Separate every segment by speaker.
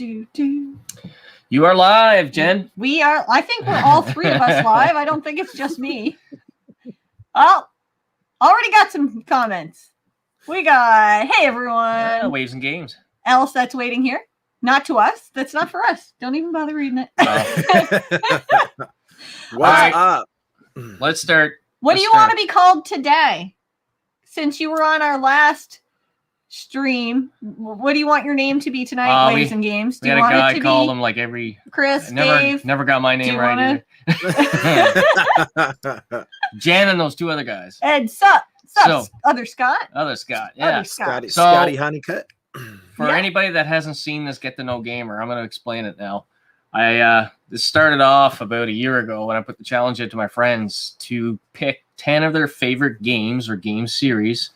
Speaker 1: You are live, Jen.
Speaker 2: We are. I think we're all three of us live. I don't think it's just me. Oh, already got some comments. We got, hey, everyone.
Speaker 1: Waves and games.
Speaker 2: Else that's waiting here. Not to us. That's not for us. Don't even bother reading it.
Speaker 3: What's up?
Speaker 1: Let's start.
Speaker 2: What do you want to be called today? Since you were on our last stream, what do you want your name to be tonight, Waves and Games? Do
Speaker 1: we
Speaker 2: you
Speaker 1: had
Speaker 2: want
Speaker 1: a guy
Speaker 2: it to
Speaker 1: call
Speaker 2: be
Speaker 1: them like every
Speaker 2: Chris, Dave?
Speaker 1: Never got my name right either. Jan and those two other guys.
Speaker 2: Ed, sup, other Scott?
Speaker 1: Other Scott, yeah.
Speaker 3: Scotty Honeycutt.
Speaker 1: For anybody that hasn't seen this Get to Know Gamer, I'm going to explain it now. This started off about a year ago when I put the challenge out to my friends to pick 10 of their favorite games or game series,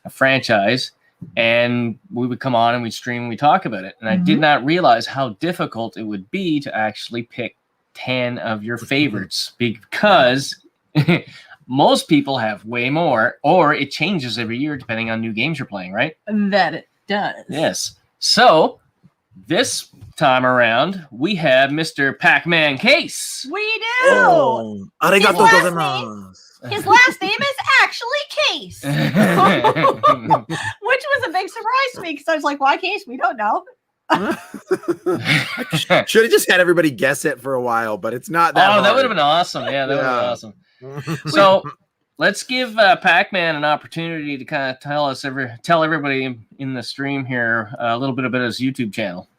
Speaker 1: a franchise, and we would come on and we'd stream and we'd talk about it. And I did not realize how difficult it would be to actually pick 10 of your favorites because most people have way more, or it changes every year depending on new games you're playing, right?
Speaker 2: That it does.
Speaker 1: Yes. So this time around, we have Mr. Pacmancase.
Speaker 2: We do.
Speaker 3: Oh, arigato gozaimasu.
Speaker 2: His last name is actually Case, which was a big surprise to me because I was like, why Case? We don't know.
Speaker 3: Should have just had everybody guess it for a while, but it's not that hard.
Speaker 1: That would have been awesome. Yeah, that would have been awesome. So let's give Pac-Man an opportunity to kind of tell everybody in the stream here a little bit about his YouTube channel.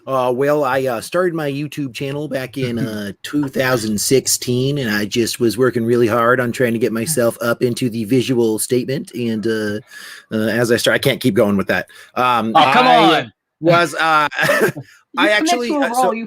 Speaker 3: Well, I started my YouTube channel back in 2016, and I just was working really hard on trying to get myself up into the visual statement. And as I can't keep going with that.
Speaker 1: Come on.
Speaker 3: I actually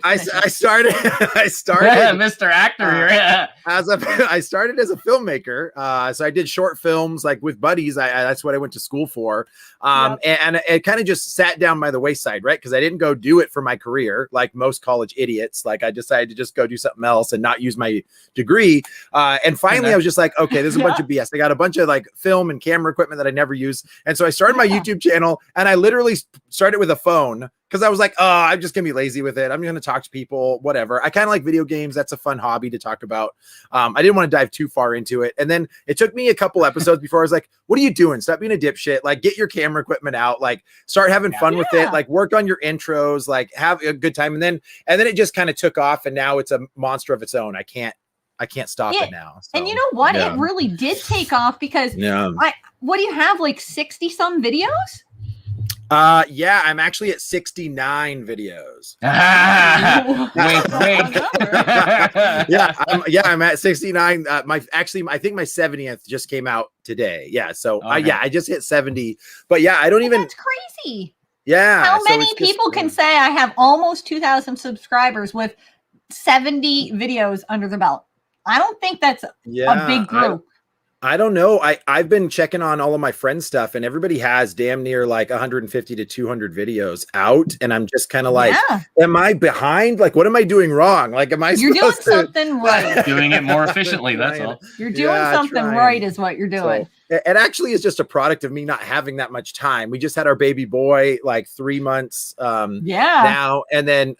Speaker 3: I started
Speaker 1: Mr. Actor here. Yeah.
Speaker 3: I started as a filmmaker. So I did short films like with buddies. That's what I went to school for. And it kind of just sat down by the wayside, right? Because I didn't go do it for my career like most college idiots. Like I decided to just go do something else and not use my degree. And finally I was just like, okay, there's a bunch of BS. I got a bunch of like film and camera equipment that I never use. And so I started my YouTube channel, and I literally started with a phone. Because I was like, I'm just going to be lazy with it. I'm going to talk to people, whatever. I kind of like video games. That's a fun hobby to talk about. I didn't want to dive too far into it. And then it took me a couple episodes before I was like, what are you doing? Stop being a dipshit. Like, get your camera equipment out. Like, start having fun with it. Like, work on your intros. Like, have a good time. And then it just kind of took off. And now it's a monster of its own. I can't stop it now. So,
Speaker 2: and you know what? It really did take off because what do you have? Like 60 some videos?
Speaker 3: I'm actually at 69 videos.
Speaker 1: Wink.
Speaker 3: I'm at 69. I think my 70th just came out today. Yeah. So I just hit 70, but I don't even.
Speaker 2: That's crazy.
Speaker 3: Yeah.
Speaker 2: How many people can say I have almost 2,000 subscribers with 70 videos under the belt? I don't think that's a big group.
Speaker 3: I don't know. I've been checking on all of my friends' stuff, and everybody has damn near like 150 to 200 videos out. And I'm just kind of like, am I behind? Like, what am I doing wrong? Like, am I
Speaker 2: You're doing something right.
Speaker 1: Doing it more efficiently. That's all.
Speaker 2: You're doing something right is what you're doing.
Speaker 3: So, it actually is just a product of me not having that much time. We just had our baby boy like 3 months now. And then,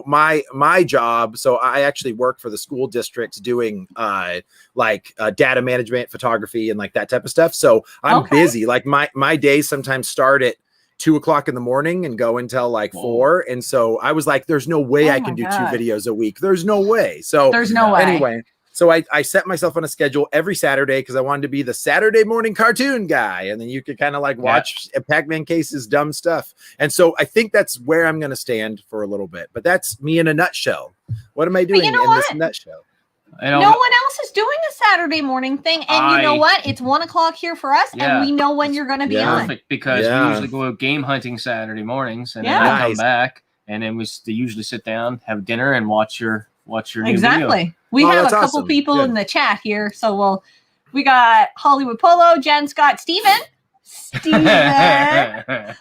Speaker 3: my job. So I actually work for the school districts doing data management, photography, and like that type of stuff. So I'm busy. Like my days sometimes start at 2 o'clock in the morning and go until like 4. And so I was like, there's no way I can do 2 videos a week. There's no way. So
Speaker 2: there's no way.
Speaker 3: Anyway. So I set myself on a schedule every Saturday because I wanted to be the Saturday morning cartoon guy. And then you could kind of like watch Pacmancase's dumb stuff. And so I think that's where I'm going to stand for a little bit. But that's me in a nutshell. What am I doing in this nutshell?
Speaker 2: No one else is doing a Saturday morning thing. And you know what? It's 1 o'clock here for us. And we know when you're going to be on.
Speaker 1: Perfect, because we usually go out game hunting Saturday mornings. And then I come back. And then we usually sit down, have dinner, and watch your new video.
Speaker 2: We have a couple people in the chat here. So we got Hollywood Polo, Jen, Scott, Steven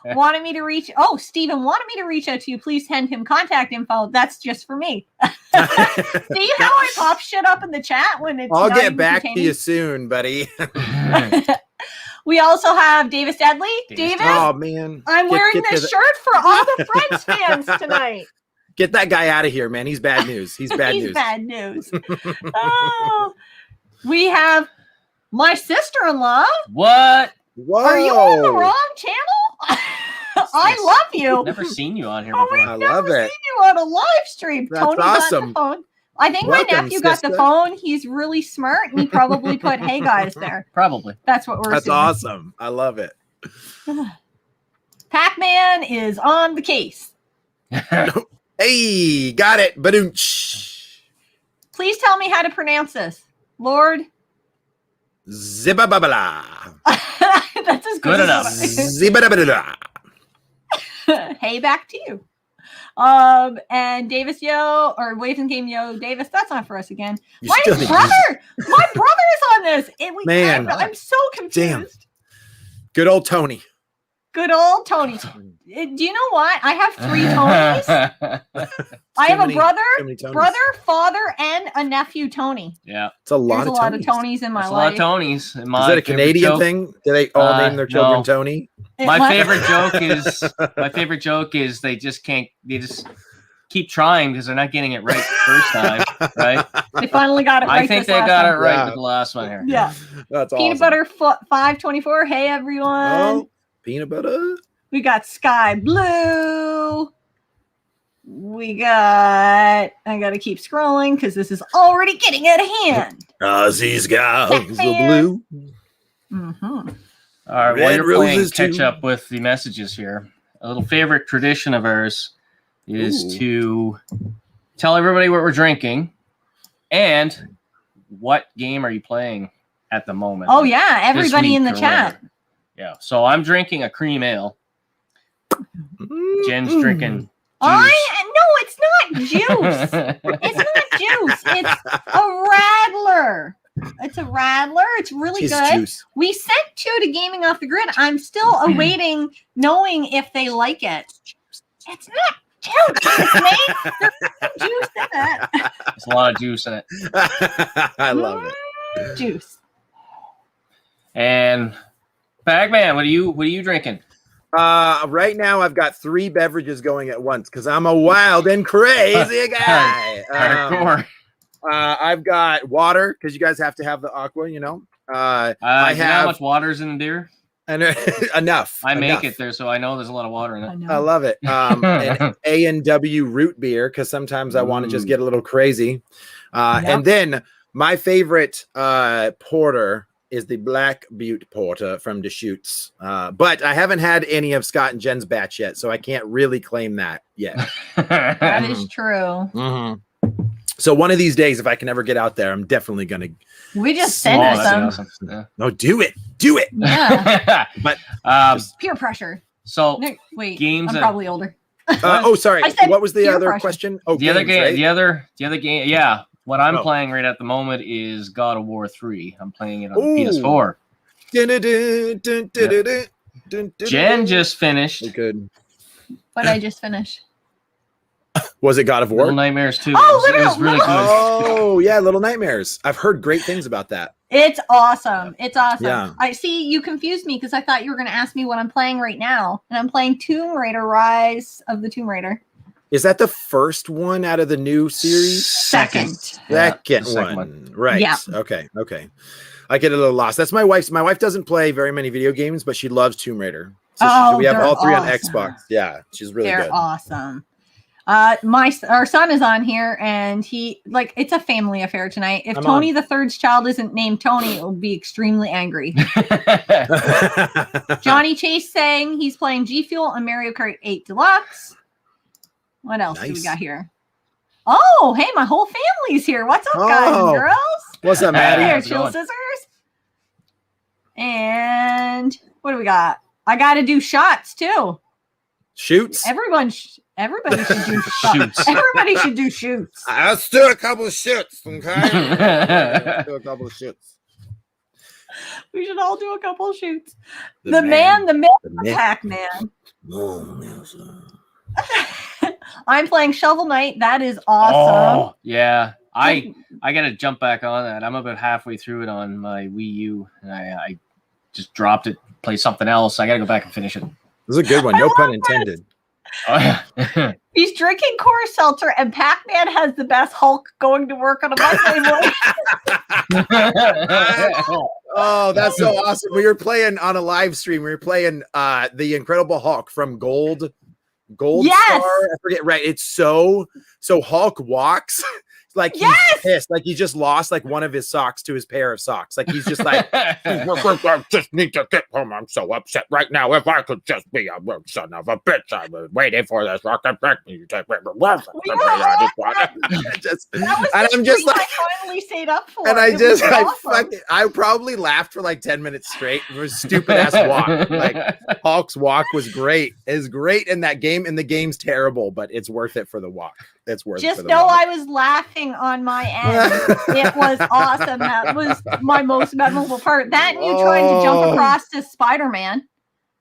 Speaker 2: wanted me to reach. Oh, Steven wanted me to reach out to you. Please send him contact info. That's just for me. See how I pop shit up in the chat when it's.
Speaker 3: I'll get back to you soon, buddy.
Speaker 2: We also have Davis Dudley. Davis,
Speaker 3: Oh man,
Speaker 2: I'm wearing this shirt for all the Friends fans tonight.
Speaker 3: Get that guy out of here, man. He's bad news. He's bad
Speaker 2: He's
Speaker 3: news.
Speaker 2: bad news. Oh, we have my sister-in-law.
Speaker 1: What?
Speaker 3: Whoa.
Speaker 2: Are you on the wrong channel? I love you.
Speaker 1: Never seen you on here
Speaker 2: Oh,
Speaker 1: before.
Speaker 2: we've
Speaker 3: I
Speaker 2: never
Speaker 3: love it.
Speaker 2: seen you on a live stream.
Speaker 3: That's
Speaker 2: Tony
Speaker 3: awesome.
Speaker 2: got the phone. I think my
Speaker 3: Welcome,
Speaker 2: nephew got the
Speaker 3: sister.
Speaker 2: phone. He's really smart, and he probably put "Hey guys" there.
Speaker 1: Probably.
Speaker 2: That's what we're.
Speaker 3: That's
Speaker 2: assuming.
Speaker 3: awesome. I love it.
Speaker 2: Pac-Man is on the case.
Speaker 3: Hey, got it. Badoonch.
Speaker 2: Please tell me how to pronounce this, Lord.
Speaker 3: Zibababala.
Speaker 2: That's as
Speaker 1: Good
Speaker 2: good
Speaker 1: enough.
Speaker 2: as
Speaker 3: Zibababala.
Speaker 2: Hey, back to you. And Davis Yo or Waves and Game Yo Davis. That's not for us again.
Speaker 3: You
Speaker 2: My
Speaker 3: still think
Speaker 2: brother is on this.
Speaker 3: Man.
Speaker 2: I'm so confused.
Speaker 3: Damn. Good old Tony.
Speaker 2: Good old Tony. Do you know what? I have 3 Tonys. I have a brother, father, and a nephew, Tony.
Speaker 1: Yeah.
Speaker 3: It's a lot
Speaker 2: There's
Speaker 3: of
Speaker 2: a lot of
Speaker 3: Tonys.
Speaker 2: Tonys in my
Speaker 1: There's a lot
Speaker 2: life.
Speaker 1: of Tonys.
Speaker 3: Is that a Canadian thing? Do they all name their children
Speaker 1: no.
Speaker 3: Tony?
Speaker 1: My favorite joke is they just keep trying because they're not getting it right the first time, right?
Speaker 2: They finally got it right.
Speaker 1: I think
Speaker 2: this
Speaker 1: they
Speaker 2: last
Speaker 1: got
Speaker 2: time.
Speaker 1: it right
Speaker 3: Yeah.
Speaker 1: with the last one here.
Speaker 2: Yeah.
Speaker 3: That's
Speaker 2: Peanut
Speaker 3: awesome.
Speaker 2: Butter 524. Hey, everyone.
Speaker 3: Oh, peanut butter.
Speaker 2: We got Sky Blue. We got. I got to keep scrolling because this is already getting out of hand.
Speaker 3: These guys are
Speaker 2: Pac-Man.
Speaker 3: blue.
Speaker 2: Mm-hmm.
Speaker 1: All right, while
Speaker 3: Red
Speaker 1: you're playing
Speaker 3: roses
Speaker 1: catch
Speaker 3: too.
Speaker 1: up with the messages here, a little favorite tradition of ours is
Speaker 3: Ooh.
Speaker 1: to tell everybody what we're drinking and what game are you playing at the moment.
Speaker 2: Oh, yeah. Everybody
Speaker 1: week
Speaker 2: in the
Speaker 1: or
Speaker 2: chat.
Speaker 1: whatever. Yeah. So I'm drinking a cream ale. Jen's drinking
Speaker 2: No, it's not juice. It's not juice. It's a Radler. It's a Radler. It's really
Speaker 3: Tastes
Speaker 2: good.
Speaker 3: juice.
Speaker 2: We sent 2 to Gaming Off the Grid. I'm still awaiting knowing if they like it. It's not juice, mate. There's no juice in it.
Speaker 1: There's a lot of juice in it.
Speaker 3: I love it.
Speaker 2: Juice.
Speaker 1: And Pac-Man, what are you drinking?
Speaker 3: Right now I've got 3 beverages going at once because I'm a wild and crazy guy.
Speaker 1: Hardcore.
Speaker 3: I've got water because you guys have to have the aqua, you know. I
Speaker 1: You know how much water's in the beer?
Speaker 3: and enough.
Speaker 1: I make
Speaker 3: enough.
Speaker 1: it there, so I know there's a lot of water in
Speaker 2: I
Speaker 1: it.
Speaker 2: know.
Speaker 3: I love it. An A&W root beer because sometimes I want to just get a little crazy. And then my favorite porter is the Black Butte Porter from Deschutes. But I haven't had any of Scott and Jen's batch yet, so I can't really claim that yet.
Speaker 2: That is true.
Speaker 3: Mm-hmm. So one of these days, if I can ever get out there, I'm definitely going to.
Speaker 2: We just sent us
Speaker 1: that'd be
Speaker 2: some.
Speaker 1: awesome. Yeah.
Speaker 3: No, do it. Do it.
Speaker 2: Yeah.
Speaker 3: But
Speaker 2: Peer pressure.
Speaker 1: So
Speaker 2: No, wait,
Speaker 1: games
Speaker 2: I'm
Speaker 1: that-
Speaker 2: probably older.
Speaker 3: sorry.
Speaker 2: I said
Speaker 3: What was the
Speaker 2: peer
Speaker 3: other
Speaker 2: pressure.
Speaker 3: question? Oh,
Speaker 1: the other
Speaker 3: games,
Speaker 1: game,
Speaker 3: right?
Speaker 1: the other game, yeah. What I'm
Speaker 3: Oh.
Speaker 1: playing right at the moment is God of War 3. I'm playing it on
Speaker 3: Ooh.
Speaker 1: the PS4. Jen just finished
Speaker 3: Good.
Speaker 2: But I just finished.
Speaker 3: Was it God of War?
Speaker 1: Little Nightmares 2.
Speaker 2: Oh,
Speaker 1: it was really good.
Speaker 3: Oh, yeah, Little Nightmares. I've heard great things about that.
Speaker 2: It's awesome. It's awesome.
Speaker 3: Yeah.
Speaker 2: I see you confused me because I thought you were going to ask me what I'm playing right now. And I'm playing Tomb Raider Rise of the Tomb Raider.
Speaker 3: Is that the first one out of the new series?
Speaker 2: Second.
Speaker 1: Yeah,
Speaker 3: Second
Speaker 1: the second
Speaker 3: one. Right.
Speaker 2: Yeah.
Speaker 3: Okay. I get a little lost. That's my wife's. My wife doesn't play very many video games, but she loves Tomb Raider. So
Speaker 2: Oh,
Speaker 3: we have
Speaker 2: they're
Speaker 3: all 3 on
Speaker 2: awesome.
Speaker 3: Xbox. Yeah, she's really
Speaker 2: They're
Speaker 3: good.
Speaker 2: awesome. Our son is on here, and it's a family affair tonight. If
Speaker 3: I'm
Speaker 2: Tony the Third's child isn't named Tony, it will be extremely angry. Johnny Chase saying he's playing G Fuel on Mario Kart 8 Deluxe. What else do we
Speaker 3: Nice.
Speaker 2: got here? Oh, hey, my whole family's here. What's up, guys
Speaker 3: Oh.
Speaker 2: and girls?
Speaker 3: What's up,
Speaker 2: Here,
Speaker 3: Maddie?
Speaker 1: how's it
Speaker 2: Chill
Speaker 1: going?
Speaker 2: Scissors. And what do we got? I got to do shots too.
Speaker 3: Shoots.
Speaker 2: Everybody should do shots.
Speaker 1: Shoots.
Speaker 2: Everybody should do shoots.
Speaker 3: Let's do a couple of shoots, okay? Let's do a couple of shoots.
Speaker 2: We should all do a couple of shoots.
Speaker 3: The
Speaker 2: The
Speaker 3: man.
Speaker 2: myth,
Speaker 3: The myth.
Speaker 2: Pac-Man.
Speaker 3: Oh, yes,
Speaker 2: I'm playing Shovel Knight. That is awesome.
Speaker 1: Oh, yeah. I got to jump back on that. I'm about halfway through it on my Wii U, and I just dropped it, play something else. I got to go back and finish it.
Speaker 3: This is a good one. No pun intended.
Speaker 1: Oh, yeah.
Speaker 2: He's drinking Coors Seltzer, and Pac-Man has the best Hulk going to work on a Monday morning.
Speaker 3: Oh, that's so awesome. We were playing on a live stream. We were playing the Incredible Hulk from Gold
Speaker 2: Yes.
Speaker 3: Star. I forget. Right. It's so Hulk walks like he's pissed. Like he just lost like one of his socks to his pair of socks. Like he's just like, I just need to get home. I'm so upset right now. If I could just be a son of a bitch, I was waiting for this rock and break me.
Speaker 2: That was
Speaker 3: I'm just like,
Speaker 2: I finally stayed up for.
Speaker 3: and
Speaker 2: it was awesome.
Speaker 3: I probably laughed for like 10 minutes straight. It was stupid ass walk. Like Hulk's walk was great. It's great in that game, and the game's terrible, but it's worth it for the walk. It's worth it.
Speaker 2: Just
Speaker 3: for the
Speaker 2: know
Speaker 3: walk.
Speaker 2: I was laughing on my end. It was awesome. That was my most memorable part. That and you trying to jump across to Spider-Man.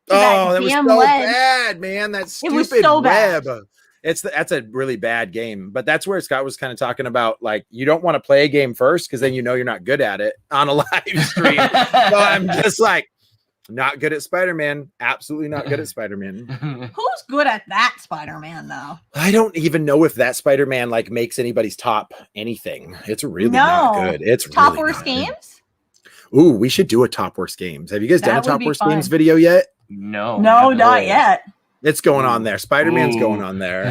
Speaker 3: That was
Speaker 2: damn
Speaker 3: so
Speaker 2: ledge.
Speaker 3: bad, man. That stupid
Speaker 2: was so bad.
Speaker 3: web. That's a really bad game. But that's where Scott was kind of talking about, like, you don't want to play a game first because then you know you're not good at it on a live stream. So I'm just like, not good at Spider-Man. Absolutely not good at Spider-Man.
Speaker 2: Who's good at that Spider-Man though?
Speaker 3: I don't even know if that Spider-Man like makes anybody's top anything. It's really not good. It's
Speaker 2: top
Speaker 3: really
Speaker 2: worst
Speaker 3: not good.
Speaker 2: games.
Speaker 3: Ooh, we should do a top worst games. Have you guys done a
Speaker 2: That would
Speaker 3: top
Speaker 2: be
Speaker 3: worst
Speaker 2: fun.
Speaker 3: games video yet?
Speaker 1: No,
Speaker 2: No, not yet.
Speaker 3: It's going on there. Spider-Man's
Speaker 1: Ooh.
Speaker 3: going on there.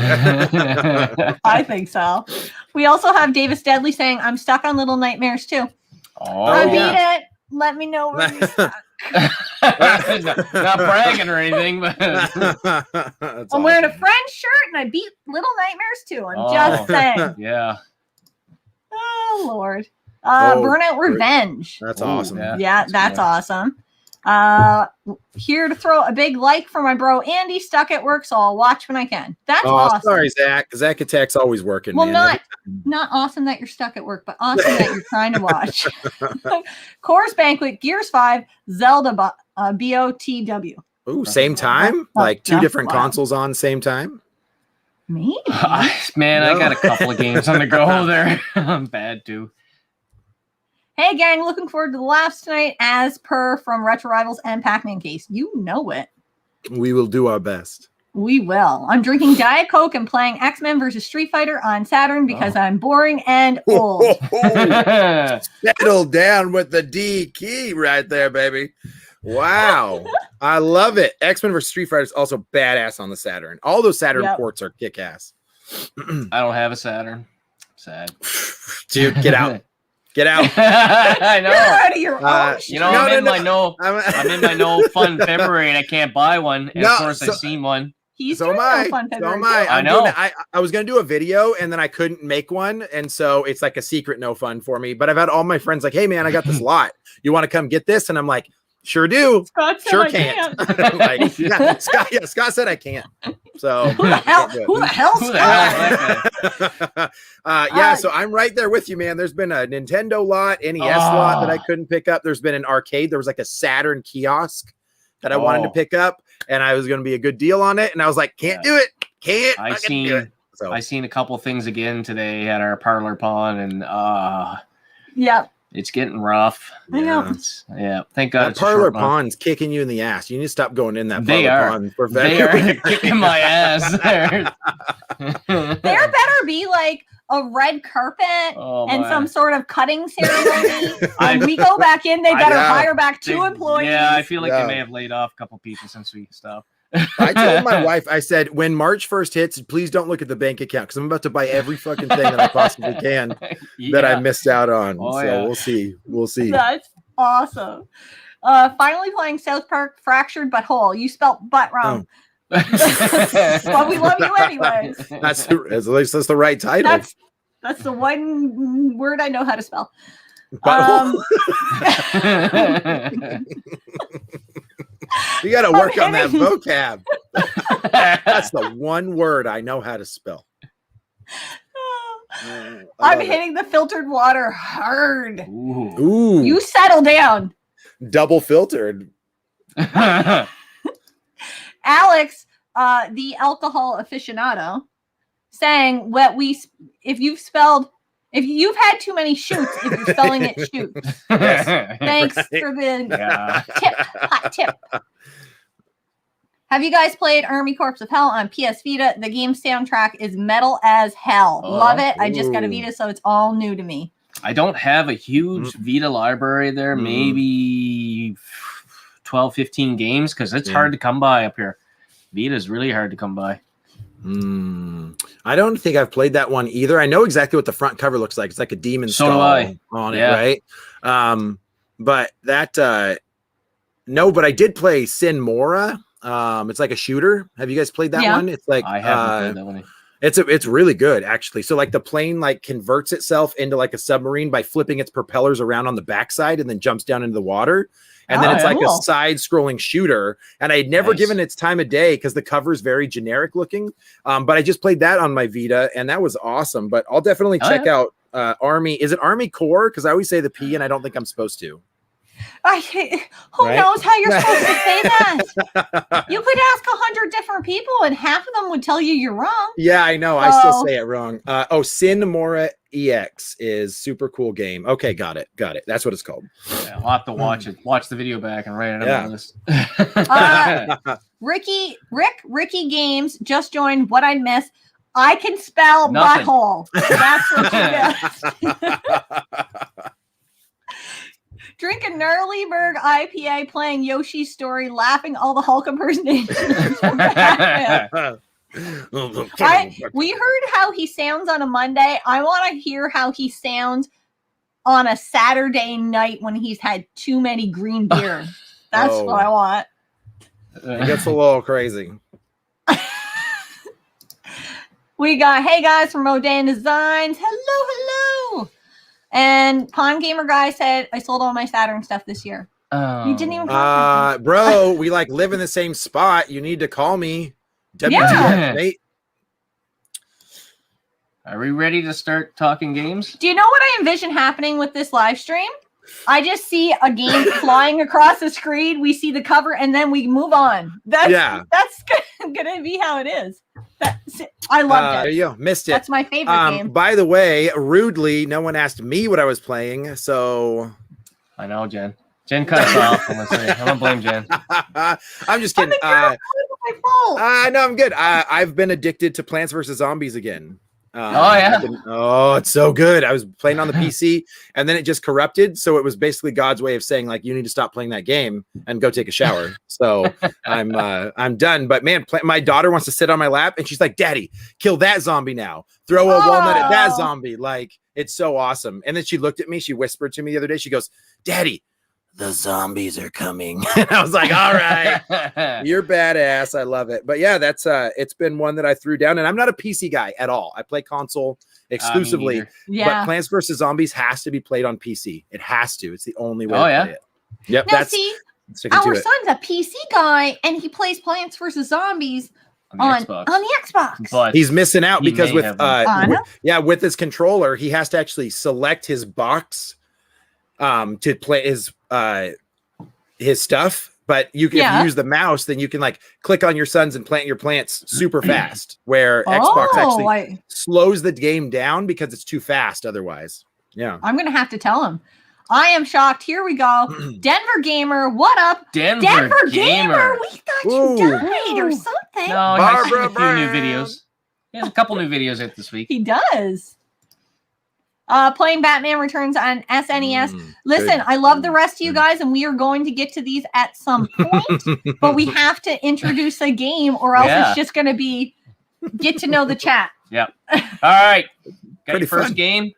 Speaker 2: I think so. We also have Davis Deadly saying, "I'm stuck on Little Nightmares too. I beat it. Let me know where you're stuck."
Speaker 1: not bragging or anything, but
Speaker 3: That's
Speaker 2: I'm wearing a
Speaker 3: awesome.
Speaker 2: Friends shirt and I beat Little Nightmares too. I'm just saying.
Speaker 1: yeah.
Speaker 2: Oh Lord.
Speaker 3: Oh,
Speaker 2: Burnout Revenge.
Speaker 3: That's
Speaker 1: Ooh,
Speaker 3: awesome.
Speaker 2: Yeah, that's
Speaker 1: cool.
Speaker 2: awesome. Here to throw a big like for my bro Andy, stuck at work, so I'll watch when I can. That's awesome.
Speaker 3: Sorry, Zach. Zach Attack's always working.
Speaker 2: Well,
Speaker 3: man.
Speaker 2: not awesome that you're stuck at work, but awesome that you're trying to watch. Coors Banquet, Gears 5, Zelda BOTW.
Speaker 3: Ooh, same time? Like two different consoles on same time?
Speaker 2: Maybe.
Speaker 1: Man,
Speaker 3: No.
Speaker 1: I got a couple of games on the go there. I'm bad too.
Speaker 2: Hey gang, looking forward to the laughs tonight as per from Retro Rivals and Pacmancase. You know it.
Speaker 3: We will do our best.
Speaker 2: We will. I'm drinking Diet Coke and playing X-Men versus Street Fighter on Saturn because I'm boring and old.
Speaker 3: Settle down with the D key right there, baby. Wow. I love it. X-Men vs. Street Fighter is also badass on the Saturn. All those Saturn ports are kick-ass.
Speaker 1: I don't have a Saturn. Sad.
Speaker 3: Dude, get out. Get out.
Speaker 1: I know.
Speaker 2: You're out of your own
Speaker 1: You know, I'm in my no fun February and I can't buy one. And of course, I've seen one.
Speaker 2: He's
Speaker 3: So
Speaker 2: doing
Speaker 3: am I.
Speaker 2: no fun
Speaker 3: So
Speaker 2: February
Speaker 3: am I.
Speaker 2: too.
Speaker 1: I know.
Speaker 3: I was going to do a video and then I couldn't make one. And so it's like a secret no fun for me. But I've had all my friends like, hey, man, I got this lot. You want to come get this? And I'm like, sure do.
Speaker 2: Scott said
Speaker 3: Sure
Speaker 2: I
Speaker 3: can't.
Speaker 2: can't.
Speaker 3: Like, Scott said I can't. So
Speaker 2: Who the hell? Who the hell?
Speaker 1: Who the
Speaker 2: Scott?
Speaker 1: hell?
Speaker 3: So I'm right there with you, man. There's been a Nintendo lot, NES lot that I couldn't pick up. There's been an arcade. There was like a Saturn kiosk that I wanted to pick up, and I was going to be a good deal on it. And I was like, can't do it. Can't.
Speaker 1: I
Speaker 3: do it. So
Speaker 1: I seen a couple things again today at our parlor pond, and
Speaker 2: Yep.
Speaker 1: it's getting rough.
Speaker 2: I know.
Speaker 1: Thank God.
Speaker 3: that
Speaker 1: It's a
Speaker 3: parlor
Speaker 1: short month.
Speaker 3: pond's kicking you in the ass. You need to stop going in that
Speaker 1: They
Speaker 3: parlor
Speaker 1: are.
Speaker 3: pond for
Speaker 1: They are kicking my ass there.
Speaker 2: There better be like a red carpet and some sort of cutting ceremony. When we go back in, they better hire back two employees.
Speaker 1: Yeah, I feel like they may have laid off a couple people since we stopped.
Speaker 3: I told my wife, I said, when March 1st hits, please don't look at the bank account because I'm about to buy every fucking thing that I possibly can that I missed out on. We'll see. We'll see.
Speaker 2: That's awesome. Finally playing South Park Fractured But Whole. You spelt butt wrong. But we love you anyways.
Speaker 3: At least that's the right title.
Speaker 2: That's the one word I know how to spell.
Speaker 3: You got to work on that vocab. That's the one word I know how to spell.
Speaker 2: I'm hitting the filtered water hard.
Speaker 3: Ooh.
Speaker 2: You settle down.
Speaker 3: Double filtered.
Speaker 2: Alex, the alcohol aficionado, saying if you've spelled If you've had too many shoots, if you're spelling it shoots.
Speaker 3: Yes.
Speaker 2: Thanks
Speaker 3: Right.
Speaker 2: for the
Speaker 1: Yeah.
Speaker 2: hot tip. Have you guys played Army Corps of Hell on PS Vita? The game soundtrack is metal as hell.
Speaker 1: Oh,
Speaker 2: Love it. I just got a
Speaker 3: ooh.
Speaker 2: Vita, so it's all new to me.
Speaker 1: I don't have a huge Vita library there. Maybe 12, 15 games because it's hard to come by up here. Vita's really hard to come by.
Speaker 3: I don't think I've played that one either. I know exactly what the front cover looks like. It's like a demon skull on it, right? But that no, but I did play Sin Mora. It's like a shooter. Have you guys played that one? It's like
Speaker 1: I haven't played that one.
Speaker 3: It's really good actually. So like the plane like converts itself into like a submarine by flipping its propellers around on the backside and then jumps down into the water. And then it's like a side-scrolling shooter. And I had never given its time of day because the cover is very generic looking. But I just played that on my Vita, and that was awesome. But I'll definitely check out Army. Is it Army Corps? Because I always say the P, and I don't think I'm supposed to.
Speaker 2: Who knows how you're supposed to say that? You could ask 100 different people, and half of them would tell you you're wrong.
Speaker 3: Yeah, I know. I still say it wrong. Sin Mora EX is super cool game. Okay, got it. That's what it's called.
Speaker 1: Yeah, I'll have to watch it. Watch the video back and write it on the list.
Speaker 2: Ricky Games just joined. What I miss. I can spell
Speaker 1: Nothing.
Speaker 2: butthole. That's what you get. Drink a Gnarlyberg IPA, playing Yoshi's Story, laughing all the Hulk impersonations. We heard how he sounds on a Monday. I want to hear how he sounds on a Saturday night when he's had too many green beer. That's what I want.
Speaker 3: It gets a little crazy.
Speaker 2: We got, hey guys from Modane Designs. Hello. And Pond Gamer Guy said, I sold all my Saturn stuff this year. You didn't even
Speaker 3: bro, we like live in the same spot. You need to call me. WTF, mate.
Speaker 1: Are we ready to start talking games?
Speaker 2: Do you know what I envision happening with this live stream? I just see a game flying across the screen. We see the cover, and then we move on. That's gonna be how it is. I loved it.
Speaker 3: There you go. Missed it.
Speaker 2: That's my favorite game.
Speaker 3: By the way, rudely, no one asked me what I was playing, so
Speaker 1: I know, Jen. Jen cut us off. I'm gonna blame Jen.
Speaker 3: I'm just kidding.
Speaker 2: My fault.
Speaker 3: No, I'm good. I've been addicted to Plants vs. Zombies again. It's so good. I was playing on the PC, and then it just corrupted. So it was basically God's way of saying, like, you need to stop playing that game and go take a shower. So I'm done. But man, my daughter wants to sit on my lap, and she's like, "Daddy, kill that zombie now. Throw a walnut at that zombie." Like, it's so awesome. And then she looked at me. She whispered to me the other day. She goes, "Daddy, the zombies are coming." And I was like, all right, you're badass. I love it. But yeah, that's it's been one that I threw down, and I'm not a PC guy at all. I play console exclusively. But Plants vs. Zombies has to be played on PC. It has to. It's the only way to play it. Yep.
Speaker 2: Now see, our son's a PC guy, and he plays Plants vs. Zombies on the Xbox.
Speaker 1: But
Speaker 3: he's missing out because with his controller, he has to actually select his box to play his stuff, but if you use the mouse, then you can like click on your sons and plant your plants super fast, where Xbox actually slows the game down because it's too fast otherwise. I'm
Speaker 2: gonna have to tell him. I am shocked. Here we go. Denver Gamer, what up?
Speaker 1: Denver Gamer.
Speaker 2: We thought you died or something.
Speaker 1: No, Barbara, he has a few new videos. He has a couple new videos out this week.
Speaker 2: He does. Playing Batman Returns on SNES. Listen, I love the rest of you guys, and we are going to get to these at some point, but we have to introduce a game, or else it's just going to be get to know the chat.
Speaker 1: Yep. All right. Got your first game?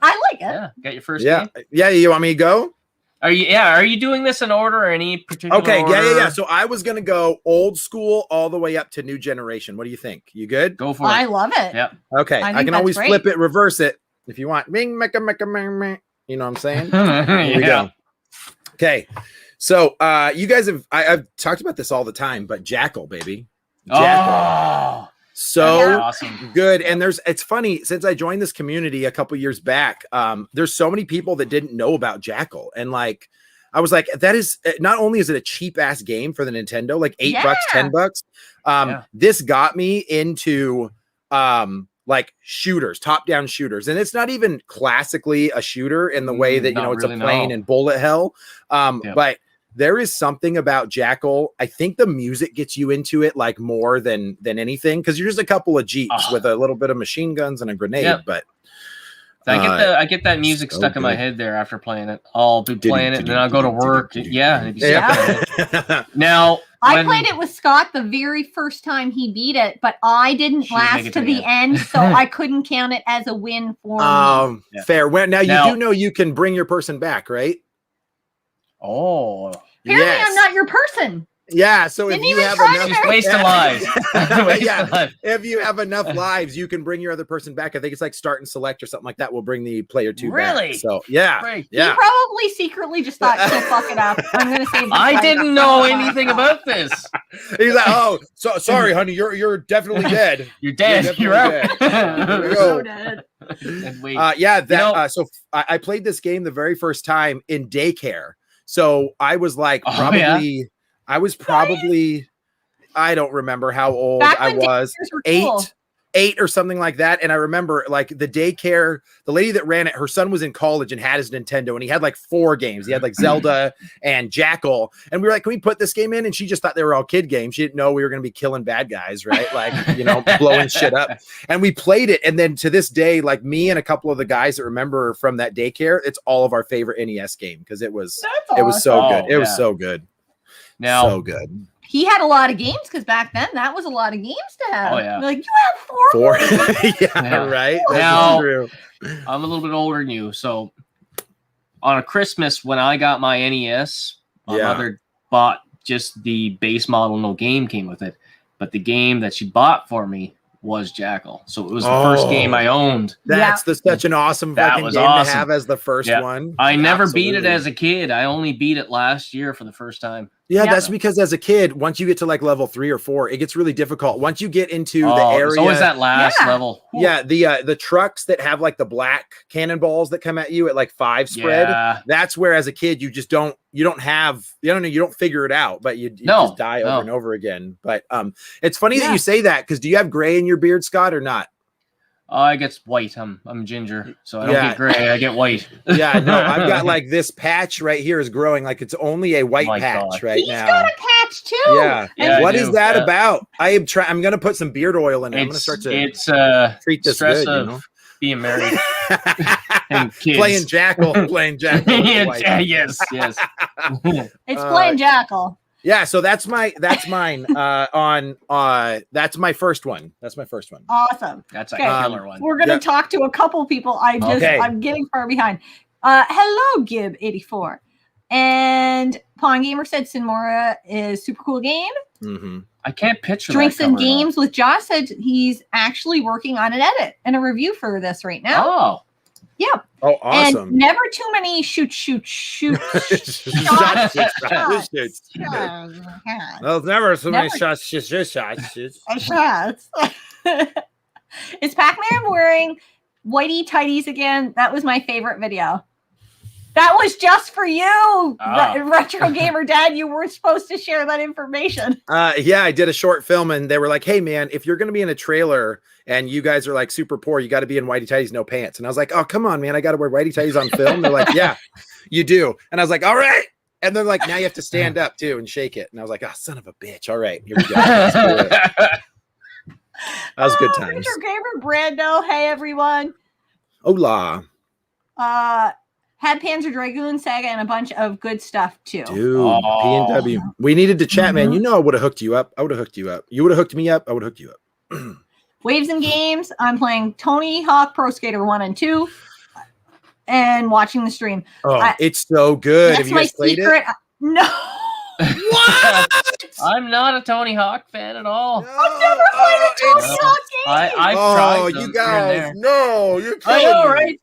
Speaker 2: I like it.
Speaker 1: Yeah. Got your first game?
Speaker 3: Yeah. You want me to go?
Speaker 1: Are you doing this in order or any particular order?
Speaker 3: Yeah. So I was going to go old school all the way up to new generation. What do you think? You good?
Speaker 1: Go for it.
Speaker 2: I love it.
Speaker 1: Yeah.
Speaker 3: Okay. I can always flip it, reverse it. If you want, you know what I'm saying? Here we go. Okay. So you guys I've talked about this all the time, but Jackal, baby. Jackal. So awesome. Good. And it's funny, since I joined this community a couple years back, there's so many people that didn't know about Jackal. And like, I was like, that is not only is it a cheap ass game for the Nintendo, like $8, $10. This got me into like shooters, top-down shooters. And it's not even classically a shooter in the way that, you know, it's
Speaker 1: really,
Speaker 3: a plane and bullet hell. But there is something about Jackal. I think the music gets you into it like more than anything, because you're just a couple of Jeeps with a little bit of machine guns and a grenade. But
Speaker 1: I get that music stuck in my head there after playing it. I'll be playing it and then I'll go to work. Now,
Speaker 2: I played it with Scott the very first time he beat it, but I didn't last to the end, so I couldn't count it as a win for me.
Speaker 3: Fair. Well, now you do know you can bring your person back, right?
Speaker 2: Oh, apparently I'm not your person.
Speaker 3: Yeah, so if you have enough
Speaker 1: waste of lives.
Speaker 3: If you have enough lives, you can bring your other person back. I think it's like start and select or something like that. We'll bring the player 2 back. So yeah.
Speaker 2: He probably secretly just thought he'll fuck it up. I'm gonna say
Speaker 1: I didn't know anything about this.
Speaker 3: He's like, oh, so sorry, honey, you're definitely dead.
Speaker 1: You're dead. You're out.
Speaker 2: You're so dead.
Speaker 3: So I played this game the very first time in daycare. So I was like I was probably, I don't remember how old I was, 8 or something like that. And I remember like the daycare, the lady that ran it, her son was in college and had his Nintendo, and he had like 4 games. He had like Zelda and Jackal. And we were like, can we put this game in? And she just thought they were all kid games. She didn't know we were going to be killing bad guys, right? Like, you know, blowing shit up. And we played it. And then to this day, like me and a couple of the guys that remember from that daycare, it's all of our favorite NES game because it was so good. It was so good.
Speaker 1: Now,
Speaker 3: so good.
Speaker 2: He had a lot of games because back then that was a lot of games to have.
Speaker 1: Oh yeah,
Speaker 2: like you have 4.
Speaker 3: Yeah, right.
Speaker 1: Now I'm a little bit older than you, so on a Christmas when I got my NES, my mother bought just the base model. No game came with it, but the game that she bought for me was Jackal. So it was the first game I owned.
Speaker 3: That's such an awesome fucking game to have as the first one.
Speaker 1: I never beat it as a kid. I only beat it last year for the first time.
Speaker 3: Yeah, that's because as a kid, once you get to like level 3 or 4, it gets really difficult. Once you get into the area,
Speaker 1: it's always that last level.
Speaker 3: Yeah, the trucks that have like the black cannonballs that come at you at like 5 spread. That's where as a kid you just don't figure it out, but you just die over and over again. But it's funny that you say that, because do you have gray in your beard, Scott, or not?
Speaker 1: I get white. I'm ginger, so I don't get gray. I get white.
Speaker 3: Yeah, no, I've got like this patch right here is growing like it's only a white patch right now.
Speaker 2: He's got a patch too.
Speaker 3: Yeah. What is that about? I'm gonna put some beard oil in it. I'm gonna start to treat this
Speaker 1: stress
Speaker 3: good.
Speaker 1: Of being married and kids.
Speaker 3: Playing Jackal.
Speaker 1: Yes.
Speaker 2: It's playing Jackal.
Speaker 3: Yeah, so that's mine. That's my first one.
Speaker 2: Awesome.
Speaker 1: That's a killer one.
Speaker 2: We're gonna talk to a couple people. I'm getting far behind. Hello, Gib84. And Pawn Gamer said Sinmora is super cool game.
Speaker 3: Mm-hmm.
Speaker 1: I can't picture
Speaker 2: Drinks and Games with Josh said he's actually working on an edit and a review for this right now.
Speaker 1: Oh.
Speaker 2: Yep.
Speaker 3: Oh, awesome.
Speaker 2: And never too many shoot.
Speaker 3: There's never so many shots.
Speaker 2: Is Pac-Man wearing whitey tighties again? That was my favorite video. That was just for you, Retro Gamer Dad. You weren't supposed to share that information.
Speaker 3: Yeah, I did a short film, and they were like, "Hey, man, if you're going to be in a trailer and you guys are like super poor, you got to be in whitey tighties, no pants." And I was like, "Oh, come on, man, I got to wear whitey tighties on film." They're like, "Yeah, you do." And I was like, "All right." And they're like, "Now you have to stand up too and shake it." And I was like, "Oh, son of a bitch! All right, here we go." That was good times.
Speaker 2: Retro Gamer Brando, hey everyone.
Speaker 3: Hola.
Speaker 2: Had Panzer Dragoon Saga and a bunch of good stuff too.
Speaker 3: Dude, P&W. We needed to chat, man. You know I would have hooked you up. You would have hooked me up. I would have hooked you up.
Speaker 2: Waves and Games. I'm playing Tony Hawk Pro Skater 1 and 2 and watching the stream.
Speaker 3: Oh, it's so good. Have you guys played it?
Speaker 2: No.
Speaker 3: What?
Speaker 1: I'm not a Tony Hawk fan at all.
Speaker 2: I've never played a Tony Hawk game.
Speaker 1: I've tried
Speaker 3: you guys. No, you're
Speaker 1: I know, right?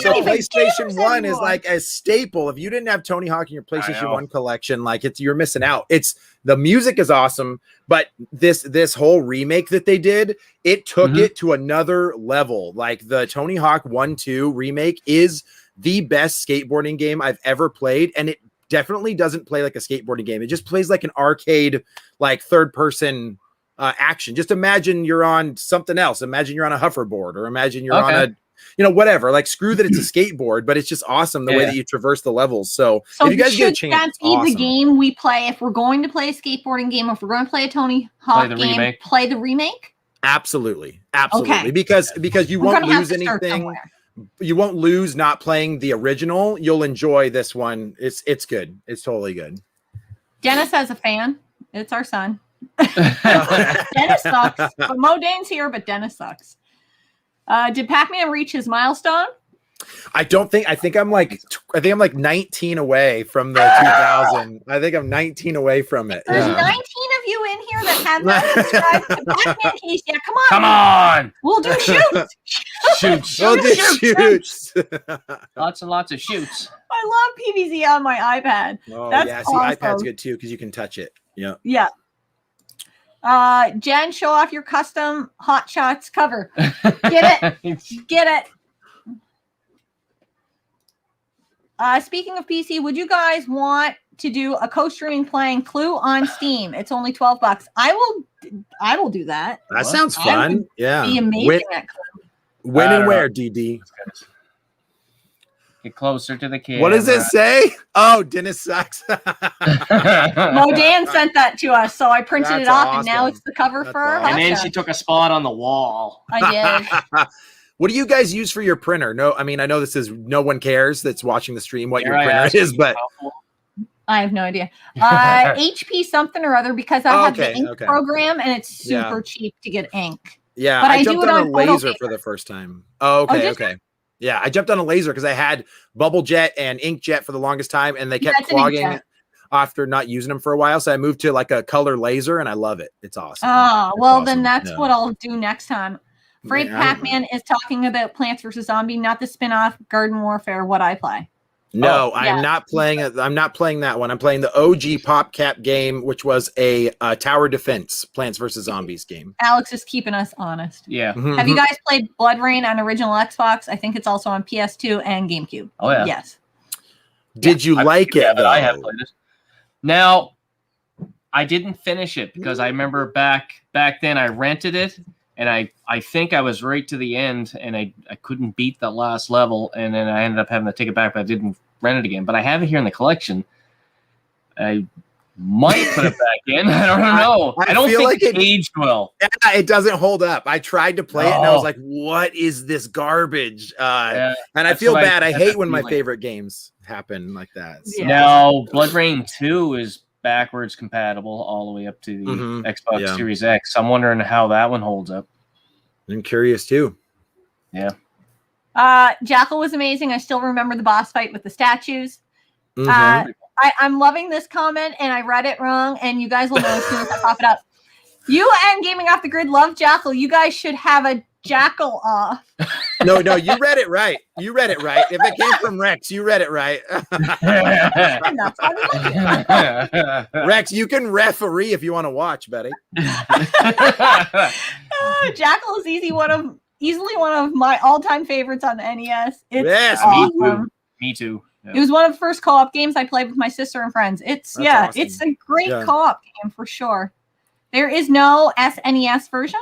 Speaker 3: So PlayStation 1 is like a staple. If you didn't have Tony Hawk in your PlayStation 1 collection, like you're missing out. The music is awesome, but this whole remake that they did, it took it to another level. Like the Tony Hawk 1-2 remake is the best skateboarding game I've ever played, and it definitely doesn't play like a skateboarding game. It just plays like an arcade, like third person action. Just imagine you're on something else. Imagine you're on a hoverboard, or imagine you're on a, whatever. Like, screw that it's a skateboard, but it's just awesome the way that you traverse the levels. So if you guys get a chance,
Speaker 2: that be the game we play if we're going to play a skateboarding game? If we're going to play a Tony Hawk game, play the remake.
Speaker 3: Absolutely. Okay. Because you won't lose anything. You won't lose not playing the original. You'll enjoy this one. It's good. It's totally good.
Speaker 2: Dennis has a fan. It's our son. Dennis sucks. But Mo Dane's here, but Dennis sucks. Did Pac-Man reach his milestone?
Speaker 3: I think I'm like 19 away from the 2000. I think I'm 19 away from it.
Speaker 2: There's 19 of you in here that have not subscribed to Pacmancase yet. Come on.
Speaker 1: Come on.
Speaker 2: We'll do shoots.
Speaker 3: Shoots.
Speaker 1: Lots and lots of shoots.
Speaker 2: I love PVZ on my iPad.
Speaker 3: Oh,
Speaker 2: That's
Speaker 3: yeah.
Speaker 2: awesome.
Speaker 3: See, iPad's good too because you can touch it. Yeah.
Speaker 2: Yeah. Jen, show off your custom Hot Shots cover. Get it. Get it. Speaking of PC, would you guys want to do a co-streaming playing Clue on Steam? It's only $12. I will do that.
Speaker 3: That sounds fun. Yeah.
Speaker 2: Be amazing at Clue.
Speaker 3: When and where, DD?
Speaker 1: Get closer to the camera.
Speaker 3: What does it say? Oh, Dennis sucks.
Speaker 2: Mo Dan sent that to us, so I printed it off, and now it's the cover for our
Speaker 1: And then she took a spot on the wall.
Speaker 2: I did.
Speaker 3: What do you guys use for your printer? No, I mean, I know this is no one cares that's watching the stream what your printer is, but
Speaker 2: I have no idea. HP something or other, because I have the ink program, and it's super cheap to get ink.
Speaker 3: Yeah,
Speaker 2: but
Speaker 3: I jumped on a laser for the first time. Oh, okay. Yeah, I jumped on a laser because I had Bubble Jet and Inkjet for the longest time, and they kept clogging after not using them for a while. So I moved to like a color laser, and I love it. It's awesome.
Speaker 2: Oh, well, then that's what I'll do next time. Frank Pac-Man is talking about Plants vs. Zombie, not the spin-off Garden Warfare, what I play.
Speaker 3: No, I'm not playing it. I'm not playing that one. I'm playing the OG PopCap game, which was a tower defense Plants vs. Zombies game.
Speaker 2: Alex is keeping us honest.
Speaker 1: Yeah.
Speaker 2: Have you guys played Blood Rain on original Xbox? I think it's also on PS2 and GameCube.
Speaker 1: Oh, yeah.
Speaker 2: Yes.
Speaker 3: Did you like it?
Speaker 1: But I have played it. Now, I didn't finish it because I remember back then I rented it. And I think I was right to the end, and I couldn't beat the last level, and then I ended up having to take it back, but I didn't rent it again. But I have it here in the collection. I might put it back in. I don't know. I don't think like it aged well.
Speaker 3: Yeah, it doesn't hold up. I tried to play it, and I was like, what is this garbage? And I feel bad. I hate when my favorite games happen like that. So.
Speaker 1: Now, Blood Rain 2 is backwards compatible all the way up to the Xbox Series X. I'm wondering how that one holds up.
Speaker 3: I'm curious too.
Speaker 1: Yeah.
Speaker 2: Jackal was amazing. I still remember the boss fight with the statues. I'm loving this comment, and I read it wrong, and you guys will know as soon as I pop it up. You and Gaming Off the Grid love Jackal. You guys should have a Jackal off.
Speaker 3: No, you read it right. You read it right. If it came from Rex, you read it right. Rex, you can referee if you want to watch, buddy.
Speaker 2: Jackal is easily one of my all-time favorites on the NES. It's
Speaker 1: awesome. Me too. Yeah.
Speaker 2: It was one of the first co-op games I played with my sister and friends. It's awesome. It's a great co-op game for sure. There is no SNES version.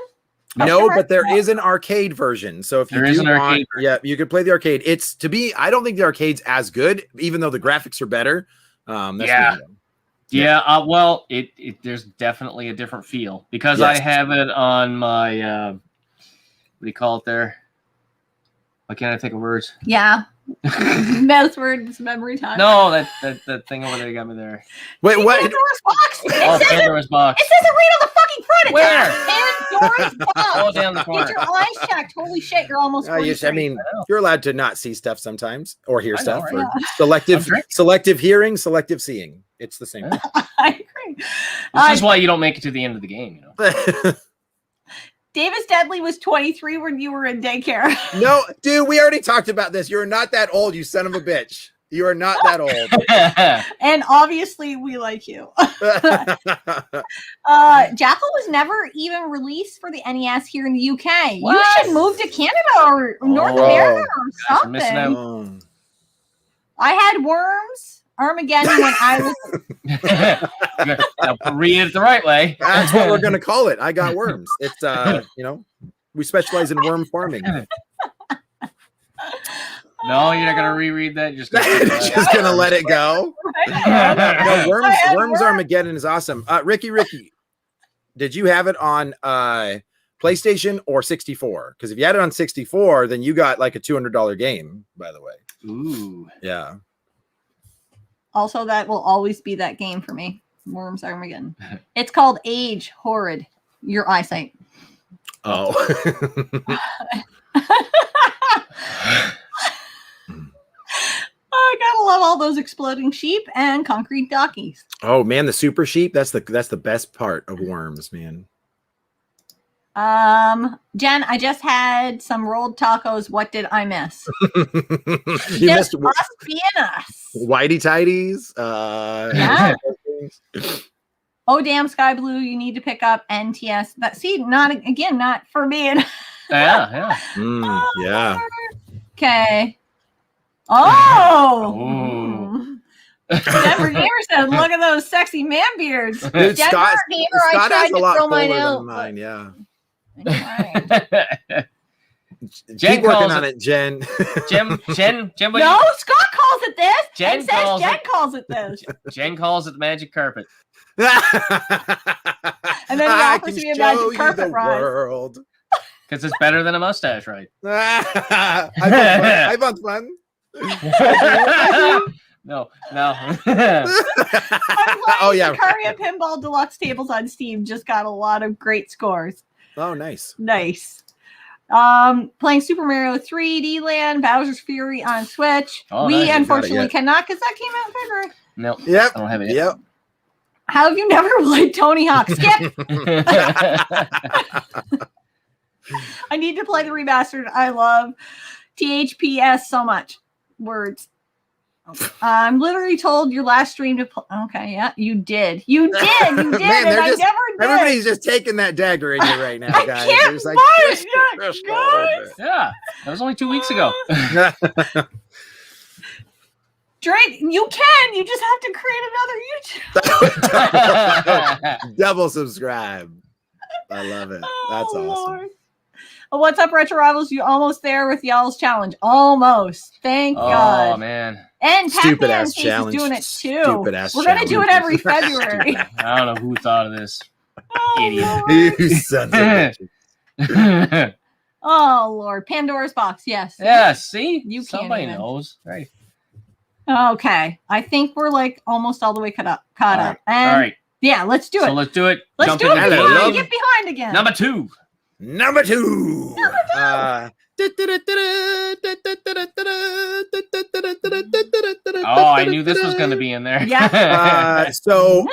Speaker 3: No, but there is an arcade version. So if you you could play the arcade. I don't think the arcade's as good, even though the graphics are better.
Speaker 1: Well, there's definitely a different feel because I have it on my what do you call it there? Why can't I think of words?
Speaker 2: Yeah. Mouth words, memory time.
Speaker 1: No, that thing over there got me there.
Speaker 3: Wait, what?
Speaker 2: Pandora's box.
Speaker 1: Pandora's box.
Speaker 2: It says it right on the fucking front.
Speaker 1: Where?
Speaker 2: Pandora's box.
Speaker 1: Oh, down the corner.
Speaker 2: Get your eyes checked. Holy shit, you're almost.
Speaker 3: I mean, you're allowed to not see stuff sometimes or hear stuff. Or selective hearing, selective seeing. It's the same.
Speaker 2: I agree.
Speaker 1: This is why you don't make it to the end of the game. You know.
Speaker 2: Davis Deadly was 23 when you were in daycare.
Speaker 3: No, dude, we already talked about this. You're not that old, you son of a bitch. You are not that old.
Speaker 2: And obviously, we like you. Jackal was never even released for the NES here in the UK. What? You should move to Canada or North America or something. I had Worms. Armageddon when I was.
Speaker 1: Now, read it the right way.
Speaker 3: That's what we're gonna call it. I got worms. It's we specialize in worm farming.
Speaker 1: No, you're not gonna reread that. You're just gonna,
Speaker 3: Just gonna let it go. No, worms Armageddon is awesome. Ricky, did you have it on PlayStation or 64? Because if you had it on 64, then you got like a $200 game, by the way.
Speaker 1: Ooh.
Speaker 3: Yeah.
Speaker 2: Also, that will always be that game for me. Worms Armageddon. It's called Age Horrid. Your eyesight.
Speaker 3: Oh.
Speaker 2: I gotta love all those exploding sheep and concrete dockies.
Speaker 3: Oh man, the super sheep. That's the best part of Worms, man.
Speaker 2: Jen, I just had some rolled tacos. What did I miss?
Speaker 3: You
Speaker 2: Just
Speaker 3: missed
Speaker 2: us being us.
Speaker 3: Whitey Tidies.
Speaker 2: Yeah. Oh damn, Sky Blue, you need to pick up NTS. That not for me.
Speaker 1: Yeah.
Speaker 3: Yeah.
Speaker 2: Okay. Oh. Denver Gamer said, "Look at those sexy man beards."
Speaker 3: Dude,
Speaker 2: Denver
Speaker 3: Scott
Speaker 2: Gamer, I tried
Speaker 3: has a
Speaker 2: to
Speaker 3: lot
Speaker 2: throw mine
Speaker 3: fuller
Speaker 2: out.
Speaker 3: than mine. Yeah.
Speaker 1: Jen
Speaker 3: Keep working
Speaker 1: calls
Speaker 3: on it, Jen.
Speaker 1: Jen. What
Speaker 2: No, Scott calls it this.
Speaker 1: Jen
Speaker 2: and says
Speaker 1: calls
Speaker 2: Jen
Speaker 1: it-
Speaker 2: calls it this.
Speaker 1: Jen calls it the magic carpet.
Speaker 2: And then he
Speaker 3: I
Speaker 2: offers
Speaker 3: can
Speaker 2: me a
Speaker 3: show
Speaker 2: magic
Speaker 3: you
Speaker 2: carpet
Speaker 3: the
Speaker 2: ride.
Speaker 3: world.
Speaker 1: Because it's better than a mustache, right?
Speaker 3: I've on fun.
Speaker 1: No.
Speaker 2: I'm playing
Speaker 3: Oh yeah.
Speaker 2: Sicaria Pinball Deluxe tables on Steam. Just got a lot of great scores.
Speaker 3: Oh nice.
Speaker 2: Nice. Playing Super Mario 3D Land, Bowser's Fury on Switch.
Speaker 1: Oh,
Speaker 2: We
Speaker 1: nice. You got it
Speaker 2: unfortunately
Speaker 3: yet.
Speaker 2: cannot because that came out in February.
Speaker 1: No.
Speaker 3: Yep.
Speaker 1: I don't have it yet.
Speaker 3: Yep.
Speaker 2: How have you never played Tony Hawk? Skip. I need to play the remastered. I love THPS so much. Words. I'm literally told your last stream to play. Okay, yeah, you did. You did.
Speaker 3: Man,
Speaker 2: and I
Speaker 3: just-
Speaker 2: never did.
Speaker 3: Everybody's just taking that dagger in you right now,
Speaker 2: I
Speaker 3: guys.
Speaker 2: can't
Speaker 3: They're just like,
Speaker 2: fight
Speaker 3: just-
Speaker 2: it,
Speaker 3: just go
Speaker 2: guys.
Speaker 1: Yeah. That was only 2 weeks ago.
Speaker 2: Drake, you can. You just have to create another YouTube.
Speaker 3: Double subscribe. I love it. That's
Speaker 2: Oh,
Speaker 3: awesome.
Speaker 2: Lord. Oh, what's up, Retro Rivals? You almost there with y'all's challenge. Almost. Thank
Speaker 1: Oh,
Speaker 2: God.
Speaker 1: man.
Speaker 2: And
Speaker 3: Stupid ass
Speaker 2: Pacmancase is
Speaker 3: challenge.
Speaker 2: doing it too.
Speaker 3: Stupid ass
Speaker 2: We're going to do it every
Speaker 3: challenge.
Speaker 2: February.
Speaker 1: I don't know who thought of this.
Speaker 2: Oh,
Speaker 1: Idiot.
Speaker 2: Lord.
Speaker 3: You sons of bitches.
Speaker 2: Oh, Lord. Pandora's box. Yes.
Speaker 1: Yeah, see?
Speaker 2: You can't
Speaker 1: Somebody
Speaker 2: even.
Speaker 1: knows. Right.
Speaker 2: Okay. I think we're like almost all the way caught up.
Speaker 1: All
Speaker 2: And
Speaker 1: right.
Speaker 2: yeah, let's do
Speaker 1: So
Speaker 2: it.
Speaker 1: let's do it.
Speaker 2: Let's
Speaker 1: Jump
Speaker 2: do it
Speaker 1: into
Speaker 2: before
Speaker 3: Hello.
Speaker 2: I get behind again.
Speaker 1: Number 2.
Speaker 3: Number 2.
Speaker 1: Oh, I knew this was going to be in there.
Speaker 2: Yeah.
Speaker 3: So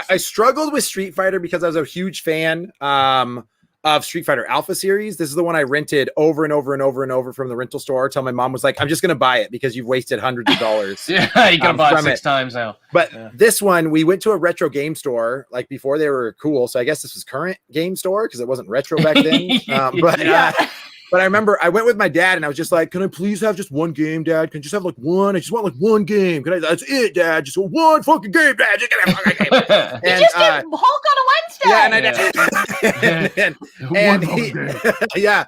Speaker 3: I struggled with Street Fighter because I was a huge fan of Street Fighter Alpha series. This is the one I rented over and over and over and over from the rental store until my mom was like, I'm just going to buy it because you've wasted hundreds of dollars.
Speaker 1: Yeah, you got to buy it
Speaker 3: from
Speaker 1: 6
Speaker 3: it.
Speaker 1: times now.
Speaker 3: But
Speaker 1: Yeah.
Speaker 3: this one, we went to a retro game store like before they were cool. So I guess this was current game store because it wasn't retro back then.
Speaker 1: Yeah.
Speaker 3: But I remember I went with my dad and I was just like, can I please have just one game, Dad? Can I just have like one? I just want like one game. That's it, Dad. Just one fucking game, Dad. Just get a fucking game.
Speaker 2: You
Speaker 3: And,
Speaker 2: just did Hulk on a Wednesday.
Speaker 3: yeah, and he, yeah,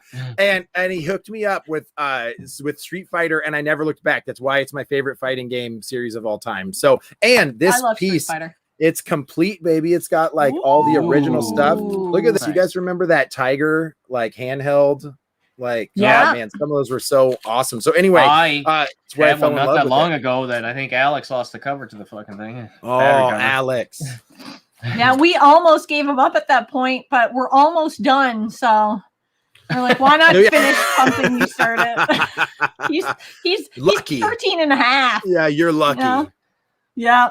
Speaker 3: and he hooked me up with Street Fighter, and I never looked back. That's why it's my favorite fighting game series of all time. So, and this
Speaker 2: I love
Speaker 3: piece,
Speaker 2: Street Fighter.
Speaker 3: it's complete, baby. It's got like all the original stuff.
Speaker 2: Ooh.
Speaker 3: Look at this. You
Speaker 1: Nice.
Speaker 3: guys remember that Tiger like handheld? Like,
Speaker 2: Yeah.
Speaker 3: oh, man, some of those were so awesome. So anyway,
Speaker 1: I
Speaker 3: it's where I
Speaker 1: had
Speaker 3: fell
Speaker 1: one
Speaker 3: in
Speaker 1: not
Speaker 3: love
Speaker 1: that
Speaker 3: with
Speaker 1: long
Speaker 3: it.
Speaker 1: ago that I think Alex lost the cover to the fucking thing.
Speaker 3: Oh,
Speaker 1: Battery cover.
Speaker 3: Alex.
Speaker 2: Now we almost gave him up at that point, but we're almost done. So we're like, why not
Speaker 3: Yeah.
Speaker 2: finish something you started? he's
Speaker 3: Lucky.
Speaker 2: 13 and a half.
Speaker 3: Yeah, you're lucky.
Speaker 2: Yeah. Yeah.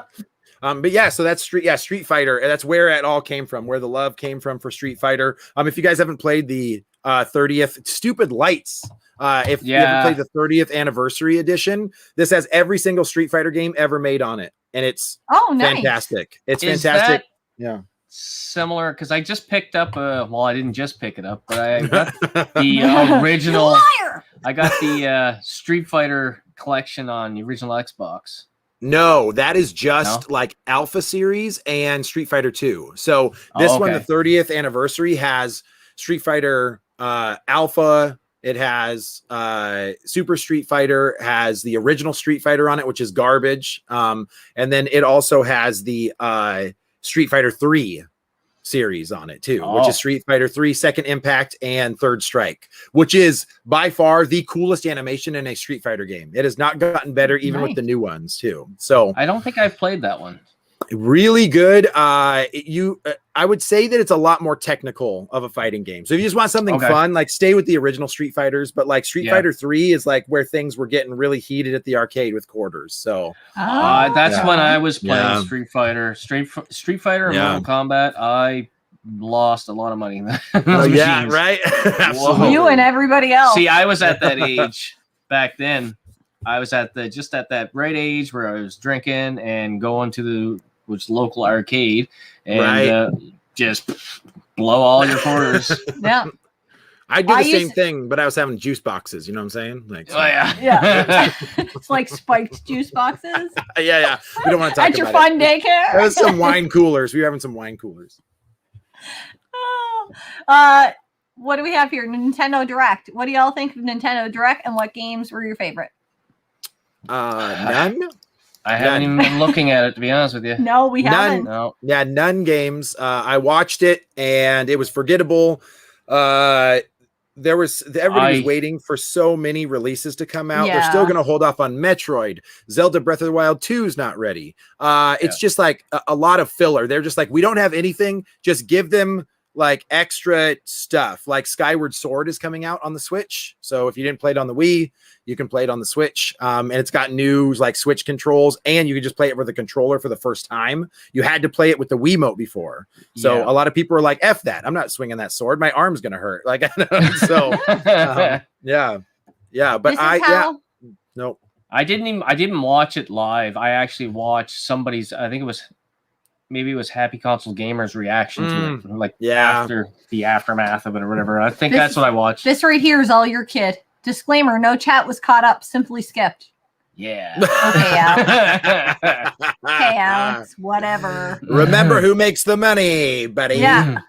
Speaker 3: But yeah, so that's Street Fighter. And that's where it all came from, where the love came from for Street Fighter. If you guys haven't played the 30th Stupid Lights, if you haven't played the 30th anniversary edition, this has every single Street Fighter game ever made on it. And it's
Speaker 2: Oh, nice.
Speaker 3: fantastic. It's
Speaker 1: Is
Speaker 3: fantastic.
Speaker 1: that
Speaker 3: Yeah.
Speaker 1: similar? Because I just picked up well, I didn't just pick it up, but I got the original.
Speaker 2: Liar.
Speaker 1: I got the Street Fighter collection on the original Xbox.
Speaker 3: No, that is just
Speaker 1: No?
Speaker 3: like Alpha Series and Street Fighter 2. So this one, the 30th anniversary, has Street Fighter Alpha. It has Super Street Fighter, has the original Street Fighter on it, which is garbage. And then it also has the Street Fighter 3 series on it too, which is Street Fighter 3 Second Impact and Third Strike, which is by far the coolest animation in a Street Fighter game. It has not gotten better even with the new ones too. So
Speaker 1: I don't think I've played that one.
Speaker 3: Really good. I would say that it's a lot more technical of a fighting game. So if you just want something fun, like stay with the original Street Fighters, but like Street Fighter 3 is like where things were getting really heated at the arcade with quarters. So
Speaker 1: that's when I was playing Street Fighter. Street Fighter and Mortal Kombat. I lost a lot of money in those machines.
Speaker 3: Right.
Speaker 2: You and everybody else.
Speaker 1: See, I was at that age back then. I was at that right age where I was drinking and going to the local arcade and just blow all your quarters.
Speaker 2: Yeah.
Speaker 3: I do the same thing, but I was having juice boxes. You know what I'm saying? Like, so.
Speaker 2: Yeah. It's like spiked juice boxes.
Speaker 3: Yeah. We don't want to talk
Speaker 2: at your fun daycare.
Speaker 3: There was some wine coolers. We were having some wine coolers.
Speaker 2: What do we have here? Nintendo Direct. What do y'all think of Nintendo Direct, and what games were your favorite?
Speaker 3: None.
Speaker 1: I haven't even been looking at it, to be honest with you.
Speaker 2: No, we haven't.
Speaker 1: No.
Speaker 3: Yeah, none games. I watched it and it was forgettable. Everybody was waiting for so many releases to come out. They're still going to hold off on Metroid. Zelda Breath of the Wild 2 is not ready. It's just like a lot of filler. They're just like, we don't have anything. Just give them like extra stuff. Like Skyward Sword is coming out on the Switch. So if you didn't play it on the Wii, you can play it on the Switch. And it's got new like Switch controls, and you can just play it with a controller for the first time. You had to play it with the Wiimote before. So a lot of people are like, F that. I'm not swinging that sword. My arm's going to hurt. Like, so yeah. But no.
Speaker 1: I didn't watch it live. I actually watched somebody's, I think maybe it was Happy Console Gamer's reaction to it, like after the aftermath of it or whatever. I think that's what I watched.
Speaker 2: This right here is all your kid. Disclaimer: no chat was caught up. Simply skipped.
Speaker 1: Yeah.
Speaker 2: Okay, Alex. Okay, Alex. Whatever.
Speaker 3: Remember who makes the money, buddy.
Speaker 2: Yeah.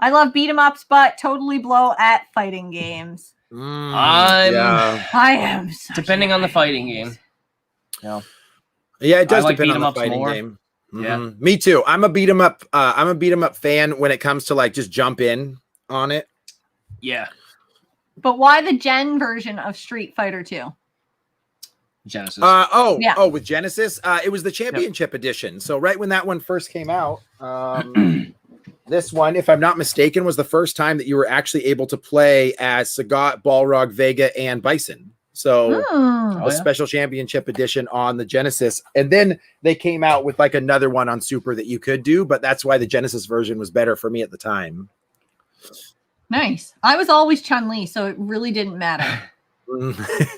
Speaker 2: I love beat 'em ups, but totally blow at fighting games.
Speaker 1: I
Speaker 2: am.
Speaker 1: Depending on the fighting game.
Speaker 3: Yeah, it does depend on the fighting game. Yeah, me too. I'm a beat 'em up. I'm a beat 'em up fan when it comes to like just jump in on it.
Speaker 1: Yeah.
Speaker 2: But why the Gen version of Street Fighter 2?
Speaker 1: Genesis.
Speaker 3: With Genesis, it was the Championship Edition. So right when that one first came out, this one, if I'm not mistaken, was the first time that you were actually able to play as Sagat, Balrog, Vega, and Bison. So a special Championship Edition on the Genesis. And then they came out with like another one on Super that you could do, but that's why the Genesis version was better for me at the time.
Speaker 2: Nice. I was always Chun-Li, so it really didn't matter.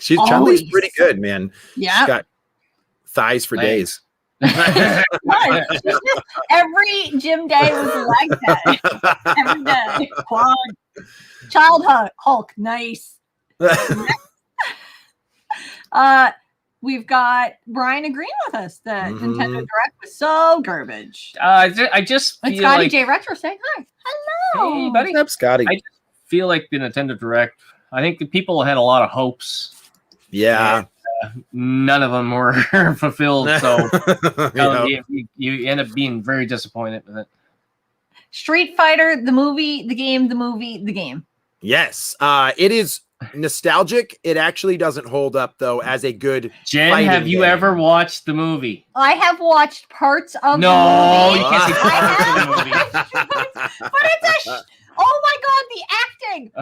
Speaker 3: Chun-Li's pretty good, man.
Speaker 2: Yeah.
Speaker 3: She's got thighs for days.
Speaker 2: Every gym day was leg day. Every day. Quad. Child Hulk. Nice. We've got Brian agreeing with us that Nintendo Direct was so garbage.
Speaker 1: I just feel
Speaker 2: Scotty
Speaker 1: like
Speaker 2: J Retro saying hi. Hello.
Speaker 1: Hey, buddy.
Speaker 3: What's up, Scotty?
Speaker 1: I just feel like the Nintendo Direct, I think the people had a lot of hopes.
Speaker 3: Yeah.
Speaker 1: And, none of them were fulfilled. So you end up being very disappointed with it.
Speaker 2: Street Fighter, the movie, the game, the movie, the game.
Speaker 3: Yes. It is nostalgic. It actually doesn't hold up though as a good
Speaker 1: Jen, have you ever watched the movie?
Speaker 2: I have watched parts of the movie.
Speaker 1: You can't see parts of the movie.
Speaker 2: But it's oh my god, the acting.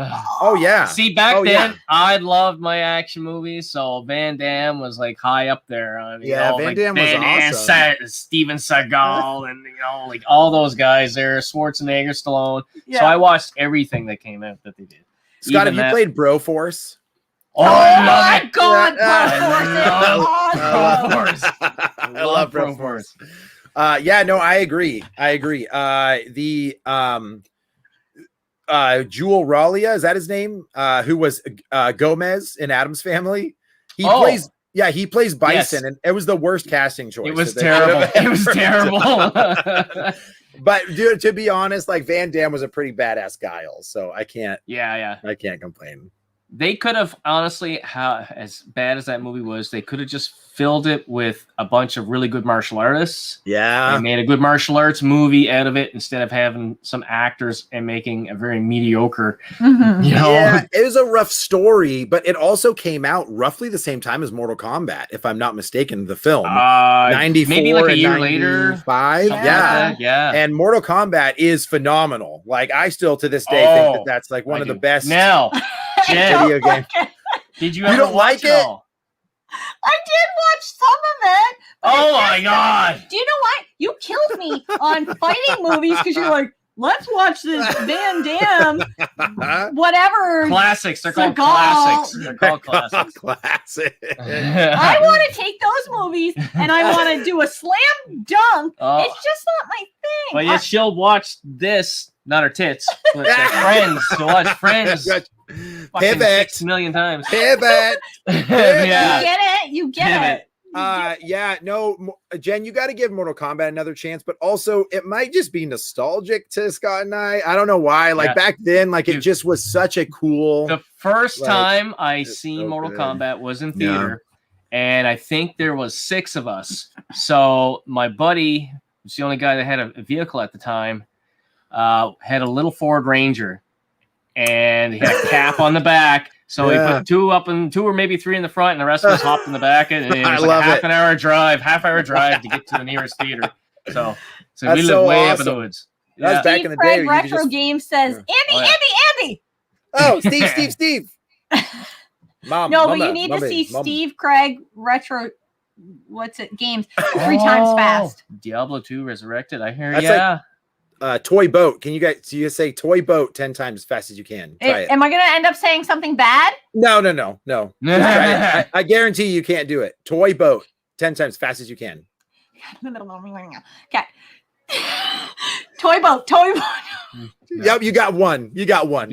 Speaker 3: Oh yeah.
Speaker 1: See, back then I loved my action movies, so Van Damme was like high up there.
Speaker 3: Van Damme was awesome.
Speaker 1: Steven Seagal and like all those guys there, Schwarzenegger, Stallone.
Speaker 2: Yeah.
Speaker 1: So I watched everything that came out that they did.
Speaker 3: Scott, have you played Broforce?
Speaker 1: Oh my
Speaker 2: god,
Speaker 1: Broforce!
Speaker 3: I love Broforce. I agree. The Jewel Ralia, is that his name? Who was Gomez in Addams Family? He Yeah, he plays Bison,
Speaker 1: Yes.
Speaker 3: and it was the worst casting choice.
Speaker 1: It was
Speaker 3: that they could
Speaker 1: terrible.
Speaker 3: have
Speaker 1: It was
Speaker 3: ever
Speaker 1: terrible.
Speaker 3: done. But dude, to be honest, like Van Damme was a pretty badass guy, also. I can't complain.
Speaker 1: They could have honestly, as bad as that movie was, they could have just filled it with a bunch of really good martial artists.
Speaker 3: Yeah,
Speaker 1: They made a good martial arts movie out of it instead of having some actors and making a very mediocre.
Speaker 2: Mhm.
Speaker 1: You know,
Speaker 3: yeah, it was a rough story, but it also came out roughly the same time as Mortal Kombat, if I'm not mistaken. The film, 94,
Speaker 1: maybe like a year
Speaker 3: 95,
Speaker 1: later.
Speaker 3: yeah. And Mortal Kombat is phenomenal. Like I still to this day think that that's like one of the best.
Speaker 1: Now, Jen,
Speaker 3: video game.
Speaker 1: Did you
Speaker 3: You
Speaker 1: ever
Speaker 3: don't
Speaker 1: watch
Speaker 3: like
Speaker 1: it?
Speaker 3: it?
Speaker 1: All?
Speaker 2: I did watch some of it. but
Speaker 1: Oh
Speaker 2: I
Speaker 1: my
Speaker 2: just-
Speaker 1: god!
Speaker 2: Do you know what? You killed me on fighting movies because you're like, let's watch this Van Damme, whatever.
Speaker 1: Classics. They're called
Speaker 2: Seagal.
Speaker 1: classics. They're called classics.
Speaker 3: Classic.
Speaker 2: I want to take those movies and I want to do a slam dunk.
Speaker 1: Oh.
Speaker 2: It's just not my thing.
Speaker 1: But yet she'll watch this, not her tits, but their friends. She'll watch Friends fucking
Speaker 3: Pivot.
Speaker 1: 6 million times.
Speaker 3: Pivot.
Speaker 2: You
Speaker 1: Yeah.
Speaker 2: get it. You get
Speaker 1: Pivot.
Speaker 2: it.
Speaker 3: Yeah, no, Jen, you got to give Mortal Kombat another chance, but also it might just be nostalgic to Scott and I. I don't know why. Like
Speaker 1: Yeah.
Speaker 3: back then, like it
Speaker 1: Dude.
Speaker 3: just was such a cool.
Speaker 1: The first
Speaker 3: Like,
Speaker 1: time I
Speaker 3: it's
Speaker 1: seen
Speaker 3: so
Speaker 1: Mortal
Speaker 3: good.
Speaker 1: Kombat was in
Speaker 3: Yeah.
Speaker 1: theater, and I think there was 6 of us. So my buddy, who's the only guy that had a vehicle at the time, had a little Ford Ranger, and he had a cap on the back. So he
Speaker 3: Yeah.
Speaker 1: put 2 up and 2 or maybe 3 in the front, and the rest of us hopped in the back. And it
Speaker 3: I
Speaker 1: was like
Speaker 3: love
Speaker 1: a half
Speaker 3: it.
Speaker 1: an hour drive to get to the nearest theater. So we
Speaker 3: That's
Speaker 1: live
Speaker 3: so
Speaker 1: way up in the
Speaker 3: awesome.
Speaker 1: woods.
Speaker 3: That was
Speaker 1: Yeah.
Speaker 3: back
Speaker 2: Steve
Speaker 3: in the day.
Speaker 2: Craig
Speaker 3: where you could
Speaker 2: Retro
Speaker 3: just-
Speaker 2: Game says,
Speaker 3: Yeah.
Speaker 2: Andy,
Speaker 1: Oh, yeah.
Speaker 2: Andy.
Speaker 3: Oh, Steve. Mom,
Speaker 2: No, but
Speaker 3: mama,
Speaker 2: you need to
Speaker 3: mummy,
Speaker 2: see
Speaker 3: mum.
Speaker 2: Steve Craig Retro. What's it? Games 3 times fast.
Speaker 1: Diablo 2 Resurrected. I hear.
Speaker 3: That's
Speaker 1: Yeah.
Speaker 3: Toy boat. Can you guys? So you say toy boat 10 times as fast as you can. Try it.
Speaker 2: Am I going to end up saying something bad?
Speaker 3: No. Just try it. I guarantee you can't do it. Toy boat 10 times as fast as you can.
Speaker 2: Okay. Toy boat.
Speaker 3: Yep, you got one.
Speaker 1: Got one.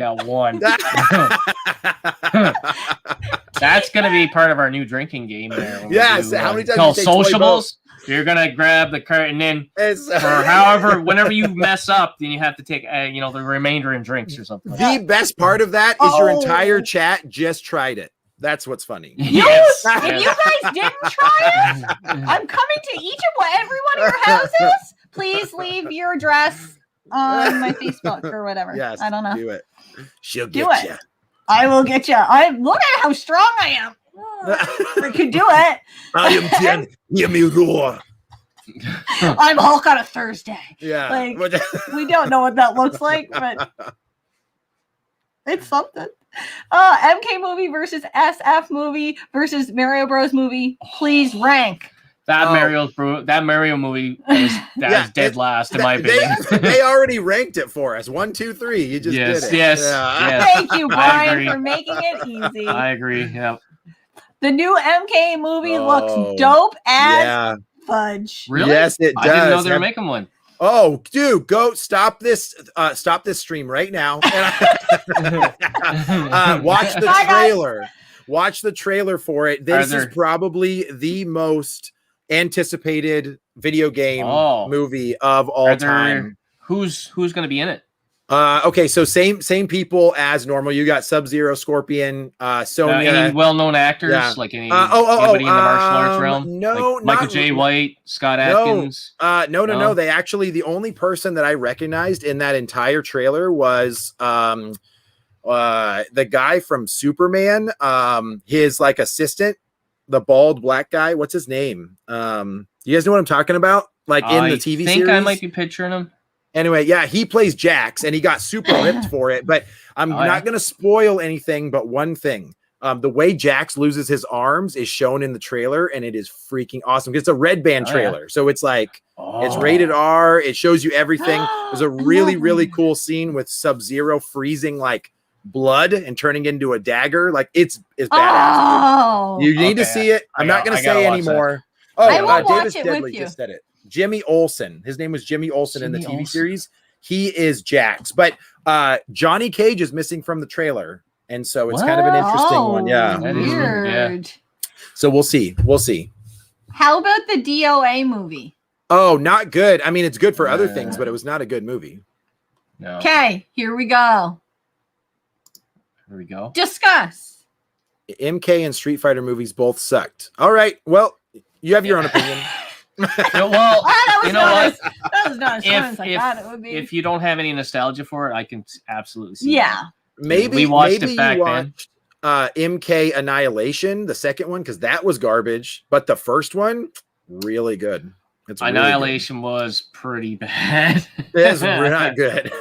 Speaker 1: That's gonna be part of our new drinking game there. when we
Speaker 3: Yes,
Speaker 1: do,
Speaker 3: how many times
Speaker 1: called
Speaker 3: you say toy
Speaker 1: sociables? You're gonna grab the cart and then
Speaker 3: It's,
Speaker 1: for whenever you mess up, then you have to take the remainder in drinks or something.
Speaker 3: the best part of that is your
Speaker 2: Oh.
Speaker 3: entire chat just tried it. That's what's funny.
Speaker 1: Yes.
Speaker 2: If you guys didn't try it, I'm coming to each of every one of your houses. Please leave your address on my Facebook or whatever.
Speaker 3: Yes,
Speaker 2: I don't know.
Speaker 3: do it. She'll
Speaker 2: Do
Speaker 3: get
Speaker 2: it.
Speaker 3: you.
Speaker 2: I will get you. I look at how strong I am. I could do it.
Speaker 3: I am 10. Hear me roar.
Speaker 2: I'm Hulk on a Thursday.
Speaker 3: Yeah.
Speaker 2: Like, we don't know what that looks like, but it's something. MK movie versus SF movie versus Mario Bros movie. Please rank.
Speaker 1: That
Speaker 3: Oh.
Speaker 1: Mario movie is dead last in my opinion.
Speaker 3: They already ranked it for us. 1, 2, 3. You just
Speaker 1: Yes,
Speaker 3: did it.
Speaker 1: yes,
Speaker 3: Yeah.
Speaker 1: yes.
Speaker 2: Thank you,
Speaker 1: I
Speaker 2: Brian,
Speaker 1: agree.
Speaker 2: for making it easy.
Speaker 1: I agree. Yeah.
Speaker 2: The new MK movie
Speaker 3: Oh,
Speaker 2: looks dope as
Speaker 3: Yeah.
Speaker 2: fudge.
Speaker 1: Really?
Speaker 3: Yes, it does.
Speaker 1: I didn't know they were making one.
Speaker 3: Oh, dude, go stop this stream right now. And, watch the
Speaker 2: Bye, guys.
Speaker 3: trailer. Watch the trailer for it. This is probably the most anticipated video game movie of all time.
Speaker 1: Who's going to be in it?
Speaker 3: Okay, so same people as normal. You got Sub-Zero, Scorpion, Sonya.
Speaker 1: Any well-known actors?
Speaker 3: Yeah.
Speaker 1: Like anybody in the martial arts realm?
Speaker 3: No,
Speaker 1: like Michael
Speaker 3: not
Speaker 1: J. White, Scott Atkins.
Speaker 3: No. They actually, the only person that I recognized in that entire trailer was the guy from Superman. His like assistant, the bald black guy. What's his name? You guys know what I'm talking about? Like in the TV series.
Speaker 1: I think I might be picturing him.
Speaker 3: Anyway, yeah, he plays Jax, and he got super ripped for it. But I'm not going to spoil anything. But one thing, the way Jax loses his arms is shown in the trailer, and it is freaking awesome. It's a red band trailer, so it's like it's rated R. It shows you everything. There's a really cool scene with Sub-Zero freezing like blood and turning into a dagger. Like it's badass.
Speaker 2: Oh,
Speaker 3: You need to see it. I'm not going to say anymore. Oh,
Speaker 2: I will watch
Speaker 3: Davis
Speaker 2: it
Speaker 3: Deadly
Speaker 2: with you.
Speaker 3: just said it. Jimmy Olsen. His name was Jimmy Olsen in the TV series. He is Jax, but Johnny Cage is missing from the trailer, and so it's kind of an interesting one. Yeah.
Speaker 1: That is
Speaker 2: weird.
Speaker 3: So we'll see. We'll see.
Speaker 2: How about the DOA movie?
Speaker 3: Oh, not good. I mean, it's good for other things, but it was not a good movie.
Speaker 1: No.
Speaker 2: Okay, here we go.
Speaker 1: Here we go.
Speaker 2: Discuss.
Speaker 3: MK and Street Fighter movies both sucked. All right. Well, you have your own opinion.
Speaker 1: No, well,
Speaker 2: that was
Speaker 1: you know
Speaker 2: not
Speaker 1: what?
Speaker 2: That was not as fun as I thought it would be.
Speaker 1: If you don't have any nostalgia for it, I can absolutely see
Speaker 2: yeah.
Speaker 1: that.
Speaker 3: Maybe
Speaker 1: we watched
Speaker 3: maybe
Speaker 1: it back
Speaker 3: you
Speaker 1: then.
Speaker 3: watched MK Annihilation, the second one, because that was garbage. But the first one, really good. It's
Speaker 1: Annihilation was pretty bad.
Speaker 3: It's not good.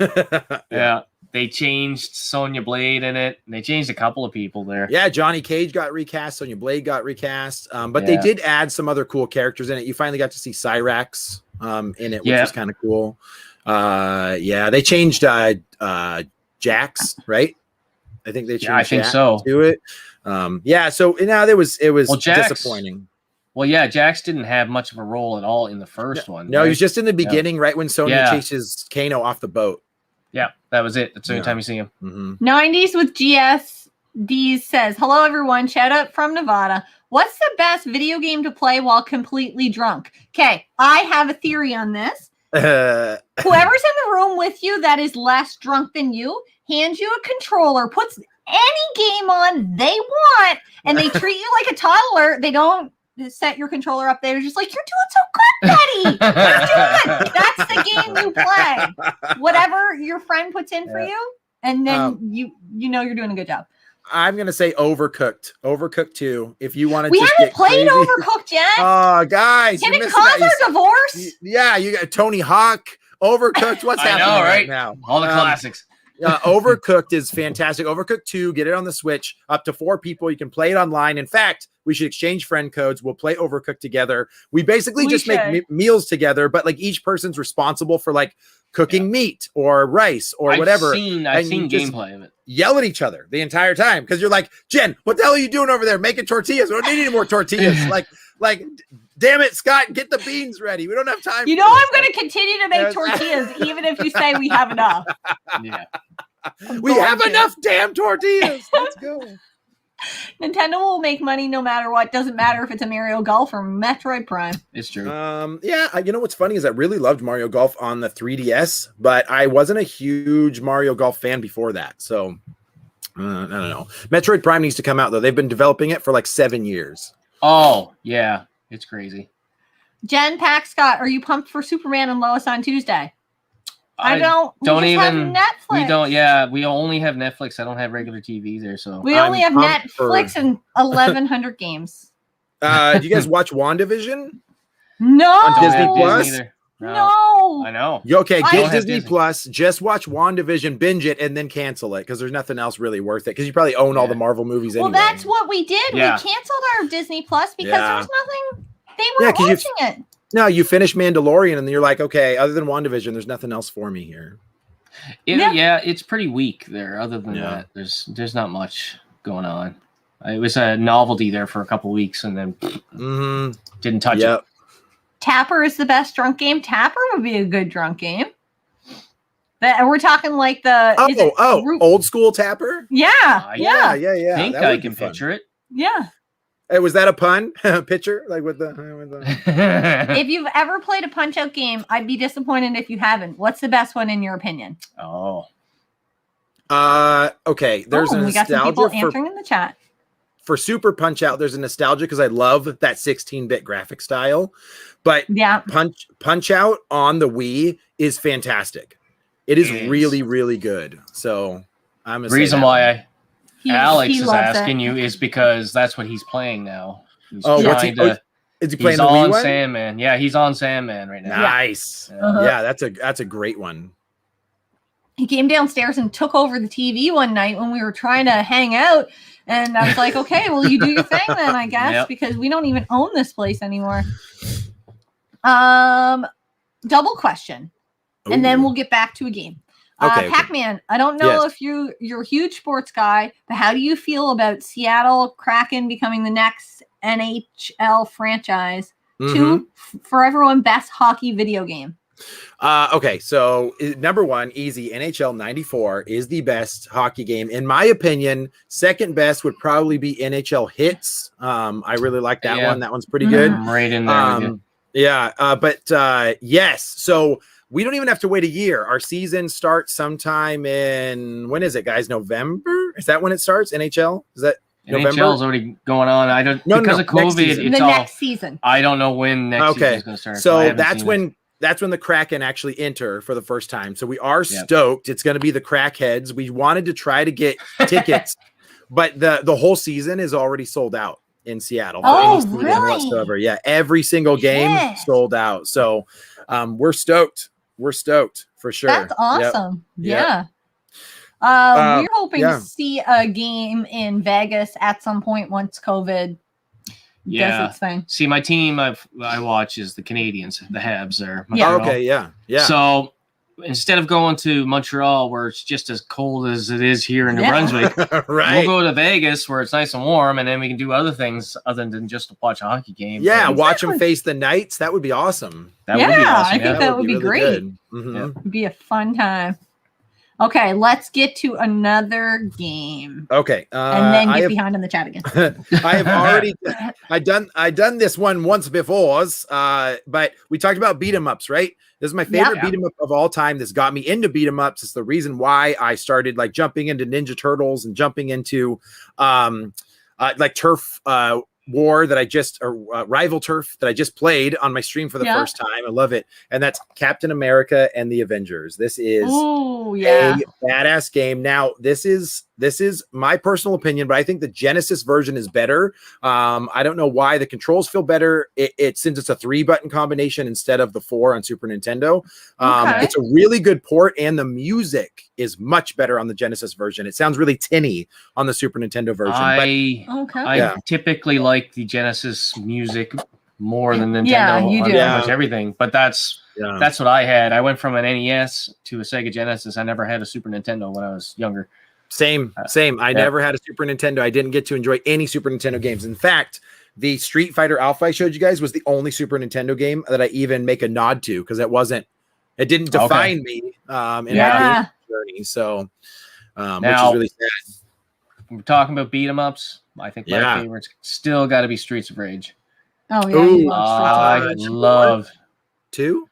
Speaker 1: Yeah. They changed Sonya Blade in it. They changed a couple of people there.
Speaker 3: Yeah, Johnny Cage got recast. Sonya Blade got recast. But they did add some other cool characters in it. You finally got to see Cyrax in it, which was kind of cool. They changed Jax, right? I think they changed
Speaker 1: I think
Speaker 3: Jax
Speaker 1: so.
Speaker 3: to it. So now it was
Speaker 1: Jax,
Speaker 3: disappointing.
Speaker 1: Well, yeah, Jax didn't have much of a role at all in the first one.
Speaker 3: No,
Speaker 1: right?
Speaker 3: he was just in the beginning, right when Sonya
Speaker 1: Yeah.
Speaker 3: chases Kano off the boat.
Speaker 1: Yeah, that was it. That's the only time you see him.
Speaker 3: Mm-hmm.
Speaker 2: 90s with GSD says, hello, everyone. Shout out from Nevada. What's the best video game to play while completely drunk? Okay, I have a theory on this. Whoever's in the room with you that is less drunk than you hands you a controller, puts any game on they want, and they treat you like a toddler. They don't set your controller up. They're just like, you're doing so good, Betty. You're doing. That's the game you play. Whatever your friend puts in for you, and then you know you're doing a good job.
Speaker 3: I'm gonna say Overcooked. Overcooked 2. If you want to,
Speaker 2: We haven't played Overcooked yet.
Speaker 3: Oh, guys,
Speaker 2: can it cause our divorce?
Speaker 3: Yeah, you got Tony Hawk. Overcooked. What's happening right now?
Speaker 1: All the classics.
Speaker 3: Overcooked is fantastic. Overcooked 2, get it on the Switch. Up to 4 people. You can play it online. In fact, we should exchange friend codes. We'll play Overcooked together. We basically just make meals together, but like each person's responsible for like cooking meat or rice or whatever.
Speaker 1: I've seen gameplay of it.
Speaker 3: Yell at each other the entire time because you're like, Jen, what the hell are you doing over there making tortillas? We don't need any more tortillas. like, damn it, Scott, get the beans ready. We don't have time.
Speaker 2: You know, I'm going to continue to make tortillas even if you say we have enough.
Speaker 1: Yeah.
Speaker 3: We have enough damn tortillas. Let's go.
Speaker 2: Nintendo will make money no matter what. Doesn't matter if it's a Mario Golf or Metroid Prime.
Speaker 1: It's true.
Speaker 3: You know what's funny is I really loved Mario Golf on the 3DS, but I wasn't a huge Mario Golf fan before that. So I don't know. Metroid Prime needs to come out though. They've been developing it for like 7 years.
Speaker 1: Oh yeah, it's crazy.
Speaker 2: Jen Pack Scott, are you pumped for Superman and Lois on Tuesday? I don't.
Speaker 1: Don't
Speaker 2: we
Speaker 1: even.
Speaker 2: have Netflix.
Speaker 1: We don't. Yeah, we only have Netflix. I don't have regular TV there, so
Speaker 2: we only have Netflix and 1,100 games.
Speaker 3: Do you guys watch WandaVision?
Speaker 2: No.
Speaker 3: On Disney Plus?
Speaker 2: No.
Speaker 1: I know.
Speaker 3: Okay, get
Speaker 1: Disney
Speaker 3: Plus. Just watch WandaVision, binge it, and then cancel it because there's nothing else really worth it. Because you probably own all the Marvel movies anyway.
Speaker 2: Well, that's what we did.
Speaker 1: Yeah.
Speaker 2: We canceled our Disney Plus because there was nothing. They weren't watching it.
Speaker 3: No, you finish Mandalorian, and then you're like, okay, other than WandaVision, there's nothing else for me here.
Speaker 1: It's pretty weak there. Other than that, there's not much going on. It was a novelty there for a couple weeks, and then didn't touch it.
Speaker 2: Tapper is the best drunk game. Tapper would be a good drunk game. But we're talking like the
Speaker 3: old school Tapper.
Speaker 2: Yeah.
Speaker 1: I think I can picture it.
Speaker 2: Yeah.
Speaker 3: Hey, was that a pun? Picture like with the.
Speaker 2: If you've ever played a Punch Out game, I'd be disappointed if you haven't. What's the best one in your opinion?
Speaker 3: Okay. There's a
Speaker 2: we got some people answering in the chat.
Speaker 3: For Super Punch Out, there's a nostalgia because I love that 16-bit graphic style. But Punch Out on the Wii is fantastic. It is really, really good. So I'm
Speaker 1: the reason why Alex is asking you is because that's what he's playing now. He's
Speaker 3: is he playing the Wii one?
Speaker 1: Sandman. Yeah, he's on Sandman right now.
Speaker 3: Nice. Yeah, that's a great one.
Speaker 2: He came downstairs and took over the TV one night when we were trying to hang out. And I was like, okay, well, you do your thing then, I guess, because we don't even own this place anymore. Double question.
Speaker 3: Ooh.
Speaker 2: And then we'll get back to a game. Pac-Man, I don't know if you're a huge sports guy, but how do you feel about Seattle Kraken becoming the next NHL franchise to, for everyone, best hockey video game?
Speaker 3: Okay, so number one, easy. NHL 94 is the best hockey game in my opinion. Second best would probably be NHL Hits. I really like that one. That one's pretty good.
Speaker 1: I'm right in there with you.
Speaker 3: Yeah, but yes. So we don't even have to wait a year. Our season starts sometime in, when is it, guys? November? Is that when it starts? NHL? Is that November?
Speaker 1: NHL's already going on. I don't because of COVID. It's
Speaker 2: the
Speaker 1: all
Speaker 2: next season.
Speaker 1: I don't know when next season is going to start.
Speaker 3: So that's when the Kraken actually enter for the first time. So we are stoked. It's going to be the Crackheads. We wanted to try to get tickets, but the whole season is already sold out in Seattle.
Speaker 2: Oh, really?
Speaker 3: Whatsoever. Yeah, every single game sold out. So we're stoked. We're stoked for sure.
Speaker 2: That's awesome.
Speaker 3: Yep.
Speaker 2: Yeah. We're hoping to see a game in Vegas at some point once COVID does its thing.
Speaker 1: See, my team I watch is the Canadians, the Habs there.
Speaker 3: Yeah. Okay, yeah.
Speaker 1: So instead of going to Montreal where it's just as cold as it is here in New Brunswick,
Speaker 3: right.
Speaker 1: We'll go to Vegas where it's nice and warm, and then we can do other things other than just watch a hockey game.
Speaker 3: Yeah, watch them face the Knights. That would be awesome.
Speaker 1: That would be awesome.
Speaker 2: I think that would be
Speaker 3: really
Speaker 2: great.
Speaker 3: Mm-hmm.
Speaker 2: It'd be a fun time. Okay, let's get to another game.
Speaker 3: Okay,
Speaker 2: and then get behind in the chat again.
Speaker 3: I have already I done this one once before, but we talked about beat 'em ups, right? This is my favorite beat 'em up of all time. This got me into beat 'em ups. It's the reason why I started like jumping into Ninja Turtles and jumping into like Turf War that I just Rival Turf that I just played on my stream for the first time. I love it. And that's Captain America and the Avengers. This is a badass game. Now, this is my personal opinion, but I think the Genesis version is better. I don't know why. The controls feel better. It since it's a 3-button combination instead of the 4 on Super Nintendo. It's a really good port, and the music is much better on the Genesis version. It sounds really tinny on the Super Nintendo version.
Speaker 1: I typically like the Genesis music more than Nintendo on pretty much everything, but that's what I had. I went from an NES to a Sega Genesis. I never had a Super Nintendo when I was younger.
Speaker 3: Same. I never had a Super Nintendo. I didn't get to enjoy any Super Nintendo games. In fact, the Street Fighter Alpha I showed you guys was the only Super Nintendo game that I even make a nod to, because it didn't define me in my game journey. So, which is really sad.
Speaker 1: We're talking about beat 'em ups. I think my favorite's still got to be Streets of Rage.
Speaker 2: Oh yeah,
Speaker 1: I love
Speaker 3: 2.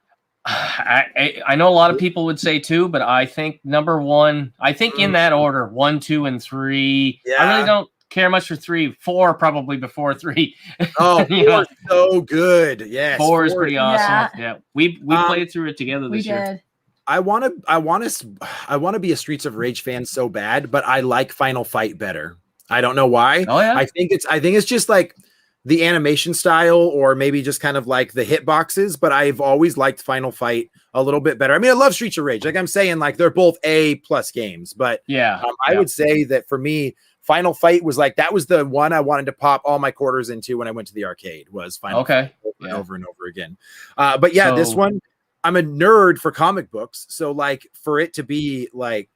Speaker 1: I know a lot of people would say 2, but I think number 1. I think in that order, 1, 2, and 3. Yeah. I really don't care much for 3. 4 probably before 3.
Speaker 3: Oh, 4 is so good. Yes,
Speaker 1: 4 is pretty awesome. Yeah, we played through it together this year.
Speaker 3: I want to be a Streets of Rage fan so bad, but I like Final Fight better. I don't know why.
Speaker 1: Oh yeah.
Speaker 3: I think it's just like the animation style, or maybe just kind of like the hitboxes, but I've always liked Final Fight a little bit better. I mean, I love Streets of Rage. Like I'm saying, like they're both A+ games, but I would say that for me, Final Fight was like, that was the one I wanted to pop all my quarters into when I went to the arcade, was Final Fight over and over again. But yeah, this one, I'm a nerd for comic books. So like for it to be like,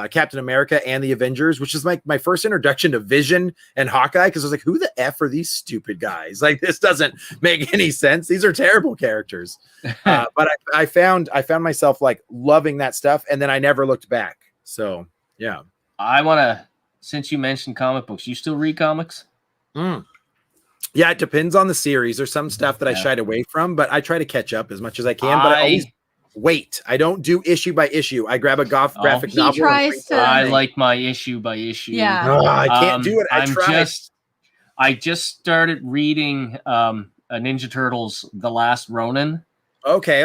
Speaker 3: Captain America and the Avengers, which is like my first introduction to Vision and Hawkeye, because I was like, who the F are these stupid guys? Like, this doesn't make any sense. These are terrible characters. But I found myself like loving that stuff, and then I never looked back. So yeah.
Speaker 1: I want to, since you mentioned comic books, you still read comics?
Speaker 3: Yeah, it depends on the series. There's some stuff that I shied away from, but I try to catch up as much as I can. But I always wait. I don't do issue by issue. I grab a graphic novel.
Speaker 1: I like my issue by issue.
Speaker 2: Yeah.
Speaker 3: I can't do it.
Speaker 1: I just started reading Ninja Turtles: The Last Ronin.
Speaker 3: Okay.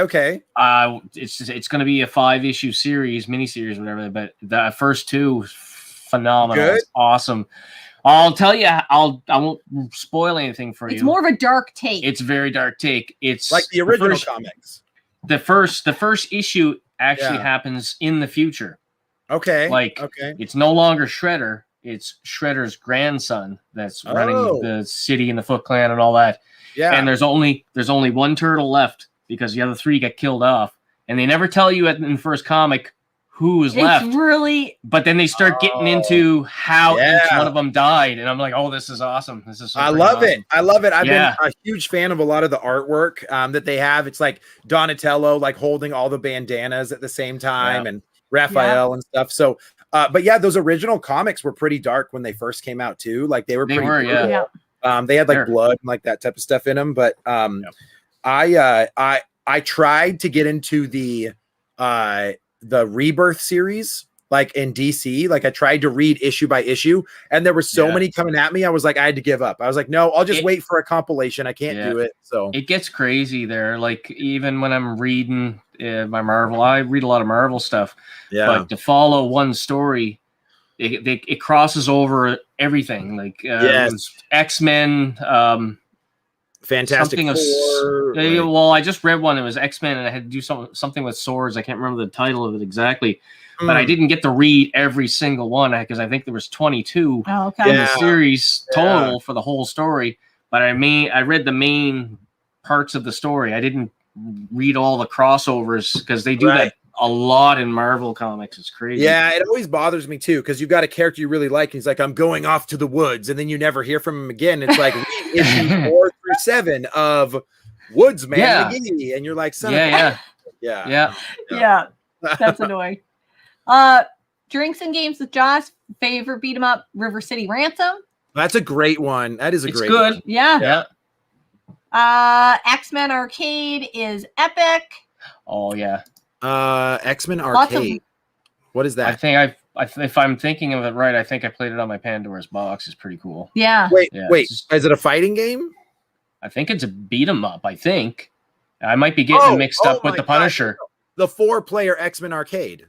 Speaker 1: It's going to be a 5-issue series, miniseries, whatever. But the first 2, phenomenal.
Speaker 3: Good.
Speaker 1: It's awesome. I'll tell you. I won't spoil anything for you.
Speaker 2: It's more of a dark take.
Speaker 1: It's a very dark take. It's
Speaker 3: like the original comics.
Speaker 1: The first issue actually happens in the future.
Speaker 3: Okay.
Speaker 1: It's no longer Shredder. It's Shredder's grandson that's running the city and the Foot Clan and all that. Yeah. And there's only one turtle left because the other 3 got killed off. And they never tell you in the first comic who's
Speaker 2: It's
Speaker 1: left.
Speaker 2: really.
Speaker 1: But then they start getting into how
Speaker 3: Yeah.
Speaker 1: each one of them died, and I'm like, oh, this is awesome. This is so
Speaker 3: I
Speaker 1: freaking
Speaker 3: love
Speaker 1: awesome.
Speaker 3: it. I love it. I've
Speaker 1: Yeah.
Speaker 3: been a huge fan of a lot of the artwork that they have. It's like Donatello, like holding all the bandanas at the same time, and Raphael and stuff. So, but yeah, those original comics were pretty dark when they first came out too. Like they were pretty brutal.
Speaker 2: Yeah.
Speaker 3: They had like blood and like that type of stuff in them. But I tried to get into the Rebirth series, like in DC. Like I tried to read issue by issue, and there were so many coming at me. I was like, I had to give up. I was like, no, I'll just wait for a compilation. I can't do it. So
Speaker 1: it gets crazy there. Like even when I'm reading my Marvel, I read a lot of Marvel stuff.
Speaker 3: Yeah.
Speaker 1: But to follow one story, it crosses over everything. Like X-Men,
Speaker 3: Fantastic Four.
Speaker 1: Well, I just read one. It was X-Men, and I had to do something with swords. I can't remember the title of it exactly, but I didn't get to read every single one because I think there was 22 in the series total for the whole story. But I read the main parts of the story. I didn't read all the crossovers because they do that a lot in Marvel comics. It's crazy.
Speaker 3: Yeah, it always bothers me too because you've got a character you really like. And he's like, I'm going off to the woods, and then you never hear from him again. It's like issue 4 through 7 of Woodsman McGee, and you're like,
Speaker 1: yeah.
Speaker 2: That's annoying. Drinks and Games with Josh. Favorite beat 'em up, River City Ransom.
Speaker 3: That's a great one. That is a great
Speaker 1: good
Speaker 3: one.
Speaker 2: Yeah. X-Men Arcade is epic.
Speaker 1: Oh yeah.
Speaker 3: X-Men Arcade. What is that?
Speaker 1: I think if I'm thinking of it right, I think I played it on my Pandora's box. It's pretty cool.
Speaker 2: Yeah.
Speaker 3: Wait. Is it a fighting game?
Speaker 1: I think it's a beat 'em up. I think I might be getting mixed up with the Punisher.
Speaker 3: The 4-player X-Men Arcade.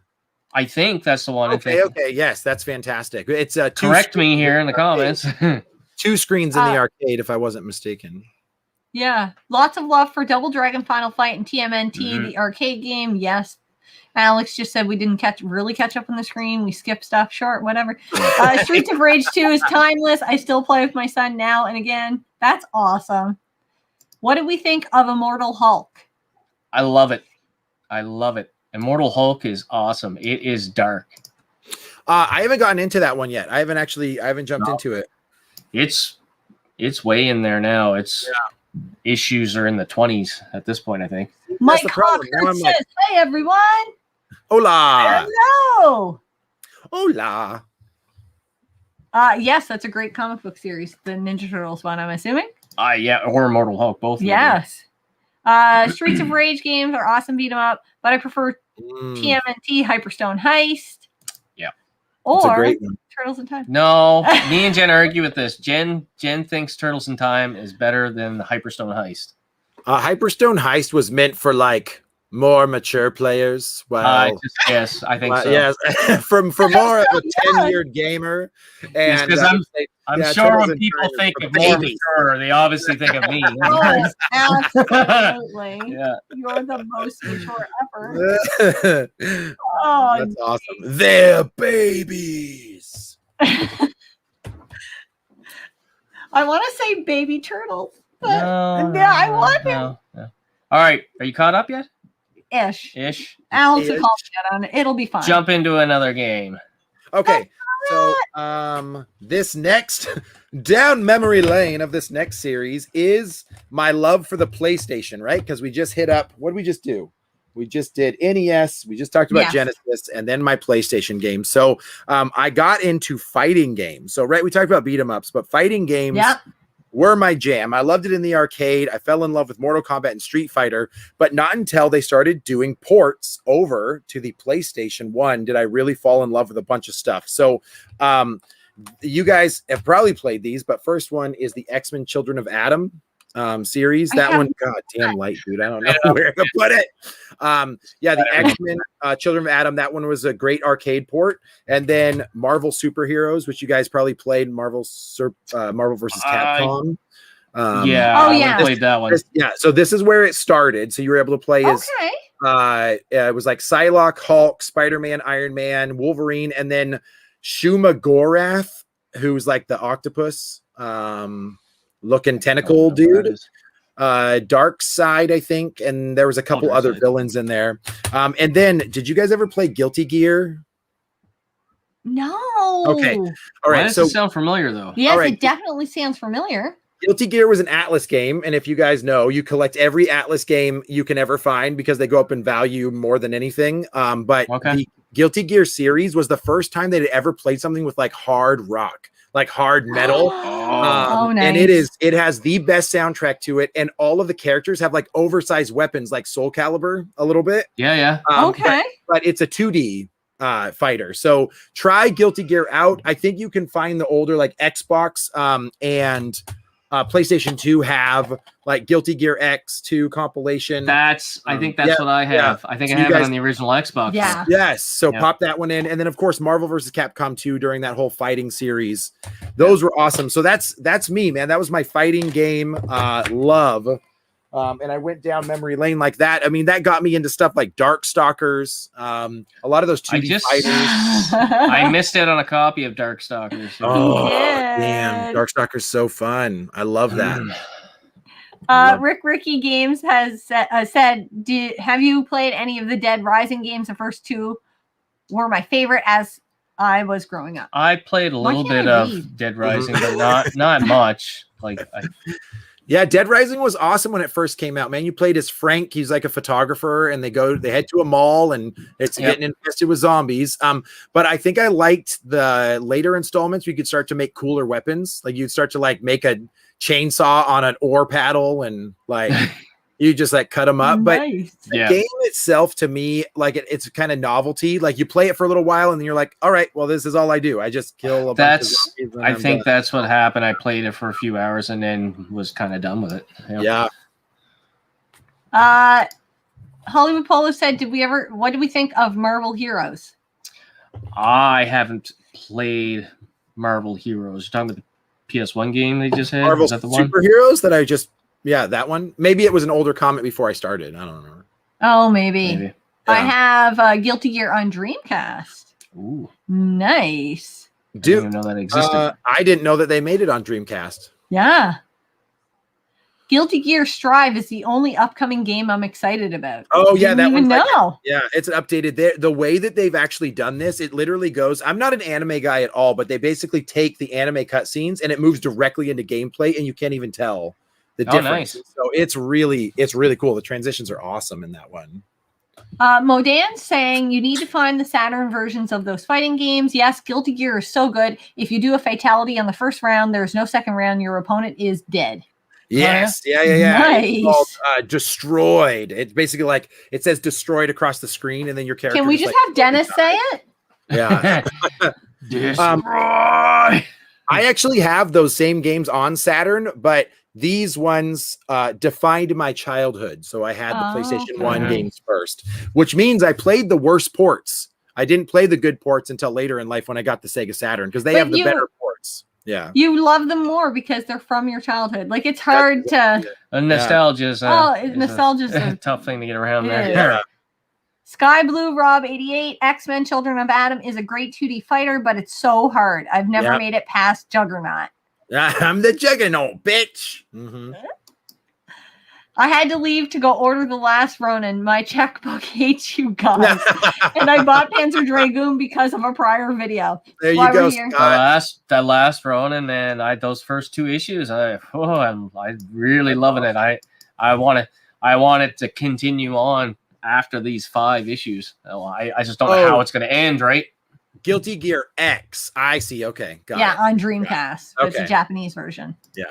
Speaker 1: I think that's the one.
Speaker 3: Okay. Yes, that's fantastic. It's
Speaker 1: correct me here in the comments.
Speaker 3: 2 screens in the arcade, if I wasn't mistaken.
Speaker 2: Yeah, lots of love for Double Dragon Final Fight and TMNT, the arcade game. Yes, Alex just said we didn't really catch up on the screen. We skipped stuff, short, whatever. Streets of Rage 2 is timeless. I still play with my son now and again. That's awesome. What did we think of Immortal Hulk?
Speaker 1: I love it. Immortal Hulk is awesome. It is dark.
Speaker 3: I haven't gotten into that one yet. I haven't jumped into it.
Speaker 1: It's way in there now. It's issues are in the 20s at this point, I think.
Speaker 2: Mike Hawker says, "Hey everyone,
Speaker 3: hola,
Speaker 2: hello,
Speaker 3: hola."
Speaker 2: Yes, that's a great comic book series, the Ninja Turtles one. I'm assuming.
Speaker 1: Or Immortal Hulk, both.
Speaker 2: Yes. Streets of Rage games are awesome beat 'em up, but I prefer TMNT Hyperstone Heist.
Speaker 1: Yeah.
Speaker 2: Or Turtles in Time.
Speaker 1: No, me and Jen argue with this. Jen thinks Turtles in Time is better than the Hyperstone Heist.
Speaker 3: Hyperstone Heist was meant for like more mature players. Well,
Speaker 1: yes, I think so.
Speaker 3: Yes, for more of a tenured gamer. And
Speaker 1: because I'm sure when people think of more mature, they obviously think of me.
Speaker 2: Oh, absolutely. You're the most mature ever. Oh,
Speaker 3: that's awesome. They're babies.
Speaker 2: I want to say baby turtles. But I want him.
Speaker 1: No. All right, are you caught up yet?
Speaker 2: Ish. Alex will call me on it. It'll be fine.
Speaker 1: Jump into another game.
Speaker 3: Okay. So this next down memory lane of this next series is my love for the PlayStation, right? Because we just hit up, what did we just do? We just did NES, we just talked about Genesis, and then my PlayStation game. So I got into fighting games. So we talked about beat 'em ups, but fighting games were my jam. I loved it in the arcade. I fell in love with Mortal Kombat and Street Fighter, but not until they started doing ports over to the PlayStation 1 did I really fall in love with a bunch of stuff. So you guys have probably played these, but first one is the X-Men Children of Adam series. That one, god damn light, dude. I don't know where to put it. The X-Men Children of Adam, that one was a great arcade port. And then Marvel Superheroes, which you guys probably played, Marvel versus Capcom.
Speaker 1: I played that one.
Speaker 3: So this is where it started. So you were able to play as it was like Psylocke, Hulk, Spider-Man, Iron Man, Wolverine, and then Shuma Gorath, who's like the octopus looking tentacle dude. Dark Side, I think, and there was a couple other villains in there. And then, did you guys ever play Guilty Gear?
Speaker 2: No.
Speaker 3: Okay. All right.
Speaker 1: Why does it sound familiar though?
Speaker 2: Yes,
Speaker 3: right.
Speaker 2: it definitely sounds familiar.
Speaker 3: Guilty Gear was an Atlas game, and if you guys know, you collect every Atlas game you can ever find because they go up in value more than anything. But the Guilty Gear series was the first time they'd ever played something with like hard rock, like hard metal.
Speaker 2: Nice.
Speaker 3: And it has the best soundtrack to it, and all of the characters have like oversized weapons, like Soul Calibur, a little bit.
Speaker 1: Yeah.
Speaker 2: Okay.
Speaker 3: But it's a 2D fighter. So try Guilty Gear out. I think you can find the older like Xbox and PlayStation 2 have like Guilty Gear X2 compilation.
Speaker 1: I think that's what I have. I think I have it on the original Xbox.
Speaker 2: Yeah.
Speaker 3: Yes. So pop that one in. And then of course Marvel vs. Capcom 2 during that whole fighting series. Those were awesome. So that's me, man. That was my fighting game love. And I went down memory lane like that. I mean, that got me into stuff like Darkstalkers, a lot of those 2D fighters.
Speaker 1: I missed out on a copy of Darkstalkers.
Speaker 3: Oh, damn. Darkstalkers so fun. I love that.
Speaker 2: Ricky Games has said, have you played any of the Dead Rising games? The first two were my favorite as I was growing up.
Speaker 1: I played a little bit of Dead Rising, but not much.
Speaker 3: Yeah, Dead Rising was awesome when it first came out, man. You played as Frank. He's like a photographer, and they head to a mall, and it's getting infested with zombies. But I think I liked the later installments. We could start to make cooler weapons. Like you'd start to like make a chainsaw on an oar paddle, and like you just like cut them up.
Speaker 2: Nice.
Speaker 3: But the game itself, to me, like it's kind of novelty. Like you play it for a little while, and then you're like, all right, well, this is all I do. I just kill a bunch of zombies.
Speaker 1: I think that's what happened. I played it for a few hours and then was kind of done with it.
Speaker 3: Yeah.
Speaker 2: Hollywood Polo said, what did we think of Marvel Heroes?
Speaker 1: I haven't played Marvel Heroes. You're talking about the PS1 game they just had?
Speaker 3: Marvel
Speaker 1: Is that the one?
Speaker 3: Superheroes that I just... Yeah, that one. Maybe it was an older comment before I started. I don't remember.
Speaker 2: Oh, maybe.
Speaker 3: Yeah.
Speaker 2: I have Guilty Gear on Dreamcast.
Speaker 1: Ooh.
Speaker 2: Nice.
Speaker 1: I didn't even know that existed.
Speaker 3: I didn't know that they made it on Dreamcast.
Speaker 2: Yeah. Guilty Gear Strive is the only upcoming game I'm excited about.
Speaker 3: Oh, yeah. That one.
Speaker 2: Yeah,
Speaker 3: it's updated. The way that they've actually done this, it literally goes... I'm not an anime guy at all, but they basically take the anime cutscenes and it moves directly into gameplay, and you can't even tell the difference.
Speaker 1: Nice.
Speaker 3: So it's really cool. The transitions are awesome in that one.
Speaker 2: Modan saying you need to find the Saturn versions of those fighting games. Yes, Guilty Gear is so good. If you do a fatality on the first round, there's no second round. Your opponent is dead.
Speaker 3: Yes. Yeah.
Speaker 2: Nice.
Speaker 3: It's called, Destroyed. It's basically like it says destroyed across the screen, and then your character.
Speaker 2: Can we just have Dennis say it?
Speaker 3: Yeah. I actually have those same games on Saturn, but these ones defined my childhood. So I had the PlayStation 1 games first, which means I played the worst ports. I didn't play the good ports until later in life when I got the Sega Saturn, because they have the better ports. Yeah.
Speaker 2: You love them more because they're from your childhood. Like it's hard to...
Speaker 1: Nostalgia is
Speaker 2: nostalgia's
Speaker 1: a tough thing to get around there.
Speaker 3: Yeah.
Speaker 2: Sky Blue Rob 88, X-Men Children of Adam is a great 2D fighter, but it's so hard. I've never made it past Juggernaut.
Speaker 3: I'm the Juggernaut, bitch. Mm-hmm.
Speaker 2: I had to leave to go order the last Ronin. My checkbook hates you guys. And I bought Panzer Dragoon because of a prior video.
Speaker 3: There you go,
Speaker 1: Scott. That last Ronin and those first two issues, I'm really loving it. I want it to continue on after these 5 issues. I just don't know how it's going to end, right?
Speaker 3: Guilty Gear X. I see. Okay. Got it.
Speaker 2: On Dreamcast.
Speaker 3: Okay.
Speaker 2: It's a Japanese version.
Speaker 3: Yeah.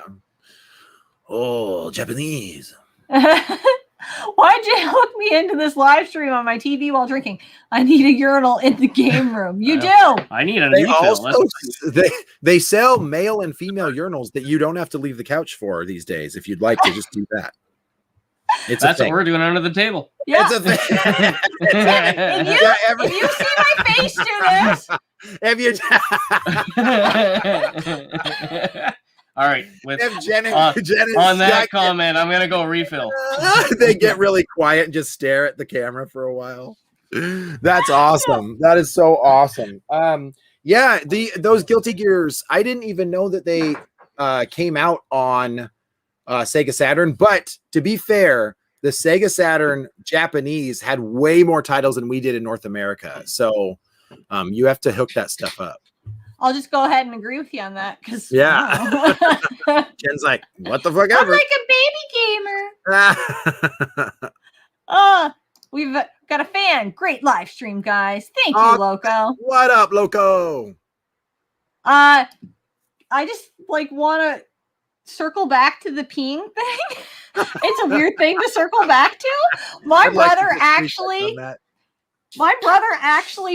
Speaker 3: Oh, Japanese.
Speaker 2: Why'd you hook me into this live stream on my TV while drinking? I need a urinal in the game room. You do.
Speaker 1: I need a refill.
Speaker 3: They sell male and female urinals that you don't have to leave the couch for these days if you'd like to just do that.
Speaker 1: That's what we're doing under the table.
Speaker 2: Yeah.
Speaker 3: It's a thing.
Speaker 2: If you see my face do this.
Speaker 1: All right.
Speaker 3: On
Speaker 1: that comment, I'm gonna go refill.
Speaker 3: They get really quiet and just stare at the camera for a while. That's awesome. That is so awesome. Those Guilty Gears, I didn't even know that they came out on Sega Saturn. But to be fair, the Sega Saturn Japanese had way more titles than we did in North America. So you have to hook that stuff up.
Speaker 2: I'll just go ahead and agree with you on that because
Speaker 3: Yeah. Jen's like, what the fuck
Speaker 2: I'm
Speaker 3: ever.
Speaker 2: like a baby gamer. We've got a fan. Great live stream, guys. Thank you, Loco.
Speaker 3: What up, Loco?
Speaker 2: I just like want to circle back to the peeing thing. It's a weird thing to circle back to. My brother actually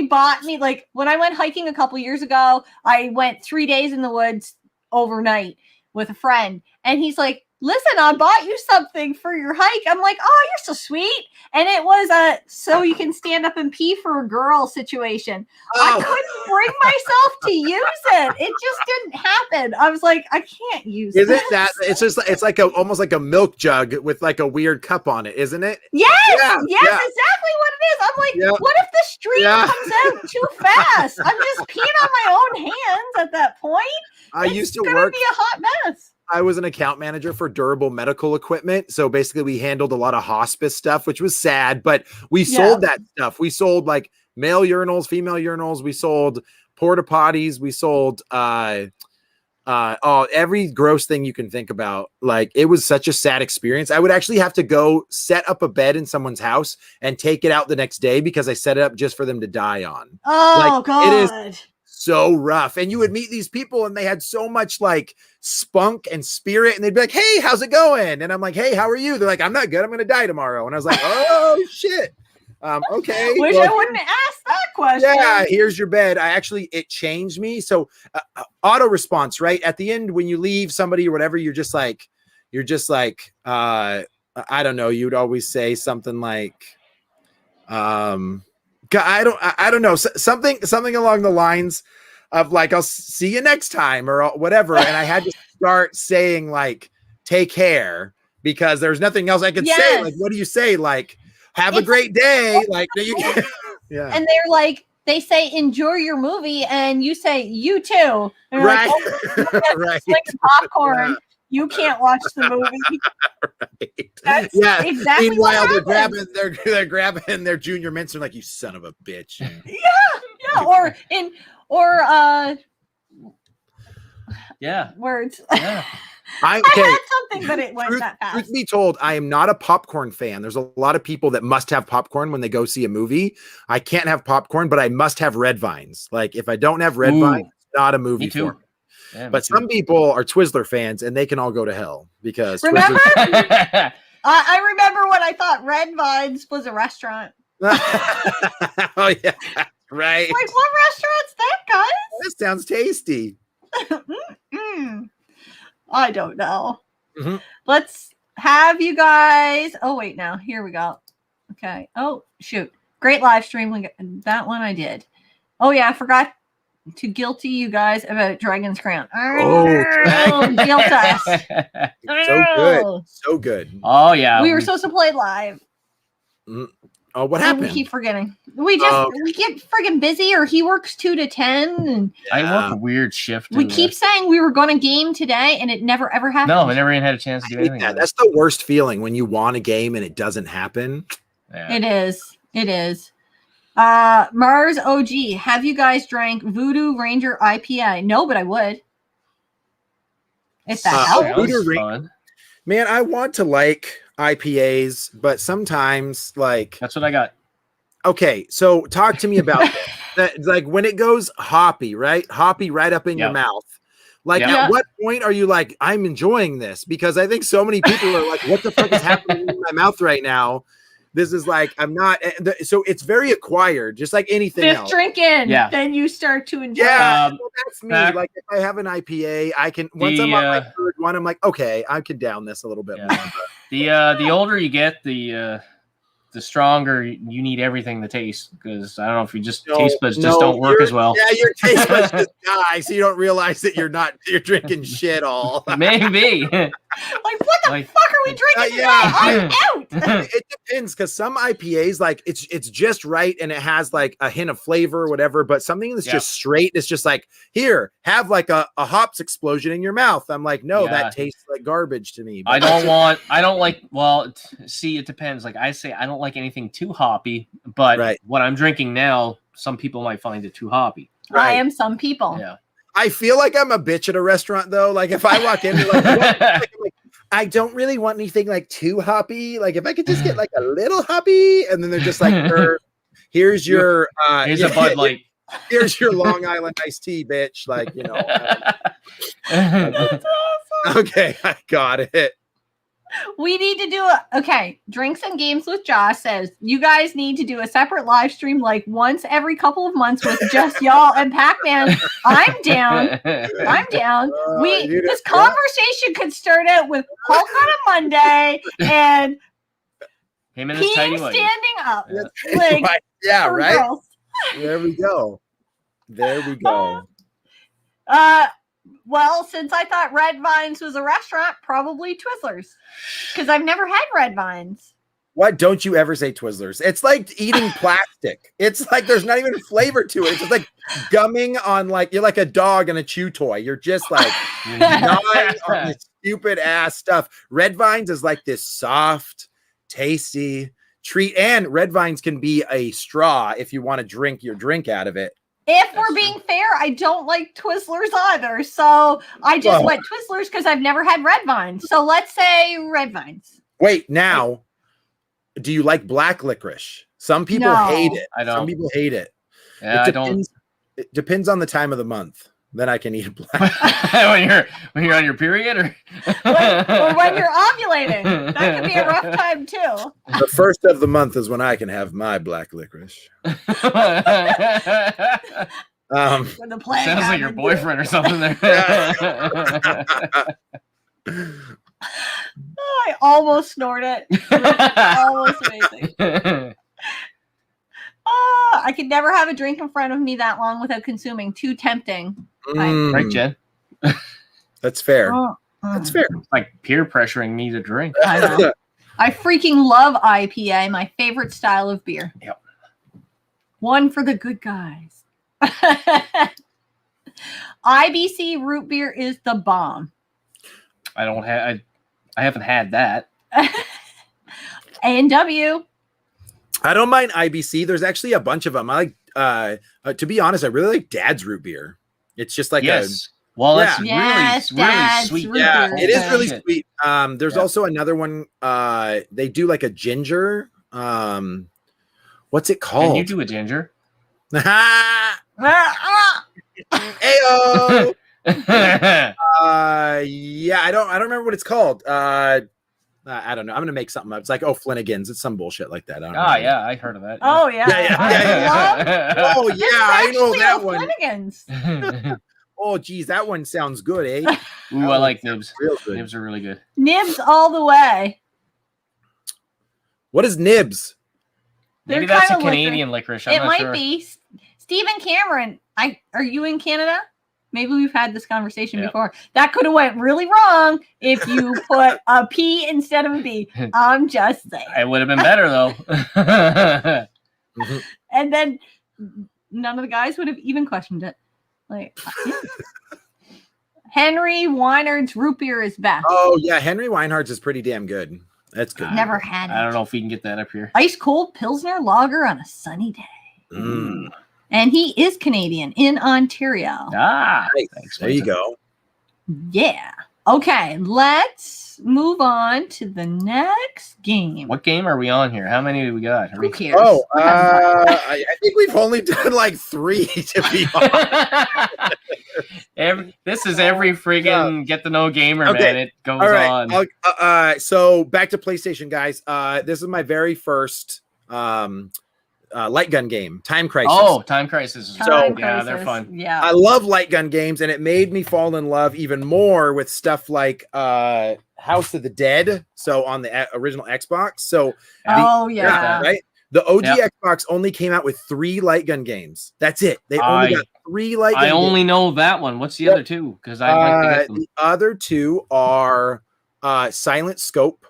Speaker 2: bought me, like, when I went hiking a couple years ago, I went 3 days in the woods overnight with a friend, and he's like, listen, I bought you something for your hike. I'm like, oh, you're so sweet. And it was a so you can stand up and pee for a girl situation. I couldn't bring myself to use it. It just didn't happen. I was like, I can't use it.
Speaker 3: Isn't that? It's just, it's like almost like a milk jug with like a weird cup on it, isn't it?
Speaker 2: Yes, exactly what it is. I'm like, what if the stream comes out too fast? I'm just peeing on my own hands at that point.
Speaker 3: It's
Speaker 2: gonna be a hot mess.
Speaker 3: I was an account manager for durable medical equipment. So basically we handled a lot of hospice stuff, which was sad, but we sold that stuff. We sold like male urinals, female urinals. We sold porta potties. We sold, every gross thing you can think about. Like, it was such a sad experience. I would actually have to go set up a bed in someone's house and take it out the next day because I set it up just for them to die on.
Speaker 2: Oh, God.
Speaker 3: It is so rough. And you would meet these people and they had so much like spunk and spirit, and they'd be like, hey, how's it going? And I'm like, hey, how are you? They're like, I'm not good, I'm gonna die tomorrow. And I was like, oh shit. Okay,
Speaker 2: wish I wouldn't ask that question.
Speaker 3: Yeah, here's your bed. It changed me. So auto response, right at the end when you leave somebody or whatever, you're just like I don't know, you'd always say something like I don't know, something along the lines of like, I'll see you next time or whatever. And I had to start saying like, take care, because there's nothing else I could say. Like, what do you say? Like, have a great day. Like, yeah.
Speaker 2: And they're like, they say, enjoy your movie. And you say, you too. And
Speaker 3: right.
Speaker 2: Like, oh,
Speaker 3: right.
Speaker 2: Popcorn. Yeah. You can't watch the movie.
Speaker 3: Right.
Speaker 2: That's exactly.
Speaker 3: Meanwhile, they're grabbing their junior mints. They're like, you son of a bitch.
Speaker 2: Yeah. Words.
Speaker 3: Yeah.
Speaker 2: I had something, but it went that fast.
Speaker 3: Truth be told, I am not a popcorn fan. There's a lot of people that must have popcorn when they go see a movie. I can't have popcorn, but I must have red vines. Like, if I don't have red vines, it's not a movie for me. Yeah, but some people are Twizzler fans, and they can all go to hell because
Speaker 2: remember? I remember when I thought Red Vines was a restaurant.
Speaker 3: Oh yeah, right.
Speaker 2: Like, what restaurant's that, guys?
Speaker 3: That sounds tasty.
Speaker 2: I don't know. Mm-hmm. Let's have you guys. Oh wait, now here we go. Okay. Oh shoot, great live stream. That one I did. Oh yeah, I forgot to guilty you guys about Dragon's Crown. Guilt us.
Speaker 3: So good. So good.
Speaker 1: Oh, yeah.
Speaker 2: We were supposed to play live.
Speaker 3: Oh, what happened?
Speaker 2: We keep forgetting. We get friggin' busy, or he works 2 to 10. And
Speaker 1: I work a weird shift.
Speaker 2: We keep saying we were going to game today, and it never ever happened.
Speaker 1: No, I never even had a chance to do anything.
Speaker 3: That's the worst feeling, when you want a game and it doesn't happen.
Speaker 2: Yeah. It is. It is. Mars OG, have you guys drank Voodoo Ranger IPA? No, but I would. If that helps.
Speaker 3: Voodoo Ranger. Man, I want to like IPAs, but sometimes like
Speaker 1: that's what I got.
Speaker 3: Okay, so talk to me about that. Like, when it goes hoppy, right? Hoppy right up in your mouth. Like, at what point are you like, I'm enjoying this? Because I think so many people are like, what the fuck is happening in my mouth right now? This is like, I'm not. So it's very acquired, just like anything else.
Speaker 2: Drink in, then you start to enjoy.
Speaker 3: Yeah, well, that's me. Like, if I have an IPA, I can. Once I'm on my third one, I'm like, okay, I can down this a little bit more.
Speaker 1: The older you get, the stronger you need everything to taste, because I don't know if you just taste buds just don't work as well.
Speaker 3: Yeah, your taste buds just die, so you don't realize that you're drinking shit all.
Speaker 1: Maybe.
Speaker 2: Like, what the fuck are are we drinking today?
Speaker 3: Yeah.
Speaker 2: I'm out.
Speaker 3: It depends, because some IPAs, like it's just right and it has like a hint of flavor or whatever, but something that's just straight, it's just like, here, have like a hops explosion in your mouth. I'm like, no, that tastes like garbage to me.
Speaker 1: I don't like, well, see, it depends. Like I say, I don't like anything too hoppy, but what I'm drinking now, some people might find it too hoppy.
Speaker 2: I am some people.
Speaker 1: Yeah.
Speaker 3: I feel like I'm a bitch at a restaurant though. Like if I walk in, like, I don't really want anything like too hoppy. Like if I could just get like a little hoppy, and then they're just like, here's your
Speaker 1: here's a Bud Light.
Speaker 3: Here's your Long Island iced tea, bitch. Like, you know. Okay, I got it.
Speaker 2: We need to do Drinks and Games with Josh says you guys need to do a separate live stream like once every couple of months with just y'all and Pac-Man. I'm down. This conversation could start out with Hulk on a Monday and
Speaker 1: him and his tiny
Speaker 2: standing up.
Speaker 3: Like, right? Girls. There we go.
Speaker 2: Well, since I thought Red Vines was a restaurant, probably Twizzlers. Because I've never had Red Vines.
Speaker 3: What? Don't you ever say Twizzlers. It's like eating plastic. It's like there's not even flavor to it. It's just like gumming on, like, you're like a dog and a chew toy. You're just like gnawing on this stupid ass stuff. Red Vines is like this soft, tasty treat. And Red Vines can be a straw if you want to drink your drink out of it.
Speaker 2: If we're being fair, I don't like Twizzlers either. So I just went Twizzlers because I've never had Red Vines. So let's say Red Vines.
Speaker 3: Wait, now, do you like black licorice? Some people hate it.
Speaker 1: I don't.
Speaker 3: Some people hate it.
Speaker 1: Yeah, I don't.
Speaker 3: It depends on the time of the month. Then I can eat black.
Speaker 1: when you're on your period, or
Speaker 2: when you're ovulating, that could be a rough time too.
Speaker 3: The first of the month is when I can have my black licorice.
Speaker 1: Sounds like your boyfriend or something there.
Speaker 2: I almost snorted. Almost amazing. I could never have a drink in front of me that long without consuming. Too tempting.
Speaker 1: Right, Jen?
Speaker 3: That's fair. That's fair.
Speaker 1: It's like peer pressuring me to drink.
Speaker 2: I know. I freaking love IPA, my favorite style of beer.
Speaker 1: Yep.
Speaker 2: One for the good guys. IBC root beer is the bomb.
Speaker 1: I haven't had that.
Speaker 2: A&W.
Speaker 3: I don't mind IBC. There's actually a bunch of them. I like, to be honest, I really like Dad's root beer. It's just like
Speaker 1: that's really sweet.
Speaker 3: Yeah, it is really sweet. There's also another one. They do like a ginger. What's it called?
Speaker 1: Can you do a ginger?
Speaker 3: Ayo. Yeah, I don't remember what it's called. I don't know. I'm gonna make something up. It's like, Flanagan's. It's some bullshit like that.
Speaker 1: Yeah, I heard of that.
Speaker 2: Oh yeah.
Speaker 3: Oh yeah, I know that one.
Speaker 2: Flanagan's.
Speaker 3: Oh geez, that one sounds good, eh?
Speaker 1: Ooh, I like nibs.
Speaker 3: Real good.
Speaker 1: Nibs are really good.
Speaker 2: Nibs all the way.
Speaker 3: What is nibs?
Speaker 1: Maybe that's a Canadian licorice.
Speaker 2: It might be. Stephen Cameron, are you in Canada? Maybe we've had this conversation before. That could have went really wrong if you put a P instead of a B. I'm just saying.
Speaker 1: It would have been better though.
Speaker 2: And then none of the guys would have even questioned it. Like Henry Weinhard's root beer is best.
Speaker 3: Oh yeah, Henry Weinhard's is pretty damn good. That's good.
Speaker 2: Never had it.
Speaker 1: I don't know if we can get that up here.
Speaker 2: Ice cold Pilsner lager on a sunny day.
Speaker 3: Mm.
Speaker 2: And he is Canadian in Ontario.
Speaker 3: Nice. There you go.
Speaker 2: Yeah. Okay, let's move on to the next game.
Speaker 1: What game are we on here? How many do we got?
Speaker 2: Who cares?
Speaker 3: Oh, I think we've only done like 3 to be honest.
Speaker 1: This is every friggin' get to know gamer, man. It goes on.
Speaker 3: So back to PlayStation, guys. This is my very first light gun game, Time Crisis.
Speaker 1: Oh, Time Crisis. Yeah, they're fun.
Speaker 2: Yeah,
Speaker 3: I love light gun games, and it made me fall in love even more with stuff like House of the Dead. So on the original Xbox. So right. The OG Xbox only came out with 3 light gun games. That's it. They only got 3 light gun games.
Speaker 1: I only know that one. What's the other 2? Because I like to get them.
Speaker 3: The other 2 are Silent Scope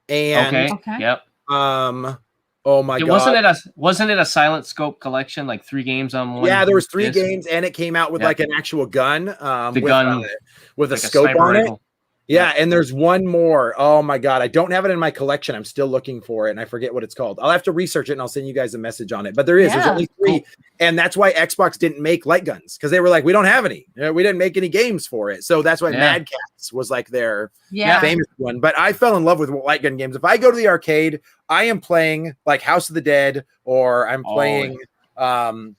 Speaker 3: And
Speaker 2: Okay.
Speaker 1: Yep.
Speaker 3: oh my god.
Speaker 1: Wasn't it a Silent Scope collection, like 3 games on one?
Speaker 3: Yeah, there was 3
Speaker 1: disc?
Speaker 3: games, and it came out with
Speaker 1: Yeah.
Speaker 3: like an actual gun,
Speaker 1: The gun
Speaker 3: with a
Speaker 1: like
Speaker 3: scope
Speaker 1: sniper
Speaker 3: on it.
Speaker 1: rifle.
Speaker 3: Yeah, and there's one more. Oh my god, I don't have it in my collection. I'm still looking for it, and I forget what it's called. I'll have to research it, and I'll send you guys a message on it. But there's only 3, and that's why Xbox didn't make light guns, because they were like, we don't have any. We didn't make any games for it, so that's why Mad Catz was like their famous one. But I fell in love with light gun games. If I go to the arcade, I am playing like House of the Dead, or I'm playing, Time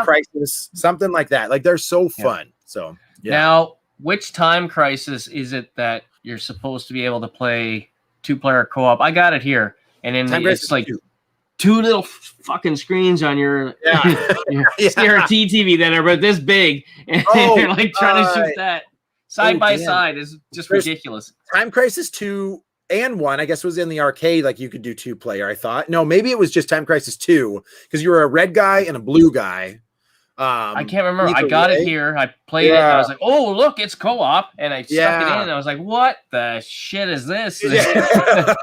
Speaker 3: Crisis, something like that. Like they're so fun. So
Speaker 1: now. Which Time Crisis is it that you're supposed to be able to play 2-player co-op? I got it here, and then it's like 2 little fucking screens on your CRT TV that are about this big, and you're like trying to shoot that side by side. Is just ridiculous.
Speaker 3: Time Crisis 2 and 1, I guess, was in the arcade. Like you could do 2-player. I thought no, maybe it was just Time Crisis 2 because you were a red guy and a blue guy.
Speaker 1: I can't remember. I got it here. I played it. And I was like, "Oh, look, it's co-op!" And I stuck it in. And I was like, "What the shit is this?"
Speaker 2: Modan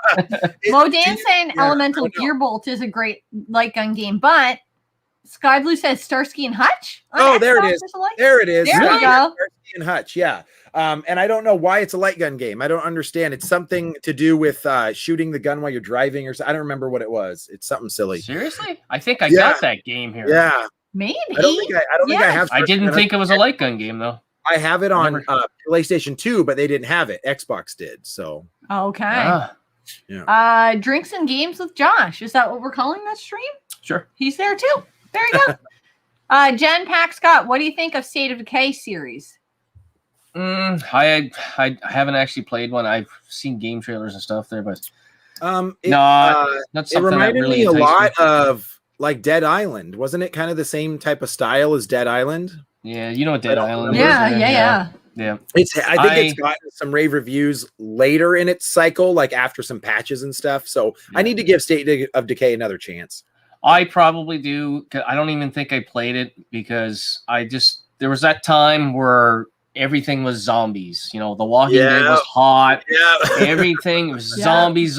Speaker 2: saying Elemental Gearbolt is a great light gun game, but Sky Blue says Starsky and Hutch.
Speaker 3: Oh, there it is. There it is.
Speaker 2: There we go.
Speaker 3: Starsky and Hutch. Yeah. And I don't know why it's a light gun game. I don't understand. It's something to do with shooting the gun while you're driving, or I don't remember what it was. It's something silly.
Speaker 1: Seriously, I think I got that game here.
Speaker 3: Yeah.
Speaker 2: Maybe.
Speaker 3: I don't think I have.
Speaker 1: I didn't think it was a light gun game though.
Speaker 3: I have it on PlayStation 2, but they didn't have it. Xbox did. So
Speaker 2: okay. Drinks and games with Josh. Is that what we're calling that stream?
Speaker 1: Sure.
Speaker 2: He's there too. There you go. Jen Pack Scott, what do you think of State of Decay series?
Speaker 1: I haven't actually played one. I've seen game trailers and stuff there, but
Speaker 3: it reminded me a lot of like Dead Island. Wasn't it kind of the same type of style as Dead Island?
Speaker 1: Yeah, you know what Dead Island is.
Speaker 2: Yeah.
Speaker 3: I think it's gotten some rave reviews later in its cycle, like after some patches and stuff. So I need to give State of Decay another chance.
Speaker 1: I probably do. I don't even think I played it because there was that time where everything was zombies. The Walking Dead was hot. Yeah. Everything was zombies,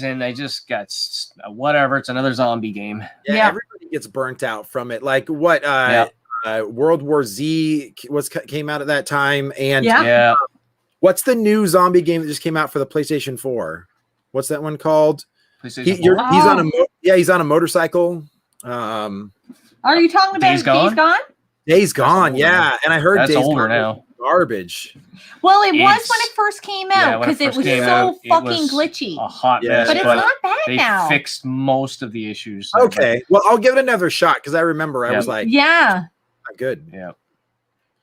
Speaker 1: and I just got whatever. It's another zombie game.
Speaker 3: Yeah. Everybody gets burnt out from it. Like what? World War Z came out at that time, and what's the new zombie game that just came out for the PlayStation 4? What's that one called? PlayStation 4? He's on a motorcycle.
Speaker 2: Are you talking about Days Gone?
Speaker 3: Days Gone, and I heard
Speaker 1: that's
Speaker 3: Days
Speaker 1: older
Speaker 3: Gone
Speaker 1: now.
Speaker 3: Garbage.
Speaker 2: Well, it was when it first came out because it was so fucking glitchy.
Speaker 1: A hot mess,
Speaker 2: but it's not bad now.
Speaker 1: They fixed most of the issues.
Speaker 3: Okay, well, I'll give it another shot because I remember I was like, not good.
Speaker 1: Yeah,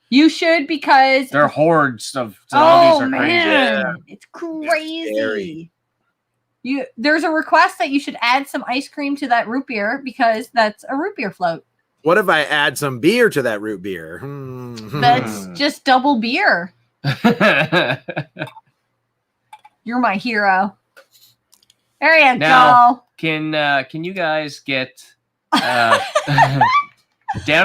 Speaker 2: you should because
Speaker 1: their hordes of zombies are crazy.
Speaker 2: Man. It's crazy. There's a request that you should add some ice cream to that root beer because that's a root beer float.
Speaker 3: What if I add some beer to that root beer?
Speaker 2: That's just double beer. You're my hero. There you go.
Speaker 1: Can you guys get down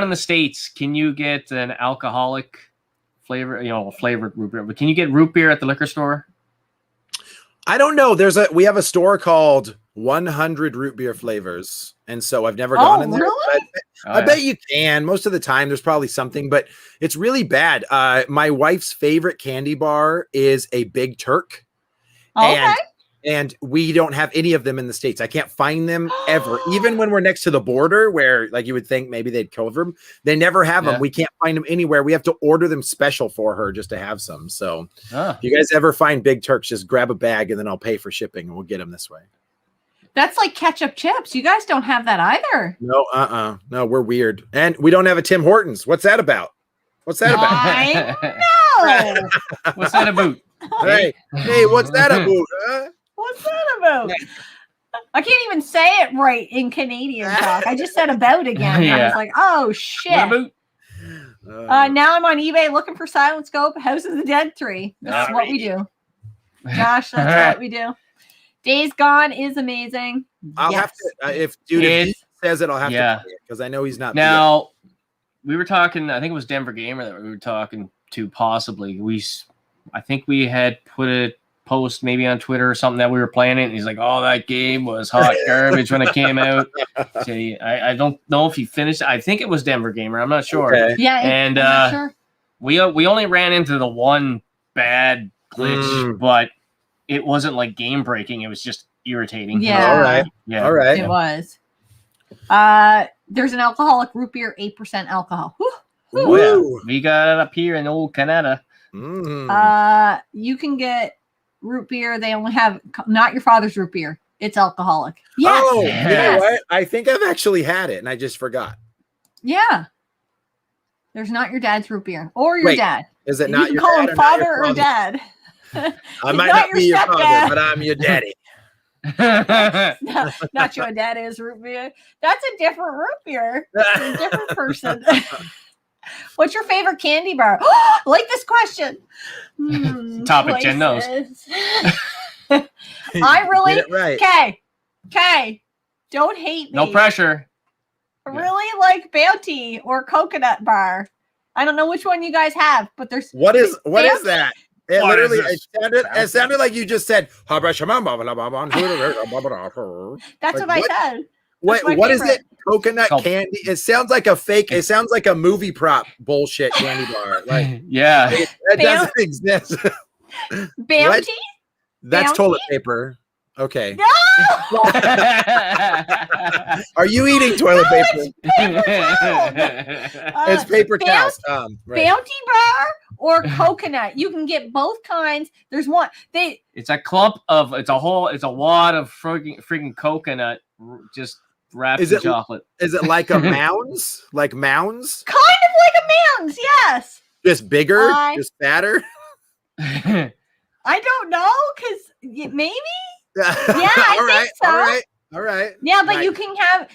Speaker 1: in the States? Can you get an alcoholic flavor, flavored root beer? But can you get root beer at the liquor store?
Speaker 3: I don't know. We have a store called 100 root beer flavors, and so I've never gone in there.
Speaker 2: Really?
Speaker 3: I bet you can. Most of the time, there's probably something, but it's really bad. My wife's favorite candy bar is a Big Turk, and we don't have any of them in the States. I can't find them ever, even when we're next to the border, where like you would think maybe they'd cover them. They never have them. We can't find them anywhere. We have to order them special for her just to have some. So, if you guys ever find Big Turks, just grab a bag and then I'll pay for shipping, and we'll get them this way.
Speaker 2: That's like ketchup chips. You guys don't have that either.
Speaker 3: No, no, we're weird. And we don't have a Tim Hortons. What's that about?
Speaker 2: I know.
Speaker 1: What's that about?
Speaker 3: Hey, what's that about? Huh?
Speaker 2: What's that about? I can't even say it right in Canadian talk. I just said about again. I was like, oh, shit. Now I'm on eBay looking for Silent Scope, House of the Dead 3. That's what we do. Josh, that's what we do. Days Gone is amazing.
Speaker 3: I'll have to, if he says it, I'll have to play it because I know he's not.
Speaker 1: Now, we were talking, I think it was Denver Gamer that we were talking to possibly. I think we had put it post maybe on Twitter or something that we were playing it. And he's like, "Oh, that game was hot garbage when it came out." So I don't know if he finished. I think it was Denver Gamer. I'm not sure.
Speaker 3: Okay.
Speaker 2: Yeah,
Speaker 1: And
Speaker 2: I'm not sure.
Speaker 1: we only ran into the one bad glitch, but it wasn't like game breaking. It was just irritating.
Speaker 2: Yeah.
Speaker 3: All right.
Speaker 1: Yeah.
Speaker 3: All right.
Speaker 2: It was. There's an alcoholic root beer, 8% alcohol. Whew.
Speaker 1: Oh, yeah. We got it up here in old Canada.
Speaker 2: You can get root beer. They only have not your father's root beer. It's alcoholic. Yes.
Speaker 3: Oh,
Speaker 1: yes.
Speaker 3: you know what? I think I've actually had it and I just forgot.
Speaker 2: Yeah. There's not your dad's root beer or your dad.
Speaker 3: Is it
Speaker 2: You
Speaker 3: not
Speaker 2: can
Speaker 3: your
Speaker 2: call
Speaker 3: dad
Speaker 2: him father or
Speaker 3: dad?
Speaker 2: dad.
Speaker 3: I might not be your father, but I'm your daddy.
Speaker 2: Not your dad is root beer. That's a different root beer. It's a different person. What's your favorite candy bar? Like this question.
Speaker 1: Topic Jen knows.
Speaker 2: I really
Speaker 3: right.
Speaker 2: Okay. Don't hate me.
Speaker 1: No pressure.
Speaker 2: I really like Bounty or Coconut Bar. I don't know which one you guys have, but there's
Speaker 3: what is that? It
Speaker 1: What
Speaker 3: literally
Speaker 1: is
Speaker 3: it sounded like you just said
Speaker 2: that's
Speaker 3: like,
Speaker 2: what I said.
Speaker 3: What is it? Coconut
Speaker 1: Called-
Speaker 3: candy. It sounds like a fake. It sounds like a movie prop bullshit candy bar. Like
Speaker 1: yeah.
Speaker 3: it doesn't exist.
Speaker 2: Bounty?
Speaker 3: That's
Speaker 2: Bounty?
Speaker 3: toilet paper. Okay.
Speaker 2: No!
Speaker 3: Are you eating toilet paper? It's paper towels. Right.
Speaker 2: Bounty Bar or coconut. You can get both kinds. There's one.
Speaker 1: It's a clump of it's a wad of freaking coconut just wrapped in chocolate.
Speaker 3: Is it like a mounds? Like mounds?
Speaker 2: Kind of like a mounds, yes.
Speaker 3: Just bigger? Just fatter?
Speaker 2: I don't know, because maybe.
Speaker 3: Yeah,
Speaker 2: I think so.
Speaker 3: All right.
Speaker 2: Yeah, but you can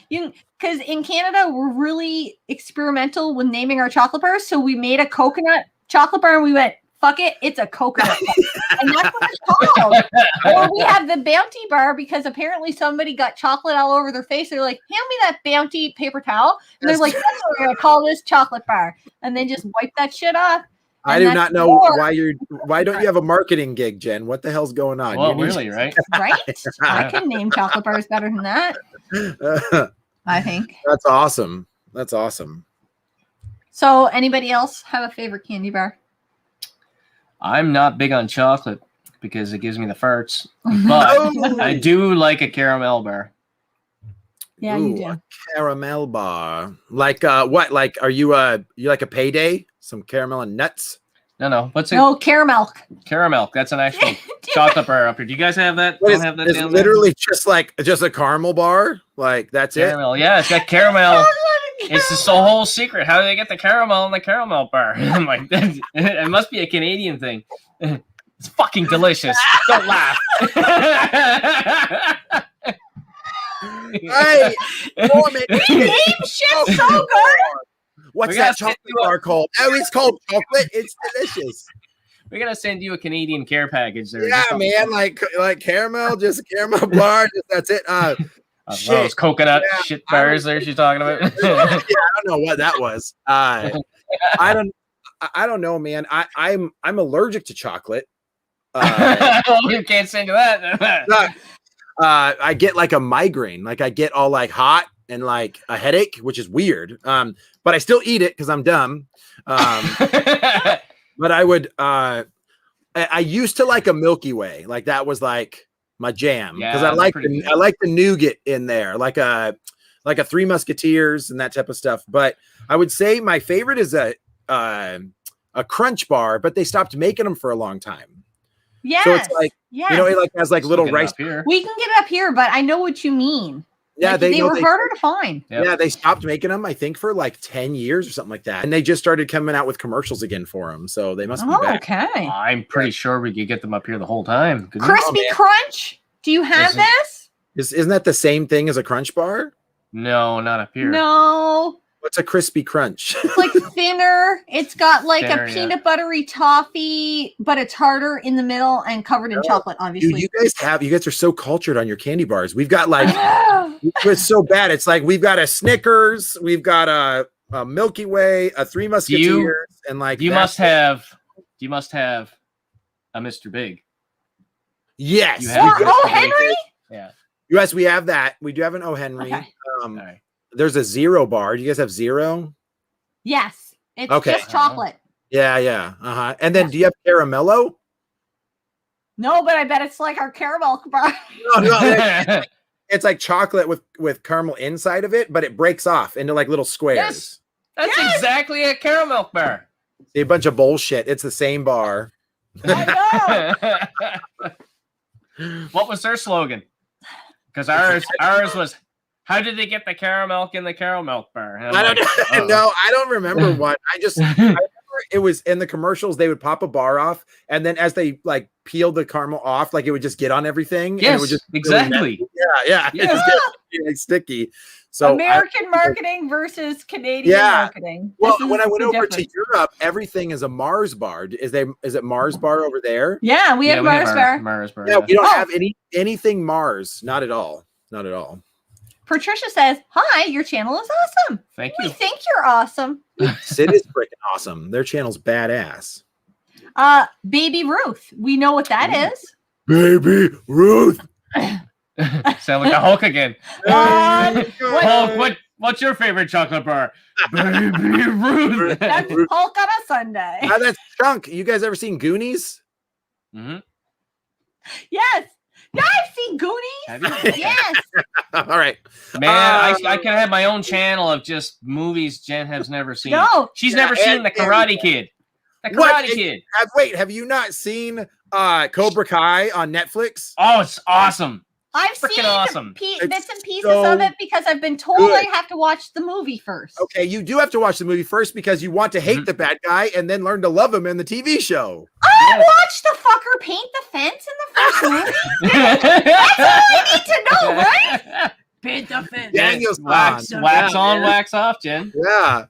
Speaker 2: because in Canada we're really experimental with naming our chocolate bars. So we made a coconut chocolate bar and we went, fuck it, it's a coconut bar. And that's what it's called. Or we have the Bounty bar because apparently somebody got chocolate all over their face. They're like, hand me that Bounty paper towel. And they're like, that's what we're gonna call this chocolate bar. And then just wipe that shit off.
Speaker 3: I do not know why don't you have a marketing gig, Jen? What the hell's going on?
Speaker 1: Well, really, right?
Speaker 2: Right? I can name chocolate bars better than that. I think.
Speaker 3: That's awesome. That's awesome.
Speaker 2: So anybody else have a favorite candy bar?
Speaker 1: I'm not big on chocolate because it gives me the farts, but I do like a caramel bar.
Speaker 2: Yeah, you do.
Speaker 3: A caramel bar. Like what? Like are you like a payday? Some caramel and nuts?
Speaker 1: No. What's it?
Speaker 2: No, caramel.
Speaker 1: Caramel. That's an actual chocolate bar up here. Do you guys have that?
Speaker 3: Don't have that it's literally just a caramel bar. Like that's
Speaker 1: caramel. Yeah, it's got caramel. It's just the whole secret. How do they get the caramel in the caramel bar? I'm like, it must be a Canadian thing. It's fucking delicious. Don't laugh.
Speaker 3: Hey,
Speaker 2: we name shit so good.
Speaker 3: What's that chocolate bar called? Oh, it's called chocolate. It's delicious.
Speaker 1: We're gonna send you a Canadian care package there.
Speaker 3: Yeah, man, like caramel, just a caramel bar. That's it.
Speaker 1: Those coconut shit bars there she's talking about.
Speaker 3: Yeah, I don't know what that was. I don't know, man. I'm allergic to chocolate.
Speaker 1: You can't send you that.
Speaker 3: I get like a migraine. Like I get all like hot and like a headache, which is weird. But I still eat it because I'm dumb. But I would I used to like a Milky Way. Like that was like my jam. Because I like the nougat in there, like a Three Musketeers and that type of stuff. But I would say my favorite is a Crunch bar, but they stopped making them for a long time.
Speaker 2: Yes.
Speaker 3: So it's like, you know, it like has like little rice.
Speaker 2: We can get it up here, but I know what you mean.
Speaker 3: Yeah,
Speaker 2: like, they were harder to find.
Speaker 3: Yep. Yeah, they stopped making them, I think, for like 10 years or something like that. And they just started coming out with commercials again for them. So they must be back.
Speaker 2: Okay.
Speaker 1: I'm pretty sure we could get them up here the whole time.
Speaker 2: Crispy Crunch? Do you have this?
Speaker 3: Isn't that the same thing as a Crunch bar?
Speaker 1: No, not up here.
Speaker 2: No.
Speaker 3: What's a Crispy Crunch?
Speaker 2: It's like thinner. It's got like a peanut buttery toffee, but it's harder in the middle and covered in chocolate, obviously.
Speaker 3: Dude, you guys are so cultured on your candy bars. We've got like, it's so bad. It's like we've got a Snickers, we've got a Milky Way, a Three Musketeers, and like
Speaker 1: you must have a Mr. Big.
Speaker 3: Yes.
Speaker 1: You have-
Speaker 2: Or O. Henry?
Speaker 1: Yeah.
Speaker 3: Yes, we have that. We do have an O. Henry.
Speaker 2: Okay.
Speaker 1: All right.
Speaker 3: There's a zero bar. Do you guys have zero?
Speaker 2: Yes. It's
Speaker 3: Okay.
Speaker 2: just chocolate.
Speaker 3: Yeah. And then
Speaker 2: Yes.
Speaker 3: do you have caramello?
Speaker 2: No, but I bet it's like our caramel bar.
Speaker 3: No, it's like chocolate with caramel inside of it, but it breaks off into like little squares.
Speaker 1: Yes. That's exactly a caramel bar.
Speaker 3: See, a bunch of bullshit. It's the same bar.
Speaker 2: I know.
Speaker 1: What was their slogan? Because ours was, how did they get the caramel in the caramel bar? And
Speaker 3: I
Speaker 1: I'm
Speaker 3: don't
Speaker 1: like,
Speaker 3: no, I don't remember what. I remember it was in the commercials. They would pop a bar off, and then as they like peeled the caramel off, like it would just get on everything. And it
Speaker 1: Yes,
Speaker 3: would just
Speaker 1: exactly.
Speaker 3: yeah.
Speaker 1: Yeah.
Speaker 3: It just get like, sticky. So
Speaker 2: American marketing versus Canadian marketing.
Speaker 3: Well,
Speaker 2: This
Speaker 3: when
Speaker 2: is
Speaker 3: I went
Speaker 2: the
Speaker 3: over
Speaker 2: difference.
Speaker 3: to Europe, everything is a Mars bar. Is it Mars bar over there?
Speaker 2: Yeah, we have Mars bar.
Speaker 1: Mars bar.
Speaker 3: Yeah, we don't
Speaker 2: Oh.
Speaker 3: have anything Mars. Not at all. Not at all.
Speaker 2: Patricia says, "Hi, your channel is awesome.
Speaker 1: Thank
Speaker 2: We
Speaker 1: you.
Speaker 2: think you're awesome."
Speaker 3: Sid is freaking awesome. Their channel's badass.
Speaker 2: Baby Ruth. We know what that is.
Speaker 3: Baby Ruth.
Speaker 1: Sound like a Hulk again. Hulk, what's your favorite chocolate bar? Baby Ruth.
Speaker 2: That's Hulk on a Sunday.
Speaker 3: That's Chunk. You guys ever seen Goonies?
Speaker 1: Mm-hmm.
Speaker 2: Yes. Yeah, I've seen Goonies.
Speaker 1: Have you?
Speaker 2: Yes.
Speaker 3: All right.
Speaker 1: Man, I can have my own channel of just movies Jen has never seen.
Speaker 2: No.
Speaker 1: She's never seen The Karate Kid. The Karate Kid.
Speaker 3: Have you not seen Cobra Kai on Netflix?
Speaker 1: Oh, it's awesome.
Speaker 2: I've
Speaker 1: Freaking
Speaker 2: seen
Speaker 1: awesome.
Speaker 2: bits and pieces
Speaker 3: so
Speaker 2: of it because I've been told
Speaker 3: good.
Speaker 2: I have to watch the movie first.
Speaker 3: Okay, you do have to watch the movie first because you want to hate the bad guy and then learn to love him in the TV show.
Speaker 2: I watched the fucker paint the fence in the first movie. That's all I need to know, right? Paint the fence.
Speaker 3: Daniel's
Speaker 1: wax
Speaker 3: on.
Speaker 1: on, wax off, Jen.
Speaker 3: Yeah.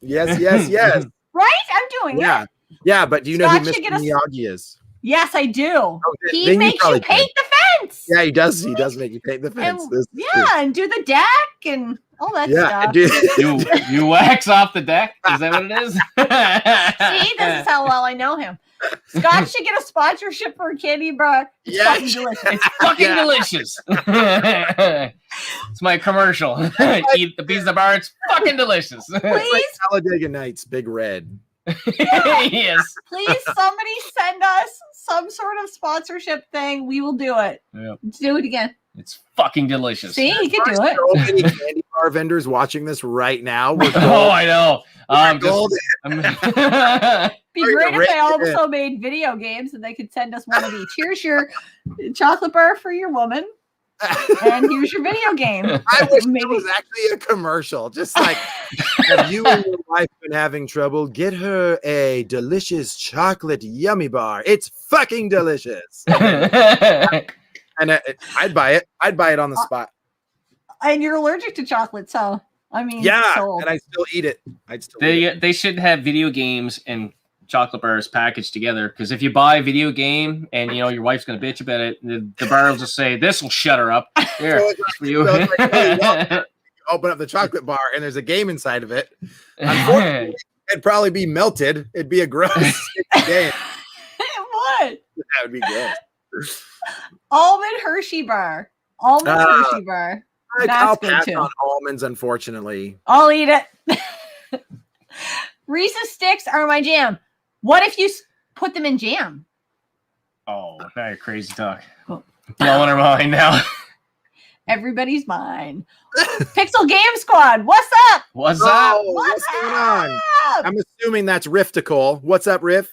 Speaker 3: Yes.
Speaker 2: Right? I'm doing it.
Speaker 3: Yeah, but do you know who
Speaker 2: Scott
Speaker 3: Mr.
Speaker 2: should get a-
Speaker 3: Miyagi is?
Speaker 2: Yes, I do.
Speaker 3: then
Speaker 2: He
Speaker 3: you
Speaker 2: makes you
Speaker 3: probably
Speaker 2: paint the fence.
Speaker 3: Yeah, he does. He does make you paint the fence.
Speaker 2: And,
Speaker 3: This is
Speaker 2: yeah, and do the deck and all that
Speaker 3: yeah,
Speaker 2: stuff.
Speaker 3: dude.
Speaker 1: You wax off the deck? Is that what it is?
Speaker 2: See, this is how well I know him. Scott should get a sponsorship for a candy bar. It's
Speaker 3: Yeah.
Speaker 2: fucking delicious.
Speaker 1: It's fucking
Speaker 3: Yeah.
Speaker 1: delicious. It's my commercial. Eat the piece of bar. It's fucking delicious.
Speaker 2: Please,
Speaker 3: Talladega Nights, Big Red.
Speaker 1: Yes.
Speaker 2: please, somebody send us some sort of sponsorship thing. We will do it.
Speaker 1: Yeah.
Speaker 2: Let's do it again.
Speaker 1: It's fucking delicious.
Speaker 2: See, you can do
Speaker 3: There's
Speaker 2: it.
Speaker 3: so many candy bar vendors watching this right now. We're
Speaker 1: Oh, I know.
Speaker 3: golden.
Speaker 2: Be
Speaker 3: Are you
Speaker 2: great if
Speaker 3: rich?
Speaker 2: they also made video games and they could send us one of each. Here's your chocolate bar for your woman, and here's your video game.
Speaker 3: I wish
Speaker 2: Maybe-
Speaker 3: it was actually a commercial. Just like, have you and your wife been having trouble? Get her a delicious chocolate yummy bar. It's fucking delicious. And I'd buy it. I'd buy it on the spot.
Speaker 2: And you're allergic to chocolate, so I mean,
Speaker 3: Yeah,
Speaker 2: sold.
Speaker 3: and I still eat it. I'd still eat it.
Speaker 1: They should have video games and chocolate bars packaged together, because if you buy a video game and your wife's gonna bitch about it, the bar will just say, "This will shut her up." Here,
Speaker 3: So
Speaker 1: it's for you.
Speaker 3: so it's like, really well, open up the chocolate bar and there's a game inside of it. Unfortunately, it'd probably be melted. It'd be a gross game.
Speaker 2: What?
Speaker 3: That would be good.
Speaker 2: Almond Hershey bar. Almond Hershey bar.
Speaker 3: I'll
Speaker 2: That's good
Speaker 3: pass
Speaker 2: too.
Speaker 3: on almonds, unfortunately.
Speaker 2: I'll eat it. Reese's sticks are my jam. What if you put them in jam?
Speaker 1: Oh, now you're crazy talk.
Speaker 2: Oh.
Speaker 1: Blowing her mind now.
Speaker 2: Everybody's mine. Pixel Game Squad, what's up?
Speaker 1: What's
Speaker 3: Oh,
Speaker 1: up?
Speaker 3: what's going on?
Speaker 2: up?
Speaker 3: I'm assuming that's Riftical. What's up, Riff?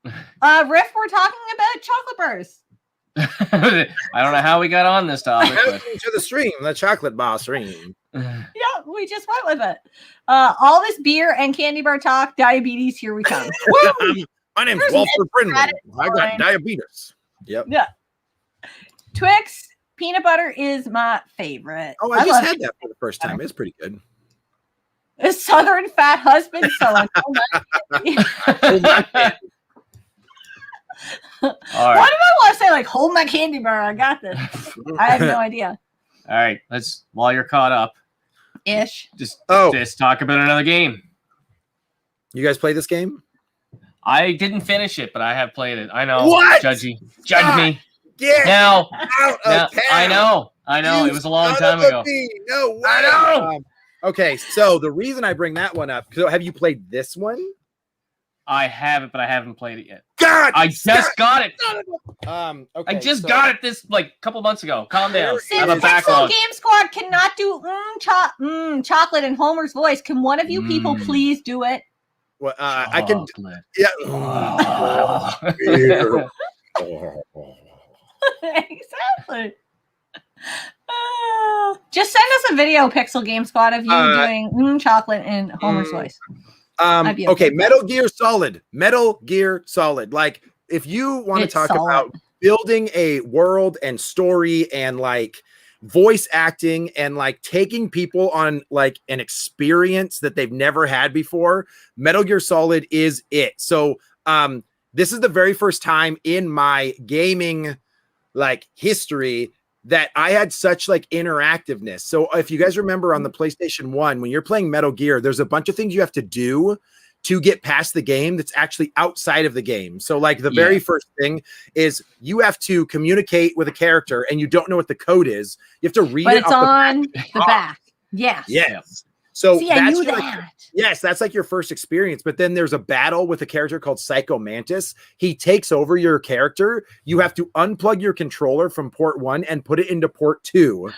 Speaker 2: Riff, we're talking about chocolate bars.
Speaker 1: I don't know how we got on this topic,
Speaker 3: Welcome to the stream, the chocolate bar stream.
Speaker 1: but
Speaker 2: Yeah, we just went with it. All this beer and candy bar talk, diabetes, here we come. Woo!
Speaker 3: My name's
Speaker 2: There's
Speaker 3: Walter
Speaker 2: Ned
Speaker 3: Brindley.
Speaker 2: Stratus
Speaker 3: I got
Speaker 2: line.
Speaker 3: diabetes. Yep.
Speaker 2: Twix peanut butter is my favorite.
Speaker 3: Oh, I just
Speaker 2: love
Speaker 3: had that for the first time. It's pretty good.
Speaker 2: a Southern fat husband. So
Speaker 1: all
Speaker 2: Why
Speaker 1: right,
Speaker 2: did I want to say like hold my candy bar? I got this. I have no idea.
Speaker 1: all right. Let's while you're caught up,
Speaker 2: Ish.
Speaker 1: just
Speaker 3: Oh,
Speaker 1: talk about another game.
Speaker 3: you guys play this game?
Speaker 1: I didn't finish it, but I have played it. I know.
Speaker 3: What?
Speaker 1: Judge
Speaker 3: God.
Speaker 1: me.
Speaker 3: Get
Speaker 1: Now,
Speaker 3: out of town.
Speaker 1: I know.
Speaker 3: You
Speaker 1: It was a long
Speaker 3: son
Speaker 1: time
Speaker 3: of a
Speaker 1: ago.
Speaker 3: bee. No way.
Speaker 1: I know.
Speaker 3: Okay, so the reason I bring that one up, so have you played this one?
Speaker 1: I have it, but I haven't played it yet.
Speaker 3: God,
Speaker 1: I just got it.
Speaker 3: Okay,
Speaker 1: I just got it this couple months ago. Calm down. I
Speaker 2: Since
Speaker 1: have a
Speaker 2: Pixel
Speaker 1: backlog.
Speaker 2: Game Squad cannot do chocolate in Homer's voice, can one of you people please do it?
Speaker 3: Well, I can.
Speaker 1: Chocolate.
Speaker 3: Yeah.
Speaker 2: Exactly. Just send us a video, Pixel Game Squad, of you doing chocolate in Homer's voice. I'd be
Speaker 3: Okay,
Speaker 2: with
Speaker 3: Metal Gear Solid. Metal Gear Solid. Like, if you want to
Speaker 2: It's
Speaker 3: talk
Speaker 2: solid.
Speaker 3: about building a world and story and like voice acting and like taking people on like an experience that they've never had before, Metal Gear Solid is it. So this is the very first time in my gaming like history that I had such like interactiveness. So if you guys remember on the PlayStation 1, when you're playing Metal Gear, there's a bunch of things you have to do to get past the game that's actually outside of the game. So like the very first thing is you have to communicate with a character and you don't know what the code is. You have to read
Speaker 2: But
Speaker 3: it
Speaker 2: it's
Speaker 3: off
Speaker 2: on the back. Yes.
Speaker 3: Yes. So
Speaker 2: See, I
Speaker 3: that's
Speaker 2: knew
Speaker 3: your,
Speaker 2: that.
Speaker 3: yes, that's like your first experience. But then there's a battle with a character called Psycho Mantis. He takes over your character. You have to unplug your controller from port 1 and put it into port 2.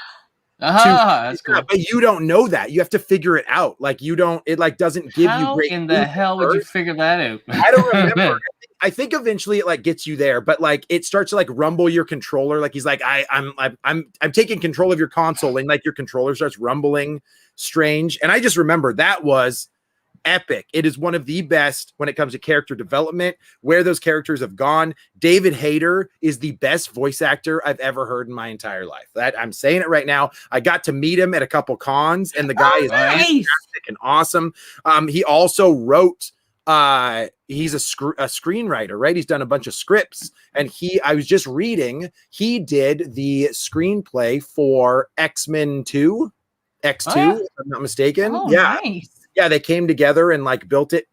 Speaker 1: That's cool.
Speaker 3: But you don't know that. You have to figure it out. Like you don't. It like doesn't give you great.
Speaker 1: How in the hell would you figure that out?
Speaker 3: I don't remember. I think eventually it like gets you there, but like it starts to like rumble your controller. Like he's like, I'm taking control of your console, and like your controller starts rumbling strange. And I just remember that was epic. It is one of the best when it comes to character development, where those characters have gone. David Hayter is the best voice actor I've ever heard in my entire life. That I'm saying it right now. I got to meet him at a couple cons, and the guy is fantastic and awesome. He also wrote. He's a screenwriter, right? He's done a bunch of scripts, and I was just reading, he did the screenplay for X-Men 2, X2, if I'm not mistaken.
Speaker 2: Oh,
Speaker 3: yeah.
Speaker 2: Nice.
Speaker 3: Yeah, they came together and like built it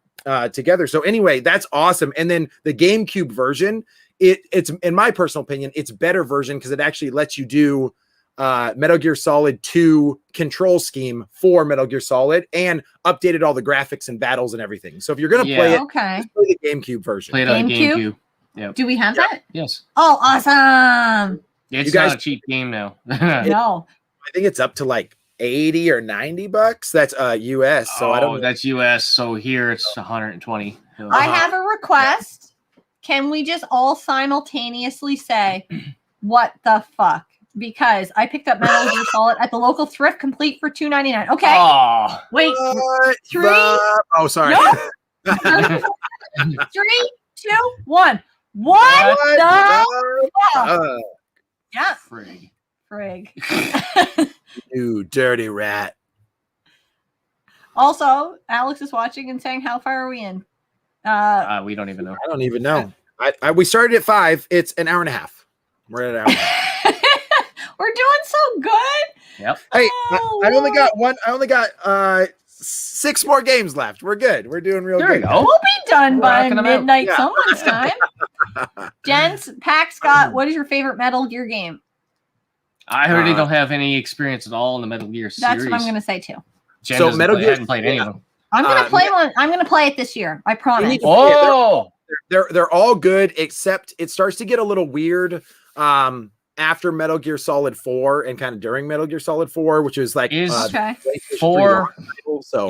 Speaker 3: together. So anyway, that's awesome. And then the GameCube version, it's in my personal opinion, it's better version because it actually lets you do Metal Gear Solid 2 control scheme for Metal Gear Solid and updated all the graphics and battles and everything. So if you're gonna play it, just play the GameCube version.
Speaker 1: Play it on GameCube. Yeah.
Speaker 2: Do we have that?
Speaker 1: Yes.
Speaker 2: Oh, awesome.
Speaker 1: It's not a cheap game now.
Speaker 2: No.
Speaker 3: I think it's up to like 80 or 90 bucks. That's US. So I don't know.
Speaker 1: That's US. So here it's 120.
Speaker 2: I have a request. Can we just all simultaneously say, what the fuck? Because I picked up Metal Gear Solid at the local thrift complete for $2.99. Okay.
Speaker 1: Oh.
Speaker 2: Wait. Three.
Speaker 3: Oh, sorry.
Speaker 2: No. 3, 2, 1. What the fuck? Yeah. Frig.
Speaker 3: You dirty rat.
Speaker 2: Also, Alex is watching and saying, how far are we in?
Speaker 1: We don't even know.
Speaker 3: I don't even know. We started at 5. It's an hour and a half. We're at an hour and a half.
Speaker 2: We're doing so good.
Speaker 1: Yep.
Speaker 3: Hey, I only got one. I only got 6 more games left. We're good. We're doing real good.
Speaker 1: There you go.
Speaker 2: We'll be done by midnight someone's time. Jens, Pack Scott, what is your favorite Metal Gear game?
Speaker 1: I already don't have any experience at all in the Metal Gear series.
Speaker 2: That's what I'm going to say too.
Speaker 1: Jen so Metal Gear, I hadn't played any of them.
Speaker 2: I'm going to play one. I'm going to play it this year. I promise.
Speaker 3: Oh, they're all good, except it starts to get a little weird after Metal Gear Solid 4 and kind of during Metal Gear Solid 4, which is like
Speaker 1: is 4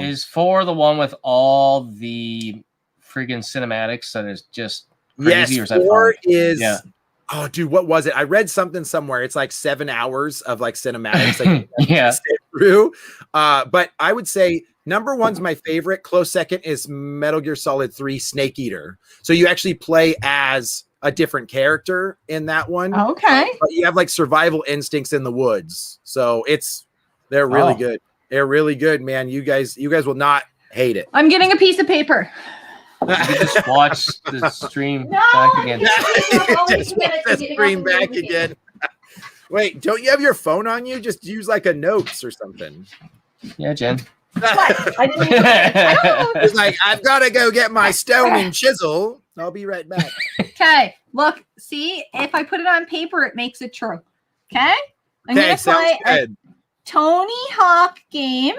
Speaker 1: is 4 the one with all the friggin' cinematics that is just crazy.
Speaker 3: Yes, 4 is. Yeah. Oh, dude, what was it? I read something somewhere. It's like 7 hours of like cinematics. Like,
Speaker 1: yeah.
Speaker 3: Through. But I would say number 1's my favorite. Close second is Metal Gear Solid 3 Snake Eater. So you actually play as a different character in that one.
Speaker 2: Okay.
Speaker 3: But you have like survival instincts in the woods. So they're really good. They're really good, man. You guys will not hate it.
Speaker 2: I'm getting a piece of paper.
Speaker 1: You just watch the stream back again.
Speaker 3: Just watch the stream back again. Wait, don't you have your phone on you? Just use like a notes or something.
Speaker 1: Yeah, Jen.
Speaker 2: What? I didn't even I don't know.
Speaker 3: He's like, I've got to go get my stone and chisel. I'll be right back.
Speaker 2: Okay, look, see, if I put it on paper, it makes it true. Okay? I'm
Speaker 3: Okay,
Speaker 2: going to
Speaker 3: sounds
Speaker 2: play a
Speaker 3: good.
Speaker 2: Tony Hawk game.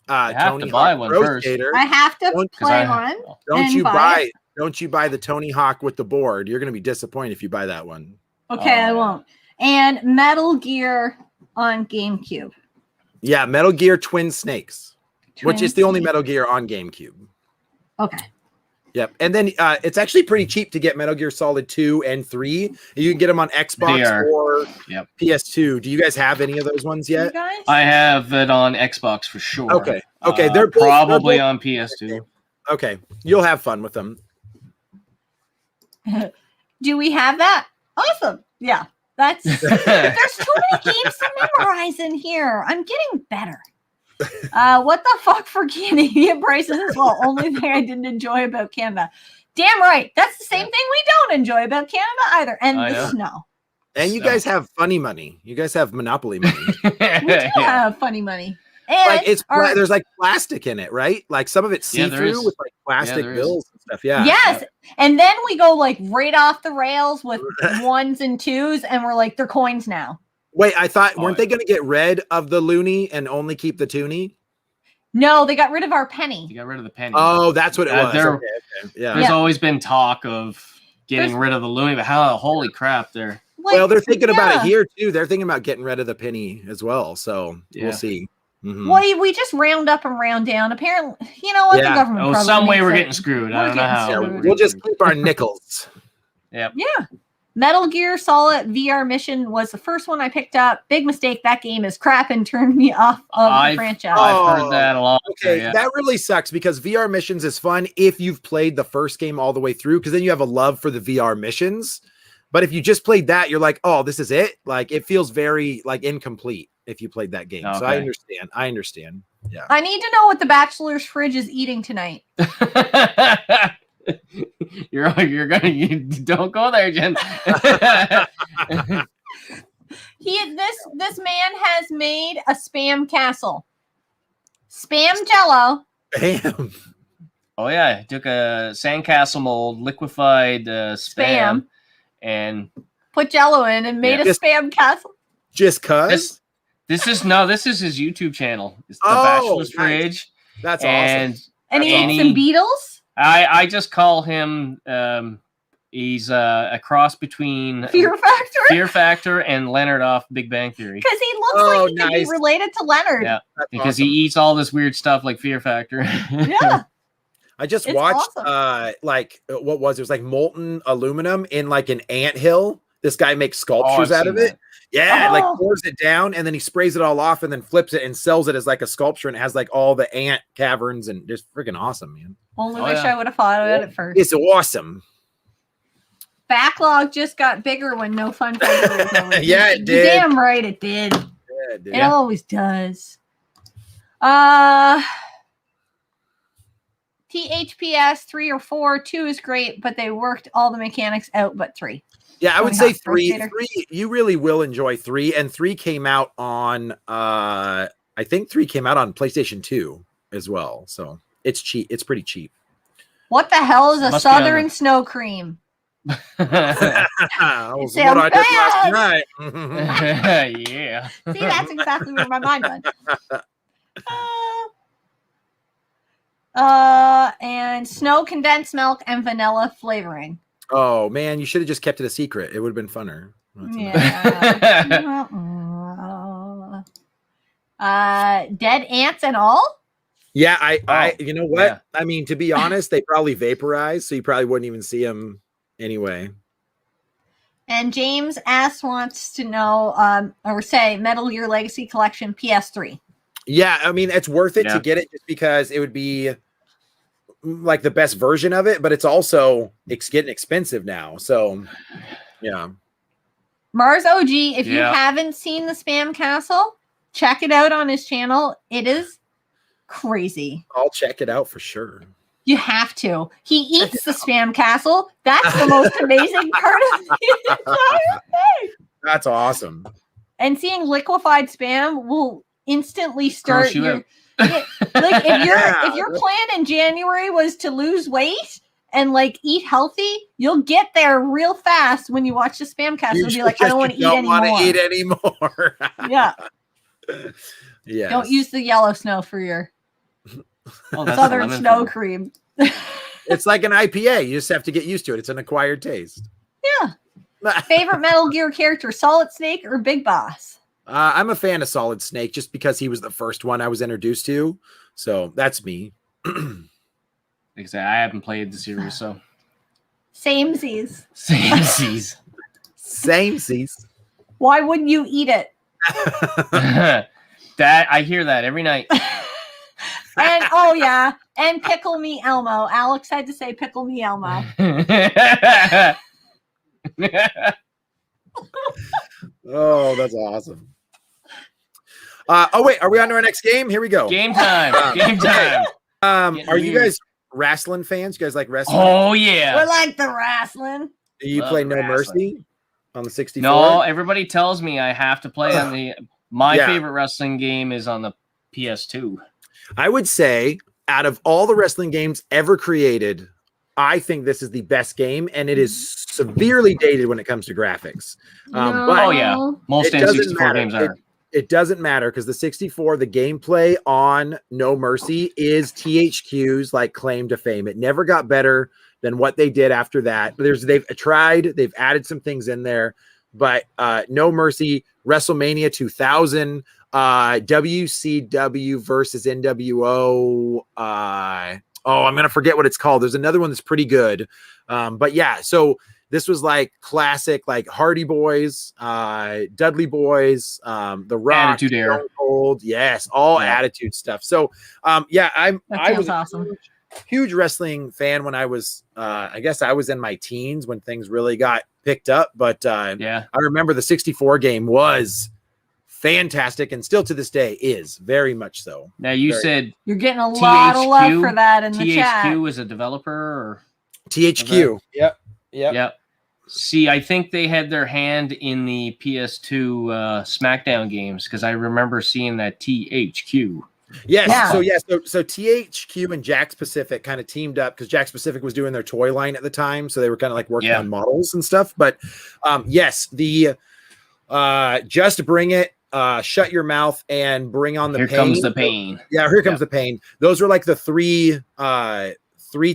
Speaker 1: have
Speaker 3: Tony
Speaker 1: to buy
Speaker 3: Hawk
Speaker 1: one
Speaker 3: Pro
Speaker 1: first.
Speaker 3: Skater.
Speaker 2: I have to
Speaker 3: Don't-
Speaker 2: play one.
Speaker 3: Don't
Speaker 2: and
Speaker 3: you
Speaker 2: buy
Speaker 3: buy
Speaker 2: it.
Speaker 3: Don't you buy the Tony Hawk with the board? You're going to be disappointed if you buy that one.
Speaker 2: Okay, I
Speaker 1: Oh.
Speaker 2: won't. And Metal Gear on GameCube.
Speaker 3: Yeah, Metal Gear Twin Snakes, which is the only
Speaker 2: Twin
Speaker 3: Metal Gear on GameCube.
Speaker 2: Okay.
Speaker 3: Yep. And then it's actually pretty cheap to get Metal Gear Solid 2 and 3. You can get them on Xbox
Speaker 1: VR.
Speaker 3: or
Speaker 1: Yep.
Speaker 3: PS2. Do you guys have any of those ones
Speaker 2: You
Speaker 3: yet?
Speaker 2: guys?
Speaker 1: I have it on Xbox for sure.
Speaker 3: Okay. Okay. They're both,
Speaker 1: probably
Speaker 3: they're
Speaker 1: on PS2.
Speaker 3: both- Okay. You'll have fun with them.
Speaker 2: Do we have that? Awesome. Yeah. That's there's too many games to memorize in here. I'm getting better. What the fuck for Canadian prices as well? Only thing I didn't enjoy about Canada. Damn right. That's the same thing we don't enjoy about Canada either. And
Speaker 1: I
Speaker 2: the
Speaker 1: know.
Speaker 2: snow.
Speaker 3: And you
Speaker 1: So-
Speaker 3: guys have funny money. You guys have Monopoly money.
Speaker 2: We do have funny money. And
Speaker 3: Like
Speaker 2: our-
Speaker 3: there's like plastic in it, right? Like some of it's
Speaker 1: Yeah, there
Speaker 3: see-through
Speaker 1: is.
Speaker 3: with like plastic
Speaker 1: there is.
Speaker 3: bills and stuff. Yeah.
Speaker 2: yes. And then we go like right off the rails with ones and twos, and we're like, they're coins now.
Speaker 3: Wait, I thought
Speaker 1: Oh,
Speaker 3: weren't they going to get rid of the loony and only keep the toonie?
Speaker 2: No, they got rid of our penny.
Speaker 1: You got rid of the penny.
Speaker 3: Oh, that's what it was.
Speaker 1: there-
Speaker 3: Okay, okay. Yeah.
Speaker 1: There's
Speaker 2: Yeah.
Speaker 1: always been talk of getting
Speaker 2: There's-
Speaker 1: rid of the loony, but how? Holy crap! There.
Speaker 2: Like,
Speaker 3: Well, they're thinking about
Speaker 2: yeah.
Speaker 3: it here too. They're thinking about getting rid of the penny as well. So
Speaker 1: Yeah.
Speaker 3: we'll see. Mhm.
Speaker 2: Well, we just round up and round down. Apparently, you know what?
Speaker 3: Yeah.
Speaker 2: The government.
Speaker 1: Oh,
Speaker 2: probably
Speaker 1: some way
Speaker 2: makes
Speaker 1: we're
Speaker 2: it-
Speaker 1: getting screwed. I
Speaker 2: We're
Speaker 1: don't know
Speaker 2: getting
Speaker 1: how.
Speaker 3: Yeah,
Speaker 1: but
Speaker 2: screwed.
Speaker 1: we're
Speaker 3: we'll just
Speaker 1: getting
Speaker 3: keep our nickels.
Speaker 1: Yep.
Speaker 2: Yeah. Metal Gear Solid VR Mission was the first one I picked up. Big mistake. That game is crap and turned me off of the
Speaker 1: I've-
Speaker 2: franchise.
Speaker 1: I've heard that a lot.
Speaker 3: Okay,
Speaker 1: Yeah.
Speaker 3: that really sucks because VR missions is fun if you've played the first game all the way through, because then you have a love for the VR missions. But if you just played that, you're like, oh, this is it. Like it feels very like incomplete if you played that game. So I
Speaker 1: Okay.
Speaker 3: understand. I understand. Yeah.
Speaker 2: I need to know what the Bachelor's fridge is eating tonight.
Speaker 1: you're gonna you don't go there, Jen.
Speaker 2: This man has made a spam castle. Spam Jello.
Speaker 3: Bam.
Speaker 1: Oh yeah, took a sandcastle mold, liquefied spam, and
Speaker 2: Put Jello in and made
Speaker 1: Yeah.
Speaker 2: a spam castle.
Speaker 3: Just cuz?
Speaker 1: this is his YouTube channel. It's the
Speaker 3: Oh,
Speaker 1: Bachelor's
Speaker 3: nice.
Speaker 1: Fridge,
Speaker 3: That's
Speaker 1: and
Speaker 3: awesome.
Speaker 2: And he
Speaker 1: And
Speaker 2: ate some
Speaker 1: he-
Speaker 2: beetles.
Speaker 1: I just call him. He's a cross between
Speaker 2: Fear Factor.
Speaker 1: Fear Factor and Leonard off Big Bang Theory.
Speaker 2: Because he looks
Speaker 3: Oh,
Speaker 2: like he could
Speaker 3: nice.
Speaker 2: be related to Leonard.
Speaker 1: Yeah.
Speaker 3: That's
Speaker 1: Because
Speaker 3: awesome.
Speaker 1: he eats all this weird stuff like Fear Factor.
Speaker 2: Yeah.
Speaker 3: I just
Speaker 2: It's
Speaker 3: watched
Speaker 2: awesome.
Speaker 3: like what was it? It was like molten aluminum in like an anthill. This guy makes sculptures
Speaker 1: I've
Speaker 3: out of
Speaker 1: seen
Speaker 3: it. Yeah, like
Speaker 2: Oh.
Speaker 3: pours it down and then he sprays it all off and then flips it and sells it as like a sculpture and it has like all the ant caverns and just freaking awesome, man.
Speaker 2: Only
Speaker 1: Oh,
Speaker 2: wish
Speaker 1: yeah.
Speaker 2: I would have thought about it first.
Speaker 3: It's awesome.
Speaker 2: Backlog just got bigger when no fun February was over.
Speaker 3: Yeah, it
Speaker 2: You're
Speaker 3: did.
Speaker 2: Damn right it did.
Speaker 3: Yeah, dude.
Speaker 2: It always does. THPS 3 or 4, 2 is great, but they worked all the mechanics out but 3.
Speaker 3: Yeah, I would
Speaker 2: Tony
Speaker 3: say
Speaker 2: Hawk's Pro
Speaker 3: three.
Speaker 2: Skater.
Speaker 3: You really will enjoy 3, and 3 came out on I think 3 came out on PlayStation 2 as well. So it's cheap. It's pretty cheap.
Speaker 2: What the hell is a
Speaker 1: Must be on
Speaker 2: southern snow cream?
Speaker 3: That was
Speaker 2: sounds
Speaker 3: what I did last
Speaker 2: bad.
Speaker 3: night.
Speaker 1: Yeah.
Speaker 2: See, that's exactly where my mind went. And snow condensed milk and vanilla flavoring.
Speaker 3: Oh man, you should have just kept it a secret. It would have been funner. That's enough.
Speaker 2: Yeah. Dead ants and all?
Speaker 3: Yeah, I you know what?
Speaker 1: yeah.
Speaker 3: I mean, to be honest, they probably vaporize, so you probably wouldn't even see them anyway.
Speaker 2: And James S wants to know, or say, Metal Gear Legacy Collection PS3.
Speaker 3: Yeah, I mean, it's worth it
Speaker 1: Yeah.
Speaker 3: to get it just because it would be like the best version of it, but it's also getting expensive now. So, yeah.
Speaker 2: Mars OG, if you
Speaker 1: Yeah.
Speaker 2: haven't seen the Spam Castle, check it out on his channel. It is crazy.
Speaker 3: I'll check it out for sure.
Speaker 2: You have to. He eats the Spam Castle. That's the most amazing part of the entire thing.
Speaker 3: That's awesome.
Speaker 2: And seeing liquefied spam will instantly start
Speaker 1: you
Speaker 2: your
Speaker 1: out.
Speaker 2: Like if your plan in January was to lose weight and like eat healthy, you'll get there real fast when you watch the Spamcast. You'll be like, I don't want to eat anymore. Yeah.
Speaker 3: Yeah.
Speaker 2: Don't use the yellow snow for your southern snow cream.
Speaker 3: It's like an IPA. You just have to get used to it. It's an acquired taste.
Speaker 2: Yeah. Favorite Metal Gear character, Solid Snake or Big Boss?
Speaker 3: I'm a fan of Solid Snake just because he was the first one I was introduced to. So that's me.
Speaker 1: Exactly. I haven't played the series, so.
Speaker 2: Samesies.
Speaker 3: Samesies.
Speaker 2: Why wouldn't you eat it?
Speaker 1: That I hear that every night.
Speaker 2: And oh yeah, and pickle me Elmo. Alex had to say pickle me Elmo.
Speaker 3: Oh, that's awesome. Oh wait, are we on to our next game? Here we go.
Speaker 1: Game time. Game time.
Speaker 3: Are you guys wrestling fans? You guys like wrestling?
Speaker 1: Oh yeah.
Speaker 2: We're like the wrestling.
Speaker 3: Do you play No Mercy on the 64?
Speaker 1: No, everybody tells me I have to play on the. My favorite wrestling game is on the PS2.
Speaker 3: I would say out of all the wrestling games ever created, I think this is the best game, and it is severely dated when it comes to graphics. But
Speaker 1: oh yeah, most N64 games are.
Speaker 3: It doesn't matter because the 64, the gameplay on No Mercy is THQ's like claim to fame. It never got better than what they did after that. They've added some things in there, but No Mercy, WrestleMania 2000, WCW versus NWO. I'm gonna forget what it's called. There's another one that's pretty good. But yeah, so this was like classic, like Hardy Boys, Dudley Boys, The Rock,
Speaker 1: Attitude Era.
Speaker 3: Stone Cold, yes, all attitude stuff. So I was
Speaker 2: awesome.
Speaker 3: a huge wrestling fan when I was I guess I was in my teens when things really got picked up. But I remember the 64 game was fantastic and still to this day is very much so.
Speaker 1: Now you said
Speaker 2: you're getting a lot of love for that in the chat.
Speaker 1: THQ is a developer or
Speaker 3: THQ. Yep.
Speaker 1: See, I think they had their hand in the PS2 SmackDown games because I remember seeing that THQ.
Speaker 3: Yes. Yeah. So THQ and Jax Pacific kind of teamed up because Jax Pacific was doing their toy line at the time, so they were kind of like working on models and stuff. But yes, the Just Bring It, Shut Your Mouth, and Bring on the Pain.
Speaker 1: Here Comes the Pain.
Speaker 3: Yeah, Here Comes the Pain. Those were like the three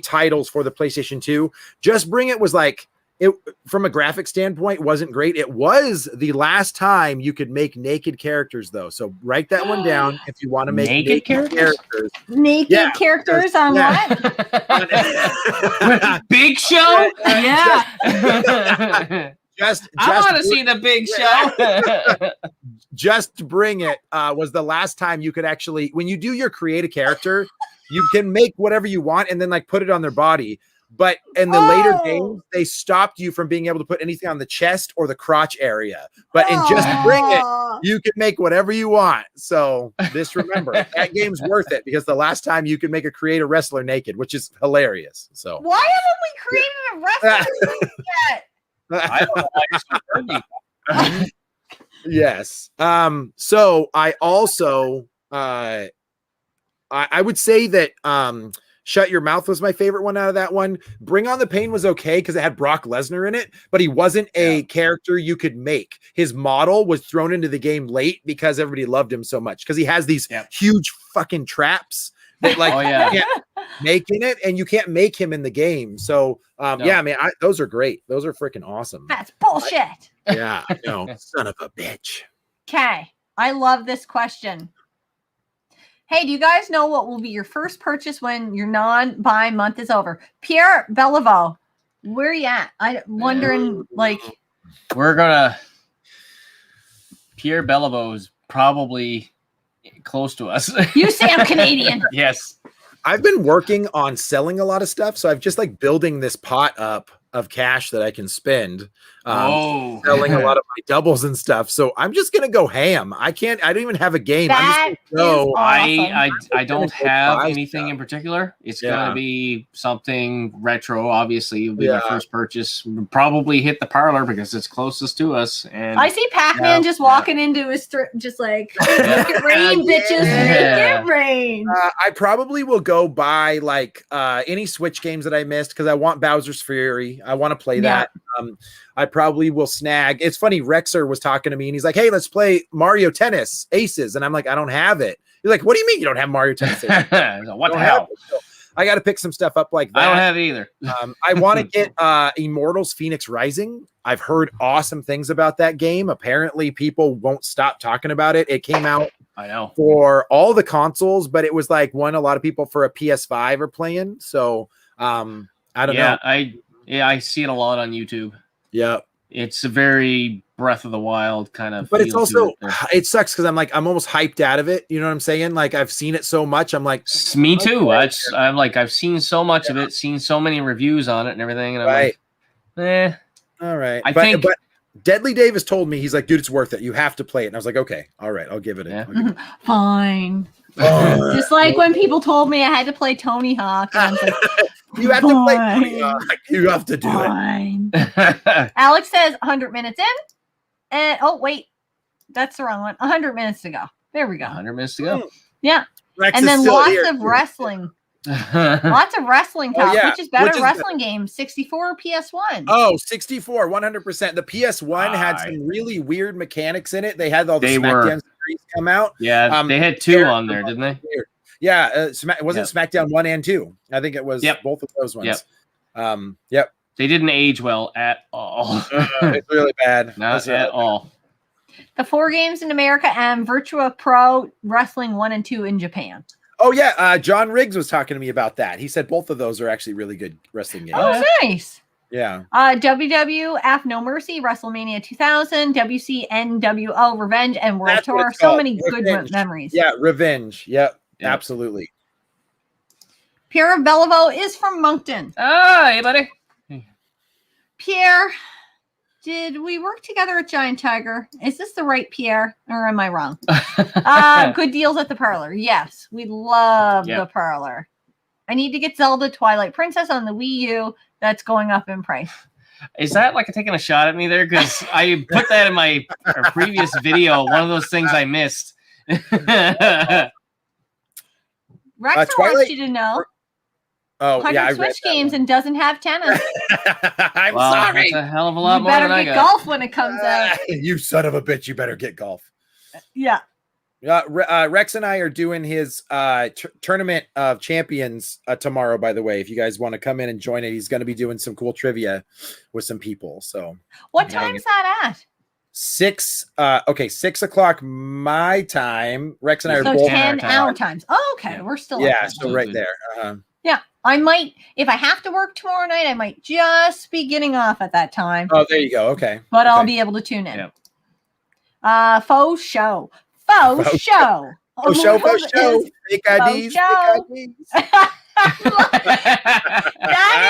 Speaker 3: titles for the PlayStation 2. Just Bring It was like, it from a graphic standpoint wasn't great. It was the last time you could make naked characters though. So write that one down if you want to make naked characters.
Speaker 2: Naked characters on what?
Speaker 1: Big Show?
Speaker 2: Yeah.
Speaker 1: I want to see the Big Show.
Speaker 3: Just Bring It was the last time you could actually, when you do your create a character, you can make whatever you want and then like put it on their body. But in the later games, they stopped you from being able to put anything on the chest or the crotch area. But in Just Bring It, you can make whatever you want. So just remember, that game's worth it because the last time you could create a wrestler naked, which is hilarious. So
Speaker 2: why haven't we created a wrestler yet?
Speaker 1: I don't know why you're so dirty.
Speaker 3: Yes. So I also I would say that Shut Your Mouth was my favorite one out of that one. Bring on the Pain was okay because it had Brock Lesnar in it, but he wasn't a character you could make. His model was thrown into the game late because everybody loved him so much because he has these huge fucking traps that like you can't make in it, and you can't make him in the game. So those are great. Those are freaking awesome.
Speaker 2: That's bullshit.
Speaker 3: Son of a bitch.
Speaker 2: Okay, I love this question. Hey, do you guys know what will be your first purchase when your non-buy month is over? Pierre Beliveau, where are you at? I'm wondering,
Speaker 1: Pierre Beliveau is probably close to us.
Speaker 2: You say I'm Canadian.
Speaker 1: Yes.
Speaker 3: I've been working on selling a lot of stuff, so I've just like building this pot up of cash that I can spend.
Speaker 1: Oh,
Speaker 3: Selling a lot of my doubles and stuff. So I'm just gonna go ham. I don't even have a game.
Speaker 2: That
Speaker 3: I'm just gonna go.
Speaker 1: I don't have
Speaker 3: buy
Speaker 1: anything
Speaker 3: stuff.
Speaker 1: in particular. It's
Speaker 3: Yeah.
Speaker 1: gonna be something retro. Obviously, it'll be
Speaker 3: Yeah.
Speaker 1: my first purchase. We'll probably hit the parlor because it's closest to us. And
Speaker 2: I see Pac-Man just walking into his just like make it rain, bitches, make it rain.
Speaker 3: I probably will go buy like any Switch games that I missed because I want Bowser's Fury. I want to play that. I probably will snag. It's funny. Rexer was talking to me and he's like, "Hey, let's play Mario Tennis Aces," and I'm like, "I don't have it." He's like, "What do you mean you don't have Mario Tennis Aces?"
Speaker 1: What the hell?
Speaker 3: So I got to pick some stuff up like that.
Speaker 1: I don't have it either.
Speaker 3: I want to get Immortals Phoenix Rising. I've heard awesome things about that game. Apparently, people won't stop talking about it. It came out
Speaker 1: I know
Speaker 3: for all the consoles, but it was like one a lot of people for a PS5 are playing. So I don't know.
Speaker 1: I see it a lot on YouTube.
Speaker 3: Yeah.
Speaker 1: It's a very Breath of the Wild kind of.
Speaker 3: But it's
Speaker 1: feel to
Speaker 3: also it sucks because I'm almost hyped out of it. You know what I'm saying? Like I've seen it so much. I'm like,
Speaker 1: me too. I'm like I've seen so much of it, seen so many reviews on it and everything, and I'm like,
Speaker 3: all right.
Speaker 1: I think.
Speaker 3: But Deadly Davis told me, he's like, dude, it's worth it. You have to play it. And I was like, okay, all right, I'll give it a
Speaker 2: Fine. Just like when people told me I had to play Tony Hawk. And I was like,
Speaker 3: you have to play Tony Hawk. You have to do
Speaker 2: it. Alex says 100 minutes in. And oh, wait. That's the wrong one. 100 minutes to go. There we go.
Speaker 1: 100 minutes to go.
Speaker 2: Yeah.
Speaker 3: Rex
Speaker 2: and then lots
Speaker 3: here.
Speaker 2: of wrestling. Lots of wrestling talk.
Speaker 3: Yeah.
Speaker 2: Which is better, wrestling games? 64 or PS1?
Speaker 3: Oh, 64, 100%. The PS1 had some really weird mechanics in it. They had all the SmackDown series come out.
Speaker 1: Yeah, they had two on there, didn't they?
Speaker 3: Weird. Yeah, it wasn't SmackDown 1 and 2. I think it was both of those ones.
Speaker 1: Yep. They didn't age well at all.
Speaker 3: It's really bad.
Speaker 1: Not at all.
Speaker 2: The 4 games in America and Virtua Pro Wrestling 1 and 2 in Japan.
Speaker 3: Oh, yeah. John Riggs was talking to me about that. He said both of those are actually really good wrestling games.
Speaker 2: Oh, nice.
Speaker 3: Yeah.
Speaker 2: WWF No Mercy, WrestleMania 2000, WCNWO Revenge, and World Tour. So many good memories.
Speaker 3: Yeah, Revenge. Yep, absolutely.
Speaker 2: Pierre of Bellevaux is from Moncton.
Speaker 1: Oh, hey, buddy.
Speaker 2: Pierre, did we work together at Giant Tiger? Is this the right Pierre, or am I wrong? Good deals at the parlor. Yes, we love the parlor. I need to get Zelda Twilight Princess on the Wii U. That's going up in price.
Speaker 1: Is that like taking a shot at me there? Because I put that in my previous video. One of those things I missed.
Speaker 2: Rexer wants you to know.
Speaker 3: Oh,
Speaker 2: 100 Switch games and doesn't have tennis.
Speaker 3: I'm sorry.
Speaker 1: That's a hell of a lot more than I got.
Speaker 2: You better get golf when it comes out.
Speaker 3: You son of a bitch. You better get golf.
Speaker 2: Yeah.
Speaker 3: Rex and I are doing his tournament of champions tomorrow, by the way. If you guys want to come in and join it, he's going to be doing some cool trivia with some people. So
Speaker 2: what time's that at?
Speaker 3: 6 o'clock my time. Rex and I are both
Speaker 2: 10 our times. Oh, okay. We're still
Speaker 3: so right there.
Speaker 2: Yeah. I might, if I have to work tomorrow night, I might just be getting off at that time.
Speaker 3: Oh, there you go. Okay.
Speaker 2: But I'll be able to tune in. Yeah. Faux show. Faux show.
Speaker 3: Faux show. Fake IDs.
Speaker 2: That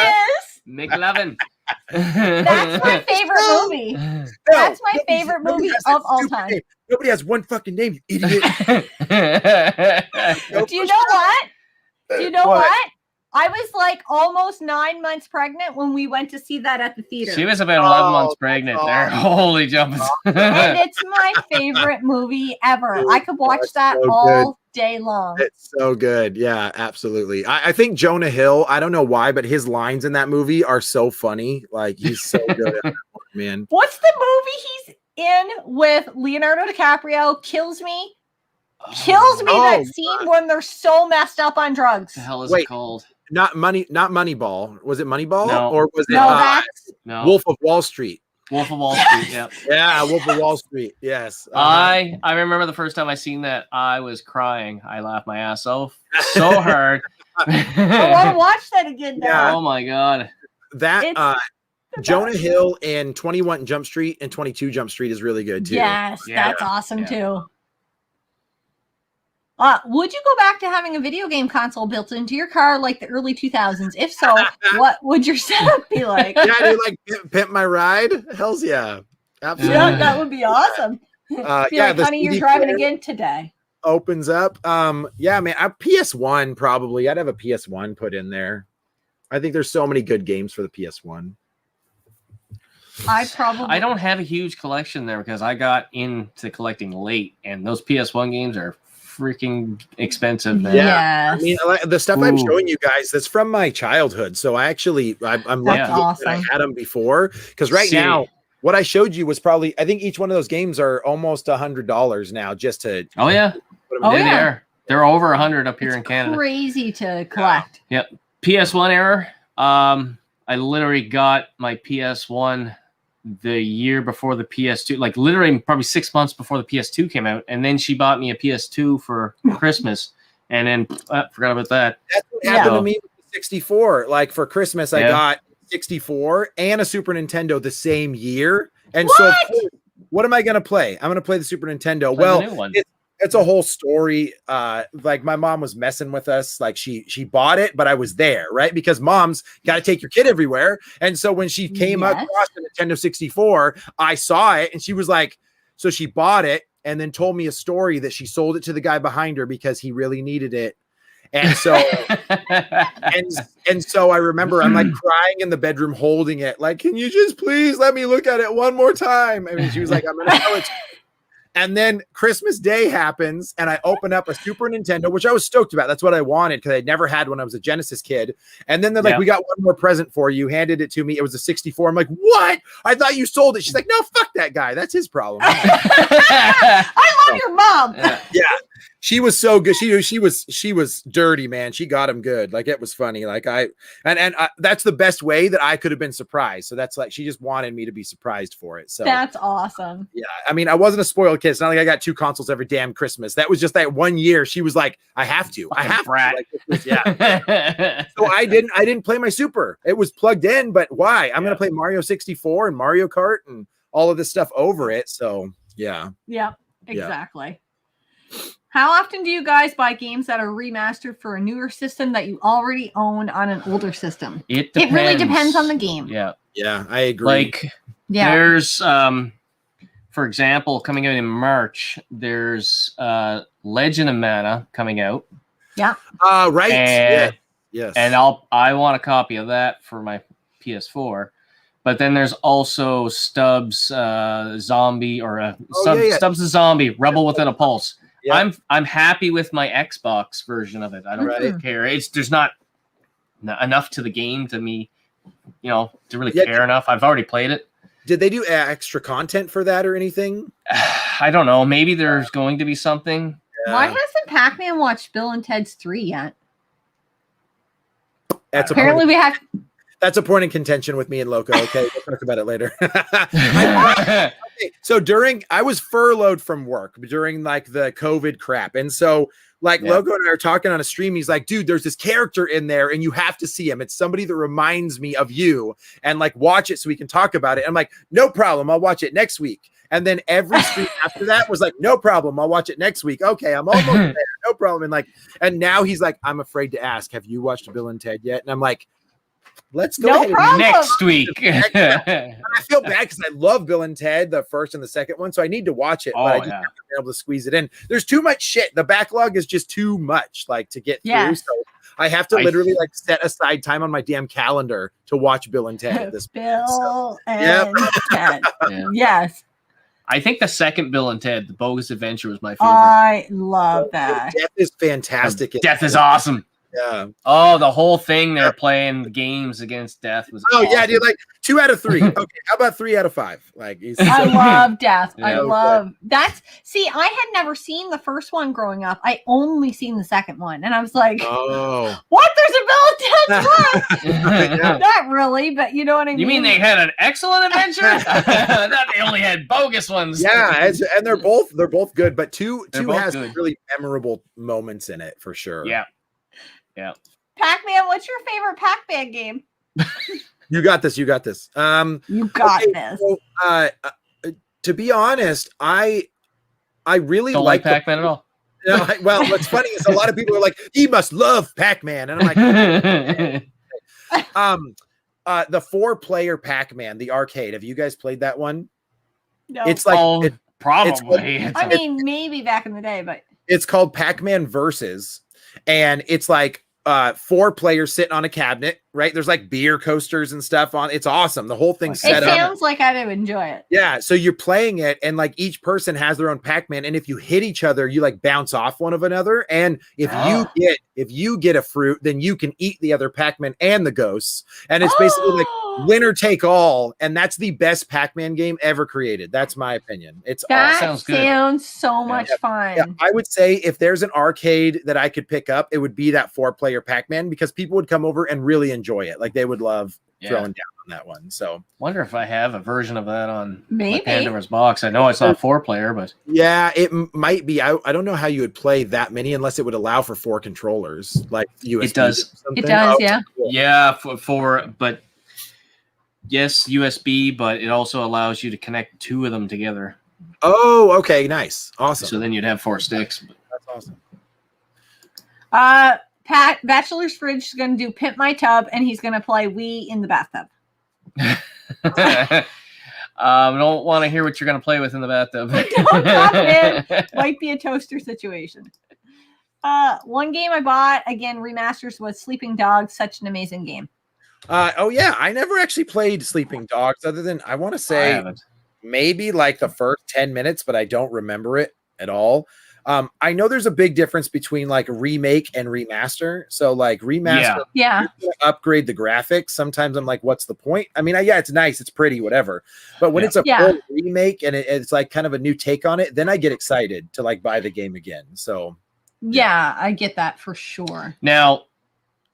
Speaker 2: is
Speaker 1: McLovin.
Speaker 2: That's my favorite movie. That's my favorite movie of all time.
Speaker 3: Name. Nobody has one fucking name, you idiot.
Speaker 2: Do you know what? Do you know what? I was like almost 9 months pregnant when we went to see that at the theater.
Speaker 1: She was about 11 months pregnant there. Holy jumpers.
Speaker 2: And it's my favorite movie ever. I could watch that all day long.
Speaker 3: It's so good. Yeah, absolutely. I think Jonah Hill, I don't know why, but his lines in that movie are so funny. Like, he's so good at that, man.
Speaker 2: What's the movie he's in with Leonardo DiCaprio? Kills me that scene when they're so messed up on drugs.
Speaker 1: What the hell is it called?
Speaker 3: Not Moneyball. Was it Moneyball?
Speaker 2: No.
Speaker 3: Or was it Wolf of Wall Street?
Speaker 1: Wolf of Wall Street, yeah.
Speaker 3: Yeah, Wolf of Wall Street. Yes.
Speaker 1: I remember the first time I seen that, I was crying. I laughed my ass off so hard.
Speaker 2: I want to watch that again now.
Speaker 1: Yeah. Oh my god.
Speaker 3: That Jonah Hill in 21 Jump Street and 22 Jump Street is really good too.
Speaker 2: Yes, that's awesome too. Would you go back to having a video game console built into your car like the early 2000s? If so, what would your setup be like?
Speaker 3: Yeah, dude, like pimp my ride. Hell's yeah, absolutely.
Speaker 2: Yeah, that would be awesome. Be
Speaker 3: Yeah,
Speaker 2: like,
Speaker 3: the
Speaker 2: honey, you're
Speaker 3: CD
Speaker 2: driving
Speaker 3: player
Speaker 2: again today.
Speaker 3: opens up. Yeah, man, a PS1 probably. I'd have a PS1 put in there. I think there's so many good games for the PS1.
Speaker 1: I don't have a huge collection there because I got into collecting late, and those PS1 games are freaking expensive now.
Speaker 3: Yeah, I mean, the stuff I'm showing you guys, that's from my childhood. So I'm lucky that I had them before, because now what I showed you was probably, I think each one of those games are almost $100 now just to.
Speaker 1: Oh yeah, they're over 100 up here in Canada.
Speaker 2: Crazy to collect.
Speaker 1: Yep. PS1 era. I literally got my PS1 the year before the PS2, like literally probably 6 months before the PS2 came out, and then she bought me a PS2 for Christmas, and then forgot about that. That's
Speaker 3: what happened to me with the 64. Like for Christmas, I got 64 and a Super Nintendo the same year, and so what am I going to play? I'm going to play the Super Nintendo. It's a whole story. Like my mom was messing with us. Like she bought it, but I was there, right? Because moms got to take your kid everywhere. And so when she came across the Nintendo 64, I saw it, and she was like, so she bought it and then told me a story that she sold it to the guy behind her because he really needed it. And so, and so I remember I'm like crying in the bedroom, holding it. Like, can you just please let me look at it one more time? I mean, she was like, I'm going to show it to you. And then Christmas Day happens, and I open up a Super Nintendo, which I was stoked about. That's what I wanted because I'd never had when I was a Genesis kid. And then they're like, we got one more present for you. Handed it to me. It was a 64. I'm like, what? I thought you sold it. She's like, no, fuck that guy. That's his problem.
Speaker 2: I love your mom.
Speaker 3: Yeah. She was so good. She was dirty, man. She got him good. Like, it was funny. Like that's the best way that I could have been surprised. So that's like, she just wanted me to be surprised for it. So
Speaker 2: that's awesome.
Speaker 3: Yeah. I mean, I wasn't a spoiled kid. It's not like I got 2 consoles every damn Christmas. That was just that one year. She was like, I have to. Like, yeah. So I didn't play my Super. It was plugged in, but why? I'm going to play Mario 64 and Mario Kart and all of this stuff over it. So yeah.
Speaker 2: Yeah, exactly. How often do you guys buy games that are remastered for a newer system that you already own on an older system?
Speaker 1: It
Speaker 2: really depends on the game.
Speaker 1: Yeah.
Speaker 3: Yeah, I agree.
Speaker 1: Like, there's, for example, coming out in March, there's Legend of Mana coming out.
Speaker 2: Yeah.
Speaker 3: Right.
Speaker 1: And,
Speaker 3: yes.
Speaker 1: And I want a copy of that for my PS4. But then there's also Stubbs Zombie or Stubbs the Zombie Rebel Within a Pulse. Yeah. I'm happy with my Xbox version of it. I don't really care. There's not enough to the game to me, to really care enough. I've already played it.
Speaker 3: Did they do extra content for that or anything?
Speaker 1: I don't know. Maybe there's going to be something.
Speaker 2: Why hasn't Pac-Man watched Bill and Ted's 3 yet?
Speaker 3: That's That's a point in contention with me and Loco. Okay, we'll talk about it later. So I was furloughed from work during like the COVID crap. And so Loco and I are talking on a stream. He's like, dude, there's this character in there and you have to see him. It's somebody that reminds me of you, and like watch it so we can talk about it. I'm like, no problem. I'll watch it next week. And then every stream after that was like, no problem. I'll watch it next week. Okay, I'm almost there. No problem. And now he's like, I'm afraid to ask, have you watched Bill and Ted yet? And I'm like, let's go ahead
Speaker 1: next week.
Speaker 3: I feel bad because I love Bill and Ted, the first and the second one, so I need to watch it, but I just haven't been able to squeeze it in. There's too much shit. The backlog is just too much, to get through. So I have to literally set aside time on my damn calendar to watch Bill and Ted at this
Speaker 2: point. And Ted. Yes.
Speaker 1: I think the second Bill and Ted, The Bogus Adventure, was my favorite.
Speaker 2: I love that.
Speaker 3: Death is fantastic.
Speaker 1: Death is awesome.
Speaker 3: Yeah.
Speaker 1: Oh, the whole thing they're playing the games against Death was.
Speaker 3: Oh, awesome. Yeah, dude. 2 out of 3. Okay, how about 3 out of 5?
Speaker 2: I love Death. Yeah, I love that. See, I had never seen the first one growing up. I only seen the second one, and I was like, "Oh, what? There's a Bill and Ted's one." Not really, but you know what I mean.
Speaker 1: You mean they had an excellent adventure? Not they only had bogus ones.
Speaker 3: Yeah, and they're both good, but two has really memorable moments in it for sure.
Speaker 1: Yeah. Yeah.
Speaker 2: Pac-Man, what's your favorite Pac-Man game?
Speaker 3: You got this.
Speaker 2: You got this. So,
Speaker 3: to be honest, I really
Speaker 1: don't like Pac-Man at all.
Speaker 3: You know, well, what's funny is a lot of people are like, he must love Pac-Man. And I'm like, the 4-player Pac-Man, the arcade. Have you guys played that one?
Speaker 2: No.
Speaker 3: It's like
Speaker 1: probably.
Speaker 2: I mean, maybe back in the day, but
Speaker 3: it's called Pac-Man Versus, and it's like 4 players sitting on a cabinet, right? There's like beer coasters and stuff on. It's awesome. The whole thing's set
Speaker 2: it
Speaker 3: up.
Speaker 2: sounds like I would enjoy it.
Speaker 3: Yeah, so you're playing it, and like each person has their own Pac-Man, and if you hit each other, you like bounce off one of another. And if you get a fruit, then you can eat the other Pac-Man and the ghosts. And it's basically like winner take all, and that's the best Pac-Man game ever created. That's my opinion. It's
Speaker 2: that
Speaker 1: sounds good.
Speaker 2: sounds so much fun.
Speaker 3: Yeah, I would say if there's an arcade that I could pick up, it would be that 4-player Pac-Man, because people would come over and really enjoy it. Like they would love throwing down on that one. So
Speaker 1: wonder if I have a version of that on
Speaker 2: Maybe.
Speaker 1: Pandora's box. I know it's not 4-player, but
Speaker 3: yeah, it might be. I don't know how you would play that many unless it would allow for 4 controllers, like USB.
Speaker 1: It does.
Speaker 3: or something.
Speaker 2: It does,
Speaker 3: Oh,
Speaker 2: yeah.
Speaker 3: cool.
Speaker 1: yeah, but yes, USB, but it also allows you to connect 2 of them together.
Speaker 3: Oh, okay, nice, awesome.
Speaker 1: So then you'd have 4 sticks.
Speaker 3: That's awesome.
Speaker 2: Pat, Bachelor's Fridge is going to do Pimp My Tub, and he's going to play Wii in the bathtub.
Speaker 1: Don't want to hear what you're going to play with in the bathtub.
Speaker 2: Don't drop it. Might be a toaster situation. One game I bought, again, remasters, was Sleeping Dogs. Such an amazing game.
Speaker 3: Oh yeah, I never actually played Sleeping Dogs, other than I want to say maybe like the first 10 minutes, but I don't remember it at all. I know there's a big difference between like remake and remaster. So like remaster,
Speaker 2: Yeah.
Speaker 3: upgrade the graphics. Sometimes I'm like, what's the point? I mean, yeah, it's nice, it's pretty, whatever. But when it's a full remake and it's like kind of a new take on it, then I get excited to like buy the game again. So
Speaker 2: yeah, I get that for sure.
Speaker 1: Now,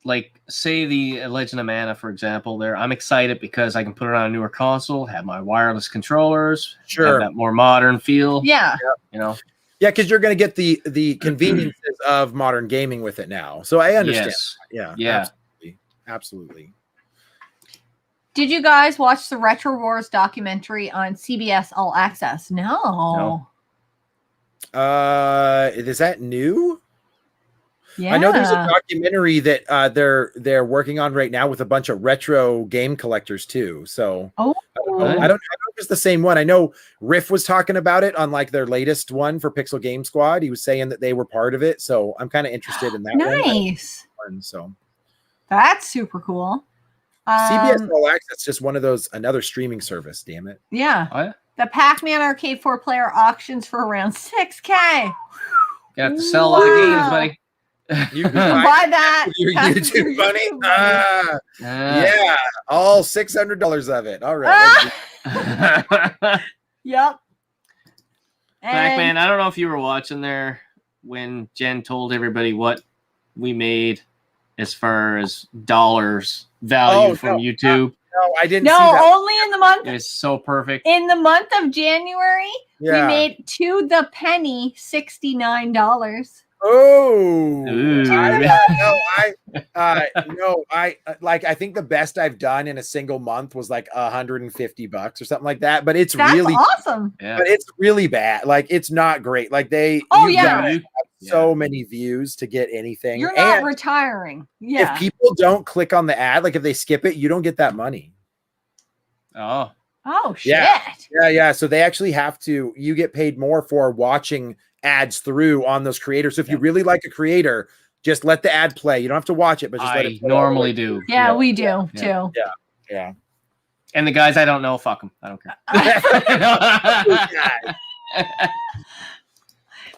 Speaker 1: like say the Legend of Mana, for example, there I'm excited because I can put it on a newer console, have my wireless controllers, have that more modern feel.
Speaker 2: Yeah.
Speaker 1: You know.
Speaker 3: Yeah, because you're going to get the conveniences of modern gaming with it now. So I understand.
Speaker 1: Yes.
Speaker 3: Yeah. Absolutely.
Speaker 2: Did you guys watch the Retro Wars documentary on CBS All Access? No.
Speaker 3: Is that new?
Speaker 2: Yeah.
Speaker 3: I know there's a documentary that they're working on right now with a bunch of retro game collectors too. So I don't know if it's the same one. I know Riff was talking about it on like their latest one for Pixel Game Squad. He was saying that they were part of it. So I'm kind of interested in that.
Speaker 2: Nice.
Speaker 3: One. So
Speaker 2: that's super cool.
Speaker 3: CBS All Access, just one of those, another streaming service. Damn it.
Speaker 2: Yeah.
Speaker 1: Oh, yeah.
Speaker 2: The Pac-Man Arcade 4-player auctions for around $6,000.
Speaker 1: You have to sell a lot of games, buddy.
Speaker 3: You can
Speaker 2: buy that.
Speaker 3: Your YouTube money. Yeah, all $600 of it. All right.
Speaker 2: Yep.
Speaker 1: Pac-Man, I don't know if you were watching there when Jen told everybody what we made as far as dollars value from YouTube.
Speaker 3: No, I didn't.
Speaker 2: No,
Speaker 3: see that.
Speaker 2: only in the month.
Speaker 1: It's so perfect.
Speaker 2: In the month of January, we made to the penny $69.
Speaker 3: Oh,
Speaker 1: Ooh.
Speaker 3: I think the best I've done in a single month was like $150 or something like that. But it's
Speaker 2: That's
Speaker 3: really
Speaker 2: awesome.
Speaker 1: Yeah.
Speaker 3: But it's really bad. Like it's not great. Like so many views to get anything.
Speaker 2: You're not retiring. Yeah.
Speaker 3: If people don't click on the ad, like if they skip it, you don't get that money.
Speaker 1: Oh.
Speaker 2: Oh shit.
Speaker 3: Yeah. So they actually have to. You get paid more for watching ads through on those creators. So if you really like a creator, just let the ad play. You don't have to watch it, but just let it play.
Speaker 1: Normally do.
Speaker 2: Yeah, we do too.
Speaker 3: Yeah.
Speaker 1: And the guys I don't know, fuck them. I don't care.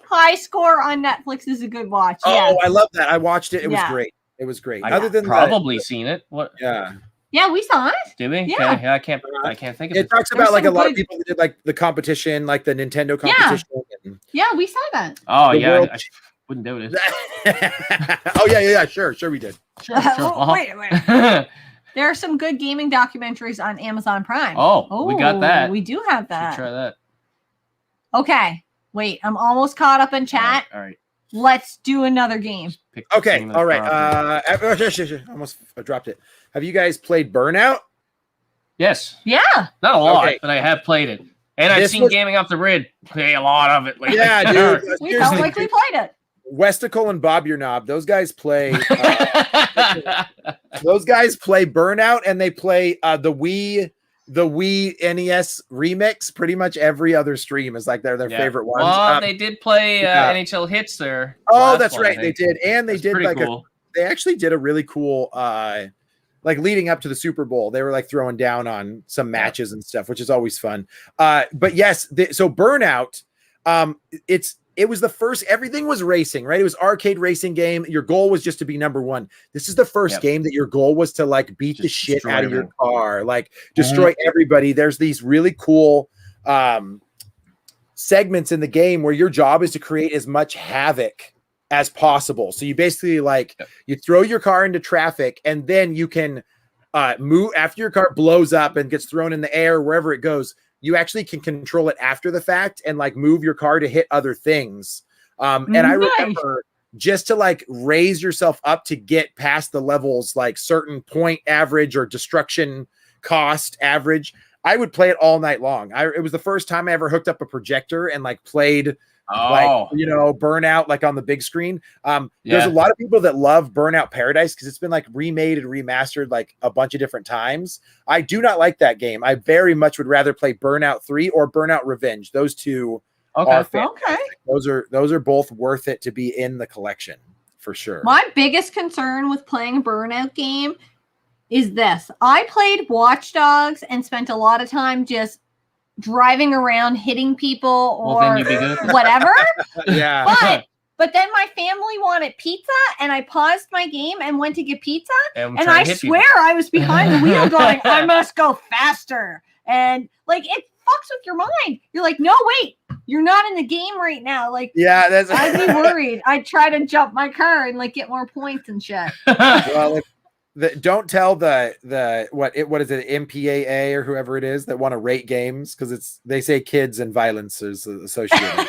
Speaker 2: High Score on Netflix is a good watch.
Speaker 3: Oh, I love that. I watched it. It was great. It was great.
Speaker 1: Other than probably seen it. What?
Speaker 2: Yeah, we saw it.
Speaker 1: Did we?
Speaker 2: Yeah.
Speaker 1: Okay. I can't think of it.
Speaker 3: It talks about like a lot of people that did like the competition, like the Nintendo competition.
Speaker 2: Yeah, we saw that.
Speaker 1: Oh yeah, I wouldn't do it.
Speaker 3: Oh yeah. Sure, we did.
Speaker 1: Sure.
Speaker 2: Wait. There are some good gaming documentaries on Amazon Prime.
Speaker 1: Oh, we got that.
Speaker 2: We do have that.
Speaker 1: Should try that.
Speaker 2: Okay. Wait, I'm almost caught up in chat.
Speaker 1: All right.
Speaker 2: Let's do another game.
Speaker 3: Okay. All right. Almost dropped it. Have you guys played Burnout?
Speaker 1: Yes.
Speaker 2: Yeah.
Speaker 1: Not a lot, but I have played it. And I've seen Gaming Off the Grid play a lot of it lately.
Speaker 3: Yeah, dude.
Speaker 2: We felt like we played it.
Speaker 3: Westicle and Bob Your Knob, those guys play Burnout, and they play the Wii NES remix. Pretty much every other stream is like their favorite ones.
Speaker 1: Well, they did play NHL Hits there.
Speaker 3: Oh, that's right, they did, and they did like
Speaker 1: cool.
Speaker 3: they actually did a really cool like leading up to the Super Bowl. They were like throwing down on some matches and stuff, which is always fun. But yes, so Burnout, it was the first, everything was racing, right? It was arcade racing game. Your goal was just to be number one. This is the first game that your goal was to like beat the shit out of your car, like destroy everybody. There's these really cool segments in the game where your job is to create as much havoc as possible. So you basically like you throw your car into traffic, and then you can move after your car blows up and gets thrown in the air, wherever it goes. You actually can control it after the fact and like move your car to hit other things. And I remember just to like raise yourself up to get past the levels, like certain point average or destruction cost average, I would play it all night long. It was the first time I ever hooked up a projector and like played like, you know, Burnout like on the big screen. There's a lot of people that love Burnout Paradise because it's been like remade and remastered like a bunch of different times. I do not like that game. I very much would rather play Burnout 3 or Burnout Revenge. Those two are fantastic. Those are both worth it to be in the collection for sure.
Speaker 2: My biggest concern with playing a Burnout game is this. I played Watch Dogs and spent a lot of time just driving around hitting people or whatever. But then my family wanted pizza, and I paused my game and went to get pizza, and I swear I was behind the wheel going, I must go faster. And like it fucks with your mind. You're like, no, wait, you're not in the game right now. Like, I'd be worried. I'd try to jump my car and like get more points and shit.
Speaker 3: Well, don't tell the what is it, MPAA or whoever it is that want to rate games, because they say kids and violence is associated.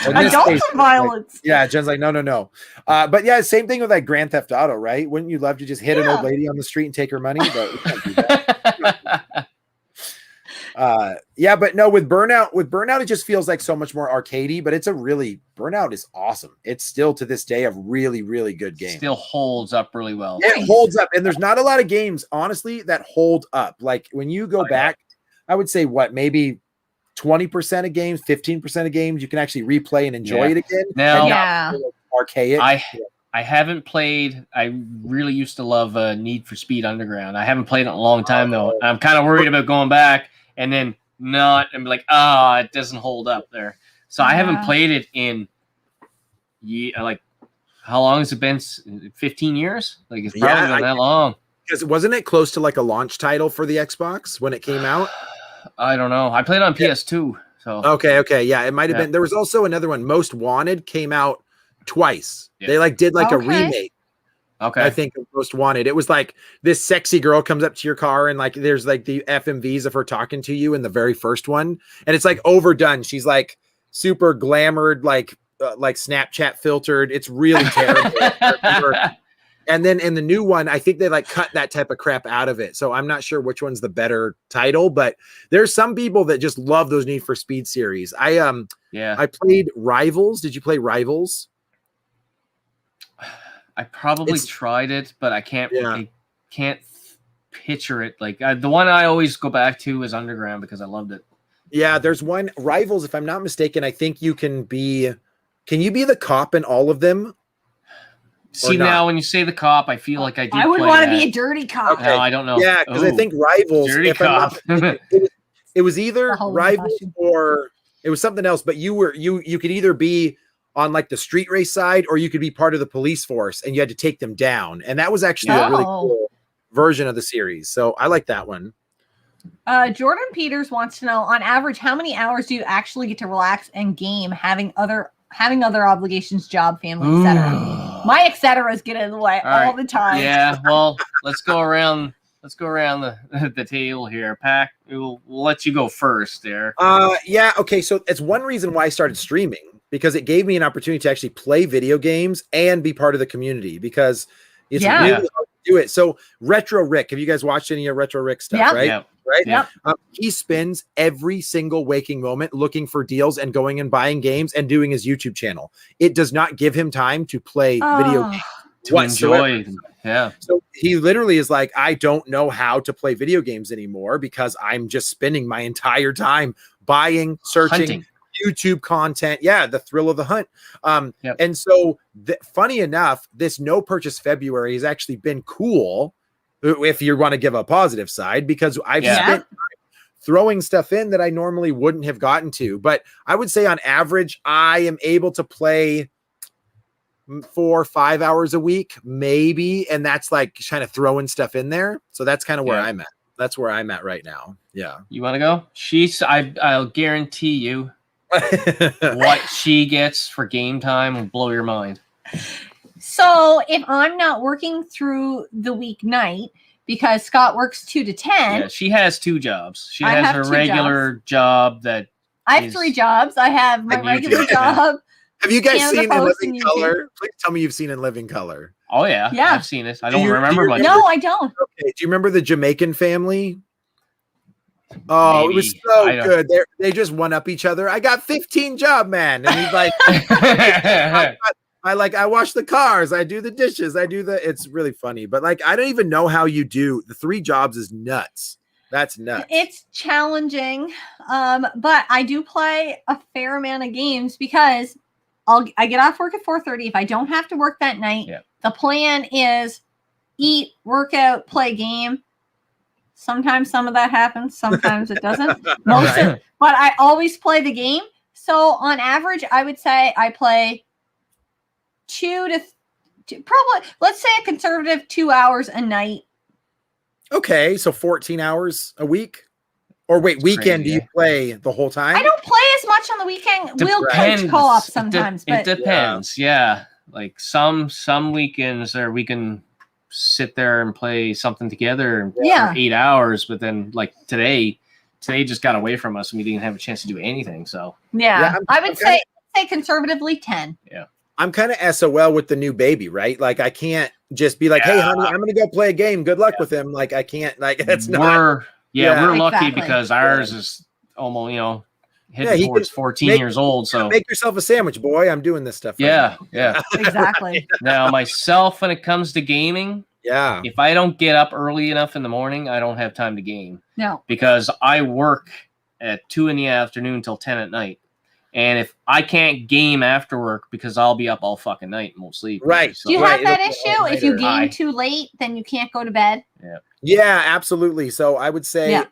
Speaker 2: Adult violence.
Speaker 3: Like, Jen's like, no. But yeah, same thing with like Grand Theft Auto, right? Wouldn't you love to just hit an old lady on the street and take her money? But we can't do that. But no, with Burnout, it just feels like so much more arcadey, but Burnout is awesome. It's still to this day a really, really good game.
Speaker 1: Still holds up really well.
Speaker 3: It holds up, and there's not a lot of games, honestly, that hold up. Like when you go back, I would say maybe 20% of games, 15% of games, you can actually replay and enjoy it again.
Speaker 1: Now,
Speaker 3: archaic.
Speaker 1: I haven't played. I really used to love Need for Speed Underground. I haven't played it in a long time though. I'm kind of worried about going back and then not and be like, it doesn't hold up there. So I haven't played it in like how long has it been? 15 years? Like it's probably been that long.
Speaker 3: Because wasn't it close to like a launch title for the Xbox when it came out?
Speaker 1: I don't know. I played on PS2. So
Speaker 3: okay. Yeah, it might have been. There was also another one, Most Wanted, came out twice. Yeah. They like did like a remake.
Speaker 1: Okay.
Speaker 3: I think of Most Wanted. It was like this sexy girl comes up to your car and like there's like the FMVs of her talking to you in the very first one. And it's like overdone. She's like super glamored, like Snapchat filtered. It's really terrible. And then in the new one, I think they like cut that type of crap out of it. So I'm not sure which one's the better title, but there's some people that just love those Need for Speed series. I played Rivals. Did you play Rivals?
Speaker 1: I probably tried it, but I can't picture it. Like the one I always go back to is Underground because I loved it.
Speaker 3: Yeah, there's one Rivals. If I'm not mistaken, I think you can you be the cop in all of them?
Speaker 1: See, now when you say the cop, I feel like I
Speaker 2: would want to be a dirty cop.
Speaker 3: Okay.
Speaker 1: No, I don't know.
Speaker 3: Yeah, because I think Rivals.
Speaker 1: Dirty cop.
Speaker 3: It was either Rivals or it was something else. But you could either be on like the street race side or you could be part of the police force, and you had to take them down. And that was actually a really cool version of the series. So I like that one.
Speaker 2: Jordan Peters wants to know, on average, how many hours do you actually get to relax and game, having other obligations, job, family, etc. My etceteras get in the way all the time.
Speaker 1: Yeah, well, let's go around the table here. Pac, we'll let you go first there.
Speaker 3: Okay, so it's one reason why I started streaming, because it gave me an opportunity to actually play video games and be part of the community, because it's really hard to do it. So Retro Rick, have you guys watched any of Retro Rick stuff, right? right?
Speaker 1: Yep.
Speaker 3: He spends every single waking moment looking for deals and going and buying games and doing his YouTube channel. It does not give him time to play video games
Speaker 1: to
Speaker 3: whatsoever.
Speaker 1: enjoy them. Yeah.
Speaker 3: So he literally is like, I don't know how to play video games anymore because I'm just spending my entire time buying, searching,
Speaker 1: Hunting.
Speaker 3: YouTube content. Yeah, the thrill of the hunt.
Speaker 1: Yep.
Speaker 3: And so funny enough, this no purchase February has actually been cool if you want to give a positive side, because I've spent time throwing stuff in that I normally wouldn't have gotten to. But I would say on average, I am able to play 4 or 5 hours a week, maybe. And that's like kind of throwing stuff in there. So that's kind of where I'm at. That's where I'm at right now. Yeah.
Speaker 1: You want to go? I'll guarantee you what she gets for game time will blow your mind.
Speaker 2: So if I'm not working through the weeknight, because Scott works 2 to 10.
Speaker 1: Yeah, she has 2 jobs. She has her regular job that
Speaker 2: I have 3 jobs. I have my regular job.
Speaker 3: Have you guys seen In Living Color? Please tell me you've seen In Living Color.
Speaker 1: Oh yeah, I've seen it. I don't remember much.
Speaker 2: No, I don't.
Speaker 3: Okay, do you remember the Jamaican family? Oh, maybe. It was so good. They just one up each other. I got 15 job, man, and he's like, I wash the cars, I do the dishes, it's really funny. But like, I don't even know how you do the 3 jobs is nuts. That's nuts. It's
Speaker 2: challenging. But I do play a fair amount of games because I get off work at 4:30. If I don't have to work that night, the plan is eat, work out, play game. Sometimes some of that happens, sometimes it doesn't. But I always play the game. So on average, I would say I play 2 to probably, let's say a conservative 2 hours a night.
Speaker 3: Okay, so 14 hours a week? Or wait, weekend, do you play the whole time?
Speaker 2: I don't play as much on the weekend. We'll coach co-op sometimes.
Speaker 1: It depends, Like some weekends we can sit there and play something together for 8 hours, but then like today just got away from us and we didn't have a chance to do anything. So
Speaker 2: I would say conservatively 10.
Speaker 1: Yeah.
Speaker 3: I'm kind of SOL with the new baby, right? Like I can't just be like, hey honey, I'm gonna go play a game. Good luck with him. Like I can't, like that's not
Speaker 1: we're lucky because ours is almost, heading towards 14 years old. So
Speaker 3: make yourself a sandwich, boy. I'm doing this stuff.
Speaker 1: Yeah.
Speaker 2: Exactly.
Speaker 1: Now myself, when it comes to gaming, if I don't get up early enough in the morning, I don't have time to game.
Speaker 2: No.
Speaker 1: Because I work at 2 in the afternoon till 10 at night. And if I can't game after work because I'll be up all fucking night and won't sleep.
Speaker 3: Right.
Speaker 2: So, do you have that issue? If you game too late, then you can't go to bed?
Speaker 3: Yeah, absolutely. So I would say,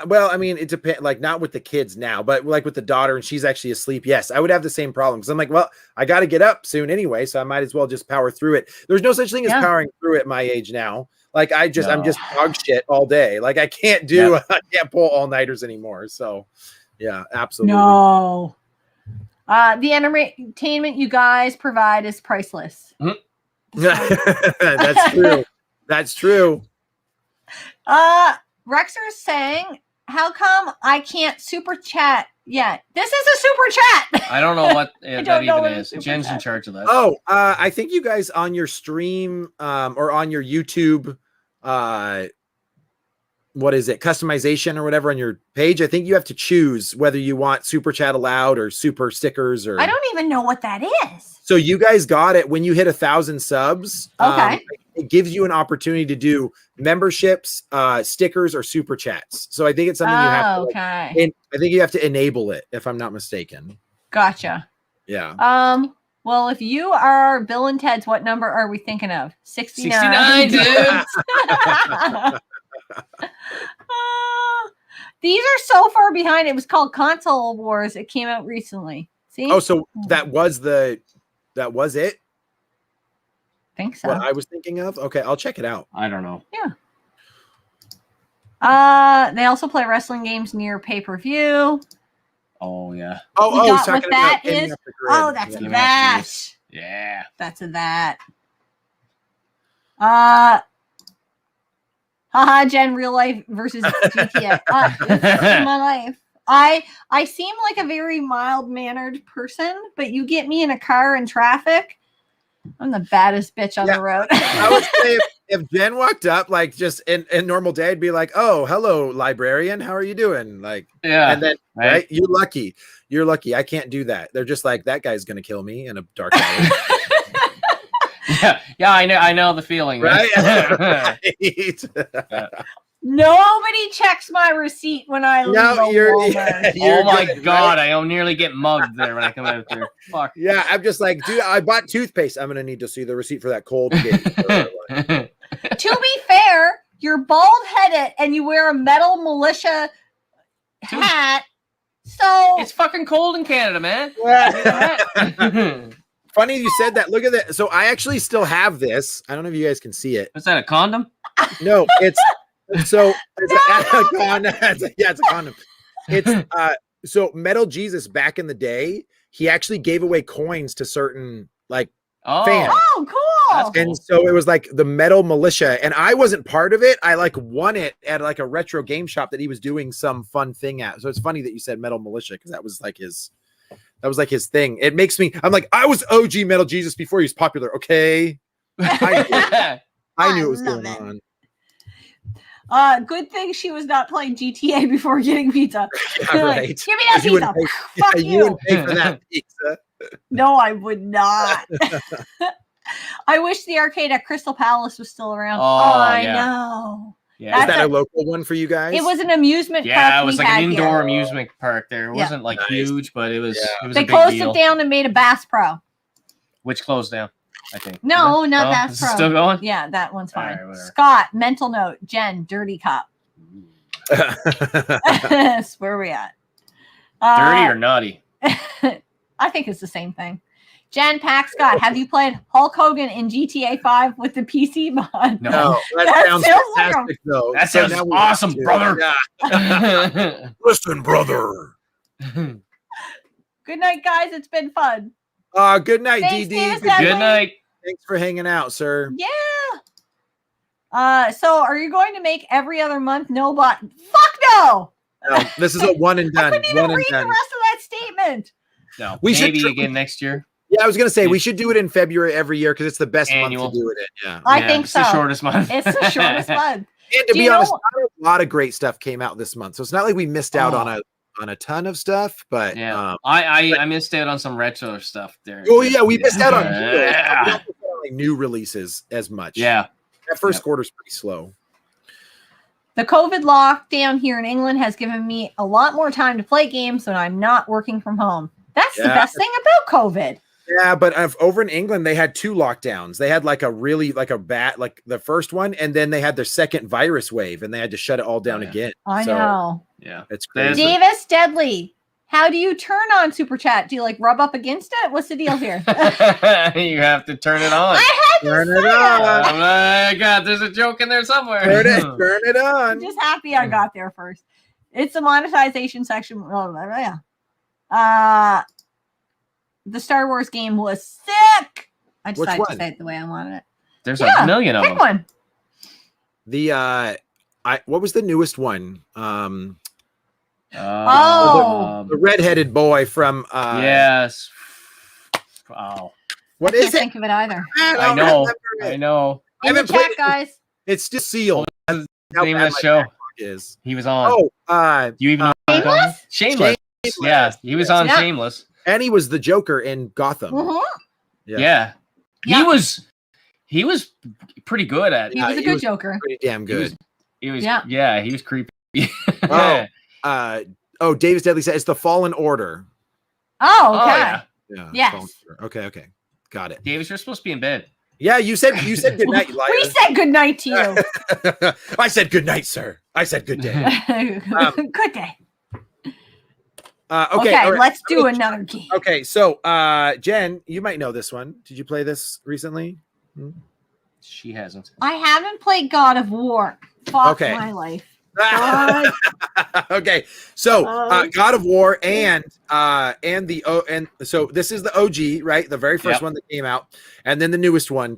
Speaker 3: well, I mean, it depends, like not with the kids now, but like with the daughter and she's actually asleep. Yes, I would have the same problem because I'm like, well, I got to get up soon anyway. So I might as well just power through it. There's no such thing as powering through at my age now. Like I'm just dog shit all day. Like I can't I can't pull all-nighters anymore. So yeah, absolutely.
Speaker 2: No. The entertainment you guys provide is priceless.
Speaker 3: That's true. That's true.
Speaker 2: Rexer's saying, how come I can't super chat yet? This is a super chat.
Speaker 1: I don't know what that even is. Jen's in charge of that.
Speaker 3: Oh, I think you guys on your stream or on your YouTube what is it, customization or whatever on your page, I think you have to choose whether you want super chat allowed or super stickers or
Speaker 2: I don't even know what that is.
Speaker 3: So you guys got it when you hit 1,000 subs.
Speaker 2: Okay.
Speaker 3: It gives you an opportunity to do memberships, stickers, or super chats. So I think it's something you have to I think you have to enable it if I'm not mistaken.
Speaker 2: Gotcha.
Speaker 3: Yeah.
Speaker 2: Well, if you are Bill and Ted's, what number are we thinking of?
Speaker 1: 69, dude.
Speaker 2: These are so far behind. It was called Console Wars. It came out recently. See?
Speaker 3: Oh, so that was it?
Speaker 2: I think so.
Speaker 3: What I was thinking of? Okay, I'll check it out.
Speaker 1: I don't know.
Speaker 2: Yeah. They also play wrestling games near pay-per-view.
Speaker 1: Oh yeah.
Speaker 2: What that is? Oh, that's a that.
Speaker 1: Yeah.
Speaker 2: That's a that. Haha, Jen, real life versus GTA. This is my life. I seem like a very mild-mannered person, but you get me in a car in traffic, I'm the baddest bitch on the road.
Speaker 3: I would say if Jen walked up, like just in normal day, I'd be like, "Oh, hello, librarian. How are you doing?" Like, and then right, you're lucky. You're lucky. I can't do that. They're just like, that guy's gonna kill me in a dark alley.
Speaker 1: Yeah, I know the feeling,
Speaker 3: right?
Speaker 2: Nobody checks my receipt when I leave.
Speaker 1: Oh my god, I nearly get mugged there when I come out there. Fuck.
Speaker 3: Yeah, I'm just like, dude, I bought toothpaste. I'm gonna need to see the receipt for that cold.
Speaker 2: To be fair, you're bald-headed and you wear a metal militia hat, so
Speaker 1: it's fucking cold in Canada, man.
Speaker 3: Funny you said that. Look at that. So I actually still have this. I don't know if you guys can see it.
Speaker 1: Is that a condom?
Speaker 3: No, it's so it's a condom. Yeah, it's a condom. It's so Metal Jesus back in the day, he actually gave away coins to certain like fans.
Speaker 2: Oh, cool.
Speaker 3: And so it was like the Metal Militia, and I wasn't part of it. I like won it at like a retro game shop that he was doing some fun thing at. So it's funny that you said Metal Militia because that was like his thing. It makes me, I'm like, I was OG Metal Jesus before he was popular. Okay. I knew it was going on.
Speaker 2: Good thing she was not playing GTA before getting pizza.
Speaker 3: Yeah, right.
Speaker 2: Like, give me that pizza. Fuck you.
Speaker 3: You wouldn't pay for that pizza.
Speaker 2: No, I would not. I wish the arcade at Crystal Palace was still around. I know.
Speaker 1: Yeah.
Speaker 3: Is that a local one for you guys?
Speaker 2: It was an amusement park.
Speaker 1: Yeah, it was like an indoor amusement park there. It wasn't like huge, but it was
Speaker 2: They closed it down and made a Bass Pro.
Speaker 1: Which closed down, I think.
Speaker 2: No, not Bass Pro.
Speaker 1: Still going?
Speaker 2: Yeah, that one's fine.
Speaker 1: Right,
Speaker 2: Scott, mental note. Jen, dirty cop. That's where we at.
Speaker 1: Dirty or naughty?
Speaker 2: I think it's the same thing. Jen, Pack, Scott, have you played Hulk Hogan in GTA 5 with the PC mod?
Speaker 3: No, that sounds fantastic, though.
Speaker 1: That sounds awesome, brother.
Speaker 3: Yeah. Listen, brother.
Speaker 2: Good night, guys. It's been fun.
Speaker 3: Good night, DD.
Speaker 1: Good night.
Speaker 3: Thanks for hanging out, sir.
Speaker 2: Yeah. So are you going to make every other month? No, but fuck no.
Speaker 3: No, this is a one and done.
Speaker 2: I couldn't even read the rest of that statement.
Speaker 1: No,
Speaker 3: we
Speaker 1: maybe
Speaker 3: should
Speaker 1: again next year.
Speaker 3: Yeah, I was gonna say we should do it in February every year because it's the best month to do it in. Yeah,
Speaker 2: I think so.
Speaker 1: It's the shortest month.
Speaker 2: It's the shortest month.
Speaker 3: And to be honest, a lot of great stuff came out this month, so it's not like we missed out on a ton of stuff. But
Speaker 1: I missed out on some retro stuff there.
Speaker 3: Oh yeah, we missed out on new releases as much.
Speaker 1: Yeah,
Speaker 3: that first quarter's pretty slow.
Speaker 2: The COVID lockdown here in England has given me a lot more time to play games when I'm not working from home. That's the best thing about COVID.
Speaker 3: Yeah, but over in England, they had 2 lockdowns. They had like a the first one, and then they had their second virus wave, and they had to shut it all down again.
Speaker 2: I know.
Speaker 1: Yeah,
Speaker 3: it's crazy.
Speaker 2: Davis Deadly, how do you turn on Super Chat? Do you like rub up against it? What's the deal here?
Speaker 1: You have to turn it on.
Speaker 2: I had to
Speaker 3: turn
Speaker 2: it
Speaker 3: on.
Speaker 1: Oh my god, there's a joke in there somewhere.
Speaker 3: Turn it on.
Speaker 2: I'm just happy I got there first. It's the monetization section. The Star Wars game was sick. I decided to say it the way I wanted it.
Speaker 1: There's a million of them.
Speaker 2: Pick one.
Speaker 3: The what was the newest one? The redheaded boy from
Speaker 1: yes. Wow.
Speaker 3: What
Speaker 2: I
Speaker 3: is
Speaker 2: can't
Speaker 3: it?
Speaker 2: think of it either.
Speaker 1: I know.
Speaker 2: In the chat, guys.
Speaker 3: It's just sealed.
Speaker 1: The name of the show
Speaker 3: is.
Speaker 1: He was on.
Speaker 3: You
Speaker 1: even know Shameless? Yeah, he was on Shameless.
Speaker 3: And he was the Joker in Gotham.
Speaker 1: Yeah. He was pretty good at it.
Speaker 2: He was a good Joker.
Speaker 3: Pretty damn good.
Speaker 1: He was he was creepy.
Speaker 3: Davis Deadly said it's the Fallen Order.
Speaker 2: Oh, okay. Yes.
Speaker 3: Okay. Got it.
Speaker 1: Davis, you're supposed to be in bed.
Speaker 3: Yeah, you said good night, liar.
Speaker 2: We said good night to you.
Speaker 3: I said good night, sir. I said good day.
Speaker 2: Good day.
Speaker 3: Okay,
Speaker 2: right. Let's do another game.
Speaker 3: Okay, so Jen, you might know this one. Did you play this recently?
Speaker 1: She hasn't.
Speaker 2: I haven't played God of War. Fuck my life.
Speaker 3: Okay, so God of War and so this is the OG, right? The very first one that came out, and then the newest one.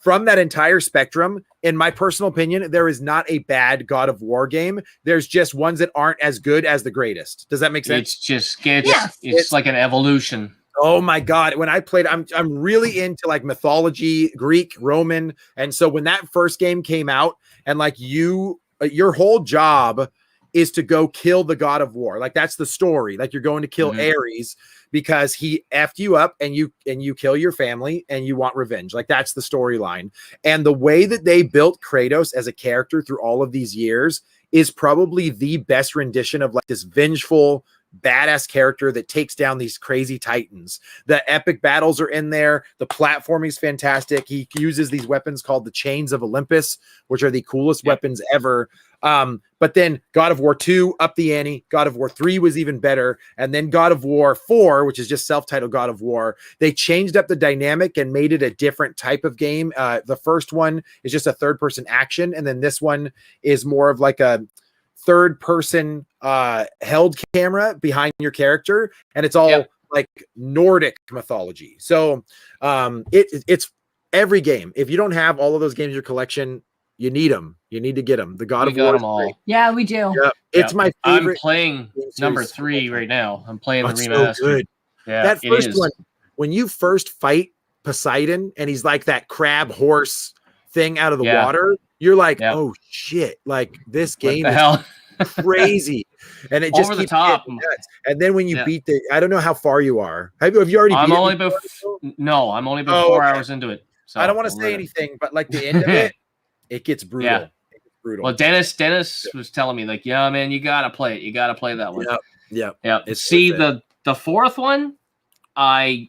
Speaker 3: From that entire spectrum, in my personal opinion, there is not a bad God of War game. There's just ones that aren't as good as the greatest. Does that make sense?
Speaker 1: It's just it's like an evolution.
Speaker 3: Oh my God. When I played, I'm really into like mythology, Greek, Roman. And so when that first game came out and like your whole job is to go kill the god of war. Like that's the story. Like you're going to kill Ares because he effed you up and you kill your family and you want revenge. Like that's the storyline. And the way that they built Kratos as a character through all of these years is probably the best rendition of like this vengeful, badass character that takes down these crazy titans. The epic battles are in there. The platforming is fantastic. He uses these weapons called the Chains of Olympus, which are the coolest weapons ever. But then God of War 2 up the ante. God of War 3 was even better. And then God of War 4, which is just self-titled God of War, they changed up the dynamic and made it a different type of game. The first one is just a third-person action. And then this one is more of like a third person held camera behind your character, and it's all like Nordic mythology. So it's every game. If you don't have all of those games in your collection, you need them. You need to get them. The God of War.
Speaker 1: Them all.
Speaker 2: Yeah, we do.
Speaker 3: Yeah, it's my favorite.
Speaker 1: I'm playing number 3 right now. I'm playing the remaster.
Speaker 3: So good.
Speaker 1: Yeah,
Speaker 3: that first one, when you first fight Poseidon and he's like that crab horse thing out of the water, you're like, oh shit, like this game is crazy. And it just
Speaker 1: over the top.
Speaker 3: And then when you beat I don't know how far you are. Have you already
Speaker 1: I'm
Speaker 3: beat
Speaker 1: only
Speaker 3: it?
Speaker 1: No, I'm only about 4 hours into it. So
Speaker 3: I don't want to say anything, but like the end of it, it gets brutal.
Speaker 1: Yeah.
Speaker 3: It gets brutal.
Speaker 1: Well, Dennis was telling me like, yeah, man, you gotta play it. You gotta play that one.
Speaker 3: Yeah.
Speaker 1: See the fourth one, I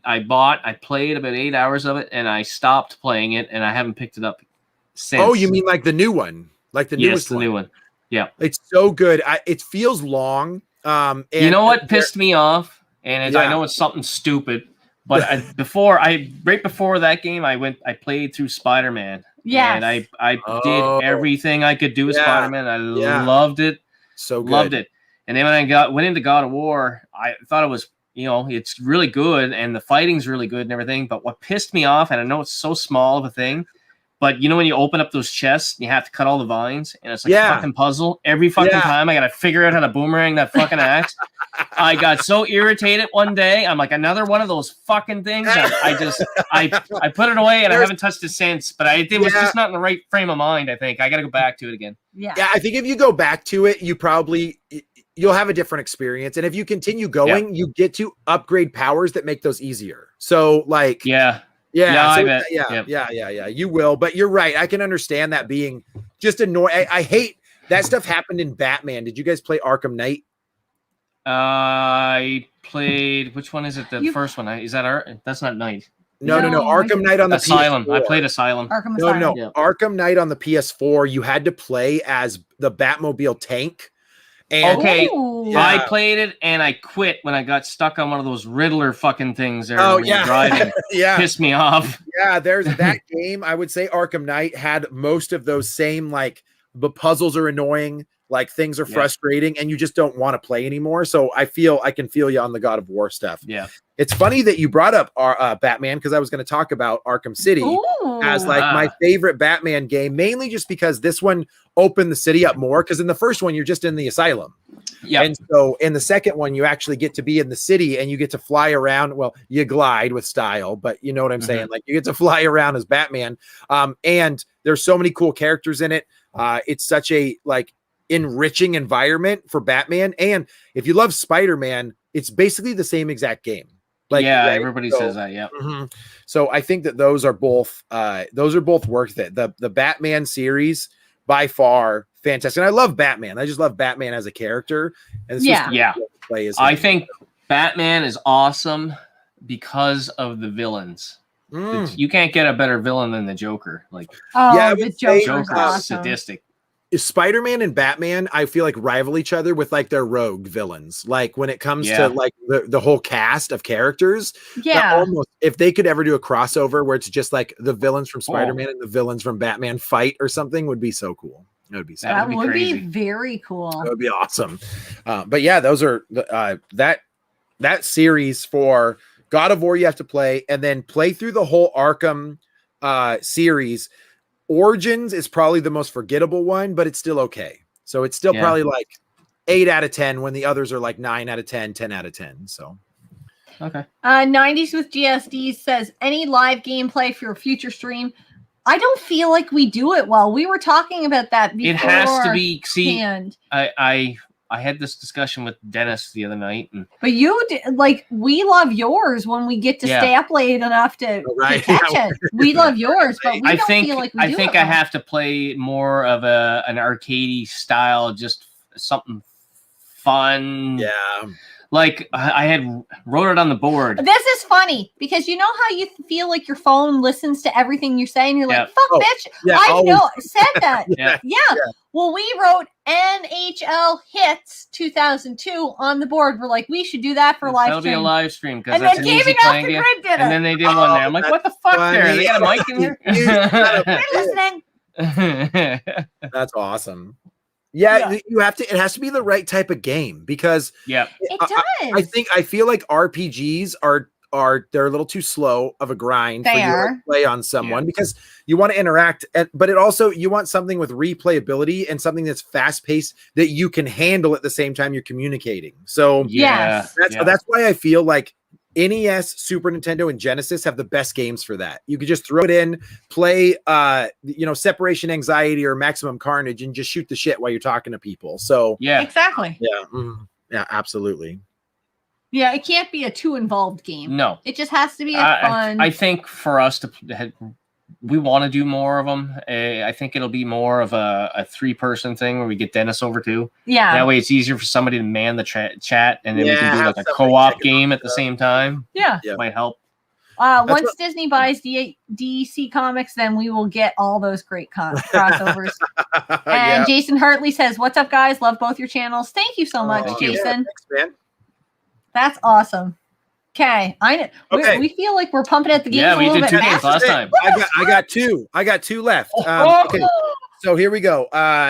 Speaker 1: played about 8 hours of it and I stopped playing it and I haven't picked it up since.
Speaker 3: Oh, you mean like the new one? Like the newest
Speaker 1: new one. Yeah.
Speaker 3: It's so good. It feels long. And
Speaker 1: you know what pissed me off? And I know it's something stupid, but right before that game, I played through Spider-Man.
Speaker 2: Yeah.
Speaker 1: And I did everything I could do with Spider-Man. I loved it.
Speaker 3: So good.
Speaker 1: Loved it. And then when I went into God of War, I thought it was, it's really good and the fighting's really good and everything. But what pissed me off, and I know it's so small of a thing, but when you open up those chests, you have to cut all the vines, and it's like a fucking puzzle. Every fucking time I gotta figure out how to boomerang that fucking axe. I got so irritated one day. I'm like, another one of those fucking things. I put it away and I haven't touched it since. But it was just not in the right frame of mind. I think I gotta go back to it again.
Speaker 2: Yeah,
Speaker 3: I think if you go back to it, you'll have a different experience. And if you continue going, you get to upgrade powers that make those easier. So like,
Speaker 1: Yeah, I bet. You will, but you're right. I can understand that being just annoying. I hate that stuff happened in Batman. Did you guys play Arkham Knight? I played. Which one is it? The first one? Is that that's not Knight?
Speaker 3: No. Arkham Knight on the
Speaker 1: Asylum.
Speaker 3: PS4.
Speaker 1: I played Asylum.
Speaker 2: Arkham Asylum.
Speaker 3: No. Arkham Knight on the PS4. You had to play as the Batmobile tank. And
Speaker 1: I played it and I quit when I got stuck on one of those Riddler fucking things there. Driving. Pissed me off.
Speaker 3: Yeah, there's that game. I would say Arkham Knight had most of those same, like, the puzzles are annoying, like things are frustrating, and you just don't want to play anymore. So I can feel you on the God of War stuff.
Speaker 1: Yeah.
Speaker 3: It's funny that you brought up Batman, because I was going to talk about Arkham City as like my favorite Batman game, mainly just because this one opened the city up more, because in the first one, you're just in the asylum. Yeah. And so in the second one, you actually get to be in the city and you get to fly around. Well, you glide with style, but you know what I'm saying? Like you get to fly around as Batman. And there's so many cool characters in it. It's such a like enriching environment for Batman. And if you love Spider-Man, it's basically the same exact game. Like,
Speaker 1: everybody says that. Yeah.
Speaker 3: So I think that those are both worth it. The Batman series by far fantastic. And I love Batman. I just love Batman as a character. And
Speaker 1: I think Batman is awesome because of the villains. You can't get a better villain than the Joker. Like,
Speaker 2: the
Speaker 1: Joker's
Speaker 2: awesome.
Speaker 1: sadistic.
Speaker 3: Spider-Man and Batman, I feel like rival each other with like their rogue villains. Like when it comes to like the whole cast of characters, almost if they could ever do a crossover where it's just like the villains from Spider-Man and the villains from Batman fight or something, would be so cool. That would be so
Speaker 2: that would be very cool.
Speaker 3: That would be awesome. But yeah, those are that series for God of War you have to play, and then play through the whole Arkham series. Origins is probably the most forgettable one, but it's still okay. So it's still probably like 8 out of 10 when the others are like 9 out of 10, 10 out of 10. So
Speaker 1: Okay.
Speaker 2: 90s with GSD says, any live gameplay for a future stream? I don't feel like we do it well. We were talking about that before.
Speaker 1: It has to be. See,
Speaker 2: hand.
Speaker 1: I had this discussion with Dennis the other night, and
Speaker 2: But you like we love yours when we get to stay up late enough to catch it. We love yours, but we don't feel like we do
Speaker 1: think I have to play more of an arcadey style, just something fun.
Speaker 3: Yeah.
Speaker 1: Like I had wrote it on the board.
Speaker 2: This is funny because you know how you feel like your phone listens to everything you're saying. You're like, "Fuck, bitch!" I know said that. Yeah. Well, we wrote NHL Hits 2002 on the board. We're like, we should do that for live stream.
Speaker 1: That'll be a live stream because that's an easy playing game. And then they did one there. I'm like, what the fuck? There, they got a mic in here.
Speaker 2: They're listening.
Speaker 3: That's awesome. Yeah, you have to. It has to be the right type of game because
Speaker 2: it does.
Speaker 3: I feel like RPGs are they're a little too slow of a grind for you to play on someone because you want to interact, but it also you want something with replayability and something that's fast paced that you can handle at the same time you're communicating. So that's why I feel like NES, Super Nintendo, and Genesis have the best games for that. You could just throw it in, play, Separation Anxiety or Maximum Carnage, and just shoot the shit while you're talking to people. So
Speaker 2: exactly.
Speaker 3: Yeah, absolutely.
Speaker 2: Yeah, it can't be a too involved game.
Speaker 1: No,
Speaker 2: it just has to be a fun.
Speaker 1: I think for us we want to do more of them. I think it'll be more of a 3-person thing where we get Dennis over too.
Speaker 2: Yeah.
Speaker 1: That way it's easier for somebody to man the chat, and then we can do like a co-op game at the same time.
Speaker 2: Yeah.
Speaker 1: It might help.
Speaker 2: Once Disney buys DC Comics, then we will get all those great crossovers. And Jason Hartley says, "What's up, guys? Love both your channels. Thank you so much, Jason.
Speaker 3: Yeah, thanks, man.
Speaker 2: That's awesome." Okay, we feel like we're pumping at the game.
Speaker 1: Yeah, we did 2 games last time.
Speaker 3: I got two left. Okay, so here we go.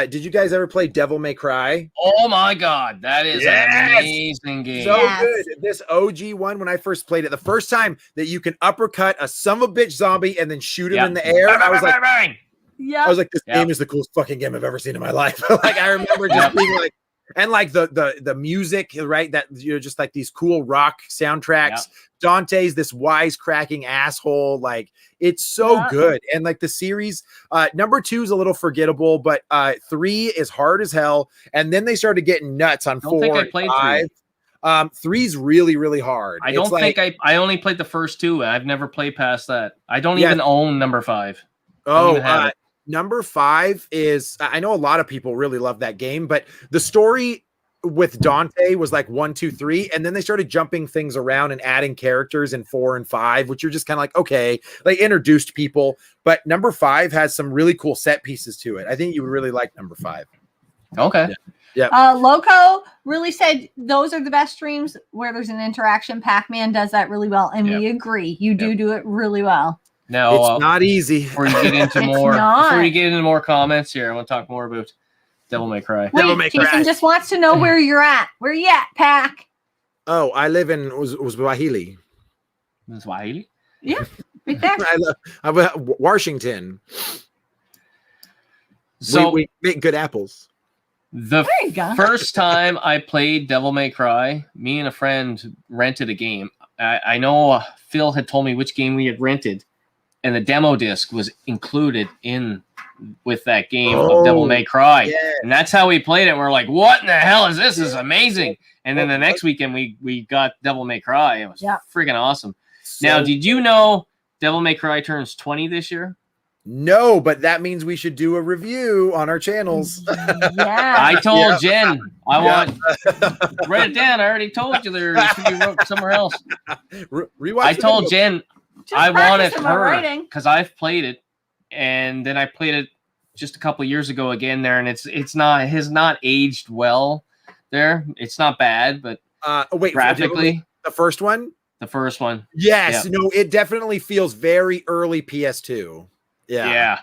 Speaker 3: Did you guys ever play Devil May Cry?
Speaker 1: Oh my god, that is an amazing game.
Speaker 3: So good. This OG one, when I first played it, the first time that you can uppercut a son of a bitch zombie and then shoot him in the air, I was like, I was like, this game is the coolest fucking game I've ever seen in my life. Like I remember just being like. And like the music, right? That just like these cool rock soundtracks. Yeah. Dante's this wisecracking asshole. Like it's so good. And like the series, number 2 is a little forgettable, but 3 is hard as hell. And then they started getting nuts on 4 and 5. 3's really, really hard.
Speaker 1: I don't think I only played the first 2. I've never played past that. I don't even own number 5.
Speaker 3: Number 5 is, I know a lot of people really love that game, but the story with Dante was like 1, 2, 3, and then they started jumping things around and adding characters in 4 and 5, which you're just kind of like, okay, they introduced people, but number 5 has some really cool set pieces to it. I think you would really like number 5.
Speaker 1: Okay.
Speaker 3: Yeah.
Speaker 2: Loco really said those are the best streams where there's an interaction. Pac-Man does that really well, and we agree. You do it really well.
Speaker 1: Now,
Speaker 3: it's not easy.
Speaker 1: Before you get into more comments here, I want to talk more about Devil May Cry.
Speaker 2: Wait, Jason just wants to know where you're at. Where you at, Pac?
Speaker 3: Oh, I live in Swahili.
Speaker 1: Swahili?
Speaker 2: Yeah, right there.
Speaker 3: I love Washington.
Speaker 1: So
Speaker 3: we make good apples.
Speaker 1: The first time I played Devil May Cry, me and a friend rented a game. I know Phil had told me which game we had rented. And the demo disc was included with that game of Devil May Cry. Yeah. And that's how we played it. We're like, what in the hell is this? This is amazing. And then the next weekend we got Devil May Cry. It was freaking awesome. Now, did you know Devil May Cry turns 20 this year?
Speaker 3: No, but that means we should do a review on our channels.
Speaker 2: Yeah.
Speaker 1: I told Jen, write it down. I already told you there should be somewhere else. I told Jen, I wanted her because I've played it, and then I played it just a couple of years ago again there, and it has not aged well there. It's not bad, but graphically,
Speaker 3: the first one, yes, no, it definitely feels very early PS2. Yeah.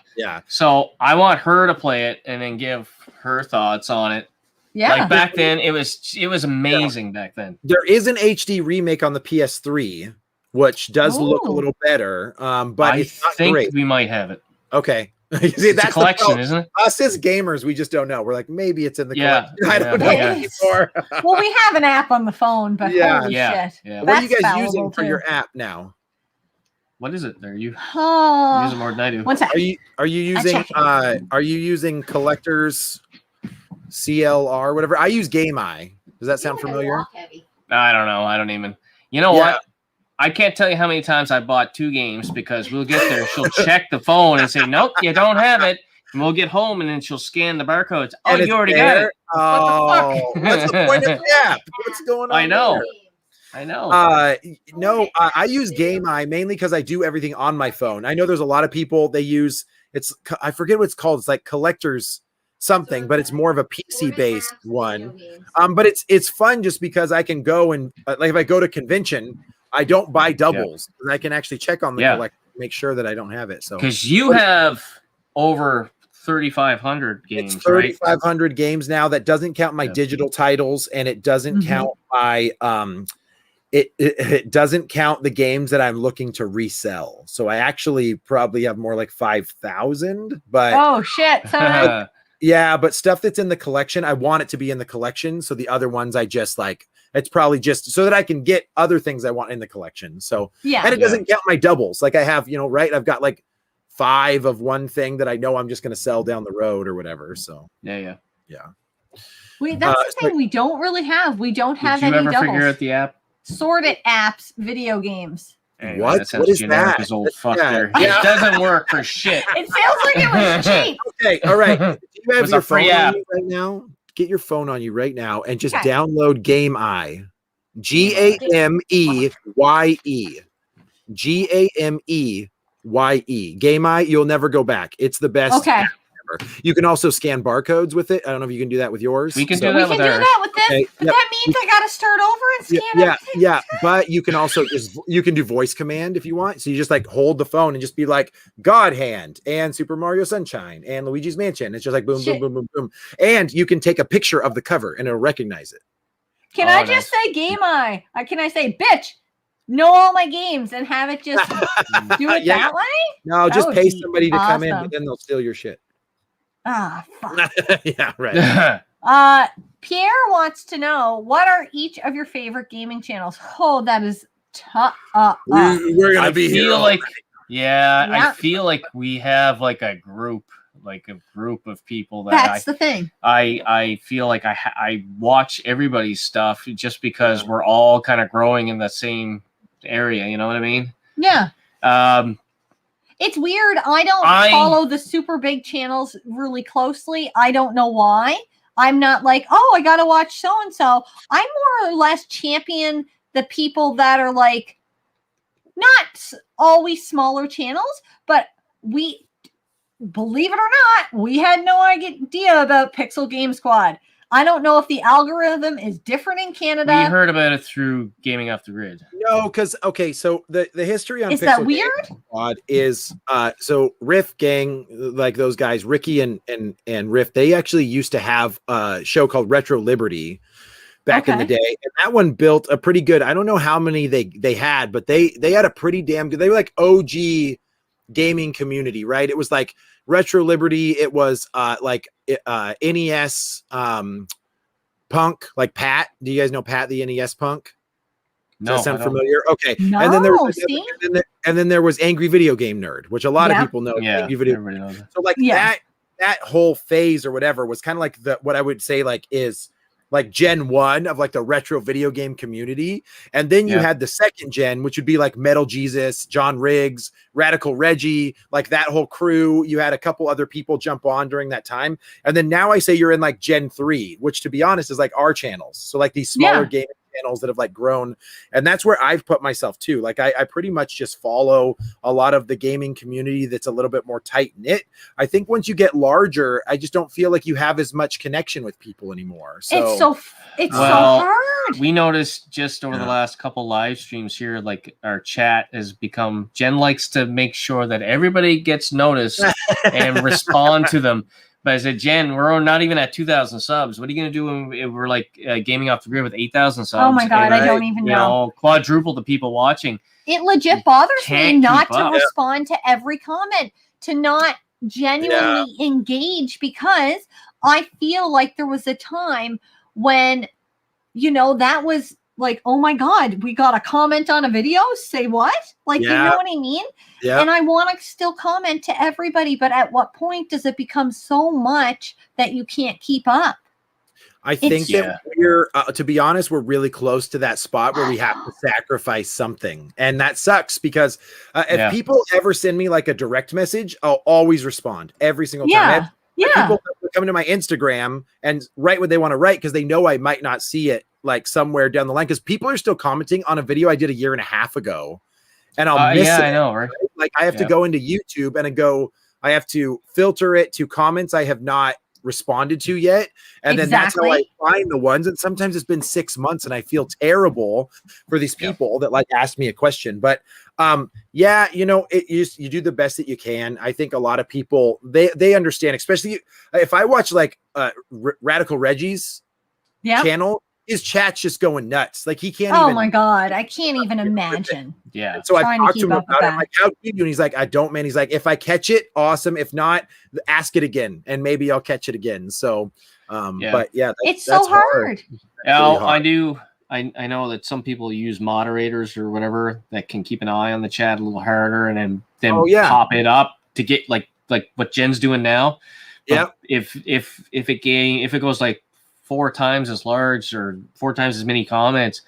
Speaker 1: So I want her to play it and then give her thoughts on it.
Speaker 2: Yeah,
Speaker 1: like back then, it was amazing back then.
Speaker 3: There is an HD remake on the PS3. Which does look a little better, but
Speaker 1: I
Speaker 3: it's not
Speaker 1: think
Speaker 3: great.
Speaker 1: We might have it.
Speaker 3: Okay, See,
Speaker 1: It's a collection, isn't it?
Speaker 3: Us as gamers, we just don't know. We're like, maybe it's in the collection. I don't know
Speaker 2: yeah.
Speaker 3: anymore.
Speaker 2: Well, we have an app on the phone, but holy shit.
Speaker 1: Yeah.
Speaker 3: What are you
Speaker 2: That's
Speaker 3: guys using
Speaker 2: fallible,
Speaker 3: for
Speaker 2: too.
Speaker 3: your app now?
Speaker 1: What is it? Are you
Speaker 2: Oh,
Speaker 1: using more than I do?
Speaker 2: one sec.
Speaker 3: Are you using collectors CLR, whatever? I use Game Eye. Does that sound familiar?
Speaker 1: I don't know. I don't even. You know what? I can't tell you how many times I bought 2 games because we'll get there. She'll check the phone and say, "Nope, you don't have it." And we'll get home and then she'll scan the barcodes. Oh, you already got it.
Speaker 3: Oh, what's the point of the app? What's going on?
Speaker 1: I know.
Speaker 3: There? No, I use Game Eye mainly because I do everything on my phone. I know there's a lot of people they use. I forget what it's called. It's like collectors something, but it's more of a PC based one. But it's fun just because I can go and like if I go to convention, I don't buy doubles. And I can actually check on the collector, make sure that I don't have it. So
Speaker 1: because you have over 3,500 games,
Speaker 3: it's 3,500 games now. That doesn't count my digital titles, and it doesn't count my it doesn't count the games that I'm looking to resell. So I actually probably have more like 5,000. But
Speaker 2: oh shit!
Speaker 3: yeah, but stuff that's in the collection, I want it to be in the collection. So the other ones, I just like it's probably just so that I can get other things I want in the collection. So and it doesn't count my doubles. Like I have, right? I've got like 5 of one thing that I know I'm just going to sell down the road or whatever. So
Speaker 1: yeah.
Speaker 2: Wait, that's the thing we don't really have. We don't have any doubles.
Speaker 1: Did you ever figure out the app?
Speaker 2: Sorted apps, video games.
Speaker 1: Anyway,
Speaker 3: what is that?
Speaker 1: As old fuck there. It doesn't work for shit.
Speaker 2: It sounds like it was cheap.
Speaker 3: Okay, all right. Do you have your phone
Speaker 1: app
Speaker 3: on you right now? Get your phone on you right now and just download Game Eye. GAMEYE. GAMEYE. Game Eye. You'll never go back. It's the best.
Speaker 2: Okay.
Speaker 3: You can also scan barcodes with it. I don't know if you can do that with yours.
Speaker 1: We can do that with ours.
Speaker 2: This, but that means I got to start over and scan everything.
Speaker 3: Yeah. But you can also you can do voice command if you want. So you just like hold the phone and just be like God Hand and Super Mario Sunshine and Luigi's Mansion. It's just like boom, boom, boom, boom, boom. And you can take a picture of the cover and it'll recognize it.
Speaker 2: Can I just say Game Eye? Can I say bitch? Know all my games and have it just do it that way?
Speaker 3: No, just pay somebody to come in, but then they'll steal your shit.
Speaker 2: Ah, fuck.
Speaker 3: Yeah, right.
Speaker 2: Pierre wants to know, what are each of your favorite gaming channels? Oh, that is tough.
Speaker 3: We're gonna be here.
Speaker 1: I feel like we have like a group of people
Speaker 2: that's the thing.
Speaker 1: I feel like I watch everybody's stuff just because we're all kind of growing in the same area. You know what I mean?
Speaker 2: Yeah. It's weird. I don't follow the super big channels really closely. I don't know why. I'm not like, oh, I got to watch so-and-so. I more or less champion the people that are like, not always smaller channels, but believe it or not, we had no idea about Pixel Game Squad. I don't know if the algorithm is different in Canada.
Speaker 1: We heard about it through Gaming Off the Grid.
Speaker 3: No, because so the history on
Speaker 2: is
Speaker 3: Pixel
Speaker 2: that weird?
Speaker 3: Game Squad is so Riff Gang, like those guys, Ricky and Riff, they actually used to have a show called Retro Liberty back in the day, and that one built a pretty good. I don't know how many they had, but they had a pretty damn good. They were like OG gaming community, right? It was like Retro Liberty. It was NES Punk, like Pat. Do you guys know Pat the NES Punk? Does that sound familiar? Okay.
Speaker 2: No,
Speaker 3: and then there was and then there was Angry Video Game Nerd, which a lot of people know.
Speaker 1: Yeah,
Speaker 3: Angry Video.
Speaker 1: everybody knows it.
Speaker 3: So like that whole phase or whatever was kind of like what I would say like is like Gen 1 of like the retro video game community. And then you had the second gen, which would be like Metal Jesus, John Riggs, Radical Reggie, like that whole crew. You had a couple other people jump on during that time. And then now I say you're in like Gen 3, which to be honest is like our channels. So like these smaller gaming channels that have like grown. And that's where I've put myself too. Like I pretty much just follow a lot of the gaming community that's a little bit more tight knit. I think once you get larger, I just don't feel like you have as much connection with people anymore. So
Speaker 2: it's so hard.
Speaker 1: We noticed just over the last couple live streams here, like our chat has become, Jen likes to make sure that everybody gets noticed and respond to them. But I said, Jen, we're not even at 2,000 subs. What are you going to do when we're like gaming off the grid with 8,000 subs?
Speaker 2: Oh my God, I don't even know.
Speaker 1: Quadruple the people watching.
Speaker 2: It legit bothers me not to respond to every comment, to not genuinely engage, because I feel like there was a time when, you know, that was like, oh my God, we got a comment on a video. Say what? Like, you know what I mean?
Speaker 3: Yeah.
Speaker 2: And I want to still comment to everybody, but at what point does it become so much that you can't keep up?
Speaker 3: I think that we're, to be honest, we're really close to that spot where we have to sacrifice something. And that sucks because if people ever send me like a direct message, I'll always respond every single time. People come to my Instagram and write what they want to write because they know I might not see it like somewhere down the line, because people are still commenting on a video I did 1.5 years ago, and I'll miss it.
Speaker 1: I know, right?
Speaker 3: Like I have to go into YouTube and I have to filter it to comments I have not responded to yet, and then that's how I find the ones. And sometimes it's been 6 months and I feel terrible for these people that like asked me a question. But yeah, you know, you do the best that you can. I think a lot of people they understand, especially if I watch like Radical Reggie's channel. His chat's just going nuts. Like he can't.
Speaker 2: Oh my God, I can't even imagine.
Speaker 3: Yeah. So I talked to him about it. I'm like, how do you do? And he's like, I don't, man. He's like, if I catch it, awesome. If not, ask it again, and maybe I'll catch it again. So, but yeah,
Speaker 2: it's so hard.
Speaker 1: Yeah, I do. I know that some people use moderators or whatever that can keep an eye on the chat a little harder, and then pop it up to get like what Jen's doing now. Yeah. If it goes like 4 times as large or 4 times as many comments,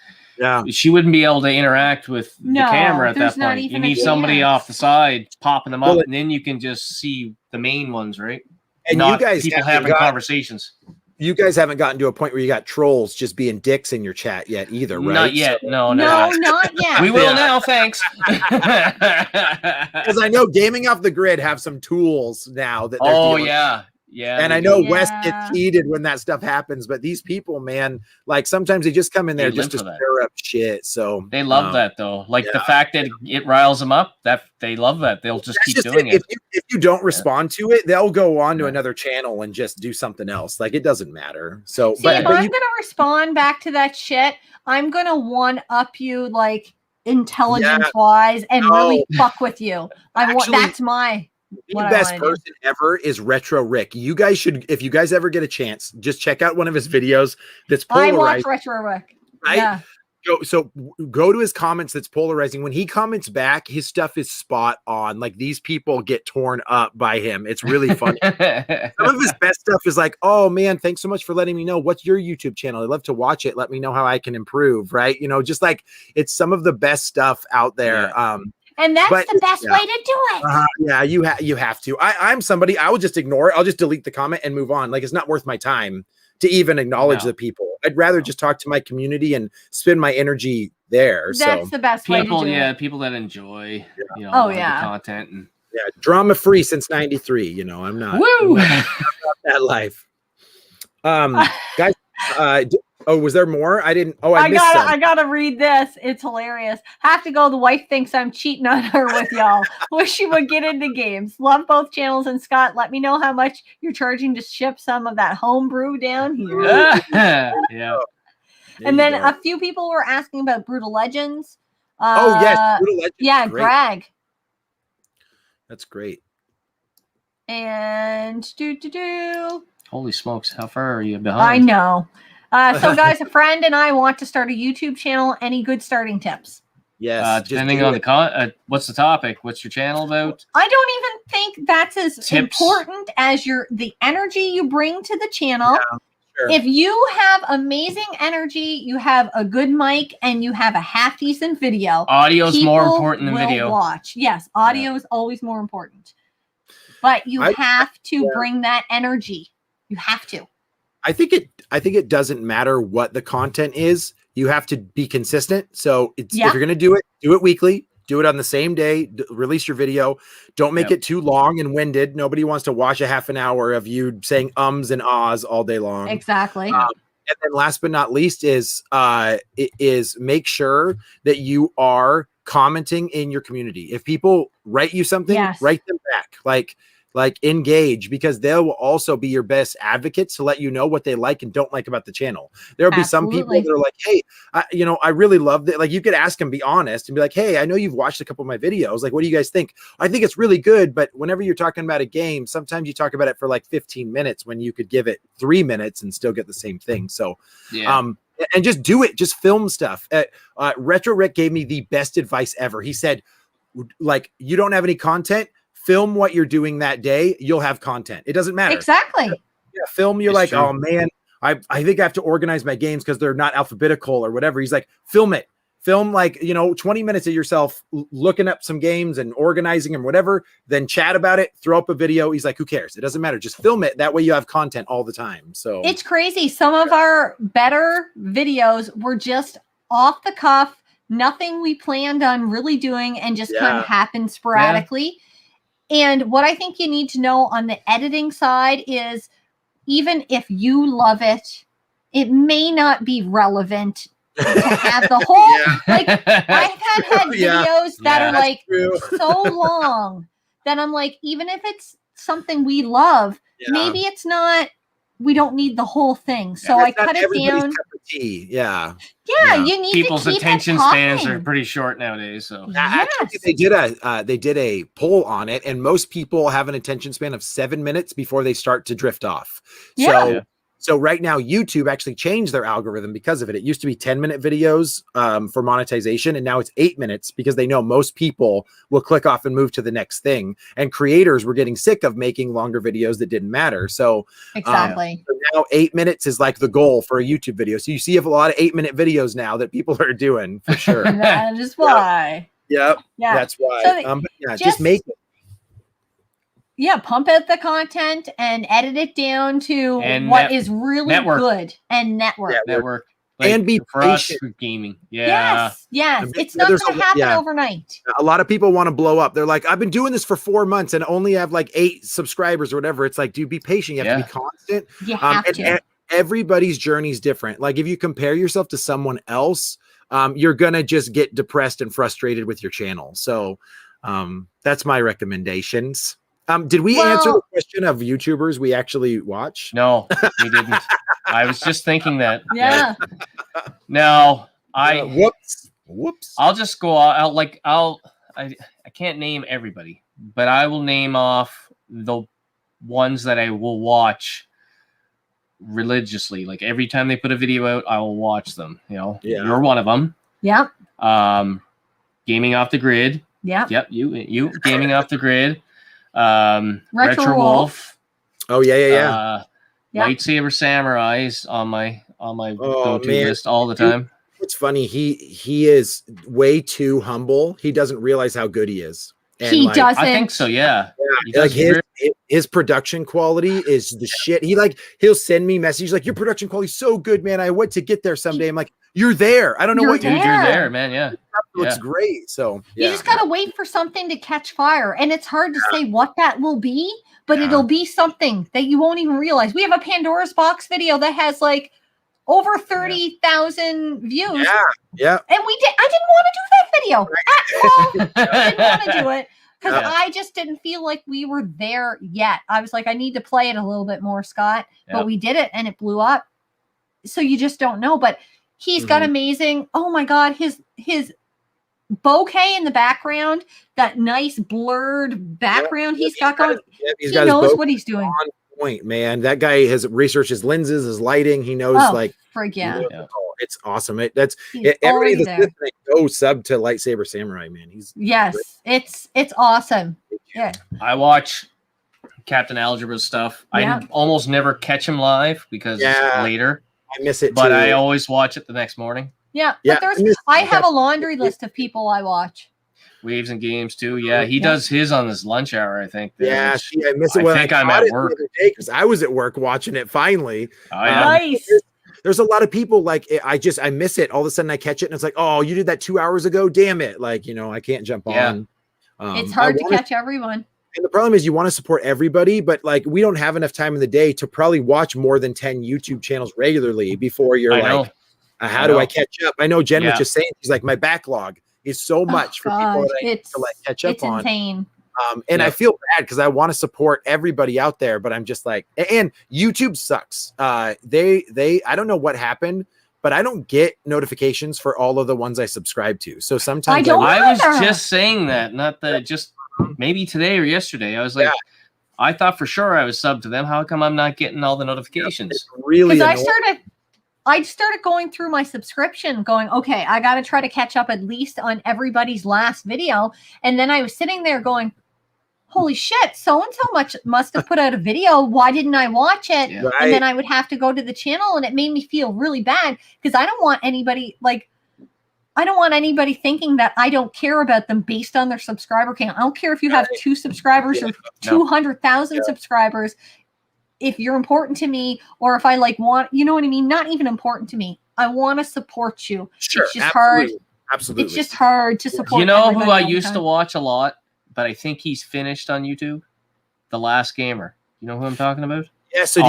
Speaker 1: she wouldn't be able to interact with the camera at that point. You need somebody off the side popping them up, and then you can just see the main ones, right?
Speaker 3: And
Speaker 1: not
Speaker 3: you guys
Speaker 1: people having conversations.
Speaker 3: You guys haven't gotten to a point where you got trolls just being dicks in your chat yet either, right?
Speaker 1: Not yet.
Speaker 3: So,
Speaker 1: no,
Speaker 2: not yet.
Speaker 1: We will now, thanks.
Speaker 3: Because I know Gaming Off the Grid have some tools now that they're dealing with.
Speaker 1: Yeah,
Speaker 3: and I know Wes gets heated when that stuff happens, but these people, man, like sometimes they just come in there just to stir up shit. So
Speaker 1: they love that though. Like the fact that it riles them up, that they love that. They'll just keep doing it.
Speaker 3: If you don't respond to it, they'll go on to another channel and just do something else. Like it doesn't matter. So,
Speaker 2: if I'm gonna respond back to that shit, I'm gonna one up you like intelligence wise and really fuck with you. That's my.
Speaker 3: The best person ever is Retro Rick. You guys should, if you guys ever get a chance, just check out one of his videos that's polarizing.
Speaker 2: I watch Retro Rick.
Speaker 3: Right? Yeah. Go to his comments that's polarizing. When he comments back, his stuff is spot on. Like these people get torn up by him. It's really funny. Some of his best stuff is like, oh man, thanks so much for letting me know. What's your YouTube channel? I'd love to watch it. Let me know how I can improve. Right. You know, just like it's some of the best stuff out there.
Speaker 2: And that's the best way to do it.
Speaker 3: You have to. I'm somebody, I will just ignore it. I'll just delete the comment and move on. Like it's not worth my time to even acknowledge the people. I'd rather just talk to my community and spend my energy there.
Speaker 2: That's the best way to do it.
Speaker 1: People that enjoy the content and
Speaker 3: drama free since '93. You know, I'm not.
Speaker 1: Woo!
Speaker 3: I'm not that life. Guys, was there more? I didn't. Oh, I missed some.
Speaker 2: I gotta read this. It's hilarious. Have to go. The wife thinks I'm cheating on her with y'all. Wish she would get into games. Love both channels. And Scott, let me know how much you're charging to ship some of that homebrew down here. And then a few people were asking about Brutal Legends.
Speaker 3: Brutal Legends.
Speaker 2: Yeah, great. Greg.
Speaker 3: That's great.
Speaker 2: And
Speaker 1: holy smokes, how far are you behind?
Speaker 2: I know. So guys, a friend and I want to start a YouTube channel. Any good starting tips?
Speaker 3: Yes.
Speaker 1: Depending on the what's the topic? What's your channel about?
Speaker 2: I don't even think that's as important as the energy you bring to the channel. Yeah, sure. If you have amazing energy, you have a good mic, and you have a half decent video,
Speaker 1: audio is more important than video.
Speaker 2: Watch. Yes, audio is always more important. But you have to bring that energy. You have to.
Speaker 3: I think it doesn't matter what the content is. You have to be consistent. So if you're going to do it weekly, do it on the same day, release your video. Don't make it too long and winded. Nobody wants to watch a half an hour of you saying ums and ahs all day long.
Speaker 2: Exactly.
Speaker 3: And then last but not least is make sure that you are commenting in your community. If people write you something, write them back. Like, like engage, because they will also be your best advocates to let you know what they like and don't like about the channel. There'll be some people that are like, hey, I really love that. Like, you could ask them, be honest, and be like, hey, I know you've watched a couple of my videos. Like, what do you guys think? I think it's really good. But whenever you're talking about a game, sometimes you talk about it for like 15 minutes when you could give it 3 minutes and still get the same thing. So, and just do it. Just film stuff. Retro Rick gave me the best advice ever. He said, like, you don't have any content, film what you're doing that day. You'll have content. It doesn't matter.
Speaker 2: Exactly.
Speaker 3: Yeah, film. You're like, oh man, I think I have to organize my games because they're not alphabetical or whatever. He's like, film it. Film like, 20 minutes of yourself looking up some games and organizing them, whatever, then chat about it, throw up a video. He's like, who cares? It doesn't matter. Just film it. That way you have content all the time. So
Speaker 2: it's crazy. Some of our better videos were just off the cuff, nothing we planned on really doing, and just kind of happened sporadically. And what I think you need to know on the editing side is, even if you love it, it may not be relevant to have the whole, like, I've had videos that are like so long that I'm like, even if it's something we love, maybe it's not, we don't need the whole thing. So I cut it down.
Speaker 3: Yeah,
Speaker 2: you need
Speaker 1: people's
Speaker 2: to keep
Speaker 1: attention
Speaker 2: it
Speaker 1: spans are
Speaker 2: popping.
Speaker 1: pretty short nowadays. So
Speaker 3: actually, they did a poll on it, and most people have an attention span of 7 minutes before they start to drift off. So right now, YouTube actually changed their algorithm because of it. It used to be 10-minute videos for monetization, and now it's 8 minutes because they know most people will click off and move to the next thing. And creators were getting sick of making longer videos that didn't matter. So
Speaker 2: exactly.
Speaker 3: So now 8 minutes is like the goal for a YouTube video. So you see a lot of 8-minute videos now that people are doing, for sure.
Speaker 2: That is why.
Speaker 3: Yep.
Speaker 2: Yeah.
Speaker 3: That's why.
Speaker 2: So
Speaker 3: but just make it.
Speaker 2: Yeah, pump out the content and edit it down to what is really good, and network.
Speaker 1: Like,
Speaker 3: and be
Speaker 1: for us for gaming. Yes.
Speaker 2: It's not going to happen overnight.
Speaker 3: A lot of people want to blow up. They're like, I've been doing this for 4 months and only have like 8 subscribers or whatever. It's like, dude, be patient. You have to be constant.
Speaker 2: You have to.
Speaker 3: Everybody's journey is different. Like, if you compare yourself to someone else, you're going to just get depressed and frustrated with your channel. So that's my recommendations. Did we answer the question of YouTubers we actually watch?
Speaker 1: No, we didn't. I was just thinking that.
Speaker 2: Yeah.
Speaker 1: No,
Speaker 3: whoops.
Speaker 1: I'll just go out. I can't name everybody, but I will name off the ones that I will watch religiously. Like, every time they put a video out, I will watch them. You're one of them.
Speaker 2: Yeah.
Speaker 1: Gaming Off the Grid.
Speaker 2: Yeah.
Speaker 1: Yep. You Gaming Off the Grid. Retro Wolf.
Speaker 3: Oh yeah.
Speaker 1: Lightsaber Samurai is on my go-to list all the time.
Speaker 3: It's funny. He is way too humble. He doesn't realize how good he is. And
Speaker 2: he doesn't.
Speaker 1: I think so. Yeah.
Speaker 3: Like his production quality is the shit. He'll send me messages like, your production quality is so good, man. I want to get there someday. I'm like, you're there. I don't know what
Speaker 1: you're there, man. Yeah.
Speaker 3: Looks great. So
Speaker 2: you just gotta wait for something to catch fire. And it's hard to say what that will be, but it'll be something that you won't even realize. We have a Pandora's Box video that has like over 30,000 views.
Speaker 3: Yeah.
Speaker 2: And I didn't want to do that video at all. I didn't want to do it because I just didn't feel like we were there yet. I was like, I need to play it a little bit more, Scott. But we did it and it blew up. So you just don't know. But he's got amazing. Oh my God, his bokeh in the background, that nice blurred background he's got going. He knows what he's doing.
Speaker 3: On point, man. That guy has researched his lenses, his lighting. He knows it's awesome. Everybody that's listening, go sub to Lightsaber Samurai, man.
Speaker 2: It's awesome. Yeah.
Speaker 1: I watch Captain Algebra stuff. I almost never catch him live because it's later.
Speaker 3: I miss it,
Speaker 1: but I always watch it the next morning.
Speaker 2: Yeah, but I have a laundry list of people I watch.
Speaker 1: Waves and Games too. Yeah, he does his on his lunch hour, I think.
Speaker 3: I miss it when I think I'm at work because I was at work watching it finally.
Speaker 1: Oh, yeah.
Speaker 2: Nice.
Speaker 3: There's a lot of people like I miss it. All of a sudden I catch it and it's like, oh, you did that 2 hours ago. Damn it! Like, I can't jump on.
Speaker 2: It's hard to catch everyone.
Speaker 3: And the problem is you want to support everybody, but like we don't have enough time in the day to probably watch more than 10 YouTube channels regularly before you're how do I catch up? I know Jen was just saying, she's like, my backlog is so much for people that I need to like catch up on.
Speaker 2: It's insane.
Speaker 3: And I feel bad because I want to support everybody out there, but I'm just like, and YouTube sucks. I don't know what happened, but I don't get notifications for all of the ones I subscribe to. So sometimes
Speaker 1: I was just saying that, not that, just maybe today or yesterday. I was like, I thought for sure I was subbed to them. How come I'm not getting all the notifications?
Speaker 3: It's really
Speaker 2: because I started going through my subscription going, okay, I got to try to catch up at least on everybody's last video. And then I was sitting there going, holy shit, so-and-so much must have put out a video. Why didn't I watch it?
Speaker 1: Yeah.
Speaker 3: Right.
Speaker 2: And then I would have to go to the channel, and it made me feel really bad because I don't want anybody thinking that I don't care about them based on their subscriber count. I don't care if you have 2 subscribers or 200,000 subscribers. If you're important to me, or if I want, you know what I mean? Not even important to me. I want to support you.
Speaker 3: Sure,
Speaker 2: it's just hard.
Speaker 3: Absolutely.
Speaker 2: It's just hard to support.
Speaker 1: You know who I used to watch a lot, but I think he's finished on YouTube? The Last Gamer. You know who I'm talking about?
Speaker 3: Yeah. So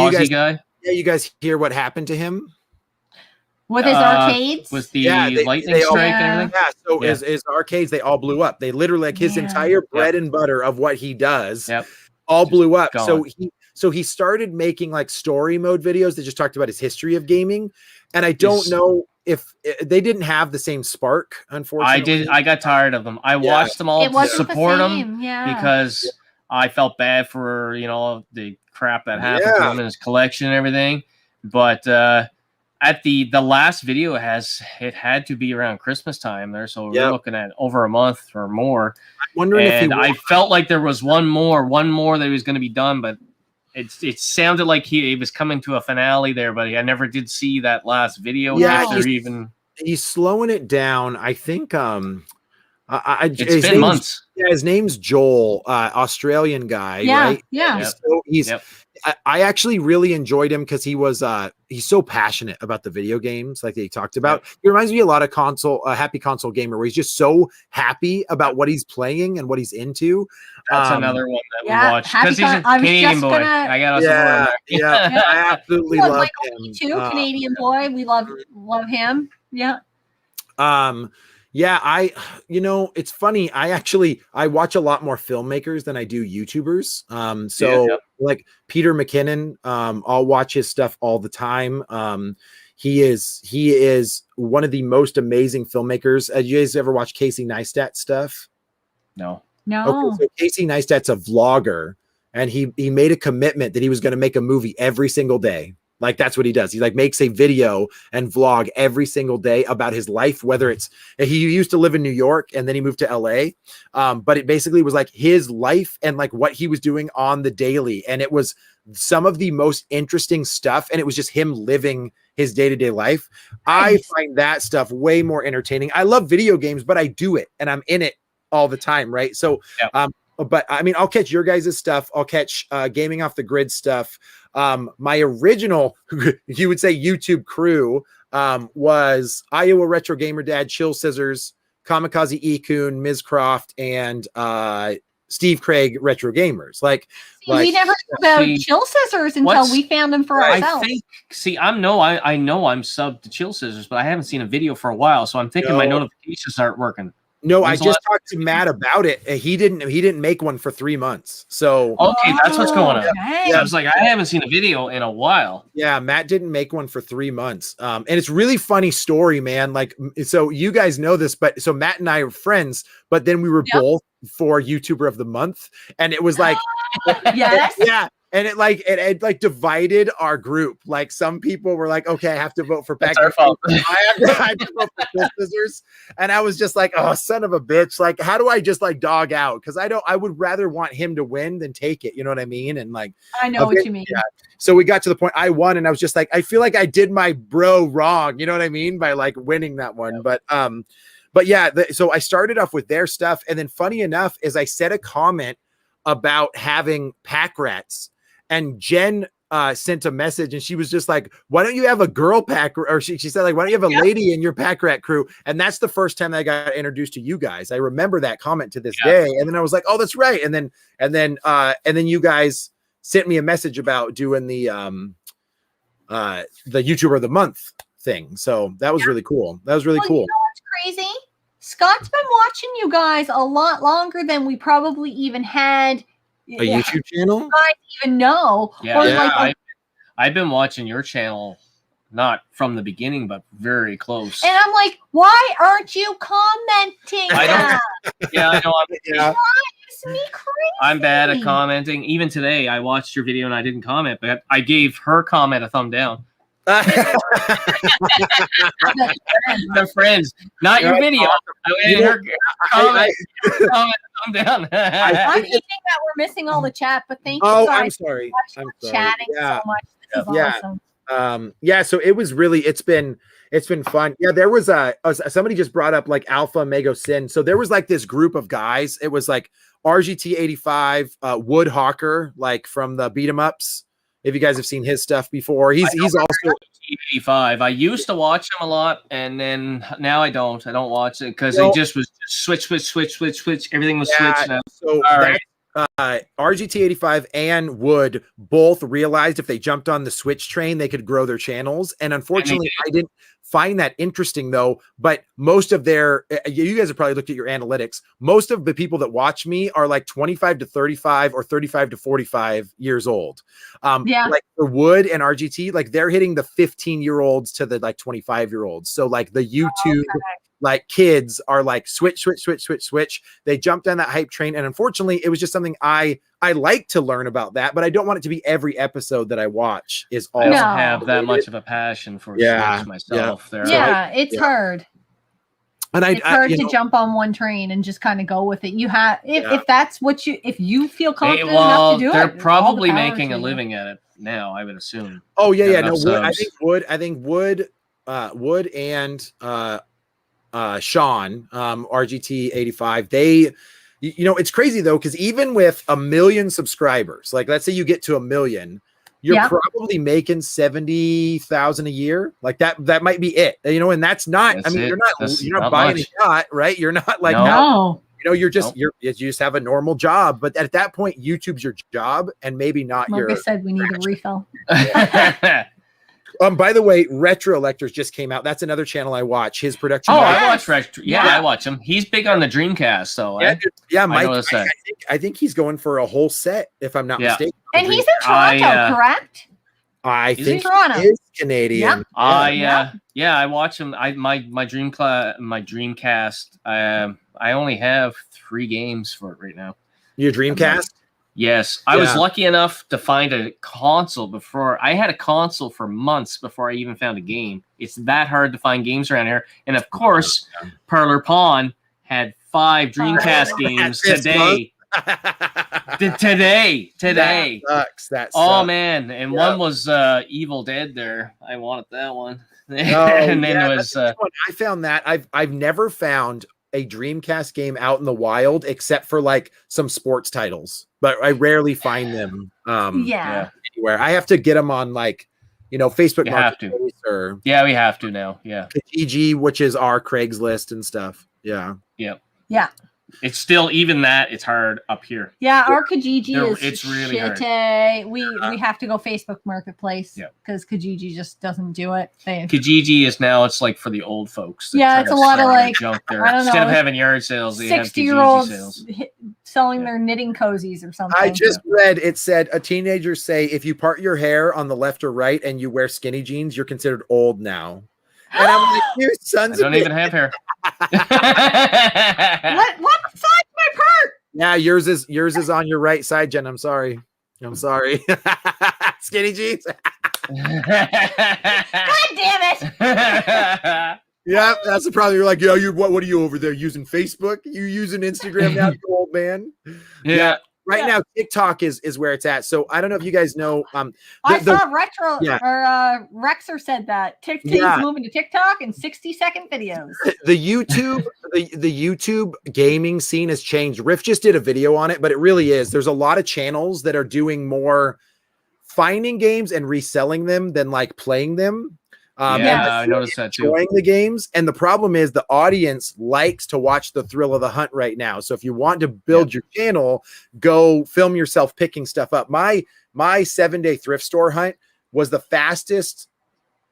Speaker 3: you guys hear what happened to him?
Speaker 2: With his arcades?
Speaker 1: With the lightning strike and everything?
Speaker 3: Yeah, so his arcades, they all blew up. They literally, his entire bread and butter of what he does all blew up.
Speaker 1: Gone.
Speaker 3: So he started making story mode videos that just talked about his history of gaming. And I don't know if they didn't have the same spark, unfortunately.
Speaker 1: I got tired of them. I watched them all to support him because I felt bad for, the crap that happened to him in his collection and everything. But at the last video, it had to be around Christmas time there. So we're looking at over a month or more.
Speaker 3: I'm wondering
Speaker 1: I felt like there was one more that was going to be done, but it sounded like he was coming to a finale there, but I never did see that last video.
Speaker 3: He's slowing it down. I think
Speaker 1: it's been months.
Speaker 3: Yeah, his name's Joel, Australian guy, right?
Speaker 2: Yeah.
Speaker 3: So I actually really enjoyed him because he's so passionate about the video games, like they talked about. He reminds me a lot of Happy Console Gamer, where he's just so happy about what he's playing and what he's into.
Speaker 1: That's another one that we watched because he's a Canadian boy. I got
Speaker 3: I absolutely love him
Speaker 2: too. Canadian boy, we love him. Yeah.
Speaker 3: It's funny. I watch a lot more filmmakers than I do YouTubers. Like Peter McKinnon, I'll watch his stuff all the time. He is one of the most amazing filmmakers. You guys ever watch Casey Neistat stuff?
Speaker 1: No.
Speaker 3: Okay, so Casey Neistat's a vlogger, and he made a commitment that he was going to make a movie every single day. Like, that's what he does. He makes a video and vlog every single day about his life, whether he used to live in New York and then he moved to LA. But it basically was his life and what he was doing on the daily. And it was some of the most interesting stuff. And it was just him living his day-to-day life. I find that stuff way more entertaining. I love video games, but I do it and I'm in it all the time. Right. So, but I mean, I'll catch your guys' stuff. I'll catch Gaming Off the Grid stuff. My original, you would say, YouTube crew was Iowa Retro Gamer Dad, Chill Scissors, Kamikaze Ikun, Ms. Croft, and Steve Craig Retro Gamers.
Speaker 2: We never knew about Chill Scissors until we found them for ourselves.
Speaker 1: I know I'm subbed to Chill Scissors, but I haven't seen a video for a while, so I'm thinking my notifications aren't working.
Speaker 3: No, I just talked to Matt about it. He didn't make one for 3 months. So
Speaker 1: okay, that's what's going on. Yeah, I was like, I haven't seen a video in a while.
Speaker 3: Yeah, Matt didn't make one for 3 months. And it's really funny story, man. So you guys know this, but so Matt and I are friends, but then we were both for YouTuber of the Month, and it was
Speaker 2: yes.
Speaker 3: Yeah. And it divided our group. Some people were like, okay, I have to vote for Pacmancase. I have to vote for Chill Scissors. And I was just like, oh, son of a bitch. How do I just dog out? Because I would rather want him to win than take it. You know what I mean? And
Speaker 2: I know what you mean. Yeah.
Speaker 3: So we got to the point I won, and I was just like, I feel like I did my bro wrong. You know what I mean? By winning that one. But yeah, so I started off with their stuff. And then funny enough is I said a comment about having pack rats. And Jen sent a message, and she was just like, why don't you have a girl pack? Or she said, why don't you have a lady in your pack rat crew? And that's the first time I got introduced to you guys. I remember that comment to this day. And then I was like, oh, that's right. And then you guys sent me a message about doing the YouTuber of the Month thing. So that was really cool. That was really cool.
Speaker 2: You know what's crazy? Scott's been watching you guys a lot longer than we probably even had
Speaker 3: A YouTube channel?
Speaker 2: guys even know.
Speaker 1: Yeah,
Speaker 2: Or
Speaker 3: Yeah.
Speaker 2: like,
Speaker 1: I've been watching your channel, not from the beginning, but very close.
Speaker 2: and I'm like, why aren't you commenting?
Speaker 1: I don't- Yeah, I know.
Speaker 3: Yeah.
Speaker 2: It's me crazy.
Speaker 1: I'm bad at commenting. Even today, I watched your video and I didn't comment, but I gave her comment a thumb down. The friends, not your video. I gave her comment a thumb down.
Speaker 2: I'm thinking that we're missing all the chat, but thank you
Speaker 3: Oh,
Speaker 2: guys
Speaker 3: I'm sorry.
Speaker 2: for
Speaker 3: I'm sorry.
Speaker 2: chatting
Speaker 3: Yeah.
Speaker 2: so much. This is
Speaker 3: Yeah.
Speaker 2: awesome.
Speaker 3: Yeah, so it was really it's been fun. Yeah, there was somebody just brought up like Alpha Mego Sin. So there was like this group of guys. It was like RGT 85, Wood Hawker, like from the beat 'em ups. If you guys have seen his stuff before, he's also
Speaker 1: 85. I used to watch him a lot, and then now I don't. I don't watch it because
Speaker 3: Well-
Speaker 1: it just was switch. Everything was
Speaker 3: Yeah,
Speaker 1: switched now.
Speaker 3: so
Speaker 1: All right.
Speaker 3: RGT 85 and Wood both realized if they jumped on the Switch train, they could grow their channels. And unfortunately, I didn't find that interesting though. But most of their, you guys have probably looked at your analytics. Most of the people that watch me are like 25 to 35 or 35 to 45 years old.
Speaker 2: Yeah.
Speaker 3: Like for Wood and RGT, like they're hitting the 15-year-olds to the like 25-year-olds. So like the YouTube like kids are like switch. They jumped on that hype train, and unfortunately, it was just something I like to learn about that, but I don't want it to be every episode that I watch is all.
Speaker 1: I don't
Speaker 2: No.
Speaker 1: have that much of a passion for
Speaker 3: Yeah,
Speaker 1: Switch myself. There.
Speaker 2: Yeah, it's hard.
Speaker 3: And
Speaker 2: It's hard
Speaker 3: you
Speaker 2: to
Speaker 3: know,
Speaker 2: jump on one train and just kind of go with it. You have if that's what if you feel
Speaker 1: Hey,
Speaker 2: confident
Speaker 1: well,
Speaker 2: enough to do
Speaker 1: they're
Speaker 2: it. all the
Speaker 1: probably
Speaker 2: power
Speaker 1: making
Speaker 2: to
Speaker 1: a
Speaker 2: you.
Speaker 1: living at it now. I would assume.
Speaker 3: Oh yeah,
Speaker 1: Got
Speaker 3: no.
Speaker 1: enough
Speaker 3: Wood,
Speaker 1: subs.
Speaker 3: I think Wood and Sean, RGT 85. They, you know, it's crazy though because even with 1 million subscribers, like let's say you get to 1 million. You're
Speaker 2: Yeah.
Speaker 3: probably making 70,000 a year. Like that might be it. You know, and that's not.
Speaker 1: That's
Speaker 3: I mean,
Speaker 1: it.
Speaker 3: you're not
Speaker 1: Not
Speaker 3: buying
Speaker 1: much.
Speaker 3: a yacht, right? You're not like
Speaker 1: No.
Speaker 2: No.
Speaker 3: you know, you're just
Speaker 1: Nope.
Speaker 3: you just have a normal job. But at that point, YouTube's your job, and maybe not your.
Speaker 2: Marcus said we need a refill.
Speaker 3: By the way, Retro Electors just came out. That's another channel I watch. His production.
Speaker 1: Oh,
Speaker 3: value-
Speaker 1: I watch Retro. Yeah,
Speaker 2: Yeah.
Speaker 1: I watch him. He's big on the Dreamcast, though.
Speaker 3: yeah,
Speaker 1: Eh?
Speaker 3: dude. Yeah, Mike.
Speaker 1: noticed that.
Speaker 3: I think he's going for a whole set, if I'm not
Speaker 1: Yeah.
Speaker 3: mistaken.
Speaker 2: And he's in Toronto,
Speaker 1: I,
Speaker 2: correct?
Speaker 3: I
Speaker 1: Is he?
Speaker 3: think
Speaker 2: Toronto.
Speaker 3: he is Canadian.
Speaker 2: Yeah.
Speaker 1: I watch him. My Dreamcast. I only have 3 games for it right now.
Speaker 3: Your Dreamcast.
Speaker 1: Yes, I was
Speaker 3: Yeah.
Speaker 1: lucky enough to find a console before. I had a console for months before I even found a game. It's that hard to find games around here. And of course, Parlor Pawn had 5 Dreamcast games
Speaker 3: this
Speaker 1: today. Today.
Speaker 3: That sucks. That
Speaker 1: Oh
Speaker 3: sucks.
Speaker 1: man, and
Speaker 3: Yeah.
Speaker 1: one was Evil Dead there. I wanted that one.
Speaker 3: Oh,
Speaker 1: and then
Speaker 3: yeah,
Speaker 1: it
Speaker 3: that's
Speaker 1: was
Speaker 3: the one. I found that I've never found a Dreamcast game out in the wild except for like some sports titles, but I rarely find them
Speaker 2: Yeah.
Speaker 3: anywhere. I have to get them on like, you know, Facebook
Speaker 1: You have to.
Speaker 3: Marketplace or
Speaker 1: Yeah, we have to now. Yeah.
Speaker 3: Kijiji, which is our Craigslist and stuff. Yeah.
Speaker 2: Yeah.
Speaker 1: It's still even that it's hard up here.
Speaker 2: Yeah, our Kijiji
Speaker 1: They're-
Speaker 2: is
Speaker 1: it's really
Speaker 2: shitty. We have to go Facebook Marketplace
Speaker 1: Yeah.
Speaker 2: because Kijiji just doesn't do it.
Speaker 1: Kijiji is now it's like for the old folks. that
Speaker 2: Yeah,
Speaker 1: try
Speaker 2: it's
Speaker 1: to
Speaker 2: a lot of,
Speaker 1: sell their
Speaker 2: like,
Speaker 1: junk there.
Speaker 2: I don't
Speaker 1: Instead of
Speaker 2: know,
Speaker 1: having yard sales, they have
Speaker 2: 60-year-olds
Speaker 1: Kijiji sales.
Speaker 2: selling
Speaker 1: Yeah.
Speaker 2: their knitting cozies or something.
Speaker 3: I just read it said a teenager say if you part your hair on the left or right and you wear skinny jeans, you're considered old now. And I'm like, you
Speaker 1: I
Speaker 3: sons
Speaker 1: don't
Speaker 3: of
Speaker 1: even
Speaker 3: bitch.
Speaker 1: have hair.
Speaker 2: what size my part?
Speaker 3: Yeah, yours is on your right side, Jen. I'm sorry. Skinny jeans.
Speaker 2: God damn it!
Speaker 3: Yeah, that's the problem. You're like, yo, what are you over there using Facebook? You using Instagram now, you old man?
Speaker 1: yeah.
Speaker 3: Right now, TikTok is where it's at. So I don't know if you guys know.
Speaker 2: I
Speaker 3: the-
Speaker 2: saw Retro
Speaker 3: yeah.
Speaker 2: or Rexer said that TikTok's
Speaker 3: Yeah.
Speaker 2: moving to TikTok and 60-second videos.
Speaker 3: the YouTube the YouTube gaming scene has changed. Riff just did a video on it, but it really is. There's a lot of channels that are doing more finding games and reselling them than like playing them.
Speaker 1: I noticed that too.
Speaker 3: Enjoying the games, and the problem is the audience likes to watch the thrill of the hunt right now. So if you want to build your channel, go film yourself picking stuff up. My 7-day thrift store hunt was the fastest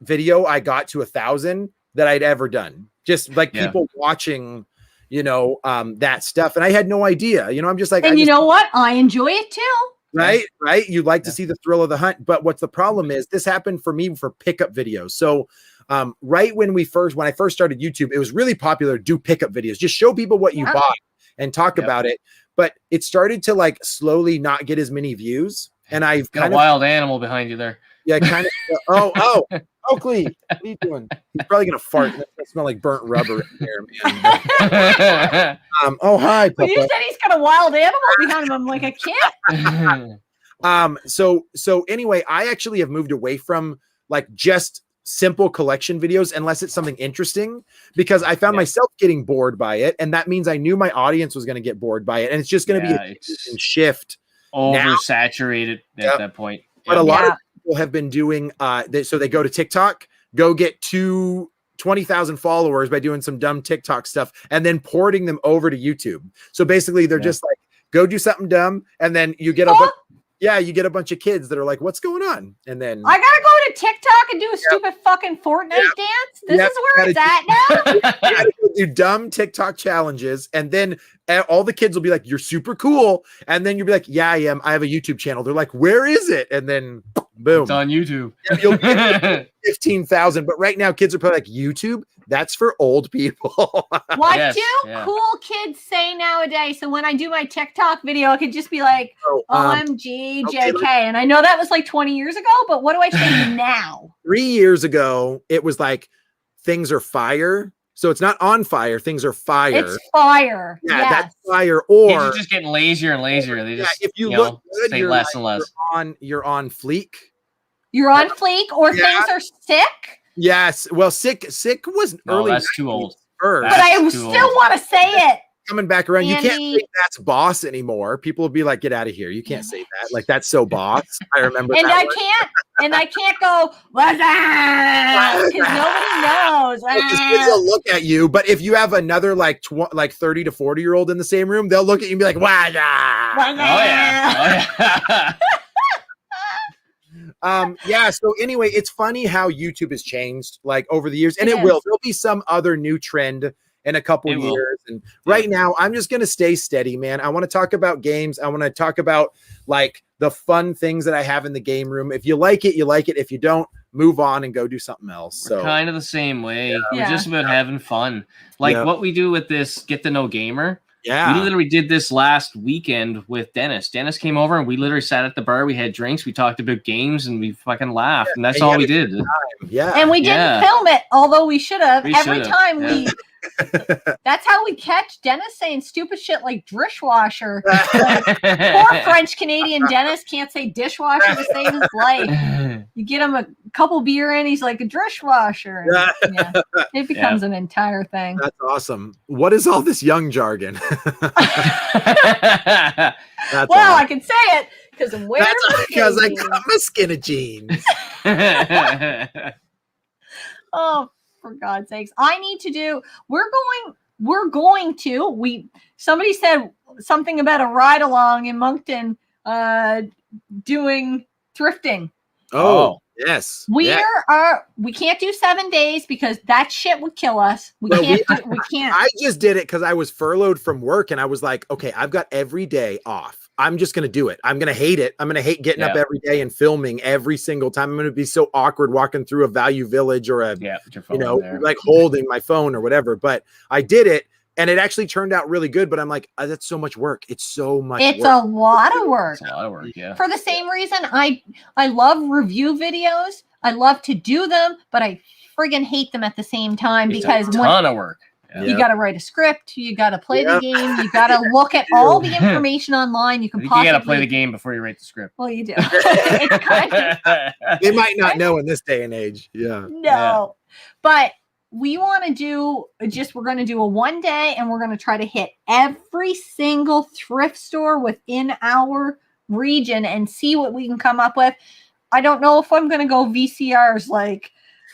Speaker 3: video I got to 1,000 that I'd ever done. Just like people watching, that stuff. And I had no idea, I'm just like,
Speaker 2: and you know what? I enjoy it too.
Speaker 3: Right. You like to see the thrill of the hunt. But what's the problem is this happened for me for pickup videos. So right when I first started YouTube, it was really popular to do pickup videos, just show people what you bought and talk about it. But it started to like slowly not get as many views. And I've
Speaker 1: got a wild animal behind you there.
Speaker 3: Yeah, kind of. Oh, Oakley, what are you doing? He's probably gonna fart. It smell like burnt rubber in here, man. Oh, hi, Papa.
Speaker 2: Well, you said he's got a wild animal behind him. I'm like a kid.
Speaker 3: So anyway, I actually have moved away from like just simple collection videos unless it's something interesting, because I found myself getting bored by it, and that means I knew my audience was going to get bored by it, and it's just going to be a shift,
Speaker 1: oversaturated at that point.
Speaker 3: But a lot of people have been doing so they go to TikTok, go get 20,000 followers by doing some dumb TikTok stuff, and then porting them over to YouTube. So basically, they're just like, go do something dumb, and then you get you get a bunch of kids that are like, what's going on? And then
Speaker 2: I gotta go to TikTok and do a stupid fucking Fortnite dance. This is where it's at now.
Speaker 3: You gotta go do dumb TikTok challenges, and then all the kids will be like, you're super cool. And then you'll be like, yeah, I am. I have a YouTube channel. They're like, where is it? And then boom.
Speaker 1: It's on YouTube.
Speaker 3: You'll get 15,000. But right now, kids are probably like, YouTube? That's for old people.
Speaker 2: What do cool kids say nowadays? So when I do my TikTok video, I could just be like, OMG, JK. And I know that was like 20 years ago, but what do I say now?
Speaker 3: 3 years ago, it was like, things are fire. So it's not on fire. Things are fire.
Speaker 2: It's fire.
Speaker 3: Yeah, that's fire. Or
Speaker 1: kids are just getting lazier and lazier. They just,
Speaker 3: if you look good,
Speaker 1: say less and less.
Speaker 3: You're on fleek.
Speaker 2: You're on fleek, or things are sick.
Speaker 3: Yes. Well, sick was early.
Speaker 1: That's too old.
Speaker 2: But I still want to say it.
Speaker 3: Coming back around,
Speaker 2: Andy.
Speaker 3: You can't say that's boss anymore. People will be like, "Get out of here! You can't say that. Like that's so boss." I remember.
Speaker 2: And I can't go what's that because nobody knows.
Speaker 3: Kids will look at you, but if you have another like 30 to 40-year-old in the same room, they'll look at you and be like, "Wow!" So anyway, it's funny how YouTube has changed like over the years, and it will. There'll be some other new trend in a couple years. And right now, I'm just going to stay steady, man. I want to talk about games. I want to talk about like the fun things that I have in the game room. If you like it, you like it. If you don't, move on and go do something else.
Speaker 1: We're kind of the same way. We're just about having fun. Like what we do with this Get to Know Gamer.
Speaker 3: Yeah.
Speaker 1: We literally did this last weekend with Dennis. Dennis came over and we literally sat at the bar. We had drinks. We talked about games and we fucking laughed. And that's all we did.
Speaker 3: Yeah.
Speaker 2: And we didn't film it, although we should have. Every time we that's how we catch Dennis saying stupid shit like dishwasher. Poor French Canadian Dennis can't say dishwasher to save his life. You get him a couple beer in, he's like a dishwasher. It becomes an entire thing.
Speaker 3: That's awesome. What is all this young jargon?
Speaker 2: I can say it because I'm wearing
Speaker 3: because I got my skinny jeans.
Speaker 2: Oh, for God's sakes. I need to do, somebody said something about a ride along in Moncton doing thrifting.
Speaker 3: Oh, yes.
Speaker 2: We can't do 7 days because that shit would kill us. We can't.
Speaker 3: I just did it because I was furloughed from work and I was like, okay, I've got every day off. I'm just going to do it. I'm going to hate it. I'm going to hate getting up every day and filming every single time. I'm going to be so awkward walking through a Value Village or like holding my phone or whatever. But I did it and it actually turned out really good. But I'm like, that's so much work. It's so much work.
Speaker 2: It's a lot of work.
Speaker 1: It's a lot of work, yeah.
Speaker 2: For the same reason, I love review videos. I love to do them, but I friggin' hate them at the same time because
Speaker 1: a ton of work.
Speaker 2: You got to write a script. You got to play the game. You got to look at all the information online. You got
Speaker 1: to play the game before you write the script.
Speaker 2: Well, you do. It's kind of,
Speaker 3: they might not know in this day and age. Yeah.
Speaker 2: No, but we want to do we're going to do a 1 day and we're going to try to hit every single thrift store within our region and see what we can come up with. I don't know if I'm going to go VCRs like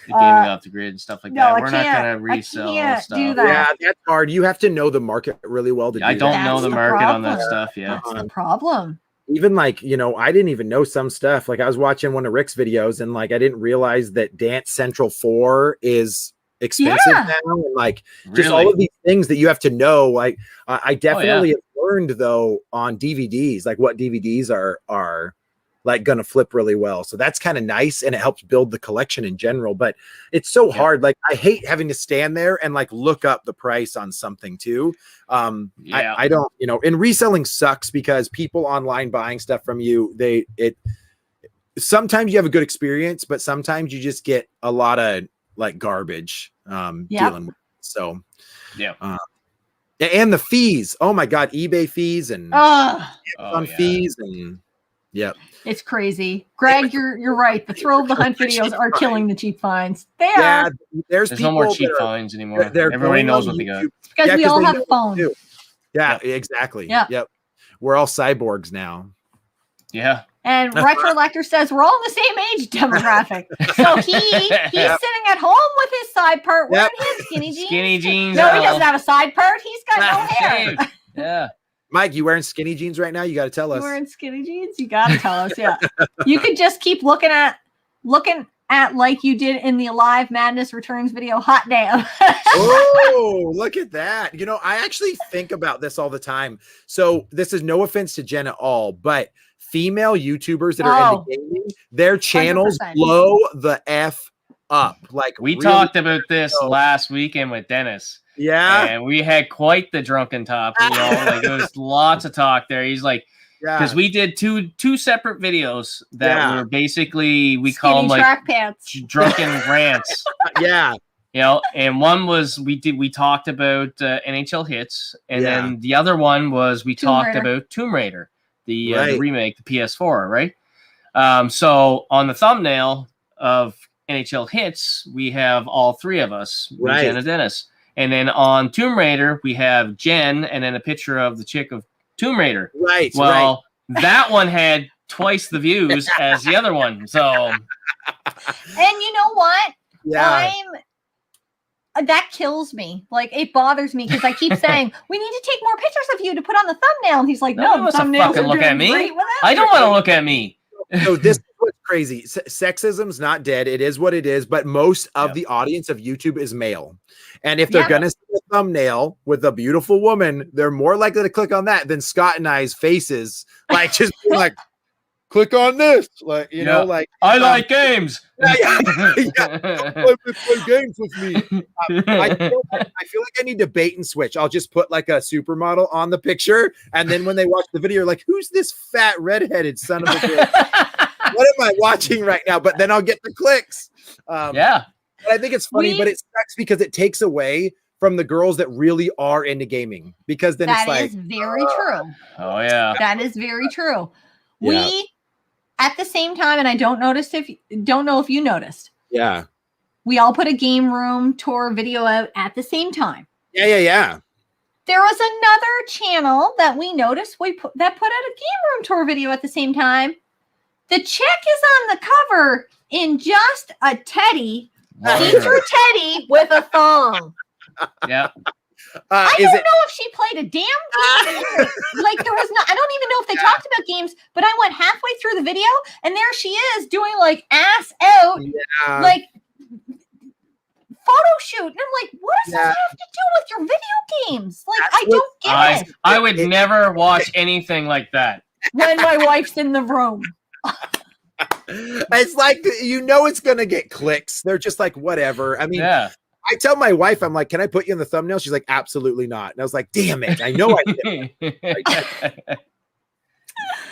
Speaker 1: the gaming off the grid and stuff like that. We're not going to resell stuff.
Speaker 2: Do that.
Speaker 3: Yeah, that's hard. You have to know the market really well to do
Speaker 1: I don't know the market on that stuff.
Speaker 2: That's the problem.
Speaker 3: Even like, I didn't even know some stuff. Like I was watching one of Rick's videos and like I didn't realize that Dance Central 4 is expensive
Speaker 2: Yeah.
Speaker 3: now, and like just all of these things that you have to know. Like I definitely have learned though on DVDs, like what DVDs are like gonna flip really well. So that's kind of nice, and it helps build the collection in general. But it's so hard. Like I hate having to stand there and like look up the price on something too. I don't, you know, and reselling sucks because people online buying stuff from you, sometimes you have a good experience, but sometimes you just get a lot of like garbage dealing with it. So and the fees, oh my god, eBay fees and Amazon fees, and
Speaker 2: it's crazy. Greg, you're right. The Thrill of the Hunt videos are killing the cheap finds. They are.
Speaker 3: There's
Speaker 1: no more cheap finds anymore. Everybody knows what they got.
Speaker 2: It's because we all have phones.
Speaker 3: Exactly. Yep. We're all cyborgs now.
Speaker 1: Yeah.
Speaker 2: And Retro Lector says we're all in the same age demographic. So he's sitting at home with his side part wearing his skinny jeans.
Speaker 1: Skinny jeans.
Speaker 2: No, he doesn't have a side part. He's got no hair.
Speaker 1: Yeah.
Speaker 3: Mike, you wearing skinny jeans right now? You got to tell us.
Speaker 2: You wearing skinny jeans? You got to tell us. Yeah. You could just keep looking at like you did in the Alive Madness Returns video. Hot damn.
Speaker 3: Oh, look at that. You know, I actually think about this all the time. So this is no offense to Jen at all, but female YouTubers that are into gaming, their channels 100%. Blow the F up. Like
Speaker 1: we talked about this last weekend with Dennis.
Speaker 3: Yeah.
Speaker 1: And we had quite the drunken top. You know, like there was lots of talk there. He's like, because we did two separate videos that were basically, we call them like drunken rants.
Speaker 3: Yeah.
Speaker 1: You know, and one was we talked about NHL hits, and then the other one was we talked about Tomb Raider, the remake, the PS4, right? So on the thumbnail of NHL hits, we have all three of us, Jen and Dennis. And then on Tomb Raider, we have Jen, and then a picture of the chick of Tomb Raider.
Speaker 3: Right.
Speaker 1: Well, that one had twice the views as the other one. So,
Speaker 2: and you know what?
Speaker 3: Yeah.
Speaker 2: That kills me. Like, it bothers me because I keep saying we need to take more pictures of you to put on the thumbnail. And he's like, no, the thumbnails
Speaker 1: fucking look at me. I don't want to look at me.
Speaker 3: So this is what's crazy. Sexism's not dead. It is what it is. But most of the audience of YouTube is male. And if they're going to see a thumbnail with a beautiful woman, they're more likely to click on that than Scott and I's faces. Like, just be like, click on this. Like, you know, like.
Speaker 1: I like games.
Speaker 3: Play games with me. I feel like I need to bait and switch. I'll just put like a supermodel on the picture. And then when they watch the video, like, who's this fat redheaded son of a bitch? What am I watching right now? But then I'll get the clicks. But I think it's funny, but it sucks because it takes away from the girls that really are into gaming, because then it's like,
Speaker 2: that is very true.
Speaker 1: Oh yeah,
Speaker 2: that is very true. We at the same time, and I don't know if you noticed.
Speaker 3: Yeah,
Speaker 2: we all put a game room tour video out at the same time.
Speaker 3: Yeah.
Speaker 2: There was another channel that we noticed that put out a game room tour video at the same time. The chick is on the cover in just a teddy. See-through teddy with a thong.
Speaker 1: Yeah.
Speaker 2: I don't know if she played a damn game. Like there was not. I don't even know if they talked about games. But I went halfway through the video, and there she is doing like ass out, like photo shoot. And I'm like, what does this have to do with your video games? Like I don't get it.
Speaker 1: I would never watch anything like that
Speaker 2: when my wife's in the room.
Speaker 3: It's like, you know, it's gonna get clicks. They're just like, whatever. I mean, I tell my wife, I'm like, can I put you in the thumbnail? She's like, absolutely not. And I was like, damn it, I know I did.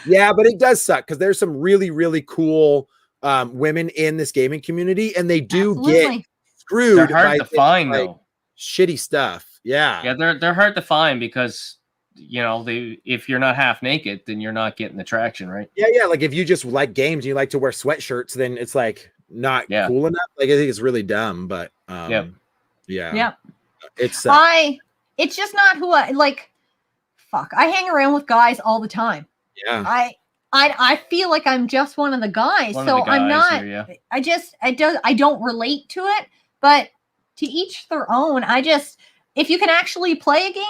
Speaker 3: Yeah, but it does suck because there's some really, really cool women in this gaming community, and they do get screwed.
Speaker 1: They're hard to find though.
Speaker 3: Shitty stuff. Yeah,
Speaker 1: they're hard to find because, you know, if you're not half naked, then you're not getting the traction, right?
Speaker 3: Yeah. Like if you just like games and you like to wear sweatshirts, then it's like not cool enough. Like I think it's really dumb, but it's
Speaker 2: just not who I like. Fuck, I hang around with guys all the time.
Speaker 3: Yeah,
Speaker 2: I feel like I'm just one of the guys, I'm not. Here, I don't relate to it, but to each their own. If you can actually play a game,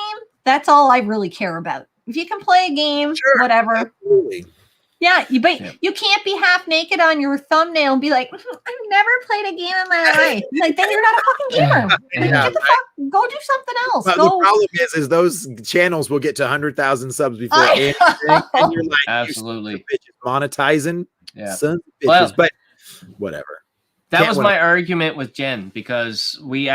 Speaker 2: that's all I really care about. If you can play a game, whatever.
Speaker 3: Absolutely.
Speaker 2: Yeah, but you can't be half naked on your thumbnail and be like, I've never played a game in my life. Like, then you're not a fucking gamer. Like, get the fuck, go do something else.
Speaker 3: But the problem is those channels will get to 100,000 subs before anything, and you're like,
Speaker 1: absolutely,
Speaker 3: you bitches monetizing, sons of bitches.
Speaker 1: Well,
Speaker 3: but whatever.
Speaker 1: That was my argument with Jen, because we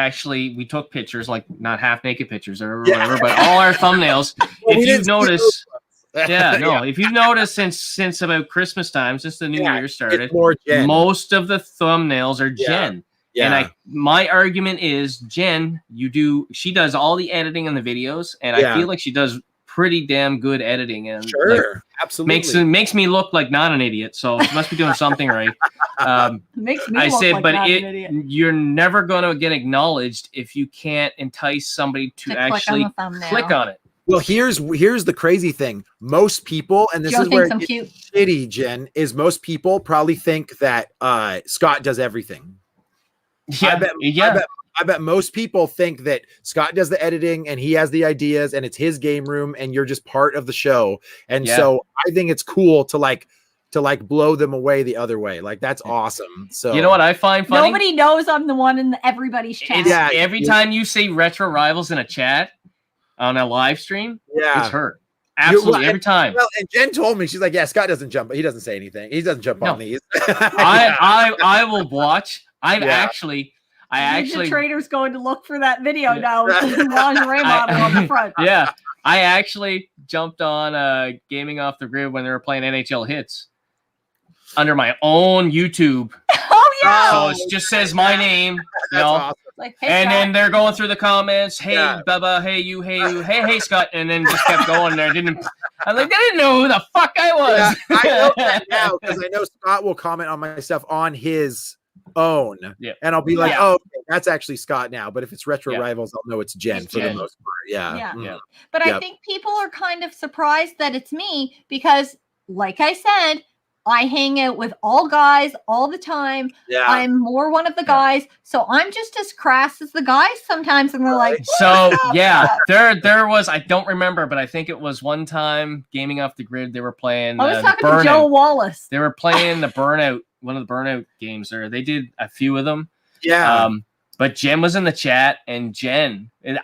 Speaker 1: took pictures, like not half naked pictures or whatever, but all our thumbnails. If you've noticed. If you've noticed since about Christmas time, since the new year started, most of the thumbnails are Jen. And my argument is Jen, she does all the editing on the videos, and I feel like she does pretty damn good editing, and
Speaker 3: absolutely
Speaker 1: makes me look like not an idiot. So she must be doing something right.
Speaker 2: Makes me look like not an idiot.
Speaker 1: You're never going to get acknowledged if you can't entice somebody to actually click on it.
Speaker 3: Well, here's the crazy thing. Most people, and this is where it's shitty, Jen, is most people probably think that Scott does everything. I bet most people think that Scott does the editing and he has the ideas and it's his game room and you're just part of the show. And so I think it's cool to blow them away the other way. Like, that's awesome. So
Speaker 1: you know what I find funny?
Speaker 2: Nobody knows I'm the one in everybody's chat.
Speaker 1: Every time you say Retro Rivals in a chat on a live stream, it's her. Absolutely, every time.
Speaker 3: Well, and Jen told me, she's like, Scott doesn't jump, but he doesn't say anything. He doesn't jump on these.
Speaker 1: I will watch. I actually
Speaker 2: the trader's going to look for that video now with the lingerie model on the front.
Speaker 1: Yeah. I actually jumped on Gaming Off the Grid when they were playing NHL Hits under my own YouTube.
Speaker 2: Oh yeah.
Speaker 1: So it just says my name, you know.
Speaker 3: Awesome.
Speaker 2: Like, hey,
Speaker 1: and
Speaker 2: Scott.
Speaker 1: then they're going through the comments. Hey, Bubba. Hey, you. Hey, you. Hey, Scott. And then just kept going there. I didn't know who the fuck I was.
Speaker 3: I know that now because I know Scott will comment on my stuff on his own. Yeah. And I'll be like, oh, okay, that's actually Scott now. But if it's Retro Rivals, I'll know it's Jen for the most part. Yeah.
Speaker 2: But I think people are kind of surprised that it's me because, like I said, I hang out with all guys all the time. Yeah. I'm more one of the guys. So I'm just as crass as the guys sometimes. And they're like,
Speaker 1: so there was, I don't remember, but I think it was one time Gaming Off the Grid. They were playing.
Speaker 2: I was talking to Joe Wallace.
Speaker 1: They were playing the Burnout, one of the Burnout games there. They did a few of them.
Speaker 3: Yeah.
Speaker 1: But Jen was in the chat, and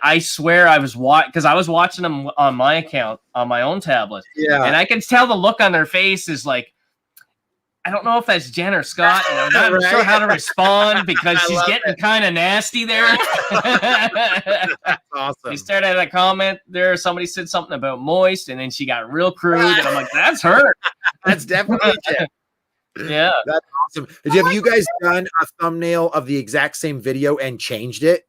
Speaker 1: I swear I was because I was watching them on my account on my own tablet. Yeah. And I could tell the look on their face is like, I don't know if that's Jen or Scott, and I'm not sure how to respond because she's getting kind of nasty there.
Speaker 3: That's awesome.
Speaker 1: She started at a comment there. Somebody said something about moist, and then she got real crude, and I'm like, that's her.
Speaker 3: That's definitely Jen.
Speaker 1: Yeah.
Speaker 3: That's awesome. Have you guys done a thumbnail of the exact same video and changed it?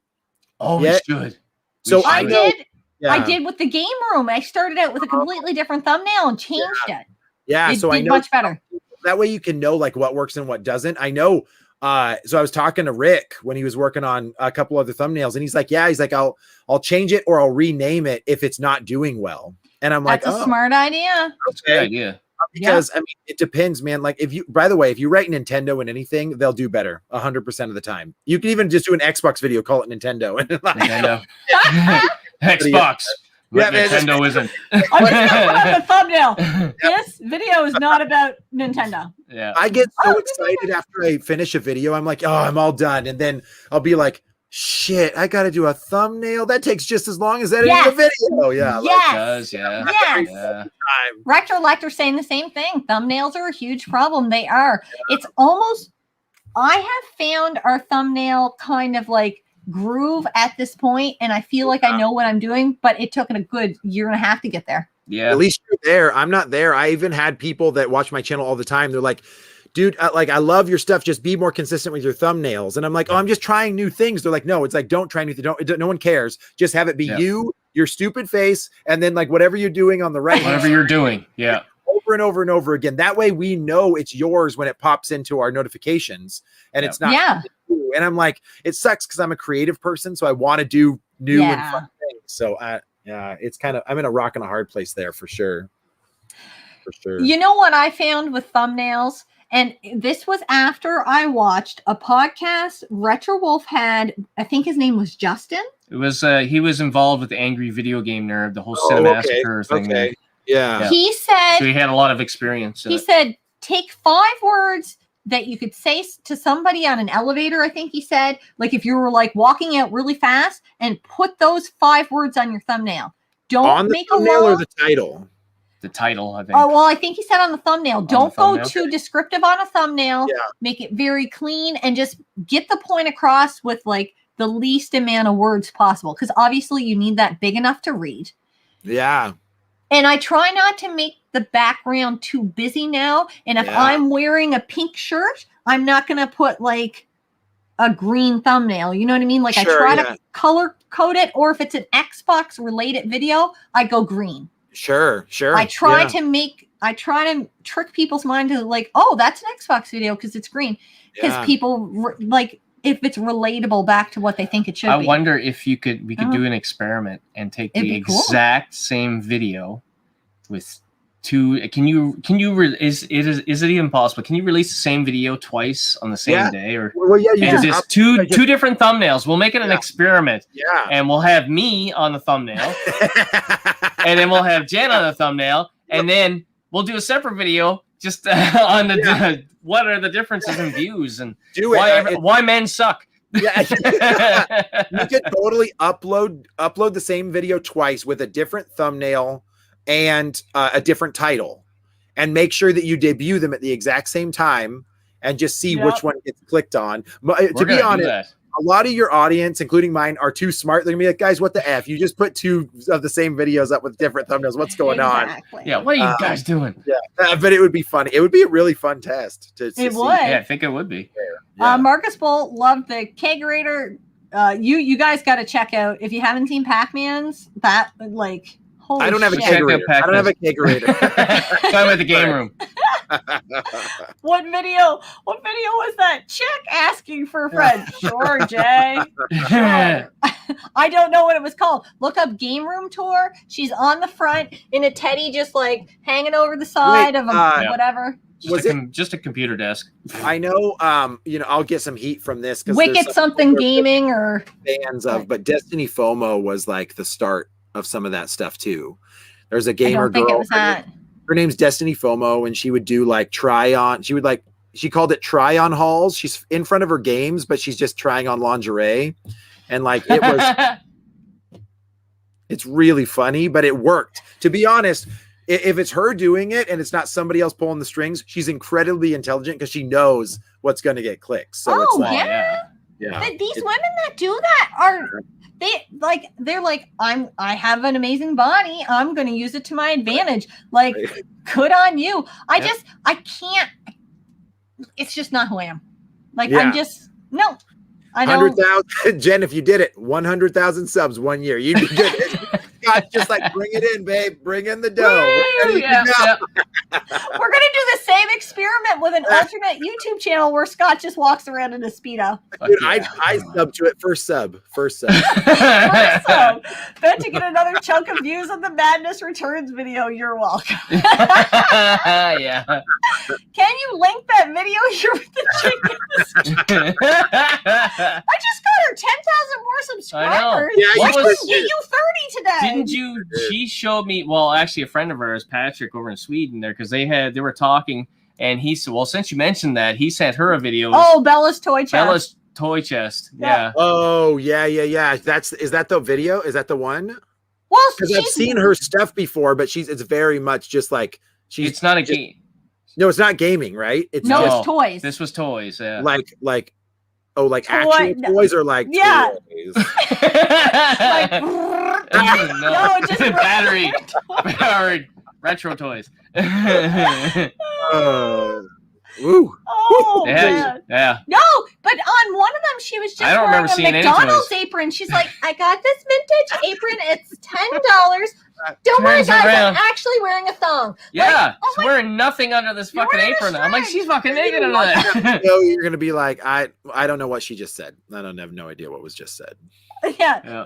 Speaker 1: Oh, we should.
Speaker 3: So
Speaker 2: I did with the game room. I started out with a completely different thumbnail and changed it.
Speaker 3: Yeah,
Speaker 2: so I know much better.
Speaker 3: That way you can know like what works and what doesn't. I know. So I was talking to Rick when he was working on a couple other thumbnails, and he's like, I'll change it or I'll rename it if it's not doing well. And I'm like,
Speaker 2: that's a smart idea.
Speaker 1: That's a good idea.
Speaker 3: Because I mean, it depends, man. Like by the way, if you write Nintendo in anything, they'll do better 100% of the time. You can even just do an Xbox video, call it Nintendo.
Speaker 1: Nintendo. Xbox. Yeah, Nintendo isn't.
Speaker 2: I'm just gonna put on the thumbnail. This video is not about Nintendo.
Speaker 1: Yeah.
Speaker 3: I get so excited after I finish a video. I'm like, oh, I'm all done. And then I'll be like, shit, I got to do a thumbnail. That takes just as long as editing a video. Yeah.
Speaker 2: Yes.
Speaker 1: It does, yeah.
Speaker 2: Yes.
Speaker 1: Yeah.
Speaker 2: Rector Lecter saying the same thing. Thumbnails are a huge problem. They are. Yeah. It's almost, I have found our thumbnail kind of like groove at this point, and I feel like I know what I'm doing, but it took a good year and a half to get there.
Speaker 1: Yeah.
Speaker 3: At least you're there. I'm not there. I even had people that watch my channel all the time. They're like, dude, like, I love your stuff. Just be more consistent with your thumbnails. And I'm like, oh, I'm just trying new things. They're like, no, it's like, don't try new things. No one cares. Just have it be you, your stupid face, and then like whatever you're doing on the right.
Speaker 1: Whatever you're doing. Yeah.
Speaker 3: Over and over and over again. That way we know it's yours when it pops into our notifications and it's not.
Speaker 2: Yeah.
Speaker 3: And I'm like, it sucks because I'm a creative person. So I want to do new and fun things. So it's kind of, I'm in a rock and a hard place there for sure. For sure.
Speaker 2: You know what I found with thumbnails? And this was after I watched a podcast Retro Wolf had, I think his name was Justin.
Speaker 1: It was he was involved with the Angry Video Game Nerd, the whole Cinemassacre thing.
Speaker 3: Okay. Yeah.
Speaker 2: He said
Speaker 1: So he had a lot of experience.
Speaker 2: he said take 5 words that you could say to somebody on an elevator. I think he said, like if you were like walking out really fast, and put those 5 words on your thumbnail. Don't
Speaker 3: On the
Speaker 2: make a
Speaker 3: thumbnail
Speaker 2: long
Speaker 3: or the title.
Speaker 1: The title, I think.
Speaker 2: Oh, well, I think he said on the thumbnail. Don't go
Speaker 1: thumbnail?
Speaker 2: too descriptive on a thumbnail.
Speaker 3: Yeah.
Speaker 2: Make it very clean and just get the point across with like the least amount of words possible. Because obviously you need that big enough to read.
Speaker 3: Yeah.
Speaker 2: And I try not to make the background too busy now. And if
Speaker 3: Yeah.
Speaker 2: I'm wearing a pink shirt, I'm not going to put like a green thumbnail. You know what I mean? Like
Speaker 3: Sure,
Speaker 2: I try
Speaker 3: yeah.
Speaker 2: to color code it. Or if it's an Xbox related video, I go green.
Speaker 3: Sure.
Speaker 2: I try to trick people's mind to like, oh, that's an Xbox video because it's green. Because people like if it's relatable back to what they think it should be.
Speaker 1: I wonder if we could do an experiment and take
Speaker 2: It'd
Speaker 1: the
Speaker 2: be cool.
Speaker 1: exact same video with 2. Is it even possible? Can you release the same video twice on the same day, or
Speaker 3: Well, yeah, you
Speaker 1: and just two different thumbnails? We'll make it an experiment.
Speaker 3: Yeah.
Speaker 1: And we'll have me on the thumbnail, and then we'll have Jen on the thumbnail, and then we'll do a separate video just on the what are the differences in views and why men suck.
Speaker 3: Yeah. You could totally upload the same video twice with a different thumbnail and a different title, and make sure that you debut them at the exact same time and just see which one gets clicked on. To be honest, a lot of your audience, including mine, are too smart. They're gonna be like, guys, what the F? You just put 2 of the same videos up with different thumbnails. What's going on?
Speaker 1: Yeah, what are you guys doing?
Speaker 3: Yeah, but it would be funny. It would be a really fun test to see.
Speaker 2: Would.
Speaker 1: Yeah, I think it would be.
Speaker 3: Yeah.
Speaker 2: Marcus Bolt loved the kegerator. You guys got to check out if you haven't seen Pac-Man's. That like holy
Speaker 3: I don't have a
Speaker 2: shit.
Speaker 3: kegerator. I don't have a kegerator.
Speaker 1: Talking about the game room.
Speaker 2: What video was that chick asking for a friend? Sure, Jay. Sure. I don't know what it was called. Look up Game Room Tour. She's on the front in a teddy, just like hanging over the side of a whatever.
Speaker 1: Just a computer desk.
Speaker 3: I know, I'll get some heat from this because
Speaker 2: Wicked something gaming or
Speaker 3: fans of, but Destiny FOMO was like the start of some of that stuff too. There's a gamer girl.
Speaker 2: It was that.
Speaker 3: Her name's Destiny FOMO, and she would do like she called it try on hauls. She's in front of her games, but she's just trying on lingerie. And like it's really funny, but it worked. To be honest, if it's her doing it and it's not somebody else pulling the strings, she's incredibly intelligent because she knows what's going to get clicks. So it's like, yeah.
Speaker 2: These women that do that they're like, I have an amazing body. I'm going to use it to my advantage. Like, good on you. I can't. It's just not who I am. Like, I'm just no. I know.
Speaker 3: 100,000, Jen. If you did it, 100,000 subs 1 year, you'd be good. Scott, just like bring it in, babe. Bring in the dough.
Speaker 2: We're gonna do the same experiment with an alternate YouTube channel where Scott just walks around in a Speedo.
Speaker 3: Dude, I sub to it first sub.
Speaker 2: First sub. Then to get another chunk of views on the Madness Returns video, you're welcome.
Speaker 1: Yeah.
Speaker 2: Can you link that video here with the chicken? I just got her 10,000 more subscribers.
Speaker 3: Yeah,
Speaker 2: you 30 today.
Speaker 1: Didn't you? She showed me. Well, actually, a friend of hers, Patrick, over in Sweden, there because they were talking, and he said, "Well, since you mentioned that, he sent her a video."
Speaker 2: Oh, Bella's toy chest.
Speaker 1: Bella's toy chest. Yeah.
Speaker 3: Oh, yeah. Is that the video? Is that the one?
Speaker 2: Well,
Speaker 3: because I've seen her stuff before, but it's very much just like
Speaker 1: It's not a game.
Speaker 3: No, it's not gaming, right?
Speaker 2: It's toys.
Speaker 1: This was toys. Yeah.
Speaker 3: Like actual toys or like toys?
Speaker 2: No, just
Speaker 1: battery powered retro toys.
Speaker 3: Woo.
Speaker 2: Oh,
Speaker 1: yeah.
Speaker 2: No, but on one of them, she was just wearing a McDonald's apron. She's like, I got this vintage apron. It's $10. Don't worry, guys. I'm actually wearing a thong.
Speaker 1: Yeah, she's wearing nothing under this fucking apron. I'm like, she's fucking naked under that.
Speaker 3: You're gonna be like, I don't know what she just said. I don't have no idea what was just said.
Speaker 2: Yeah.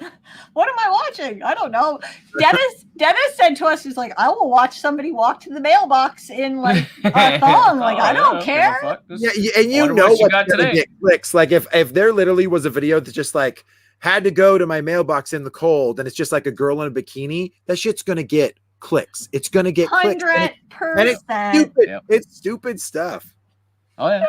Speaker 2: What am I watching? I don't know. Dennis said to us, he's like, I will watch somebody walk to the mailbox in like a thong. Like, I don't care.
Speaker 3: Yeah, and you know what's gonna get clicks. Like if there literally was a video that just had to go to my mailbox in the cold and it's just like a girl in a bikini, that shit's gonna get clicks. It's gonna get clicks. And
Speaker 2: 100%.
Speaker 3: it's stupid.
Speaker 1: Yep.
Speaker 3: It's stupid stuff.
Speaker 1: Oh yeah.